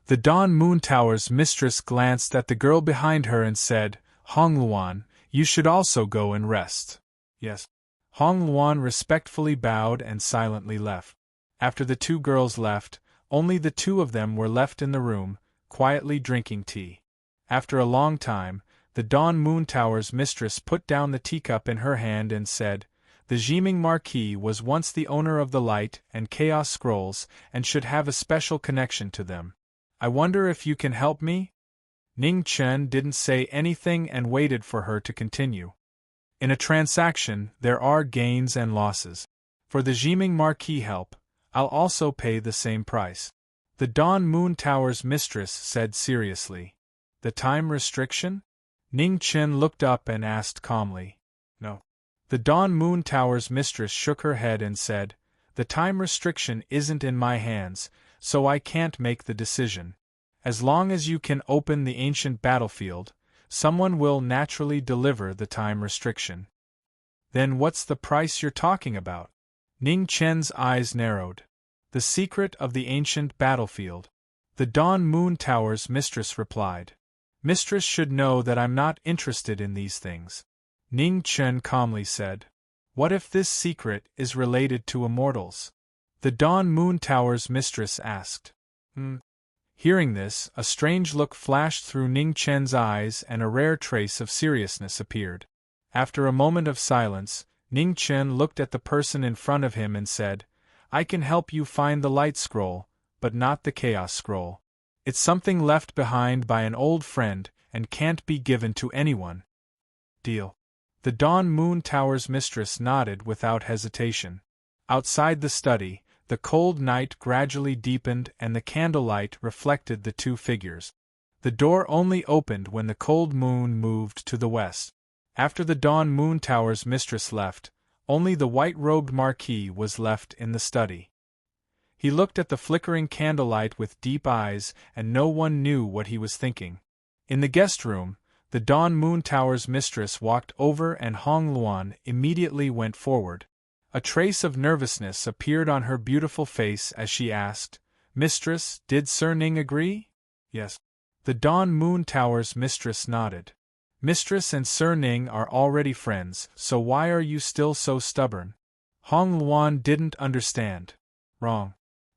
The Dawn Moon Tower's mistress glanced at the girl behind her and said, "Hong Luan, you should also go and rest." "Yes." Hong Luan respectfully bowed and silently left. After the two girls left, only the two of them were left in the room, quietly drinking tea. After a long time, the Dawn Moon Tower's mistress put down the teacup in her hand and said, "The Jiming Marquis was once the owner of the Light and Chaos Scrolls and should have a special connection to them. I wonder if you can help me?" Ning Chen didn't say anything and waited for her to continue. "In a transaction, there are gains and losses. For the Jiming Marquis help, I'll also pay the same price." The Dawn Moon Tower's mistress said seriously. "The time restriction?" Ning Chen looked up and asked calmly. "No." The Dawn Moon Tower's mistress shook her head and said, "The time restriction isn't in my hands, so I can't make the decision. As long as you can open the ancient battlefield, someone will naturally deliver the time restriction." "Then what's the price you're talking about?" Ning Chen's eyes narrowed. "The secret of the ancient battlefield." The Dawn Moon Tower's mistress replied. "Mistress should know that I'm not interested in these things." Ning Chen calmly said, "What if this secret is related to immortals?" The Dawn Moon Tower's mistress asked. Hearing this, a strange look flashed through Ning Chen's eyes and a rare trace of seriousness appeared. After a moment of silence, Ning Chen looked at the person in front of him and said, "I can help you find the Light Scroll, but not the Chaos Scroll. It's something left behind by an old friend and can't be given to anyone." "Deal." The Dawn Moon Tower's mistress nodded without hesitation. Outside the study, the cold night gradually deepened and the candlelight reflected the two figures. The door only opened when the cold moon moved to the west. After the Dawn Moon Tower's mistress left, only the white-robed Marquis was left in the study. He looked at the flickering candlelight with deep eyes, and no one knew what he was thinking. In the guest room, the Dawn Moon Tower's mistress walked over and Hong Luan immediately went forward. A trace of nervousness appeared on her beautiful face as she asked, "Mistress, did Sir Ning agree?" "Yes." The Dawn Moon Tower's mistress nodded. "Mistress and Sir Ning are already friends, so why are you still so stubborn?" Hong Luan didn't understand. "Wrong."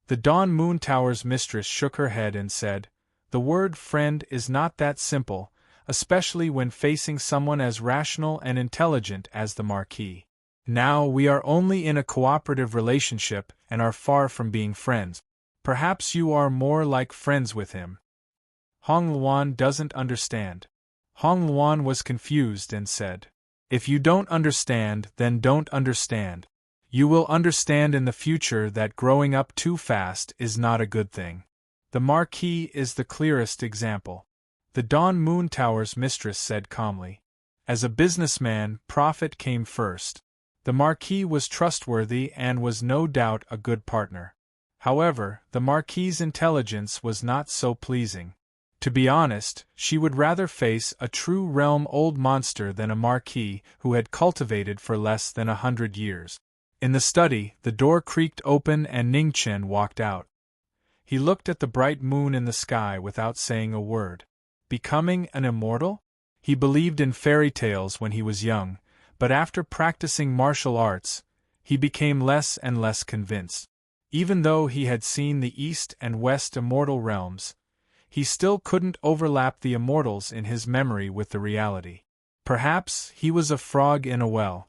The Dawn Moon Tower's mistress shook her head and said, "The word friend is not that simple, especially when facing someone as rational and intelligent as the Marquis. Now we are only in a cooperative relationship and are far from being friends. Perhaps you are more like friends with him." Hong Luan doesn't understand. Hong Luan was confused and said, "If you don't understand, then don't understand. You will understand in the future that growing up too fast is not a good thing." The Marquis is the clearest example. The Dawn Moon Tower's mistress said calmly. As a businessman, profit came first. The Marquis was trustworthy and was no doubt a good partner. However, the Marquis's intelligence was not so pleasing. To be honest, she would rather face a true realm-old monster than a Marquis who had cultivated for less than 100 years. In the study, the door creaked open and Ning Chen walked out. He looked at the bright moon in the sky without saying a word. Becoming an immortal? He believed in fairy tales when he was young, but after practicing martial arts, he became less and less convinced. Even though he had seen the East and West immortal realms, he still couldn't overlap the immortals in his memory with the reality. Perhaps he was a frog in a well.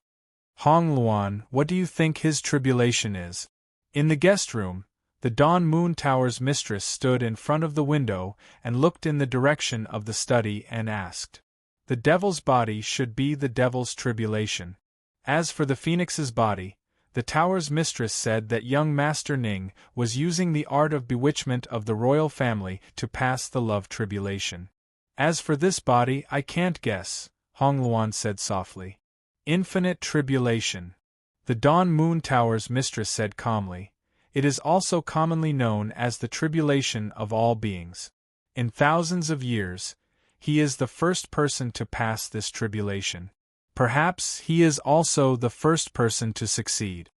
Hong Luan, what do you think his tribulation is? In the guest room, the Dawn Moon Tower's mistress stood in front of the window and looked in the direction of the study and asked. The devil's body should be the devil's tribulation. As for the phoenix's body, the tower's mistress said that young Master Ning was using the art of bewitchment of the royal family to pass the love tribulation. As for this body, I can't guess, Hong Luan said softly. Infinite tribulation. The Dawn Moon Tower's mistress said calmly. It is also commonly known as the tribulation of all beings. In thousands of years, he is the first person to pass this tribulation. Perhaps he is also the first person to succeed.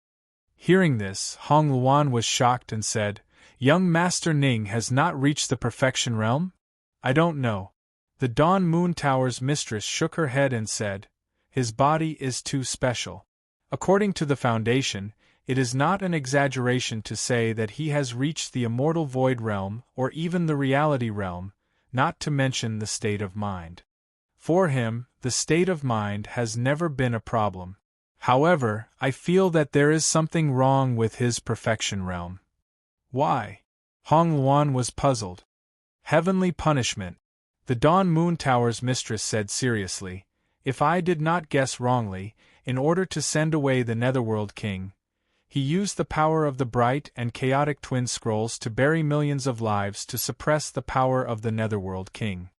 Hearing this, Hong Luan was shocked and said, Young Master Ning has not reached the perfection realm? I don't know. The Dawn Moon Tower's mistress shook her head and said, His body is too special. According to the Foundation, it is not an exaggeration to say that he has reached the immortal void realm or even the reality realm, not to mention the state of mind. For him, the state of mind has never been a problem. However, I feel that there is something wrong with his perfection realm. Why? Hong Luan was puzzled. Heavenly punishment. The Dawn Moon Tower's mistress said seriously, If I did not guess wrongly, in order to send away the Netherworld King, he used the power of the bright and chaotic twin scrolls to bury millions of lives to suppress the power of the Netherworld King.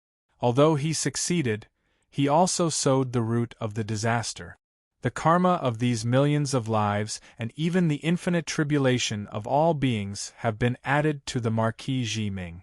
Although he succeeded, he also sowed the root of the disaster. The karma of these millions of lives and even the infinite tribulation of all beings have been added to the Marquis Ji-Ming.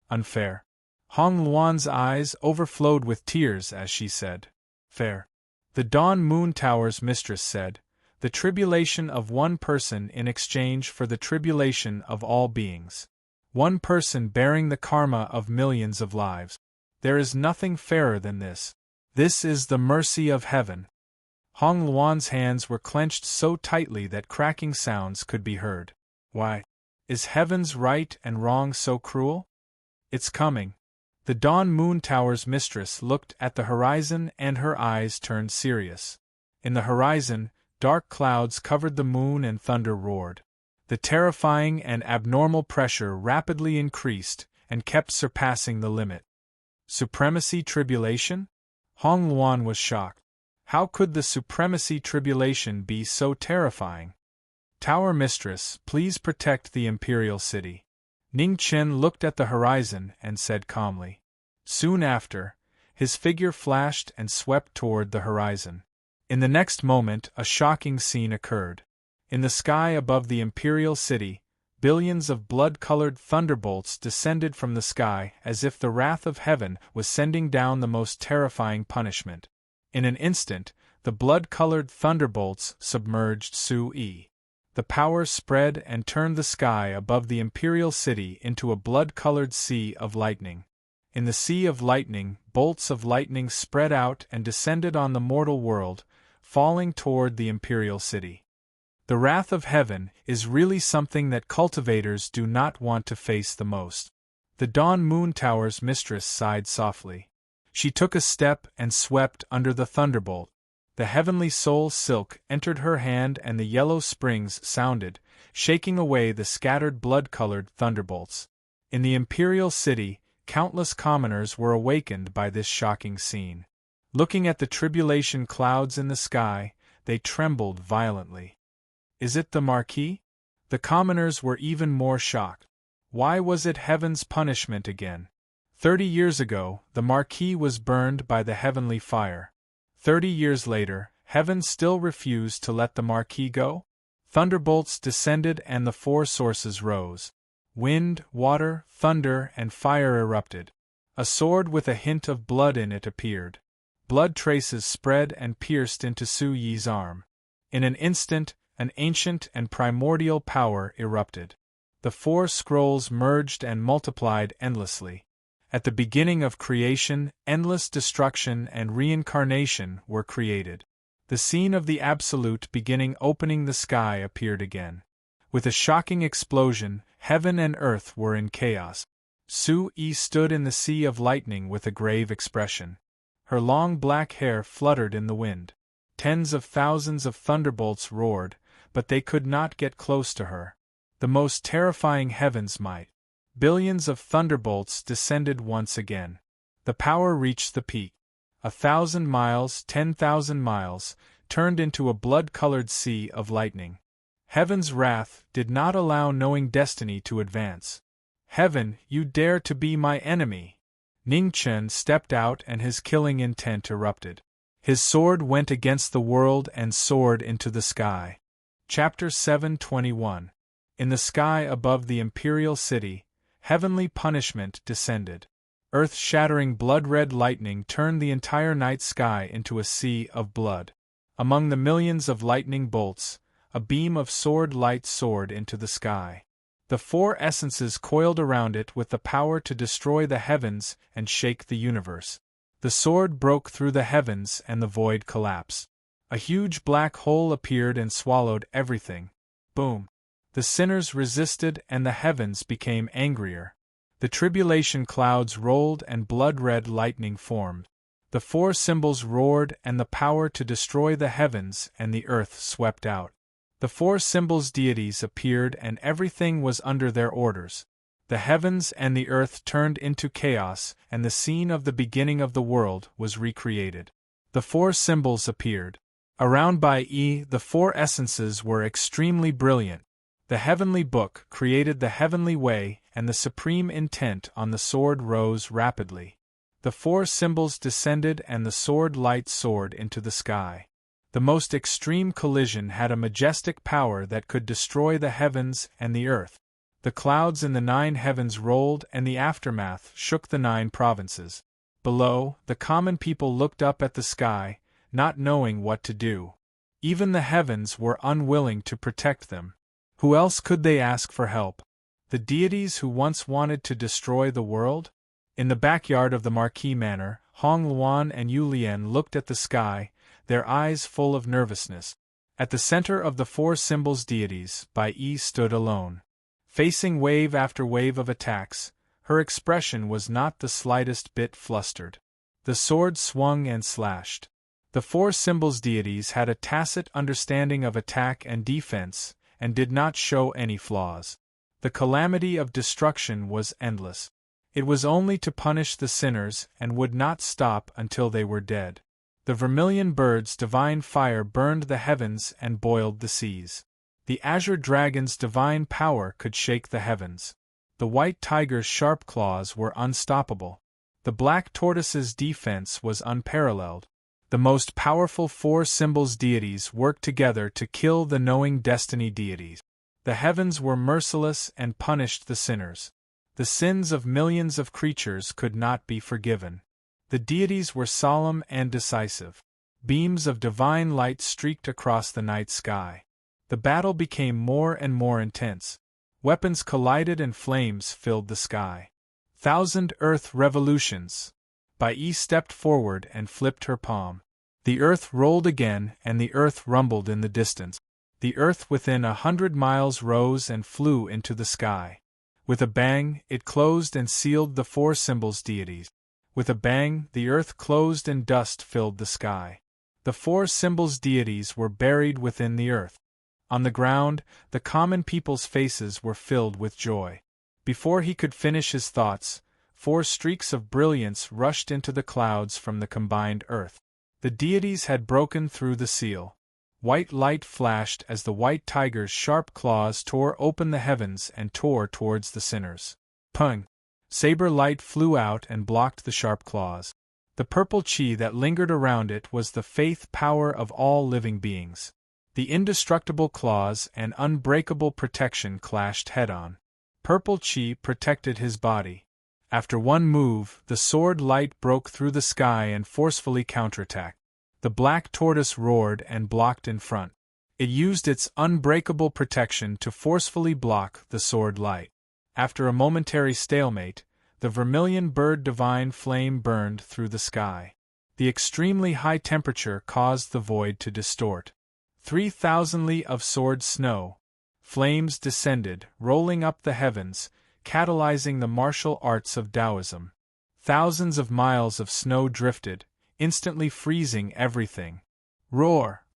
Unfair. Hong Luan's eyes overflowed with tears as she said, Fair. The Dawn Moon Tower's mistress said, The tribulation of one person in exchange for the tribulation of all beings. One person bearing the karma of millions of lives. There is nothing fairer than this. This is the mercy of heaven. Hong Luan's hands were clenched so tightly that cracking sounds could be heard. Why? Is heaven's right and wrong so cruel? It's coming. The Dawn Moon Tower's mistress looked at the horizon and her eyes turned serious. In the horizon, dark clouds covered the moon and thunder roared. The terrifying and abnormal pressure rapidly increased and kept surpassing the limit. Supremacy tribulation? Hong Luan was shocked. How could the supremacy tribulation be so terrifying? Tower Mistress, please protect the Imperial City. Ning Chen looked at the horizon and said calmly. Soon after, his figure flashed and swept toward the horizon. In the next moment, a shocking scene occurred. In the sky above the Imperial City, billions of blood-colored thunderbolts descended from the sky as if the wrath of heaven was sending down the most terrifying punishment. In an instant, the blood-colored thunderbolts submerged Su-Yi. The power spread and turned the sky above the Imperial City into a blood-colored sea of lightning. In the sea of lightning, bolts of lightning spread out and descended on the mortal world, falling toward the Imperial City. The wrath of heaven is really something that cultivators do not want to face the most. The Dawn Moon Tower's mistress sighed softly. She took a step and swept under the thunderbolt. The heavenly soul silk entered her hand and the yellow springs sounded, shaking away the scattered blood-colored thunderbolts. In the Imperial City, countless commoners were awakened by this shocking scene. Looking at the tribulation clouds in the sky, they trembled violently. Is it the Marquis? The commoners were even more shocked. Why was it heaven's punishment again? 30 years ago, the Marquis was burned by the heavenly fire. 30 years later, heaven still refused to let the Marquis go? Thunderbolts descended and the four sources rose. Wind, water, thunder, and fire erupted. A sword with a hint of blood in it appeared. Blood traces spread and pierced into Su-Yi's arm. In an instant, an ancient and primordial power erupted. The four scrolls merged and multiplied endlessly. At the beginning of creation, endless destruction and reincarnation were created. The scene of the Absolute beginning opening the sky appeared again. With a shocking explosion, heaven and earth were in chaos. Su-yi stood in the sea of lightning with a grave expression. Her long black hair fluttered in the wind. Tens of thousands of thunderbolts roared, but they could not get close to her. The most terrifying heavens might. Billions of thunderbolts descended once again. The power reached the peak. 1,000 miles, 10,000 miles, turned into a blood-colored sea of lightning. Heaven's wrath did not allow knowing destiny to advance. Heaven, you dare to be my enemy! Ningchen stepped out and his killing intent erupted. His sword went against the world and soared into the sky. Chapter 721. In the sky above the imperial city, heavenly punishment descended. Earth-shattering blood-red lightning turned the entire night sky into a sea of blood. Among the millions of lightning bolts, a beam of sword light soared into the sky. The four essences coiled around it with the power to destroy the heavens and shake the universe. The sword broke through the heavens and the void collapsed. A huge black hole appeared and swallowed everything. Boom! The sinners resisted and the heavens became angrier. The tribulation clouds rolled and blood-red lightning formed. The four symbols roared and the power to destroy the heavens and the earth swept out. The four symbols' deities appeared and everything was under their orders. The heavens and the earth turned into chaos and the scene of the beginning of the world was recreated. The four symbols appeared. Around by the four essences were extremely brilliant. The heavenly book created the heavenly way and the supreme intent on the sword rose rapidly. The four symbols descended and the sword light soared into the sky. The most extreme collision had a majestic power that could destroy the heavens and the earth. The clouds in the 9 heavens rolled and the aftermath shook the 9 provinces. Below, the common people looked up at the sky, not knowing what to do. Even the heavens were unwilling to protect them. Who else could they ask for help? The deities who once wanted to destroy the world? In the backyard of the Marquis manor, Hong Luan and Yu Lian looked at the sky, their eyes full of nervousness. At the center of the four symbols deities, Bai Yi stood alone. Facing wave after wave of attacks, her expression was not the slightest bit flustered. The sword swung and slashed. The four symbols deities had a tacit understanding of attack and defense, and did not show any flaws. The calamity of destruction was endless. It was only to punish the sinners and would not stop until they were dead. The vermilion bird's divine fire burned the heavens and boiled the seas. The azure dragon's divine power could shake the heavens. The white tiger's sharp claws were unstoppable. The black tortoise's defense was unparalleled. The most powerful four symbols deities worked together to kill the knowing destiny deities. The heavens were merciless and punished the sinners. The sins of millions of creatures could not be forgiven. The deities were solemn and decisive. Beams of divine light streaked across the night sky. The battle became more and more intense. Weapons collided and flames filled the sky. 1,000 earth revolutions. Bai Yi stepped forward and flipped her palm. The earth rolled again and the earth rumbled in the distance. The earth within 100 miles rose and flew into the sky. With a bang, it closed and sealed the four symbols deities. With a bang, the earth closed and dust filled the sky. The four symbols deities were buried within the earth. On the ground, the common people's faces were filled with joy. Before he could finish his thoughts, 4 streaks of brilliance rushed into the clouds from the combined earth. The deities had broken through the seal. White light flashed as the white tiger's sharp claws tore open the heavens and tore towards the sinners. Pung! Saber light flew out and blocked the sharp claws. The purple chi that lingered around it was the faith power of all living beings. The indestructible claws and unbreakable protection clashed head-on. Purple chi protected his body. After one move, the sword light broke through the sky and forcefully counterattacked. The black tortoise roared and blocked in front. It used its unbreakable protection to forcefully block the sword light. After a momentary stalemate, the vermilion bird divine flame burned through the sky. The extremely high temperature caused the void to distort. 3,000 li of sword snow. Flames descended, rolling up the heavens, catalyzing the martial arts of Taoism. Thousands of miles of snow drifted, instantly freezing everything. Roar!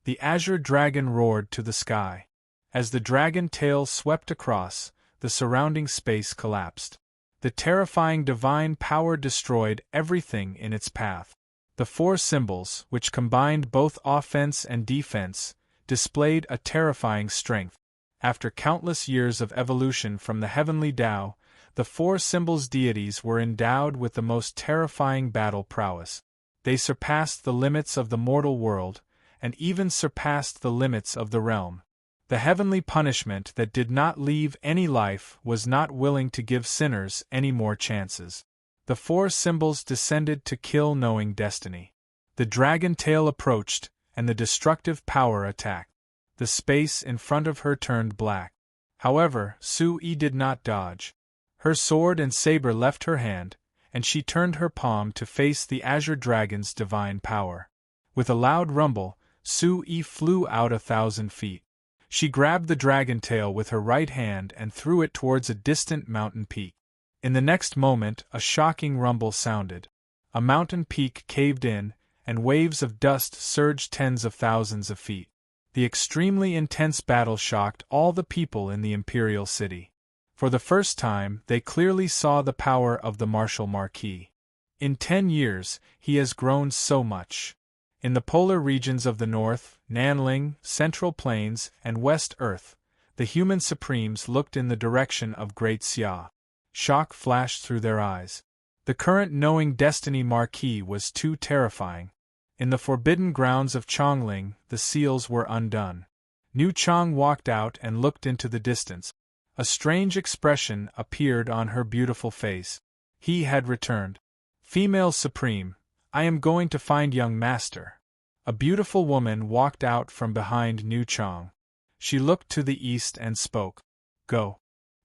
The azure dragon roared to the sky. As the dragon tail swept across, the surrounding space collapsed. The terrifying divine power destroyed everything in its path. The four symbols, which combined both offense and defense, displayed a terrifying strength. After countless years of evolution from the heavenly Tao, the four symbols' deities were endowed with the most terrifying battle prowess. They surpassed the limits of the mortal world, and even surpassed the limits of the realm. The heavenly punishment that did not leave any life was not willing to give sinners any more chances. The four symbols descended to kill knowing destiny. The dragon tail approached, and the destructive power attacked. The space in front of her turned black. However, Su-yi did not dodge. Her sword and saber left her hand, and she turned her palm to face the azure dragon's divine power. With a loud rumble, Su-yi flew out 1,000 feet. She grabbed the dragon tail with her right hand and threw it towards a distant mountain peak. In the next moment, a shocking rumble sounded. A mountain peak caved in, and waves of dust surged tens of thousands of feet. The extremely intense battle shocked all the people in the imperial city. For the first time, they clearly saw the power of the martial Marquis. In 10 years, he has grown so much. In the polar regions of the north, Nanling, Central Plains, and West Earth, the human supremes looked in the direction of Great Xia. Shock flashed through their eyes. The current knowing destiny Marquis was too terrifying. In the forbidden grounds of Chongling, the seals were undone. Niu Chang walked out and looked into the distance. A strange expression appeared on her beautiful face. He had returned. Female Supreme, I am going to find young master. A beautiful woman walked out from behind Niu Chang. She looked to the east and spoke. Go.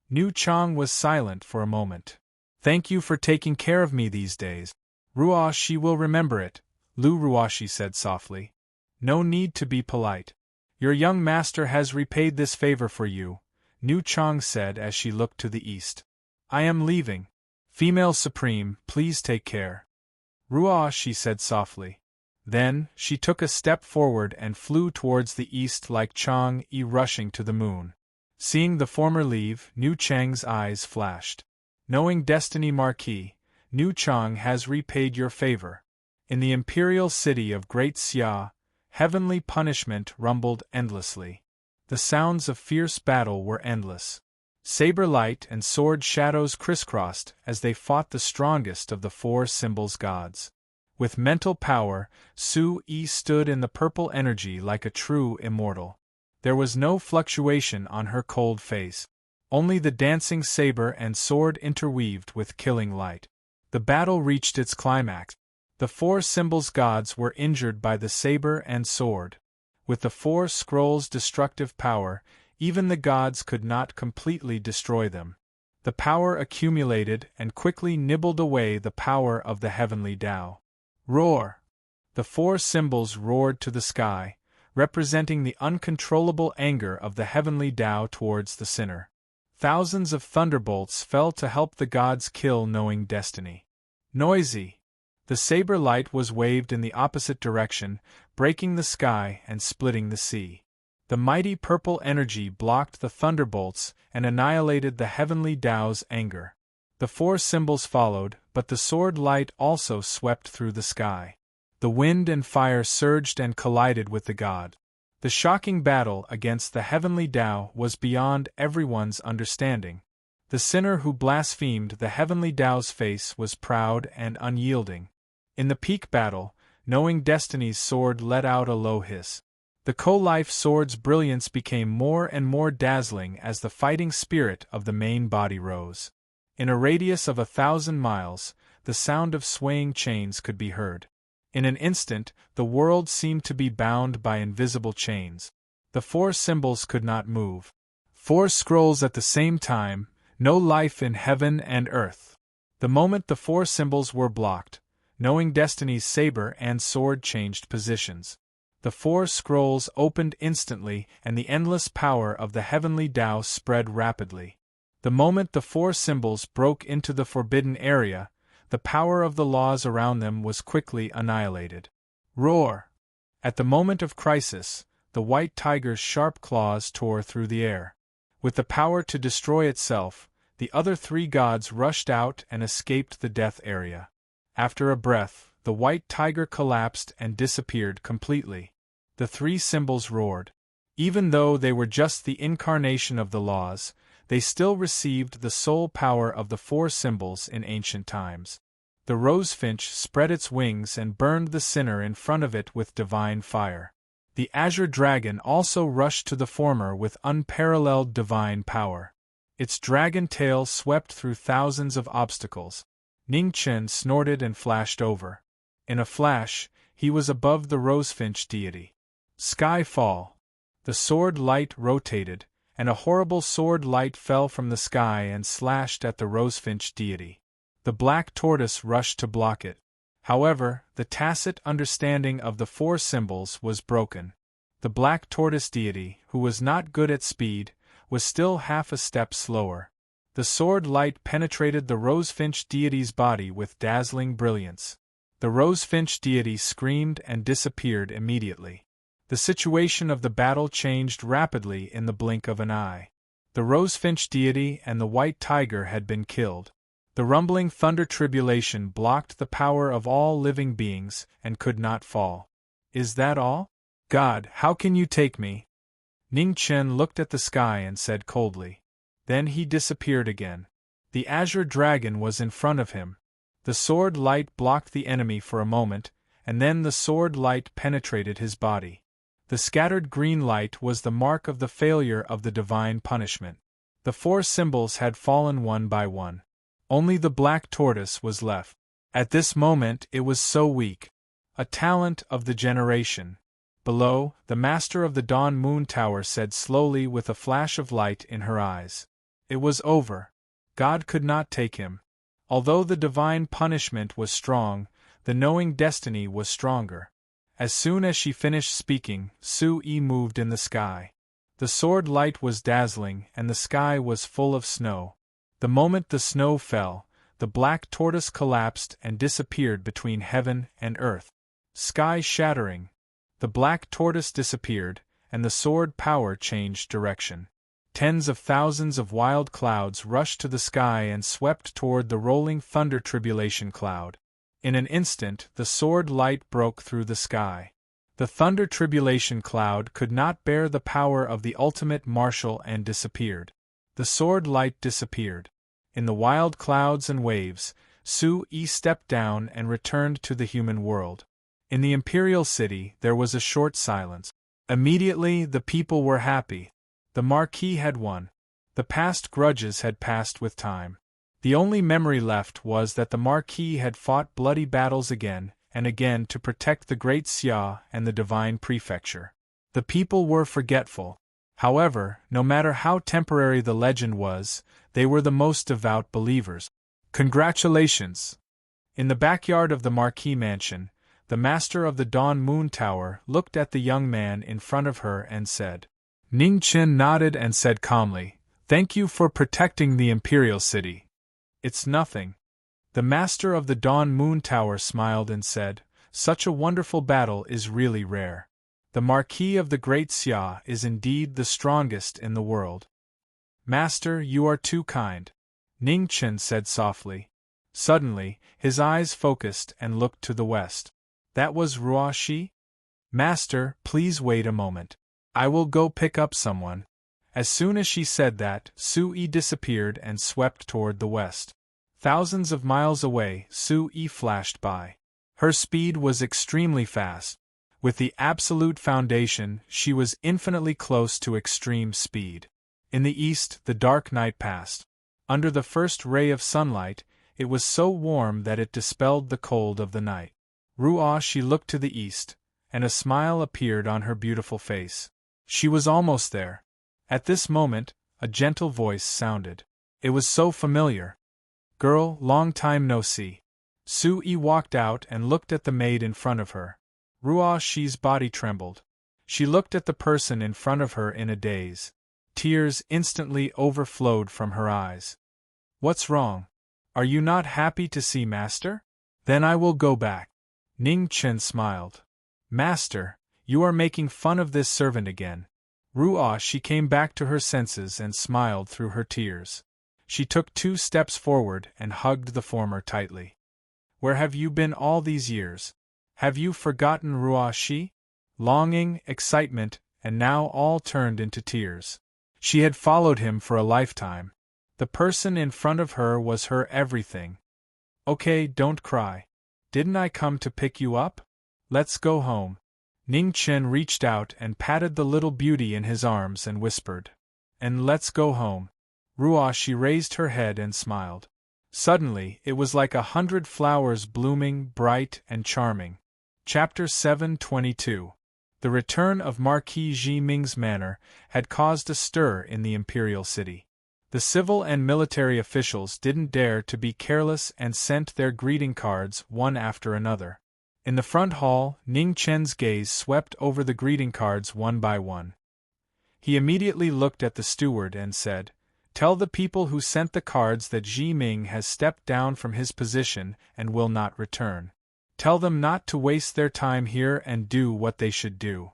Niu Chang was silent for a moment. Thank you for taking care of me these days. Ruoshi will remember it, Lu Ruoshi said softly. No need to be polite. Your young master has repaid this favor for you, Niu Chang said as she looked to the east. I am leaving. Female Supreme, please take care. Ruoshi said softly. Then, she took a step forward and flew towards the east like Chang-yi rushing to the moon. Seeing the former leave, Niu Chang's eyes flashed. Knowing destiny Marquis, Niu Chang has repaid your favor. In the imperial city of Great Xia, heavenly punishment rumbled endlessly. The sounds of fierce battle were endless. Saber light and sword shadows crisscrossed as they fought the strongest of the four symbols gods. With mental power, Su-yi stood in the purple energy like a true immortal. There was no fluctuation on her cold face. Only the dancing saber and sword interweaved with killing light. The battle reached its climax. The four symbols gods were injured by the saber and sword. With the four scrolls' destructive power, even the gods could not completely destroy them. The power accumulated and quickly nibbled away the power of the heavenly Tao. Roar! The four symbols roared to the sky, representing the uncontrollable anger of the heavenly Tao towards the sinner. Thousands of thunderbolts fell to help the gods kill knowing destiny. Noisy! The saber light was waved in the opposite direction, breaking the sky and splitting the sea. The mighty purple energy blocked the thunderbolts and annihilated the heavenly Tao's anger. The four symbols followed, but the sword light also swept through the sky. The wind and fire surged and collided with the god. The shocking battle against the heavenly Tao was beyond everyone's understanding. The sinner who blasphemed the heavenly Tao's face was proud and unyielding. In the peak battle, knowing destiny's sword let out a low hiss. The co-life sword's brilliance became more and more dazzling as the fighting spirit of the main body rose. In a radius of 1,000 miles, the sound of swaying chains could be heard. In an instant, the world seemed to be bound by invisible chains. The four symbols could not move. Four scrolls at the same time, no life in heaven and earth. The moment the four symbols were blocked, knowing Destiny's saber and sword changed positions. The four scrolls opened instantly and the endless power of the heavenly Tao spread rapidly. The moment the four symbols broke into the forbidden area, the power of the laws around them was quickly annihilated. Roar! At the moment of crisis, the white tiger's sharp claws tore through the air. With the power to destroy itself, the other three gods rushed out and escaped the death area. After a breath, the white tiger collapsed and disappeared completely. The three symbols roared. Even though they were just the incarnation of the laws, they still received the soul power of the four symbols in ancient times. The rosefinch spread its wings and burned the sinner in front of it with divine fire. The azure dragon also rushed to the former with unparalleled divine power. Its dragon tail swept through thousands of obstacles. Ning Chen snorted and flashed over. In a flash, he was above the rosefinch deity. Sky fall. The sword light rotated, and a horrible sword light fell from the sky and slashed at the rosefinch deity. The black tortoise rushed to block it. However, the tacit understanding of the four symbols was broken. The black tortoise deity, who was not good at speed, was still half a step slower. The sword light penetrated the rosefinch deity's body with dazzling brilliance. The rosefinch deity screamed and disappeared immediately. The situation of the battle changed rapidly in the blink of an eye. The rosefinch deity and the white tiger had been killed. The rumbling thunder tribulation blocked the power of all living beings and could not fall. Is that all? God, how can you take me? Ning Chen looked at the sky and said coldly. Then he disappeared again. The azure dragon was in front of him. The sword light blocked the enemy for a moment, and then the sword light penetrated his body. The scattered green light was the mark of the failure of the divine punishment. The four symbols had fallen one by one. Only the black tortoise was left. At this moment it was so weak. A talent of the generation. Below, the master of the Dawn Moon Tower said slowly with a flash of light in her eyes. It was over. God could not take him. Although the divine punishment was strong, the knowing destiny was stronger. As soon as she finished speaking, Su-yi moved in the sky. The sword light was dazzling and the sky was full of snow. The moment the snow fell, the black tortoise collapsed and disappeared between heaven and earth. Sky shattering. The black tortoise disappeared, and the sword power changed direction. Tens of thousands of wild clouds rushed to the sky and swept toward the rolling thunder tribulation cloud. In an instant, the sword light broke through the sky. The thunder tribulation cloud could not bear the power of the ultimate marshal and disappeared. The sword light disappeared. In the wild clouds and waves, Su-yi stepped down and returned to the human world. In the imperial city, there was a short silence. Immediately, the people were happy. The Marquis had won. The past grudges had passed with time. The only memory left was that the Marquis had fought bloody battles again and again to protect the Great Xia and the Divine Prefecture. The people were forgetful. However, no matter how temporary the legend was, they were the most devout believers. Congratulations! In the backyard of the Marquis mansion, the master of the Dawn Moon Tower looked at the young man in front of her and said. Ning Chen nodded and said calmly, "Thank you for protecting the imperial city." "It's nothing." The master of the Dawn Moon Tower smiled and said, "Such a wonderful battle is really rare. The Marquis of the Great Xia is indeed the strongest in the world." "Master, you are too kind," Ning Chen said softly. Suddenly, his eyes focused and looked to the west. "That was Ruoshi?" "Master, please wait a moment. I will go pick up someone." As soon as she said that, Su-yi disappeared and swept toward the west. Thousands of miles away, Su-yi flashed by. Her speed was extremely fast. With the absolute foundation, she was infinitely close to extreme speed. In the east, the dark night passed. Under the first ray of sunlight, it was so warm that it dispelled the cold of the night. Ruoshi looked to the east, and a smile appeared on her beautiful face. She was almost there. At this moment, a gentle voice sounded. It was so familiar. Girl, long time no see. Sue walked out and looked at the maid in front of her. Ruo Shi's body trembled. She looked at the person in front of her in a daze. Tears instantly overflowed from her eyes. What's wrong? Are you not happy to see Master? Then I will go back. Ning Chen smiled. Master, you are making fun of this servant again. Ruo Shi came back to her senses and smiled through her tears. She took 2 steps forward and hugged the former tightly. Where have you been all these years? Have you forgotten Ruo Shi? Longing, excitement, and now all turned into tears. She had followed him for a lifetime. The person in front of her was her everything. Okay, don't cry. Didn't I come to pick you up? Let's go home. Ning Chen reached out and patted the little beauty in his arms and whispered. And let's go home. Ruo Shi raised her head and smiled. Suddenly, it was like 100 flowers blooming, bright and charming. Chapter 722. The return of Marquis Ji Ming's manor had caused a stir in the imperial city. The civil and military officials didn't dare to be careless and sent their greeting cards one after another. In the front hall, Ning Chen's gaze swept over the greeting cards one by one. He immediately looked at the steward and said, Tell the people who sent the cards that Ji Ming has stepped down from his position and will not return. Tell them not to waste their time here and do what they should do.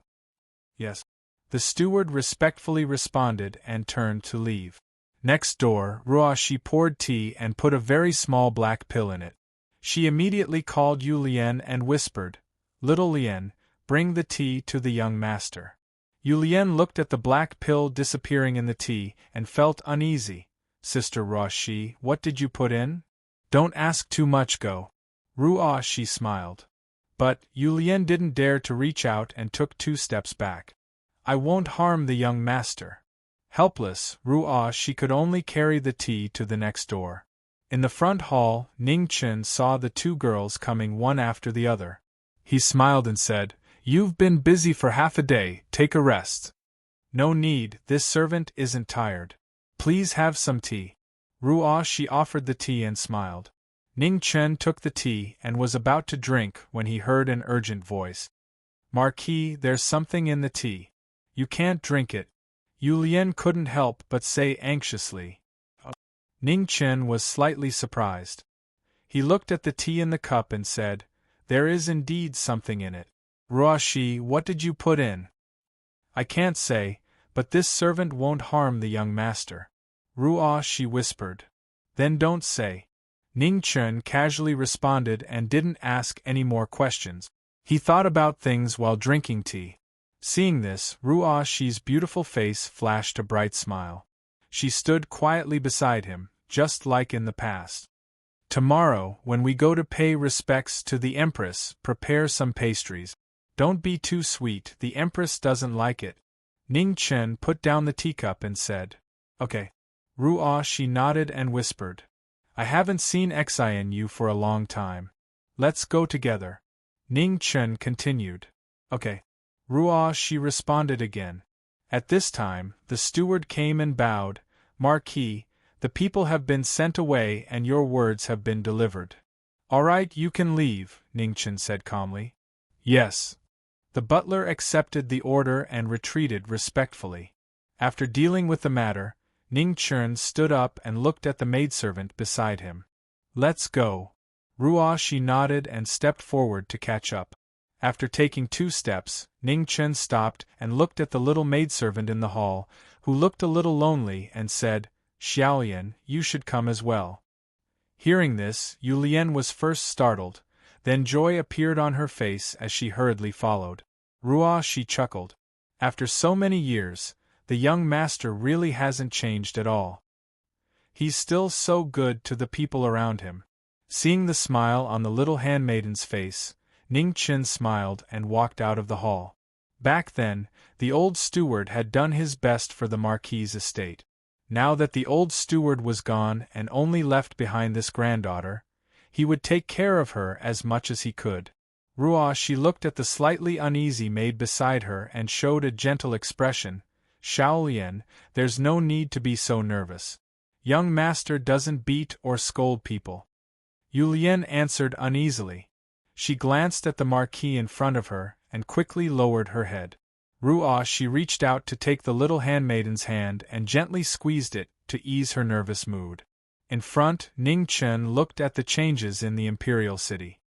Yes. The steward respectfully responded and turned to leave. Next door, Ruo Shi poured tea and put a very small black pill in it. She immediately called Yu Lian and whispered, Little Lian, bring the tea to the young master. Yu Lian looked at the black pill disappearing in the tea and felt uneasy. Sister Ruo Shi, what did you put in? Don't ask too much, go. Ruo Shi smiled. But Yu Lian didn't dare to reach out and took 2 steps back. I won't harm the young master. Helpless, Ruo Shi could only carry the tea to the next door. In the front hall, Ning Chen saw the 2 girls coming one after the other. He smiled and said, You've been busy for half a day, take a rest. No need, this servant isn't tired. Please have some tea. Ruo Shi offered the tea and smiled. Ning Chen took the tea and was about to drink when he heard an urgent voice. Marquis, there's something in the tea. You can't drink it. Yu Lian couldn't help but say anxiously. Ning Chen was slightly surprised. He looked at the tea in the cup and said, There is indeed something in it. Ruo Shi, what did you put in? I can't say, but this servant won't harm the young master. Ruo Shi whispered. Then don't say. Ning Chen casually responded and didn't ask any more questions. He thought about things while drinking tea. Seeing this, Ruo Shi's beautiful face flashed a bright smile. She stood quietly beside him, just like in the past. Tomorrow, when we go to pay respects to the Empress, prepare some pastries. Don't be too sweet, the Empress doesn't like it. Ning Chen put down the teacup and said, Okay. Ruo Shi nodded and whispered, I haven't seen Xian Yu for a long time. Let's go together. Ning Chen continued. Okay. Ruo Shi responded again. At this time, the steward came and bowed. Marquis, the people have been sent away and your words have been delivered. All right, you can leave, Ning Chen said calmly. Yes. The butler accepted the order and retreated respectfully. After dealing with the matter, Ning Chen stood up and looked at the maidservant beside him. Let's go. Ruo Shi nodded and stepped forward to catch up. After taking 2 steps, Ning Chen stopped and looked at the little maidservant in the hall, who looked a little lonely and said, Xiaolian, you should come as well. Hearing this, Yu Lian was first startled, then joy appeared on her face as she hurriedly followed. Ruo Shi chuckled. After so many years, the young master really hasn't changed at all. He's still so good to the people around him. Seeing the smile on the little handmaiden's face, Ning Chen smiled and walked out of the hall. Back then, the old steward had done his best for the Marquis' estate. Now that the old steward was gone and only left behind this granddaughter, he would take care of her as much as he could. She looked at the slightly uneasy maid beside her and showed a gentle expression. Shaolian, there's no need to be so nervous. Young master doesn't beat or scold people. Yulian answered uneasily. She glanced at the Marquis in front of her and quickly lowered her head. She reached out to take the little handmaiden's hand and gently squeezed it to ease her nervous mood. In front, Ning Chen looked at the changes in the imperial city.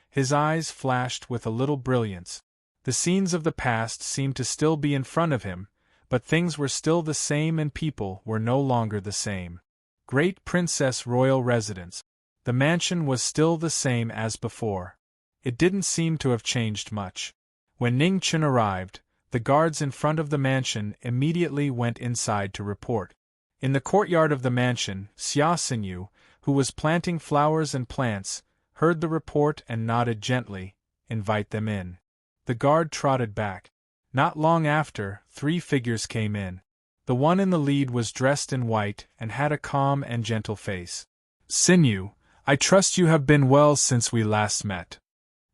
His eyes flashed with a little brilliance. The scenes of the past seemed to still be in front of him, but things were still the same and people were no longer the same. Great Princess Royal Residence. The mansion was still the same as before. It didn't seem to have changed much. When Ning Chen arrived, the guards in front of the mansion immediately went inside to report. In the courtyard of the mansion, Xia Xinyu, who was planting flowers and plants, heard the report and nodded gently. Invite them in. The guard trotted back. Not long after, 3 figures came in. The one in the lead was dressed in white and had a calm and gentle face. Xinyu, I trust you have been well since we last met.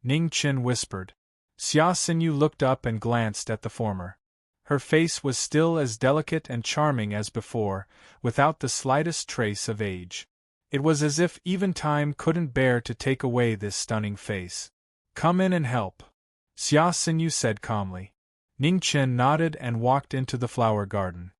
Ning Chen whispered. Xia Xinyu looked up and glanced at the former. Her face was still as delicate and charming as before, without the slightest trace of age. It was as if even time couldn't bear to take away this stunning face. Come in and help, Xia Xinyu said calmly. Ning Chen nodded and walked into the flower garden.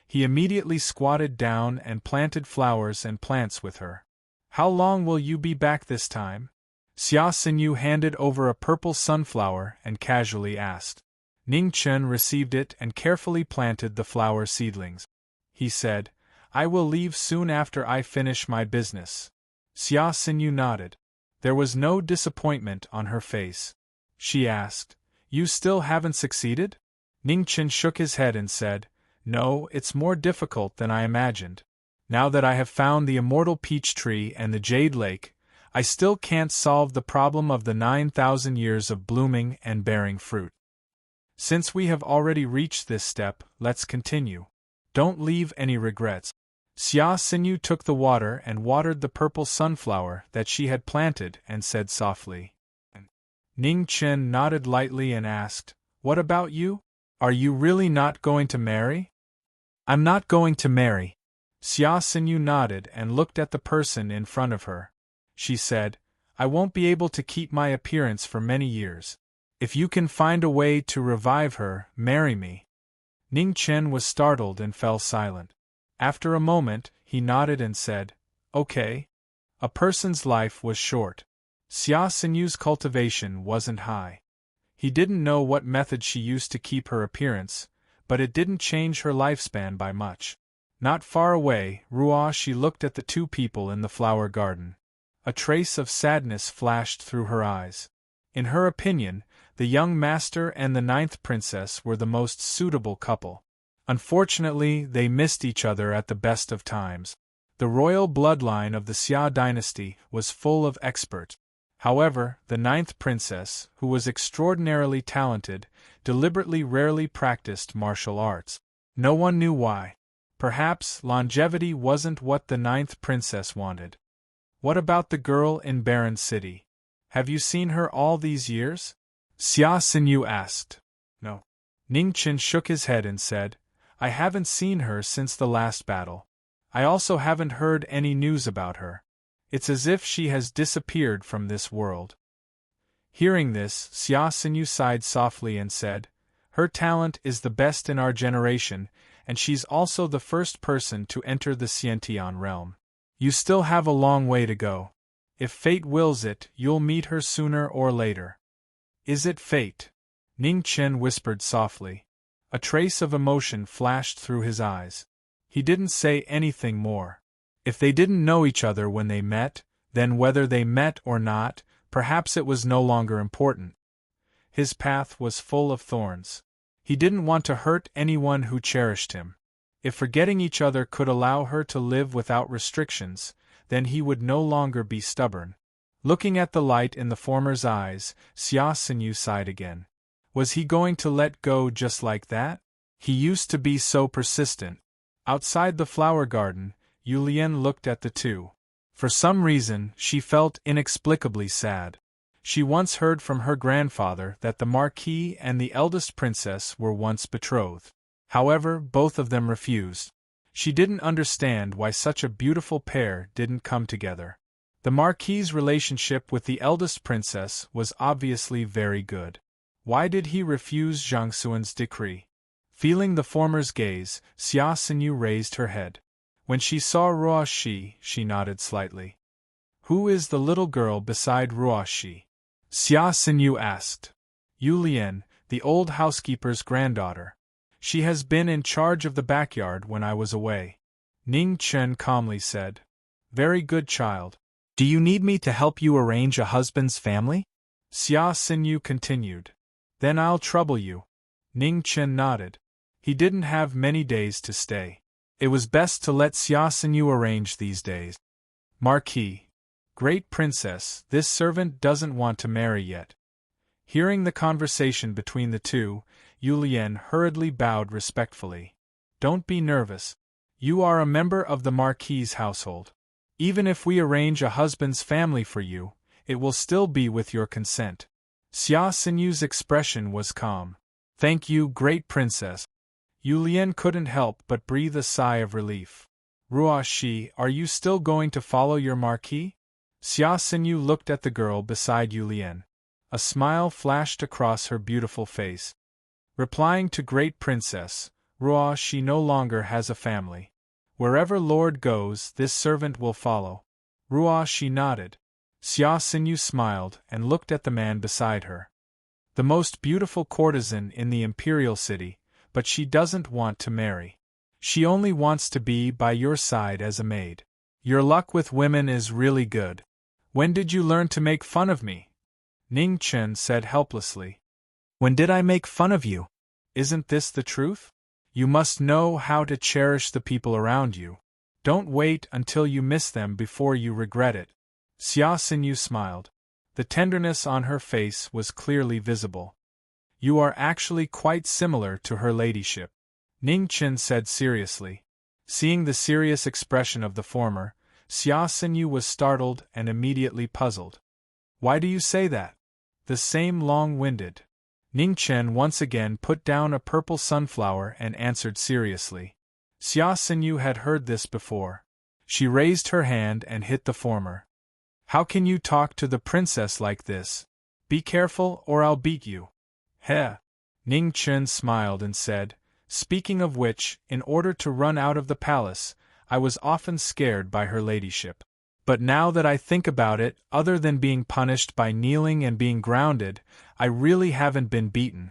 He immediately squatted down and planted flowers and plants with her. How long will you be back this time? Xia Xinyu handed over a purple sunflower and casually asked. Ning Chen received it and carefully planted the flower seedlings. He said, I will leave soon after I finish my business. Xia Xinyu nodded. There was no disappointment on her face. She asked, You still haven't succeeded? Ning Chen shook his head and said, No, it's more difficult than I imagined. Now that I have found the immortal peach tree and the jade lake, I still can't solve the problem of the 9,000 years of blooming and bearing fruit. Since we have already reached this step, let's continue. Don't leave any regrets. Xia Xinyu took the water and watered the purple sunflower that she had planted and said softly. Ning Chen nodded lightly and asked, What about you? Are you really not going to marry? I'm not going to marry. Xia Xinyu nodded and looked at the person in front of her. She said, I won't be able to keep my appearance for many years. If you can find a way to revive her, marry me. Ning Chen was startled and fell silent. After a moment, he nodded and said, Okay. A person's life was short. Xia Xinyu's cultivation wasn't high. He didn't know what method she used to keep her appearance, but it didn't change her lifespan by much. Not far away, she looked at the 2 people in the flower garden. A trace of sadness flashed through her eyes. In her opinion, the young master and the 9th princess were the most suitable couple. Unfortunately, they missed each other at the best of times. The royal bloodline of the Xia dynasty was full of experts. However, the 9th princess, who was extraordinarily talented, deliberately rarely practiced martial arts. No one knew why. Perhaps longevity wasn't what the 9th princess wanted. What about the girl in Barren City? Have you seen her all these years? Xia Xinyu asked. No. Ning Chen shook his head and said, I haven't seen her since the last battle. I also haven't heard any news about her. It's as if she has disappeared from this world. Hearing this, Xia Xinyu sighed softly and said, Her talent is the best in our generation, and she's also the first person to enter the Xiantian realm. You still have a long way to go. If fate wills it, you'll meet her sooner or later. Is it fate? Ning Chen whispered softly. A trace of emotion flashed through his eyes. He didn't say anything more. If they didn't know each other when they met, then whether they met or not, perhaps it was no longer important. His path was full of thorns. He didn't want to hurt anyone who cherished him. If forgetting each other could allow her to live without restrictions, then he would no longer be stubborn. Looking at the light in the former's eyes, Xia Xinyu sighed again. Was he going to let go just like that? He used to be so persistent. Outside the flower garden, Yulian looked at the 2. For some reason, she felt inexplicably sad. She once heard from her grandfather that the Marquis and the eldest princess were once betrothed. However, both of them refused. She didn't understand why such a beautiful pair didn't come together. The Marquis's relationship with the eldest princess was obviously very good. Why did he refuse Zhang Xuan's decree? Feeling the former's gaze, Xia Xinyu raised her head. When she saw Ruoshi, she nodded slightly. Who is the little girl beside Ruoshi? Xia Xinyu asked. Yu Lian, the old housekeeper's granddaughter. She has been in charge of the backyard when I was away. Ning Chen calmly said. Very good, child. Do you need me to help you arrange a husband's family? Xia Xinyu continued. Then I'll trouble you. Ning Chen nodded. He didn't have many days to stay. It was best to let Xia Xinyu arrange these days. Marquis. Great princess, this servant doesn't want to marry yet. Hearing the conversation between the two, Yu Lian hurriedly bowed respectfully. Don't be nervous. You are a member of the Marquis's household. Even if we arrange a husband's family for you, it will still be with your consent. Xia Xinyu's expression was calm. Thank you, great princess. Yu Lian couldn't help but breathe a sigh of relief. Ruoshi, are you still going to follow your Marquis? Xia Xinyu looked at the girl beside Yu Lian. A smile flashed across her beautiful face. Replying to great princess, Ruoshi no longer has a family. Wherever Lord goes, this servant will follow. Ruoshi nodded. Xia Xinyu smiled and looked at the man beside her. The most beautiful courtesan in the imperial city, but she doesn't want to marry. She only wants to be by your side as a maid. Your luck with women is really good. When did you learn to make fun of me? Ning Chen said helplessly. When did I make fun of you? Isn't this the truth? You must know how to cherish the people around you. Don't wait until you miss them before you regret it. Xia Xinyu smiled. The tenderness on her face was clearly visible. You are actually quite similar to her ladyship, Ning Chen said seriously. Seeing the serious expression of the former, Xia Xinyu was startled and immediately puzzled. Why do you say that? The same long-winded. Ning Chen once again put down a purple sunflower and answered seriously. Xia Xinyu had heard this before. She raised her hand and hit the former. How can you talk to the princess like this? Be careful or I'll beat you. Heh. Ning Chen smiled and said, speaking of which, in order to run out of the palace, I was often scared by her ladyship. But now that I think about it, other than being punished by kneeling and being grounded, I really haven't been beaten.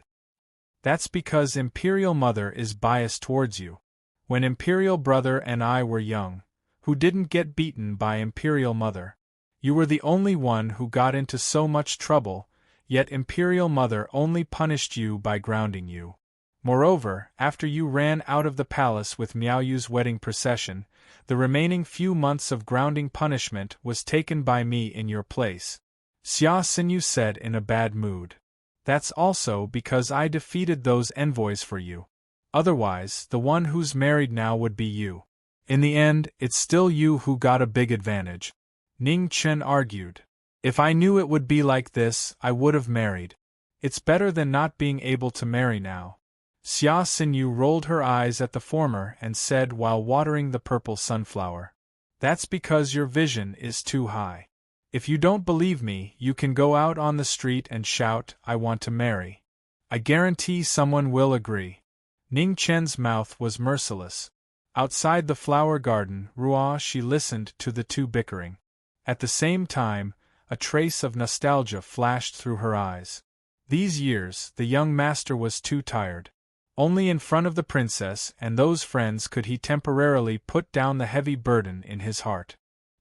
That's because Imperial Mother is biased towards you. When Imperial Brother and I were young, who didn't get beaten by Imperial Mother? You were the only one who got into so much trouble, yet Imperial Mother only punished you by grounding you. Moreover, after you ran out of the palace with Miaoyu's wedding procession, the remaining few months of grounding punishment was taken by me in your place. Xia Xinyu said in a bad mood. That's also because I defeated those envoys for you. Otherwise, the one who's married now would be you. In the end, it's still you who got a big advantage. Ning Chen argued. If I knew it would be like this, I would have married. It's better than not being able to marry now. Xia Xinyu rolled her eyes at the former and said while watering the purple sunflower. That's because your vision is too high. If you don't believe me, you can go out on the street and shout, I want to marry. I guarantee someone will agree. Ning Chen's mouth was merciless. Outside the flower garden, Ruoshi listened to the two bickering. At the same time, a trace of nostalgia flashed through her eyes. These years, the young master was too tired. Only in front of the princess and those friends could he temporarily put down the heavy burden in his heart.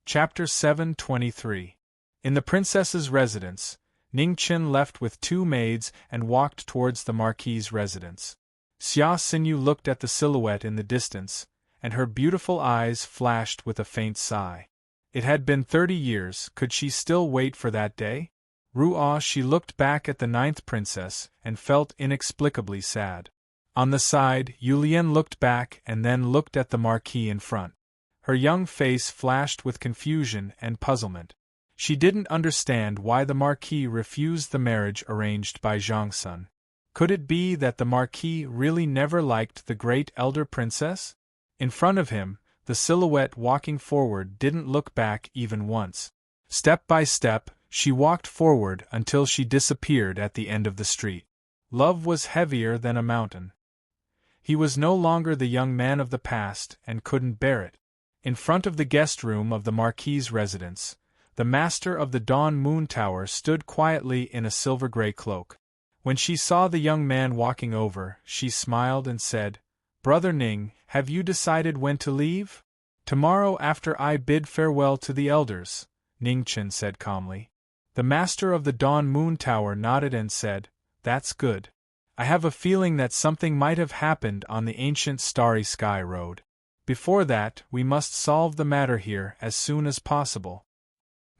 Chapter 723. In the princess's residence, Ning Chen left with two maids and walked towards the Marquis's residence. Xia Xinyu looked at the silhouette in the distance, and her beautiful eyes flashed with a faint sigh. It had been 30 years, could she still wait for that day? She looked back at the ninth princess and felt inexplicably sad. On the side, Yu Lian looked back and then looked at the Marquis in front. Her young face flashed with confusion and puzzlement. She didn't understand why the Marquis refused the marriage arranged by Zhang Sun. Could it be that the Marquis really never liked the great elder princess? In front of him, the silhouette walking forward didn't look back even once. Step by step, she walked forward until she disappeared at the end of the street. Love was heavier than a mountain. He was no longer the young man of the past and couldn't bear it. In front of the guest room of the Marquis's residence, the master of the Dawn Moon Tower stood quietly in a silver-gray cloak. When she saw the young man walking over, she smiled and said, "Brother Ning, have you decided when to leave?" "Tomorrow after I bid farewell to the elders," Ning Chen said calmly. The master of the Dawn Moon Tower nodded and said, "That's good. I have a feeling that something might have happened on the ancient Starry Sky Road. Before that, we must solve the matter here as soon as possible."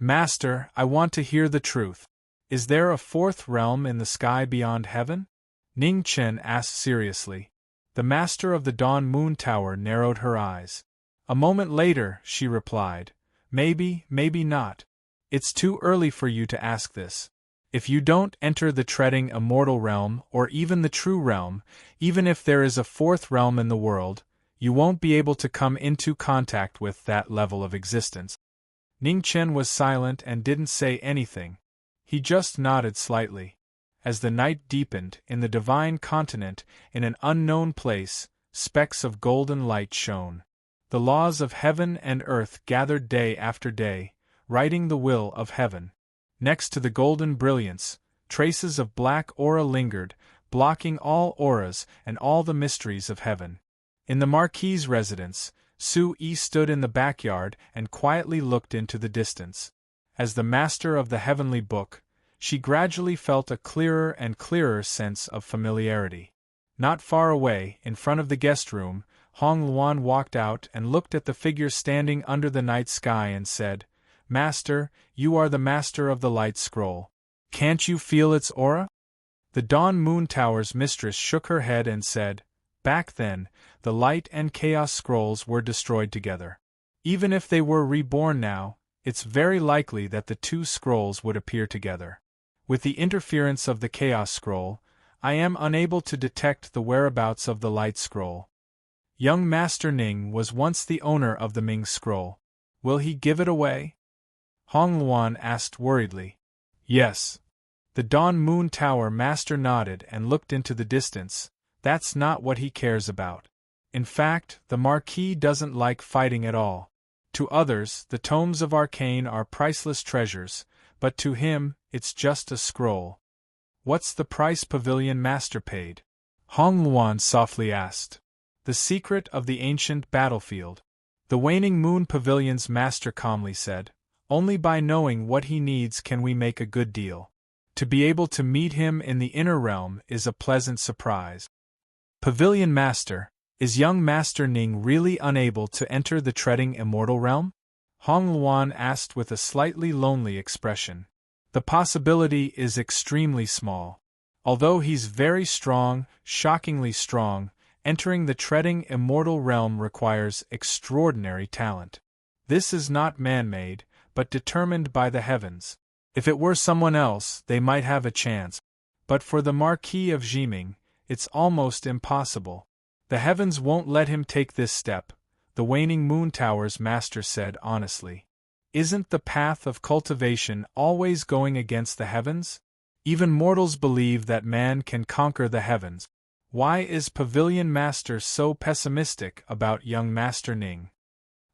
"Master, I want to hear the truth. Is there a fourth realm in the sky beyond heaven?" Ning Chen asked seriously. The master of the Dawn Moon Tower narrowed her eyes. A moment later, she replied, "Maybe, maybe not. It's too early for you to ask this. If you don't enter the treading immortal realm or even the true realm, even if there is a fourth realm in the world, you won't be able to come into contact with that level of existence." Ning Chen was silent and didn't say anything. He just nodded slightly. As the night deepened, in the divine continent, in an unknown place, specks of golden light shone. The laws of heaven and earth gathered day after day, writing the will of heaven. Next to the golden brilliance, traces of black aura lingered, blocking all auras and all the mysteries of heaven. In the Marquis's residence, Su Yi stood in the backyard and quietly looked into the distance. As the master of the heavenly book, she gradually felt a clearer and clearer sense of familiarity. Not far away, in front of the guest room, Hong Luan walked out and looked at the figure standing under the night sky and said, "Master, you are the master of the light scroll. Can't you feel its aura?" The Dawn Moon Tower's mistress shook her head and said, "Back then, the light and chaos scrolls were destroyed together. Even if they were reborn now, it's very likely that the two scrolls would appear together. With the interference of the chaos scroll, I am unable to detect the whereabouts of the light scroll. Young Master Ning was once the owner of the Ming scroll. Will he give it away?" Hong Luan asked worriedly. "Yes." The Dawn Moon Tower master nodded and looked into the distance. "That's not what he cares about. In fact, the Marquis doesn't like fighting at all. To others, the tomes of arcane are priceless treasures, but to him, it's just a scroll." "What's the price Pavilion Master paid?" Hong Luan softly asked. "The secret of the ancient battlefield." The Waning Moon Pavilion's master calmly said, "Only by knowing what he needs can we make a good deal. To be able to meet him in the inner realm is a pleasant surprise." "Pavilion Master, is young Master Ning really unable to enter the treading immortal realm?" Hong Luan asked with a slightly lonely expression. "The possibility is extremely small. Although he's very strong, shockingly strong, entering the treading immortal realm requires extraordinary talent. This is not man-made, but determined by the heavens. If it were someone else, they might have a chance. But for the Marquis of Jiming, it's almost impossible. The heavens won't let him take this step," the Waning Moon Tower's master said honestly. "Isn't the path of cultivation always going against the heavens? Even mortals believe that man can conquer the heavens. Why is Pavilion Master so pessimistic about young Master Ning?"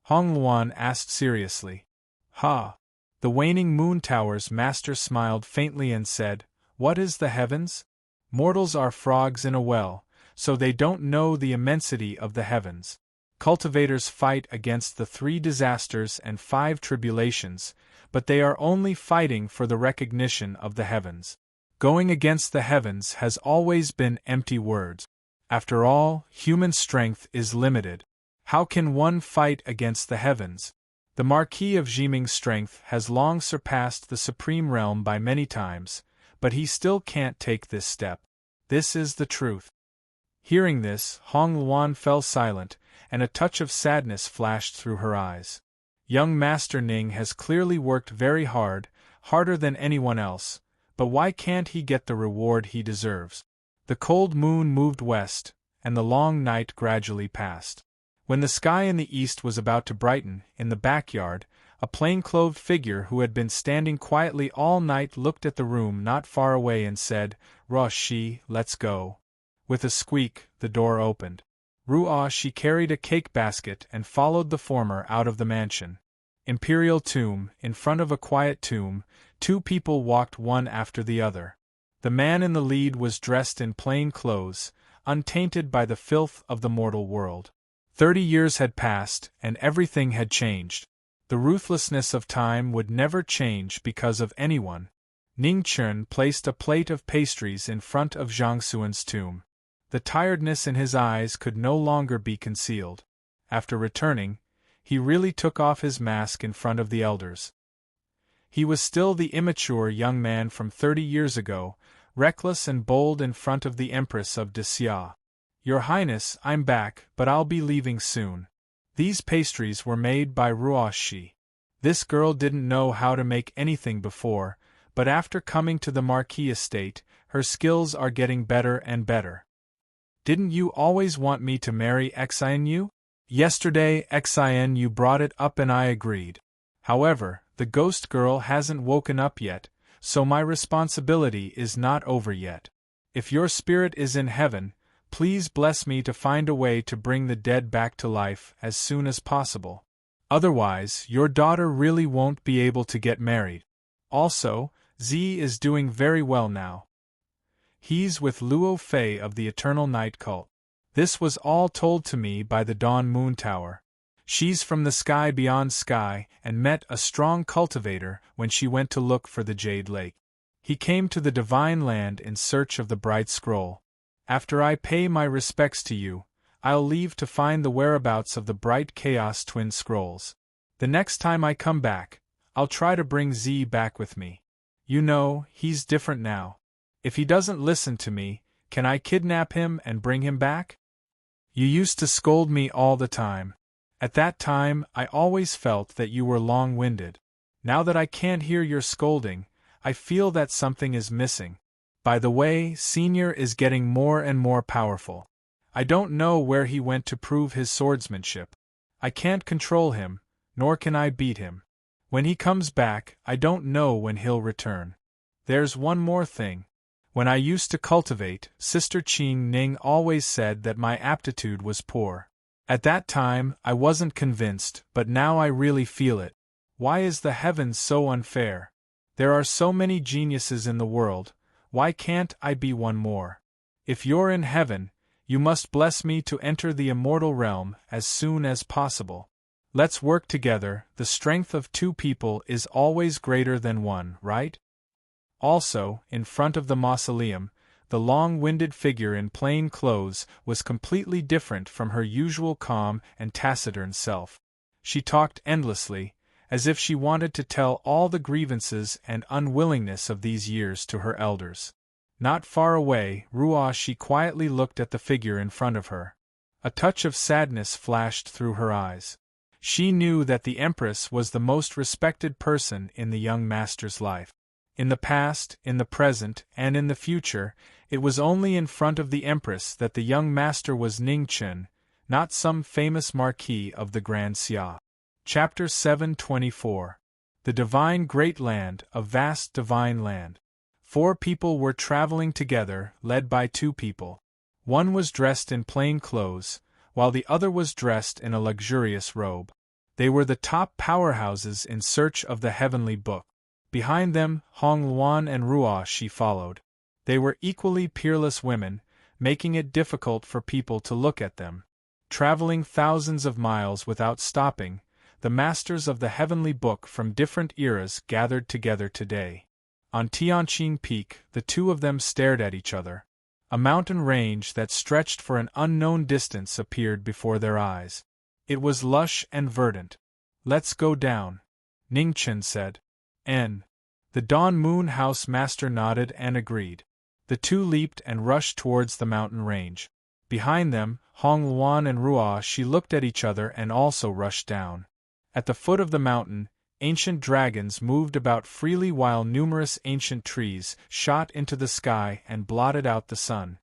Hong Luan asked seriously. "Ha!" The Waning Moon Tower's master smiled faintly and said, "What is the heavens? Mortals are frogs in a well, so they don't know the immensity of the heavens. Cultivators fight against the 3 disasters and 5 tribulations, but they are only fighting for the recognition of the heavens. Going against the heavens has always been empty words. After all, human strength is limited. How can one fight against the heavens? The Marquis of Jiming's strength has long surpassed the supreme realm by many times, but he still can't take this step. This is the truth." Hearing this, Hong Luan fell silent, and a touch of sadness flashed through her eyes. Young Master Ning has clearly worked very hard, harder than anyone else, but why can't he get the reward he deserves? The cold moon moved west, and the long night gradually passed. When the sky in the east was about to brighten, in the backyard, a plain-clothed figure who had been standing quietly all night looked at the room not far away and said, "Ruoshi, let's go." With a squeak, the door opened. Ruoshi carried a cake basket and followed the former out of the mansion. Imperial tomb, in front of a quiet tomb, two people walked one after the other. The man in the lead was dressed in plain clothes, untainted by the filth of the mortal world. 30 years had passed, and everything had changed. The ruthlessness of time would never change because of anyone. Ning Chun placed a plate of pastries in front of Zhang Xuan's tomb. The tiredness in his eyes could no longer be concealed. After returning, he really took off his mask in front of the elders. He was still the immature young man from 30 years ago, reckless and bold in front of the Empress of Xia. "Your Highness, I'm back, but I'll be leaving soon." These pastries were made by Ruoshi. This girl didn't know how to make anything before, but after coming to the Marquis estate, her skills are getting better and better. "Didn't you always want me to marry Xian? Yesterday, Xian, you brought it up and I agreed. However, the ghost girl hasn't woken up yet, so my responsibility is not over yet. If your spirit is in heaven, please bless me to find a way to bring the dead back to life as soon as possible. Otherwise, your daughter really won't be able to get married. Also, Z is doing very well now. He's with Luo Fei of the Eternal Night Cult. This was all told to me by the Dawn Moon Tower. She's from the sky beyond sky and met a strong cultivator when she went to look for the Jade Lake. He came to the Divine Land in search of the Bright Scroll. After I pay my respects to you, I'll leave to find the whereabouts of the Bright Chaos Twin Scrolls. The next time I come back, I'll try to bring Z back with me. You know, he's different now. If he doesn't listen to me, can I kidnap him and bring him back? You used to scold me all the time. At that time, I always felt that you were long-winded. Now that I can't hear your scolding, I feel that something is missing. By the way, Senior is getting more and more powerful. I don't know where he went to prove his swordsmanship. I can't control him, nor can I beat him. When he comes back, I don't know when he'll return. There's one more thing. When I used to cultivate, Sister Qing Ning always said that my aptitude was poor. At that time, I wasn't convinced, but now I really feel it. Why is the heavens so unfair? There are so many geniuses in the world, why can't I be one more? If you're in heaven, you must bless me to enter the immortal realm as soon as possible. Let's work together, the strength of two people is always greater than one, right? Also, in front of the mausoleum, the long-winded figure in plain clothes was completely different from her usual calm and taciturn self. She talked endlessly, as if she wanted to tell all the grievances and unwillingness of these years to her elders. Not far away, Ruoshi quietly looked at the figure in front of her. A touch of sadness flashed through her eyes. She knew that the Empress was the most respected person in the young master's life. In the past, in the present, and in the future, it was only in front of the Empress that the young master was Ning Chun, not some famous Marquis of the Grand Xia. Chapter 724. The Divine Great Land, a vast divine land. 4 people were traveling together, led by 2 people. One was dressed in plain clothes, while the other was dressed in a luxurious robe. They were the top powerhouses in search of the heavenly book. Behind them, Hong Luan and Ruoshi followed. They were equally peerless women, making it difficult for people to look at them. Traveling thousands of miles without stopping, the masters of the heavenly book from different eras gathered together today. On Tianqing Peak, the 2 of them stared at each other. A mountain range that stretched for an unknown distance appeared before their eyes. It was lush and verdant. "Let's go down," Ning Chun said. The Dawn Moon House Master nodded and agreed. The 2 leaped and rushed towards the mountain range. Behind them, Hong Luan and Ruoshi looked at each other and also rushed down. At the foot of the mountain, ancient dragons moved about freely while numerous ancient trees shot into the sky and blotted out the sun.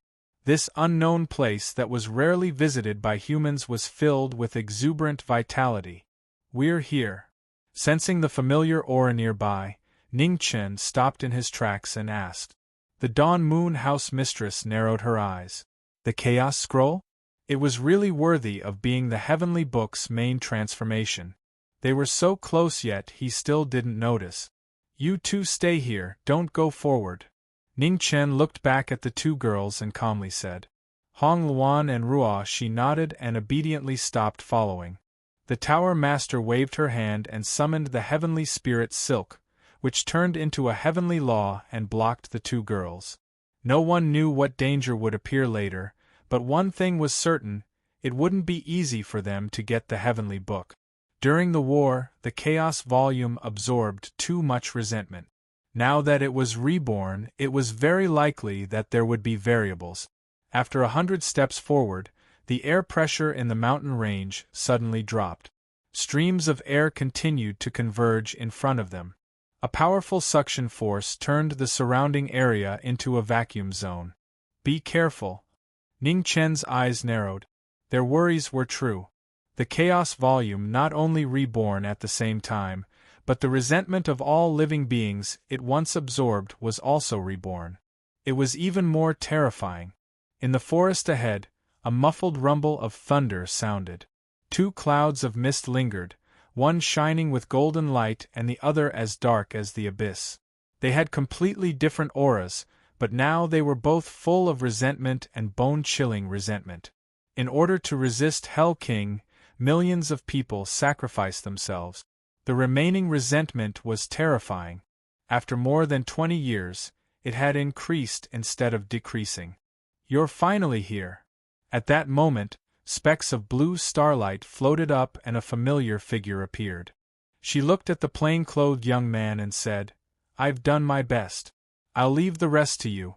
This unknown place that was rarely visited by humans was filled with exuberant vitality. "We're here." Sensing the familiar aura nearby, Ning Chen stopped in his tracks and asked. The Dawn Moon House mistress narrowed her eyes. The Chaos Scroll? It was really worthy of being the Heavenly Book's main transformation. They were so close yet he still didn't notice. "You two stay here, don't go forward." Ning Chen looked back at the two girls and calmly said. Hong Luan and Ruo. She nodded and obediently stopped following. The Tower Master waved her hand and summoned the heavenly spirit Silk, which turned into a heavenly law and blocked the two girls. No one knew what danger would appear later, but one thing was certain, it wouldn't be easy for them to get the heavenly book. During the war, the Chaos Volume absorbed too much resentment. Now that it was reborn, it was very likely that there would be variables. After 100 steps forward, the air pressure in the mountain range suddenly dropped. Streams of air continued to converge in front of them. A powerful suction force turned the surrounding area into a vacuum zone. "Be careful." Ning Chen's eyes narrowed. Their worries were true. The Chaos Volume not only reborn at the same time, but the resentment of all living beings it once absorbed was also reborn. It was even more terrifying. In the forest ahead, a muffled rumble of thunder sounded. Two clouds of mist lingered, one shining with golden light and the other as dark as the abyss. They had completely different auras, but now they were both full of resentment and bone-chilling resentment. In order to resist Hell King, millions of people sacrificed themselves. The remaining resentment was terrifying. After more than 20 years, it had increased instead of decreasing. "You're finally here." At that moment, specks of blue starlight floated up and a familiar figure appeared. She looked at the plain-clothed young man and said, "I've done my best. I'll leave the rest to you."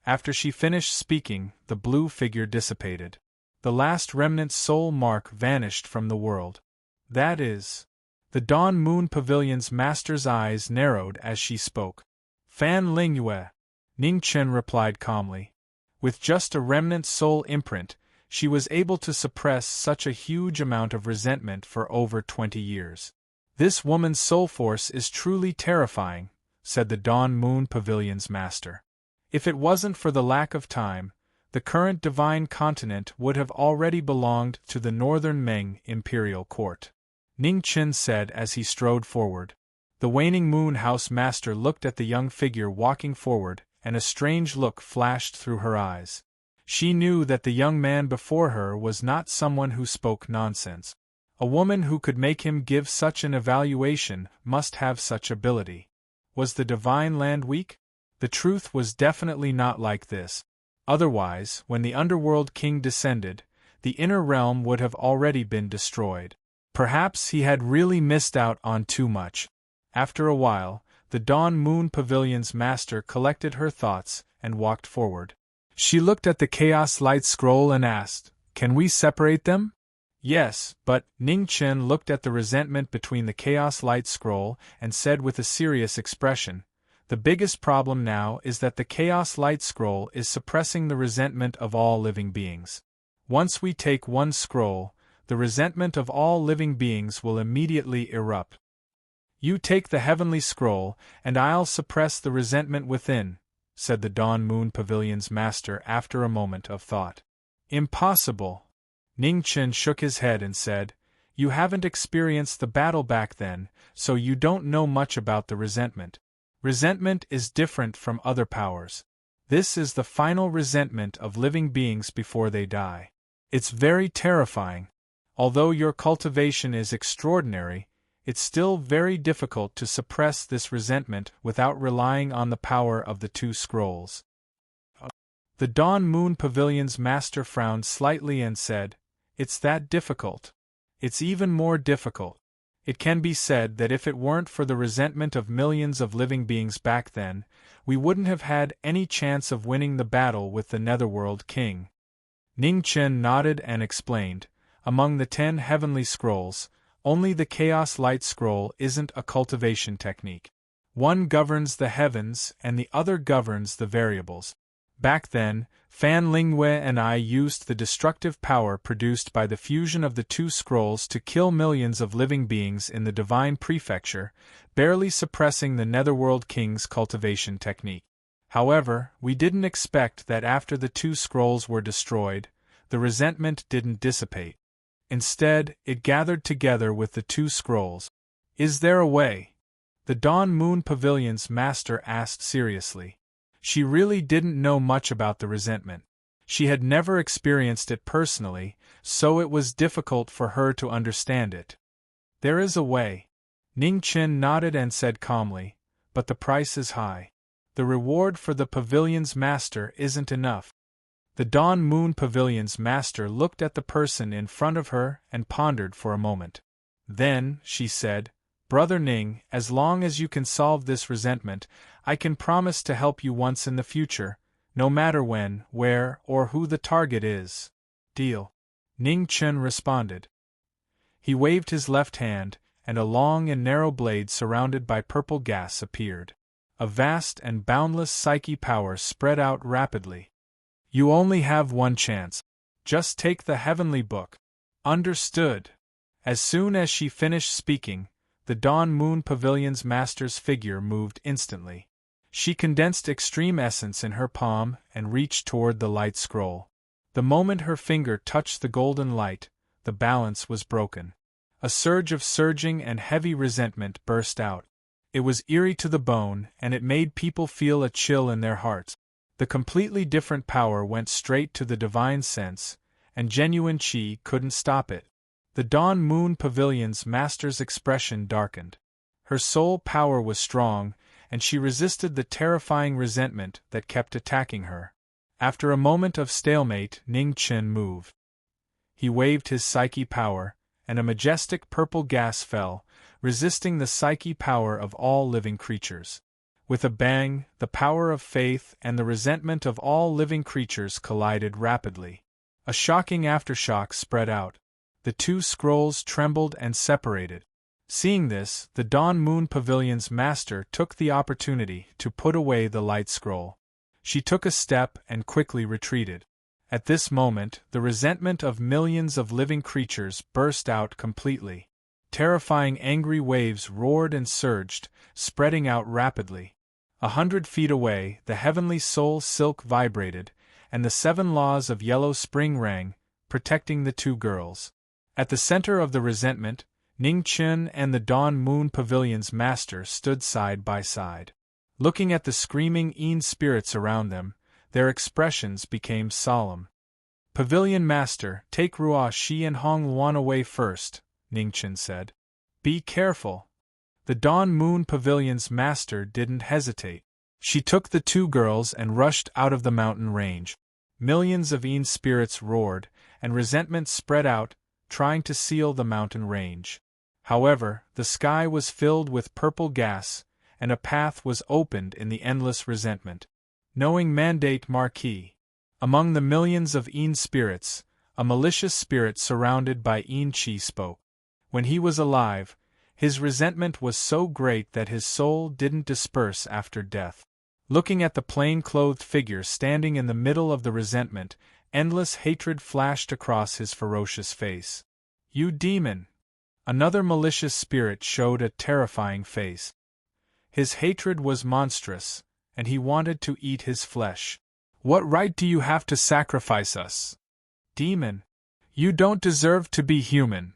After she finished speaking, the blue figure dissipated. The last remnant soul mark vanished from the world. "That is..." The Dawn Moon Pavilion's master's eyes narrowed as she spoke. "Fan Lingyue," Ning Chen replied calmly. With just a remnant soul imprint, she was able to suppress such a huge amount of resentment for over 20 years. "This woman's soul force is truly terrifying," said the Dawn Moon Pavilion's master. "If it wasn't for the lack of time, the current divine continent would have already belonged to the Northern Meng imperial court," Ning Chen said as he strode forward. The waning Moon House master looked at the young figure walking forward, and a strange look flashed through her eyes. She knew that the young man before her was not someone who spoke nonsense. A woman who could make him give such an evaluation must have such ability. Was the divine land weak? The truth was definitely not like this. Otherwise, when the underworld king descended, the inner realm would have already been destroyed. Perhaps he had really missed out on too much. After a while, the Dawn Moon Pavilion's master collected her thoughts and walked forward. She looked at the Chaos Light Scroll and asked, "Can we separate them?" "Yes, but..." Ning Chen looked at the resentment between the Chaos Light Scroll and said with a serious expression, "The biggest problem now is that the Chaos Light Scroll is suppressing the resentment of all living beings. Once we take one scroll, the resentment of all living beings will immediately erupt. You take the Heavenly Scroll, and I'll suppress the resentment within," said the Dawn Moon Pavilion's master after a moment of thought. "Impossible." Ning Chen shook his head and said, "You haven't experienced the battle back then, so you don't know much about the resentment. Resentment is different from other powers. This is the final resentment of living beings before they die. It's very terrifying. Although your cultivation is extraordinary, it's still very difficult to suppress this resentment without relying on the power of the two scrolls." The Dawn Moon Pavilion's master frowned slightly and said, "It's that difficult. It's even more difficult. It can be said that if it weren't for the resentment of millions of living beings back then, we wouldn't have had any chance of winning the battle with the Netherworld King." Ning Chen nodded and explained, "Among the 10 heavenly scrolls, only the Chaos Light Scroll isn't a cultivation technique. One governs the heavens and the other governs the variables. Back then, Fan Lingwei and I used the destructive power produced by the fusion of the two scrolls to kill millions of living beings in the Divine Prefecture, barely suppressing the Netherworld King's cultivation technique. However, we didn't expect that after the two scrolls were destroyed, the resentment didn't dissipate. Instead, it gathered together with the two scrolls. Is there a way? The Dawn Moon Pavilion's master asked seriously. She really didn't know much about the resentment. She had never experienced it personally, so it was difficult for her to understand it. There is a way. Ning Qin nodded and said calmly, but the price is high. The reward for the pavilion's master isn't enough. The Dawn Moon Pavilion's master looked at the person in front of her and pondered for a moment. Then, she said, Brother Ning, as long as you can solve this resentment, I can promise to help you once in the future, no matter when, where, or who the target is. Deal. Ning Chen responded. He waved his left hand, and a long and narrow blade surrounded by purple gas appeared. A vast and boundless psyche power spread out rapidly. You only have one chance. Just take the heavenly book. Understood. As soon as she finished speaking, the Dawn Moon Pavilion's master's figure moved instantly. She condensed extreme essence in her palm and reached toward the light scroll. The moment her finger touched the golden light, the balance was broken. A surge of surging and heavy resentment burst out. It was eerie to the bone, and it made people feel a chill in their hearts. The completely different power went straight to the divine sense, and genuine chi couldn't stop it. The Dawn Moon Pavilion's master's expression darkened. Her soul power was strong, and she resisted the terrifying resentment that kept attacking her. After a moment of stalemate, Ning Qin moved. He waved his psyche power, and a majestic purple gas fell, resisting the psyche power of all living creatures. With a bang, the power of faith and the resentment of all living creatures collided rapidly. A shocking aftershock spread out. The two scrolls trembled and separated. Seeing this, the Dawn Moon Pavilion's master took the opportunity to put away the light scroll. She took a step and quickly retreated. At this moment, the resentment of millions of living creatures burst out completely. Terrifying angry waves roared and surged, spreading out rapidly. 100 feet away, the heavenly soul silk vibrated, and the 7 laws of yellow spring rang, protecting the two girls. At the center of the resentment, Ning Qin and the Dawn Moon Pavilion's master stood side by side. Looking at the screaming Yin spirits around them, their expressions became solemn. Pavilion Master, take Ruo Shi and Hong Luan away first, Ning Qin said. Be careful. The Dawn Moon Pavilion's master didn't hesitate. She took the two girls and rushed out of the mountain range. Millions of Yin spirits roared, and resentment spread out, trying to seal the mountain range. However, the sky was filled with purple gas, and a path was opened in the endless resentment. Knowing mandate Marquis. Among the millions of Yin spirits, a malicious spirit surrounded by Yin Chi spoke. When he was alive, his resentment was so great that his soul didn't disperse after death. Looking at the plain-clothed figure standing in the middle of the resentment, endless hatred flashed across his ferocious face. You demon! Another malicious spirit showed a terrifying face. His hatred was monstrous, and he wanted to eat his flesh. What right do you have to sacrifice us? Demon! You don't deserve to be human.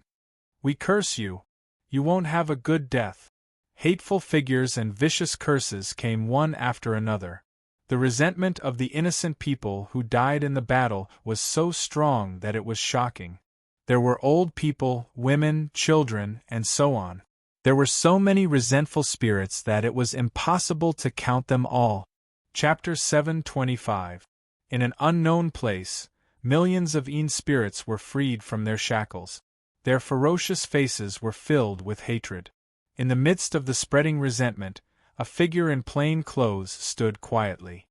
We curse you. You won't have a good death. Hateful figures and vicious curses came one after another. The resentment of the innocent people who died in the battle was so strong that it was shocking. There were old people, women, children, and so on. There were so many resentful spirits that it was impossible to count them all. Chapter 725. In an unknown place, millions of Yin spirits were freed from their shackles. Their ferocious faces were filled with hatred. In the midst of the spreading resentment, a figure in plain clothes stood quietly.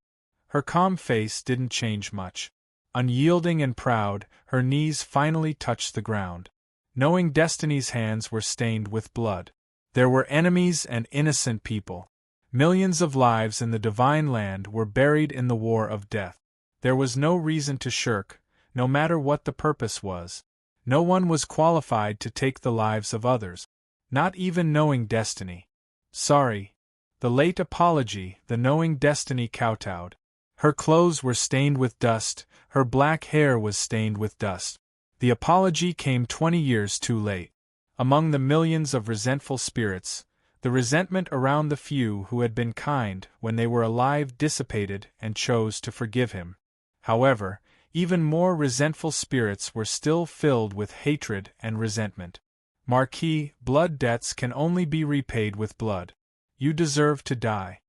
Her calm face didn't change much. Unyielding and proud, her knees finally touched the ground. Knowing Destiny's hands were stained with blood. There were enemies and innocent people. Millions of lives in the divine land were buried in the war of death. There was no reason to shirk, no matter what the purpose was. No one was qualified to take the lives of others. Not even knowing Destiny. Sorry. The late apology, the knowing Destiny kowtowed. Her clothes were stained with dust, her black hair was stained with dust. The apology came 20 years too late. Among the millions of resentful spirits, the resentment around the few who had been kind when they were alive dissipated and chose to forgive him. However, even more resentful spirits were still filled with hatred and resentment. Marquis, blood debts can only be repaid with blood. You deserve to die.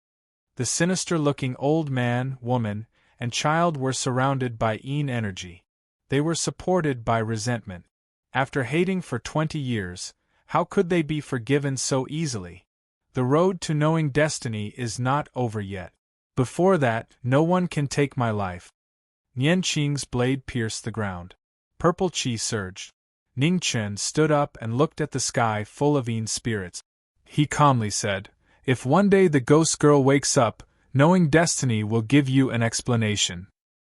The sinister-looking old man, woman, and child were surrounded by energy. They were supported by resentment. After hating for 20 years, how could they be forgiven so easily? The road to knowing Destiny is not over yet. Before that, no one can take my life. Nianqing's blade pierced the ground. Purple qi surged. Ningchen stood up and looked at the sky full of spirits. He calmly said, "If one day the ghost girl wakes up, knowing Destiny will give you an explanation."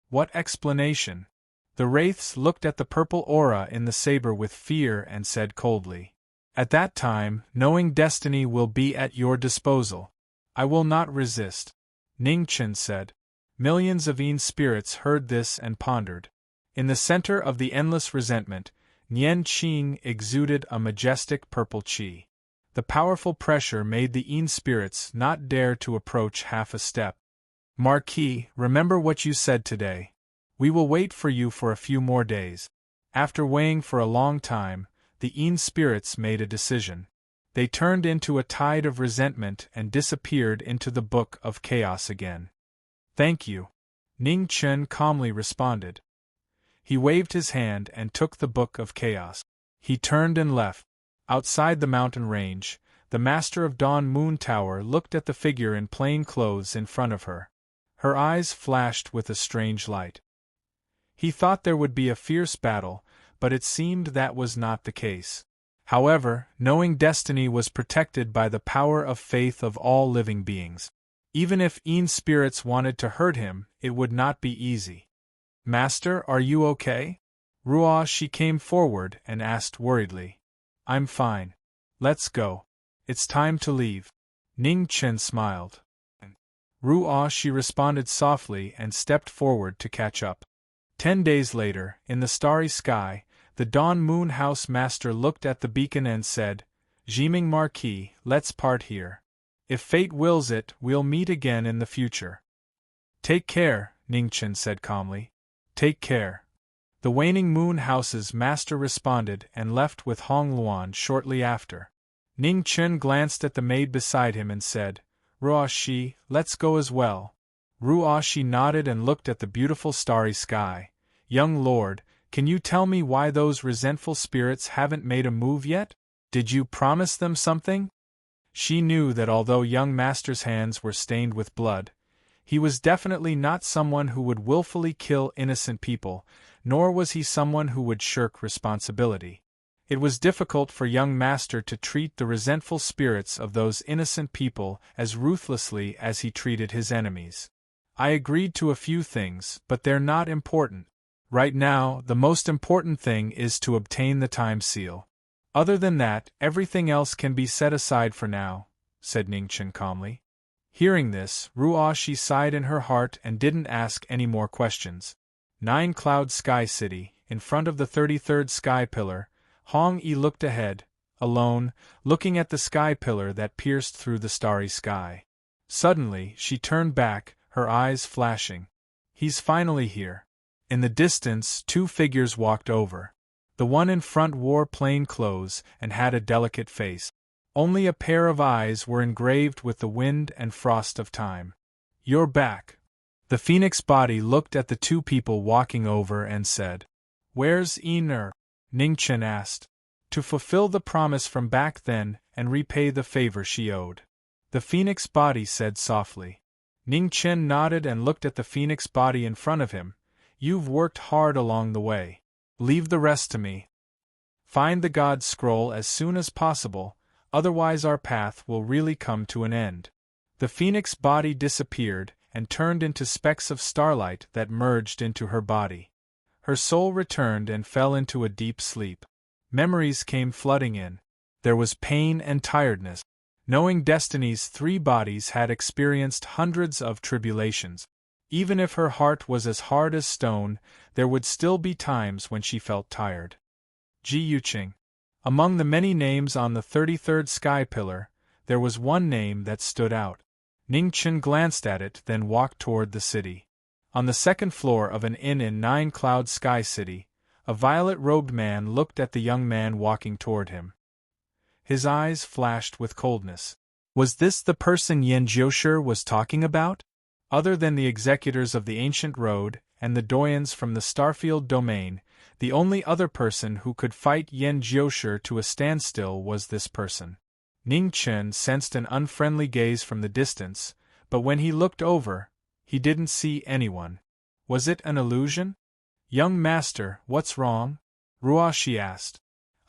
What explanation? The wraiths looked at the purple aura in the saber with fear and said coldly, "At that time, knowing Destiny will be at your disposal. I will not resist." Ningchen said. Millions of spirits heard this and pondered. In the center of the endless resentment, Nianqing exuded a majestic purple qi. The powerful pressure made the spirits not dare to approach half a step. "Marquis, remember what you said today. We will wait for you for a few more days." After weighing for a long time, the spirits made a decision. They turned into a tide of resentment and disappeared into the Book of Chaos again. "Thank you," Ningchen calmly responded. He waved his hand and took the Book of Chaos. He turned and left. Outside the mountain range, the Master of Dawn Moon Tower looked at the figure in plain clothes in front of her. Her eyes flashed with a strange light. He thought there would be a fierce battle, but it seemed that was not the case. However, knowing Destiny was protected by the power of faith of all living beings. Even if spirits wanted to hurt him, it would not be easy. "Master, are you okay?" She came forward and asked worriedly. "I'm fine. Let's go. It's time to leave." Ningchen smiled. She responded softly and stepped forward to catch up. 10 days later, in the starry sky, the Dawn Moon House Master looked at the beacon and said, "Jiming Marquis, let's part here. If fate wills it, we'll meet again in the future." "Take care," Ningchen said calmly. "Take care." The waning Moon House's Master responded and left with Hong Luan shortly after. Ningchen glanced at the maid beside him and said, "Ruoshi, let's go as well." Ruoshi nodded and looked at the beautiful starry sky. "Young lord, can you tell me why those resentful spirits haven't made a move yet? Did you promise them something?" She knew that although young master's hands were stained with blood, he was definitely not someone who would willfully kill innocent people, nor was he someone who would shirk responsibility. It was difficult for young master to treat the resentful spirits of those innocent people as ruthlessly as he treated his enemies. "I agreed to a few things, but they're not important. Right now, the most important thing is to obtain the time seal. Other than that, everything else can be set aside for now," said Ningchen calmly. Hearing this, Ruoshi sighed in her heart and didn't ask any more questions. 9 Cloud Sky City, in front of the 33rd Sky Pillar, Hong Yi looked ahead, alone, looking at the sky pillar that pierced through the starry sky. Suddenly, she turned back, her eyes flashing. "He's finally here." In the distance, 2 figures walked over. The one in front wore plain clothes and had a delicate face. Only a pair of eyes were engraved with the wind and frost of time. "You're back." The phoenix body looked at the 2 people walking over and said, "Where's Iner?" Ningchen asked. "To fulfill the promise from back then and repay the favor she owed," the phoenix body said softly. Ningchen nodded and looked at the phoenix body in front of him. "You've worked hard along the way. Leave the rest to me." Find the God scroll as soon as possible, otherwise our path will really come to an end. The phoenix body disappeared and turned into specks of starlight that merged into her body. Her soul returned and fell into a deep sleep. Memories came flooding in. There was pain and tiredness. Knowing Destiny's 3 bodies had experienced hundreds of tribulations. Even if her heart was as hard as stone, there would still be times when she felt tired. Ji Yuqing. Among the many names on the 33rd sky pillar, there was one name that stood out. Ning Chen glanced at it, then walked toward the city. On the second floor of an inn in Nine Cloud Sky City, a violet-robed man looked at the young man walking toward him. His eyes flashed with coldness. Was this the person Yan Jiushi was talking about? Other than the executors of the ancient road and the doyens from the Starfield domain, the only other person who could fight Yan Jiushi to a standstill was this person. Ning Chen sensed an unfriendly gaze from the distance, but when he looked over, he didn't see anyone. Was it an illusion? Young master, what's wrong? Ruoshi asked.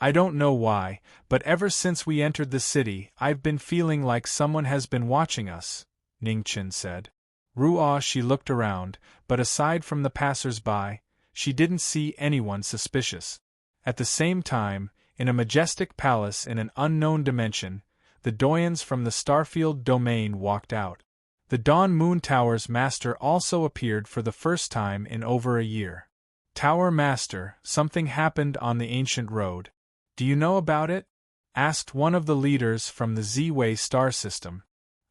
I don't know why, but ever since we entered the city, I've been feeling like someone has been watching us, Ning Chen said. Ruoshi looked around, but aside from the passers-by, she didn't see anyone suspicious. At the same time, in a majestic palace in an unknown dimension, the doyens from the Starfield domain walked out. The Dawn Moon Tower's master also appeared for the first time in over a year. Tower Master, something happened on the ancient road. Do you know about it? Asked one of the leaders from the Z-Way star system.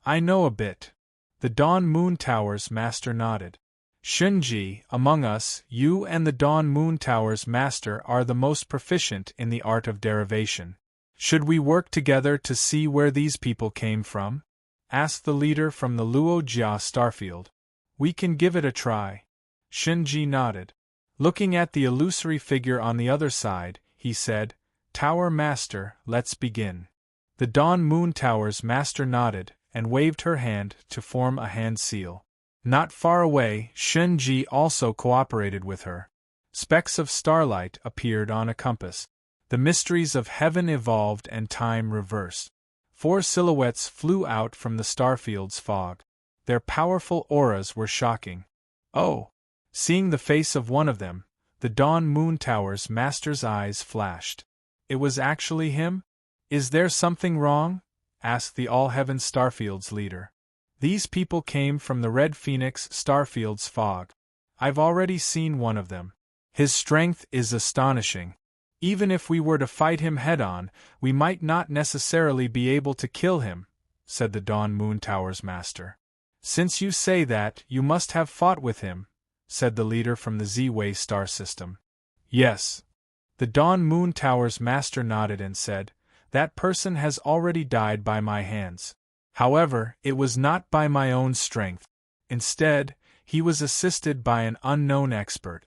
I know a bit. The Dawn Moon Tower's master nodded. Shunji, among us, you and the Dawn Moon Tower's master are the most proficient in the art of derivation. Should we work together to see where these people came from? Asked the leader from the Luojia Starfield. We can give it a try. Shunji nodded. Looking at the illusory figure on the other side, he said, Tower Master, let's begin. The Dawn Moon Tower's master nodded and waved her hand to form a hand seal. Not far away, Shunji also cooperated with her. Specks of starlight appeared on a compass. The mysteries of heaven evolved and time reversed. 4 silhouettes flew out from the starfield's fog. Their powerful auras were shocking. Oh! Seeing the face of one of them, the Dawn Moon Tower's master's eyes flashed. It was actually him? Is there something wrong? Asked the All-Heaven Starfield's leader. These people came from the Red Phoenix Starfield's fog. I've already seen one of them. His strength is astonishing. Even if we were to fight him head-on, we might not necessarily be able to kill him, said the Dawn Moon Tower's master. Since you say that, you must have fought with him, said the leader from the Z-Way star system. Yes. The Dawn Moon Tower's master nodded and said, That person has already died by my hands. However, it was not by my own strength. Instead, he was assisted by an unknown expert.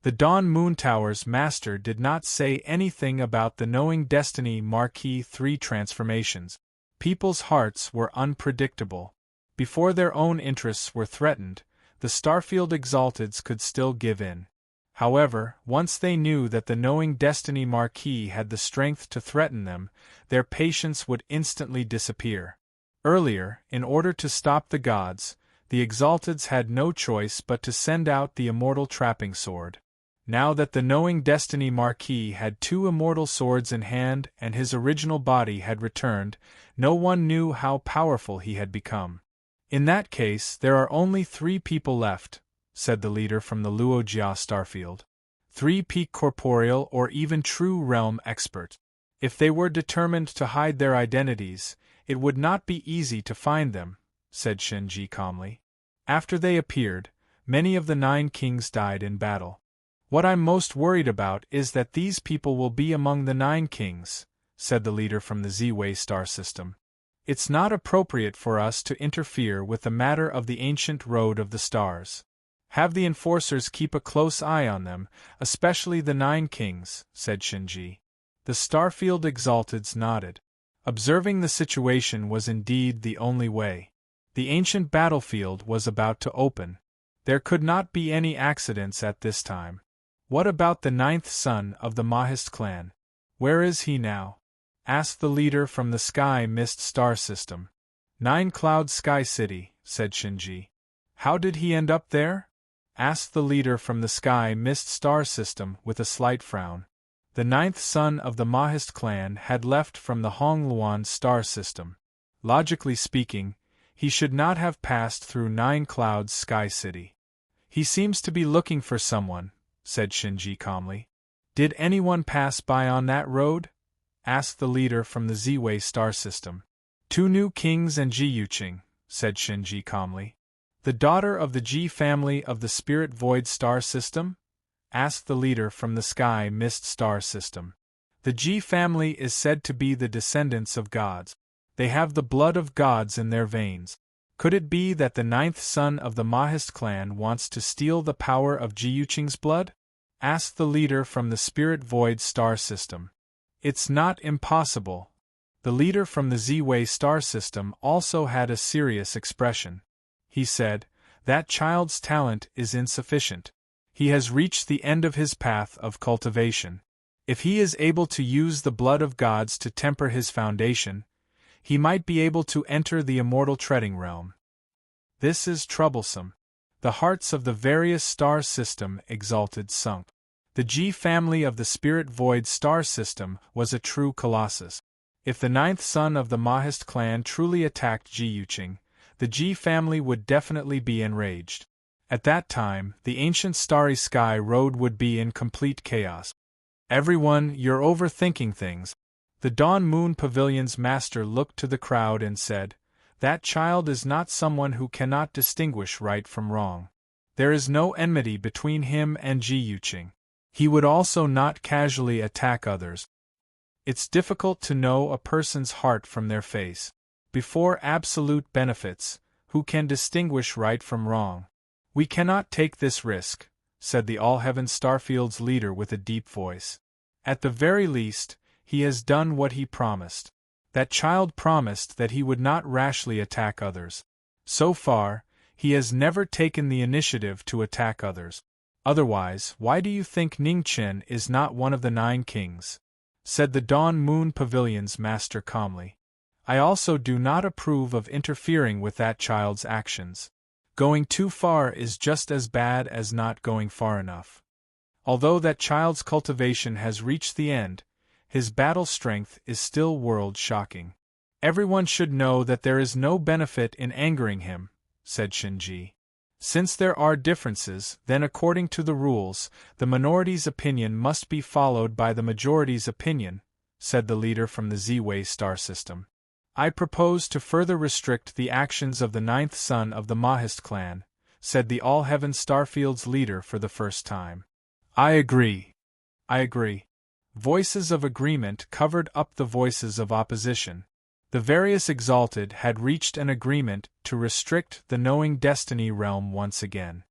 The Dawn Moon Tower's master did not say anything about the Knowing Destiny Marquis 3 transformations. People's hearts were unpredictable. Before their own interests were threatened, the Starfield Exalteds could still give in. However, once they knew that the Knowing Destiny Marquis had the strength to threaten them, their patience would instantly disappear. Earlier, in order to stop the gods, the Exalteds had no choice but to send out the Immortal Trapping Sword. Now that the Knowing Destiny Marquis had 2 immortal swords in hand and his original body had returned, no one knew how powerful he had become. In that case, there are only 3 people left, said the leader from the Luojia Starfield. 3 peak corporeal or even true realm experts. If they were determined to hide their identities, it would not be easy to find them, said Shinji calmly. After they appeared, many of the 9 kings died in battle. What I'm most worried about is that these people will be among the 9 kings, said the leader from the Z-Way star system. It's not appropriate for us to interfere with the matter of the ancient road of the stars. Have the enforcers keep a close eye on them, especially the 9 kings, said Shinji. The Starfield Exalteds nodded. Observing the situation was indeed the only way. The ancient battlefield was about to open. There could not be any accidents at this time. What about the 9th son of the Mahist clan? Where is he now? Asked the leader from the Sky Mist star system. 9 Cloud Sky City, said Shinji. How did he end up there? Asked the leader from the Sky Mist star system with a slight frown. The 9th son of the Mahist clan had left from the Hongluan star system. Logically speaking, he should not have passed through 9 Clouds Sky City. He seems to be looking for someone, said Shinji calmly. Did anyone pass by on that road? Asked the leader from the Z-Way star system. 2 new kings and Ji Yuqing, said Shinji calmly. The daughter of the Ji family of the Spirit Void star system? Asked the leader from the Sky Mist star system. The Ji family is said to be the descendants of gods. They have the blood of gods in their veins. Could it be that the 9th son of the Mahist clan wants to steal the power of Ji Yuqing's blood? Asked the leader from the Spirit Void star system. It's not impossible. The leader from the Z-Way star system also had a serious expression. He said, that child's talent is insufficient. He has reached the end of his path of cultivation. If he is able to use the blood of gods to temper his foundation, he might be able to enter the immortal treading realm. This is troublesome. The hearts of the various star system exalted sunk. The Ji family of the Spirit Void star system was a true colossus. If the 9th son of the Mahist clan truly attacked Ji Yuqing, the Ji family would definitely be enraged. At that time, the ancient starry sky road would be in complete chaos. Everyone, you're overthinking things. The Dawn Moon Pavilion's master looked to the crowd and said, that child is not someone who cannot distinguish right from wrong. There is no enmity between him and Ji Yuqing. He would also not casually attack others. It's difficult to know a person's heart from their face. Before absolute benefits, who can distinguish right from wrong? We cannot take this risk, said the All-Heaven Starfield's leader with a deep voice. At the very least, he has done what he promised. That child promised that he would not rashly attack others. So far, he has never taken the initiative to attack others. Otherwise, why do you think Ningchen is not one of the 9 kings? Said the Dawn Moon Pavilion's master calmly. I also do not approve of interfering with that child's actions. Going too far is just as bad as not going far enough. Although that child's cultivation has reached the end, his battle strength is still world-shocking. Everyone should know that there is no benefit in angering him, said Shinji. Since there are differences, then according to the rules, the minority's opinion must be followed by the majority's opinion, said the leader from the Z-Way star system. I propose to further restrict the actions of the 9th son of the Mahist clan, said the All-Heaven Starfield's leader for the first time. I agree. I agree. Voices of agreement covered up the voices of opposition. The various exalted had reached an agreement to restrict the knowing destiny realm once again.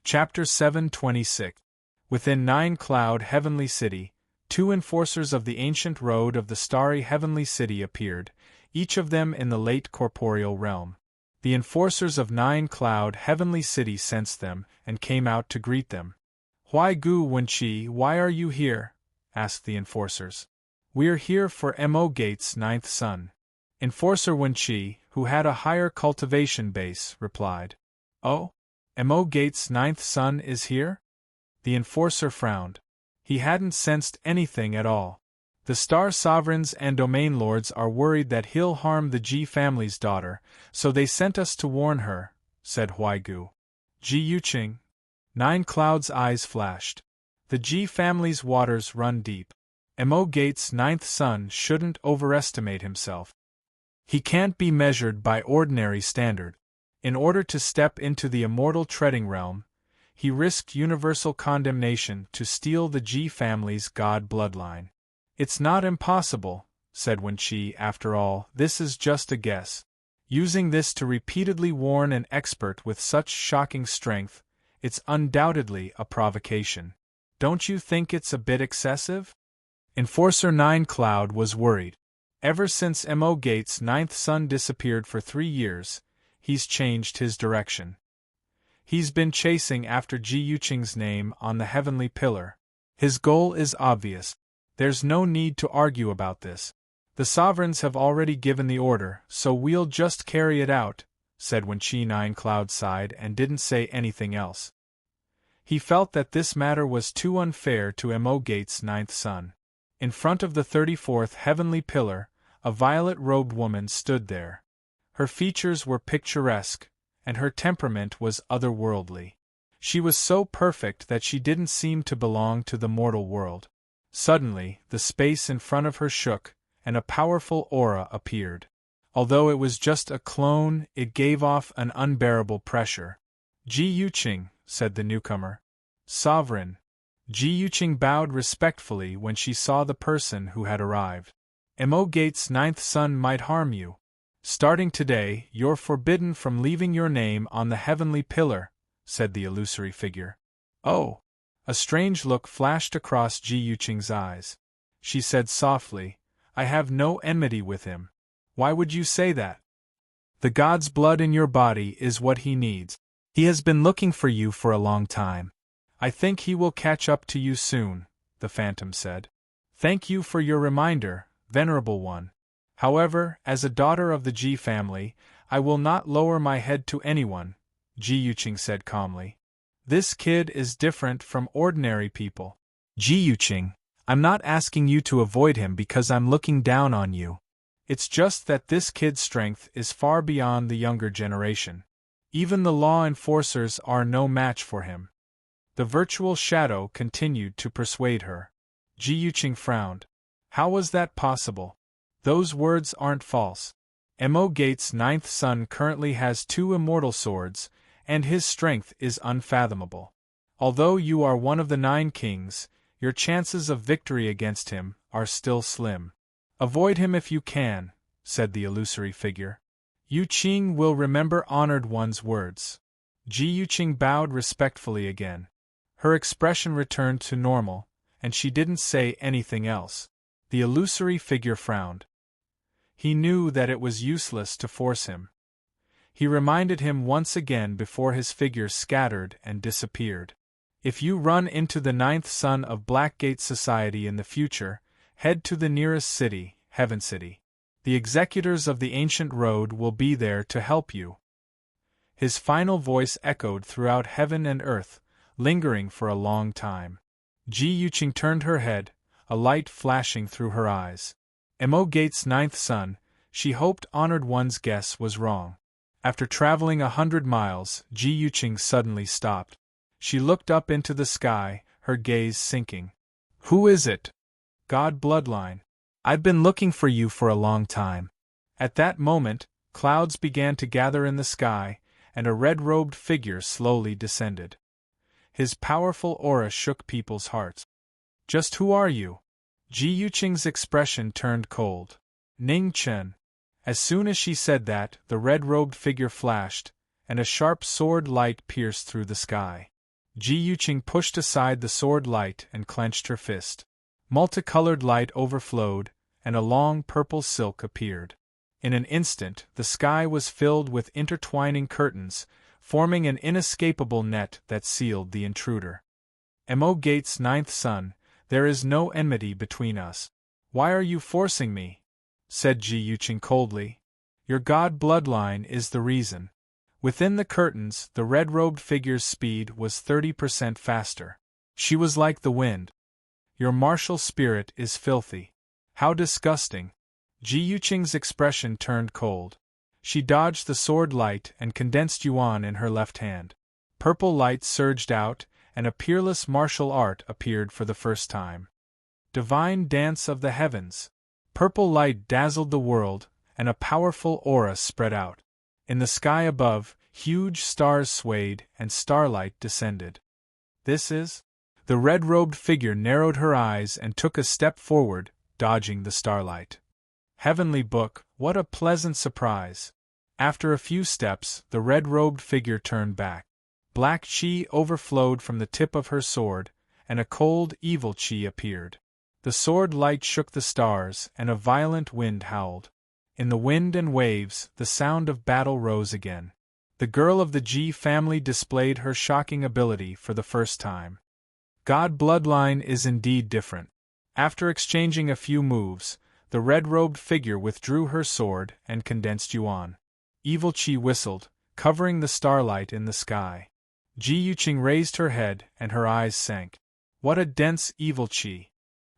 Chapter 726. Within 9 Cloud Heavenly City, 2 enforcers of the ancient road of the starry heavenly city appeared, each of them in the late corporeal realm. The enforcers of 9 Cloud Heavenly City sensed them, and came out to greet them. Huai Gu Wenqi, why are you here? Asked the enforcers. We're here for Mo Gate's 9th son. Enforcer Wenqi, who had a higher cultivation base, replied. Oh? Mo Gate's 9th son is here? The enforcer frowned. He hadn't sensed anything at all. The Star Sovereigns and Domain Lords are worried that he'll harm the Ji family's daughter, so they sent us to warn her, said Huaigu. Ji Yuqing. 9 Cloud's eyes flashed. The Ji family's waters run deep. Mo Gate's 9th son shouldn't overestimate himself. He can't be measured by ordinary standard. In order to step into the immortal treading realm, he risked universal condemnation to steal the Ji family's god bloodline. It's not impossible, said Wenqi. After all, this is just a guess. Using this to repeatedly warn an expert with such shocking strength, it's undoubtedly a provocation. Don't you think it's a bit excessive? Enforcer 9 Cloud was worried. Ever since Mo Gate's 9th son disappeared for 3 years, he's changed his direction. He's been chasing after Ji Yuqing's name on the heavenly pillar. His goal is obvious. There's no need to argue about this. The sovereigns have already given the order, so we'll just carry it out, said when Nine Cloud sighed and didn't say anything else. He felt that this matter was too unfair to Emogate's ninth son. In front of the 34th heavenly pillar, a violet-robed woman stood there. Her features were picturesque, and her temperament was otherworldly. She was so perfect that she didn't seem to belong to the mortal world. Suddenly, the space in front of her shook, and a powerful aura appeared. Although it was just a clone, it gave off an unbearable pressure. Ji Yuqing, said the newcomer. Sovereign. Ji Yuqing bowed respectfully when she saw the person who had arrived. Emogate's ninth son might harm you. Starting today, you're forbidden from leaving your name on the heavenly pillar, said the illusory figure. Oh! A strange look flashed across Ji Yuqing's eyes. She said softly, I have no enmity with him. Why would you say that? The god's blood in your body is what he needs. He has been looking for you for a long time. I think he will catch up to you soon, the phantom said. Thank you for your reminder, venerable one. However, as a daughter of the Ji family, I will not lower my head to anyone, Ji Yuqing said calmly. This kid is different from ordinary people. Ji Yuqing, I'm not asking you to avoid him because I'm looking down on you. It's just that this kid's strength is far beyond the younger generation. Even the law enforcers are no match for him. The virtual shadow continued to persuade her. Ji Yuqing frowned. How was that possible? Those words aren't false. Emogate's ninth son currently has 2 immortal swords, and his strength is unfathomable. Although you are one of the 9 kings, your chances of victory against him are still slim. Avoid him if you can, said the illusory figure. Yuqing will remember honored one's words. Ji Yuqing bowed respectfully again. Her expression returned to normal, and she didn't say anything else. The illusory figure frowned. He knew that it was useless to force him. He reminded him once again before his figure scattered and disappeared. If you run into the 9th son of Blackgate Society in the future, head to the nearest city, Heaven City. The executors of the ancient road will be there to help you. His final voice echoed throughout heaven and earth, lingering for a long time. Ji Yuqing turned her head, a light flashing through her eyes. Emogate's 9th son, she hoped honored one's guess was wrong. After traveling 100 miles, Ji Yuqing suddenly stopped. She looked up into the sky, her gaze sinking. Who is it? God bloodline. I've been looking for you for a long time. At that moment, clouds began to gather in the sky, and a red-robed figure slowly descended. His powerful aura shook people's hearts. Just who are you? Ji Yuqing's expression turned cold. Ning Chen. As soon as she said that, the red-robed figure flashed, and a sharp sword light pierced through the sky. Ji Yuqing pushed aside the sword light and clenched her fist. Multicolored light overflowed, and a long purple silk appeared. In an instant, the sky was filled with intertwining curtains, forming an inescapable net that sealed the intruder. Emogate's 9th son, there is no enmity between us. Why are you forcing me? Said Ji Yuqing coldly. Your god bloodline is the reason. Within the curtains, the red-robed figure's speed was 30% faster. She was like the wind. Your martial spirit is filthy. How disgusting. Ji Yuqing's expression turned cold. She dodged the sword light and condensed yuan in her left hand. Purple light surged out, and a peerless martial art appeared for the first time. Divine Dance of the Heavens. Purple light dazzled the world, and a powerful aura spread out. In the sky above, huge stars swayed and starlight descended. This is? The red-robed figure narrowed her eyes and took a step forward, dodging the starlight. Heavenly Book, what a pleasant surprise. After a few steps, the red-robed figure turned back. Black chi overflowed from the tip of her sword, and a cold, evil chi appeared. The sword light shook the stars, and a violent wind howled. In the wind and waves, the sound of battle rose again. The girl of the Ji family displayed her shocking ability for the first time. God bloodline is indeed different. After exchanging a few moves, the red-robed figure withdrew her sword and condensed Yuan. Evil Qi whistled, covering the starlight in the sky. Ji Yuqing raised her head and her eyes sank. What a dense evil Qi!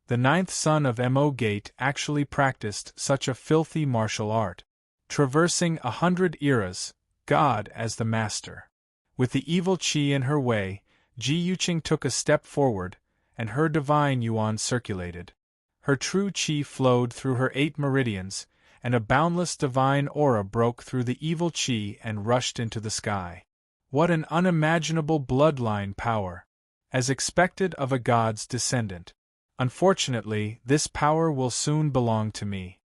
The ninth son of Mo Gate actually practiced such a filthy martial art. Traversing 100 eras, God as the master. With the evil Qi in her way, Ji Yuqing took a step forward, and her divine Yuan circulated. Her true Qi flowed through her 8 meridians, and a boundless divine aura broke through the evil Qi and rushed into the sky. What an unimaginable bloodline power! As expected of a god's descendant. Unfortunately, this power will soon belong to me.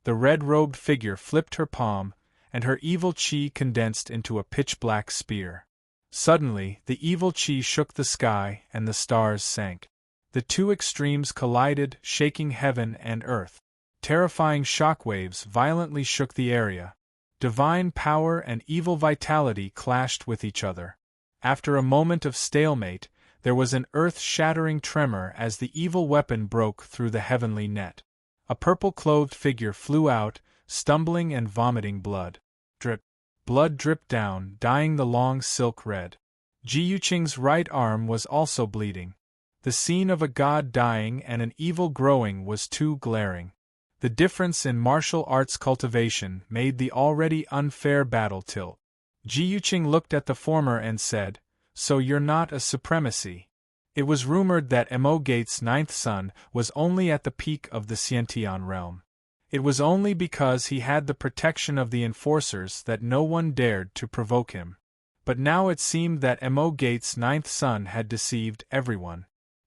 The red-robed figure flipped her palm, and her evil Qi condensed into a pitch-black spear. Suddenly, the evil Qi shook the sky and the stars sank. The two extremes collided, shaking heaven and earth. Terrifying shockwaves violently shook the area. Divine power and evil vitality clashed with each other. After a moment of stalemate, there was an earth-shattering tremor as the evil weapon broke through the heavenly net. A purple-clothed figure flew out, stumbling and vomiting blood. Drip. Blood dripped down, dyeing the long silk red. Ji Yuqing's right arm was also bleeding. The scene of a god dying and an evil growing was too glaring. The difference in martial arts cultivation made the already unfair battle tilt. Ji Yuqing looked at the former and said, "So you're not a supremacy." It was rumored that Mo Gate's ninth son was only at the peak of the Xiantian realm. It was only because he had the protection of the enforcers that no one dared to provoke him. But now it seemed that Mo Gate's ninth son had deceived everyone.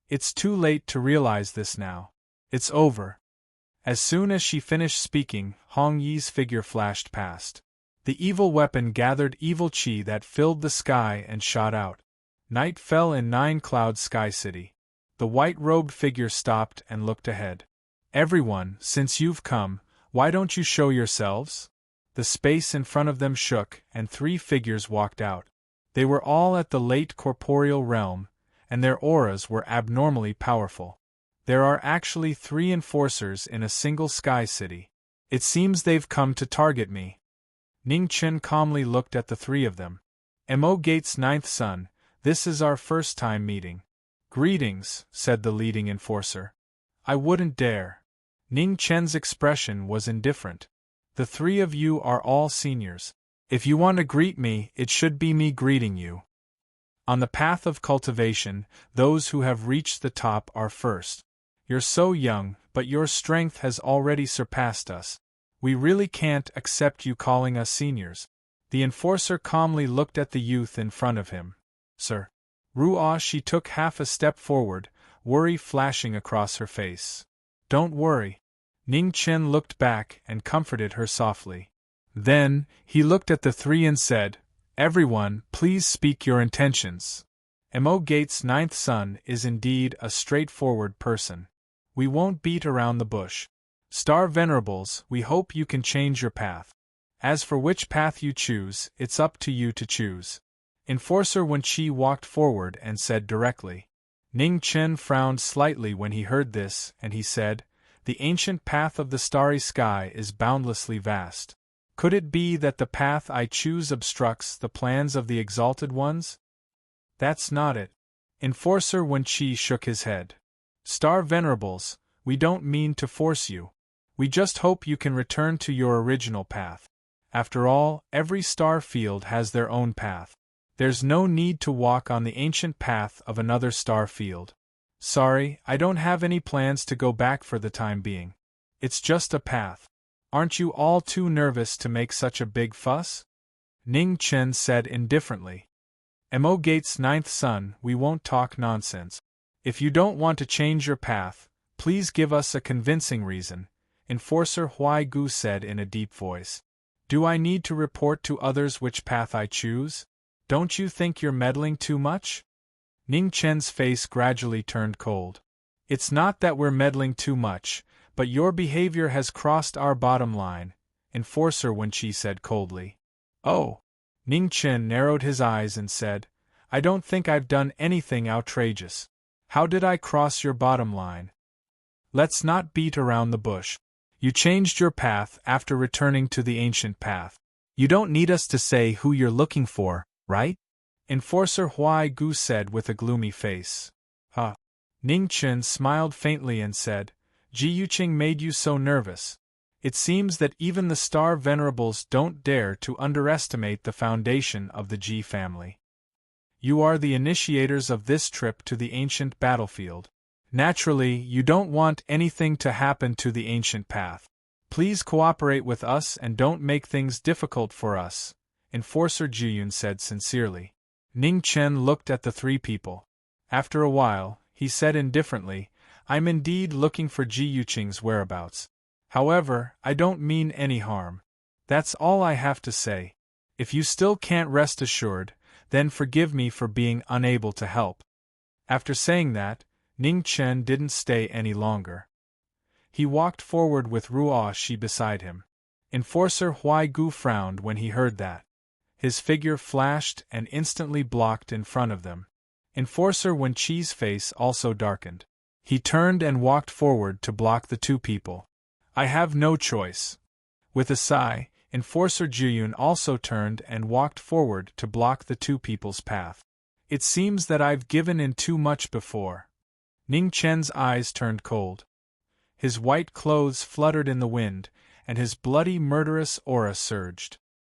It's too late to realize this now. It's over. As soon as she finished speaking, Hong Yi's figure flashed past. The evil weapon gathered evil Qi that filled the sky and shot out. Night fell in 9-cloud Sky City. The white-robed figure stopped and looked ahead. "Everyone, since you've come, why don't you show yourselves?" The space in front of them shook, and 3 figures walked out. They were all at the late corporeal realm, and their auras were abnormally powerful. There are actually 3 enforcers in a single Sky City. It seems they've come to target me. Ning Chen calmly looked at the 3 of them. Mo Gate's ninth son, this is our first time meeting. Greetings, said the leading enforcer. I wouldn't dare. Ning Chen's expression was indifferent. The 3 of you are all seniors. If you want to greet me, it should be me greeting you. On the path of cultivation, those who have reached the top are first. You're so young, but your strength has already surpassed us. We really can't accept you calling us seniors. The enforcer calmly looked at the youth in front of him. Sir. She took half a step forward, worry flashing across her face. Don't worry. Ning Chen looked back and comforted her softly. Then, he looked at the 3 and said, Everyone, please speak your intentions. Mo Gate's ninth son is indeed a straightforward person. We won't beat around the bush. Star Venerables, we hope you can change your path. As for which path you choose, it's up to you to choose. Enforcer Wen Qi walked forward and said directly. Ning Chen frowned slightly when he heard this, and he said, The ancient path of the starry sky is boundlessly vast. Could it be that the path I choose obstructs the plans of the exalted ones? That's not it. Enforcer Wen Qi shook his head. Star Venerables, we don't mean to force you. We just hope you can return to your original path. After all, every star field has their own path. There's no need to walk on the ancient path of another star field. Sorry, I don't have any plans to go back for the time being. It's just a path. Aren't you all too nervous to make such a big fuss? Ning Chen said indifferently. Mo Gate's ninth son, we won't talk nonsense. If you don't want to change your path, please give us a convincing reason, Enforcer Huai Gu said in a deep voice. Do I need to report to others which path I choose? Don't you think you're meddling too much? Ning Chen's face gradually turned cold. It's not that we're meddling too much, but your behavior has crossed our bottom line, Enforcer Wen Qi said coldly. Oh! Ning Chen narrowed his eyes and said, I don't think I've done anything outrageous. How did I cross your bottom line? Let's not beat around the bush. You changed your path after returning to the ancient path. You don't need us to say who you're looking for, right? Enforcer Huai Gu said with a gloomy face. Ning Chen smiled faintly and said, Ji Yuqing made you so nervous. It seems that even the Star Venerables don't dare to underestimate the foundation of the Ji family. You are the initiators of this trip to the ancient battlefield. Naturally, you don't want anything to happen to the ancient path. Please cooperate with us and don't make things difficult for us, Enforcer Jiyun said sincerely. Ning Chen looked at the three people. After a while, he said indifferently, I'm indeed looking for Ji Yuqing's whereabouts. However, I don't mean any harm. That's all I have to say. If you still can't rest assured, then forgive me for being unable to help. After saying that, Ning Chen didn't stay any longer. He walked forward with Ruo Shi beside him. Enforcer Huai Gu frowned when he heard that. His figure flashed and instantly blocked in front of them. Enforcer Wen Qi's face also darkened. He turned and walked forward to block the two people. I have no choice. With a sigh, Enforcer Jiyun also turned and walked forward to block the two people's path. It seems that I've given in too much before. Ning Chen's eyes turned cold. His white clothes fluttered in the wind, and his bloody murderous aura surged.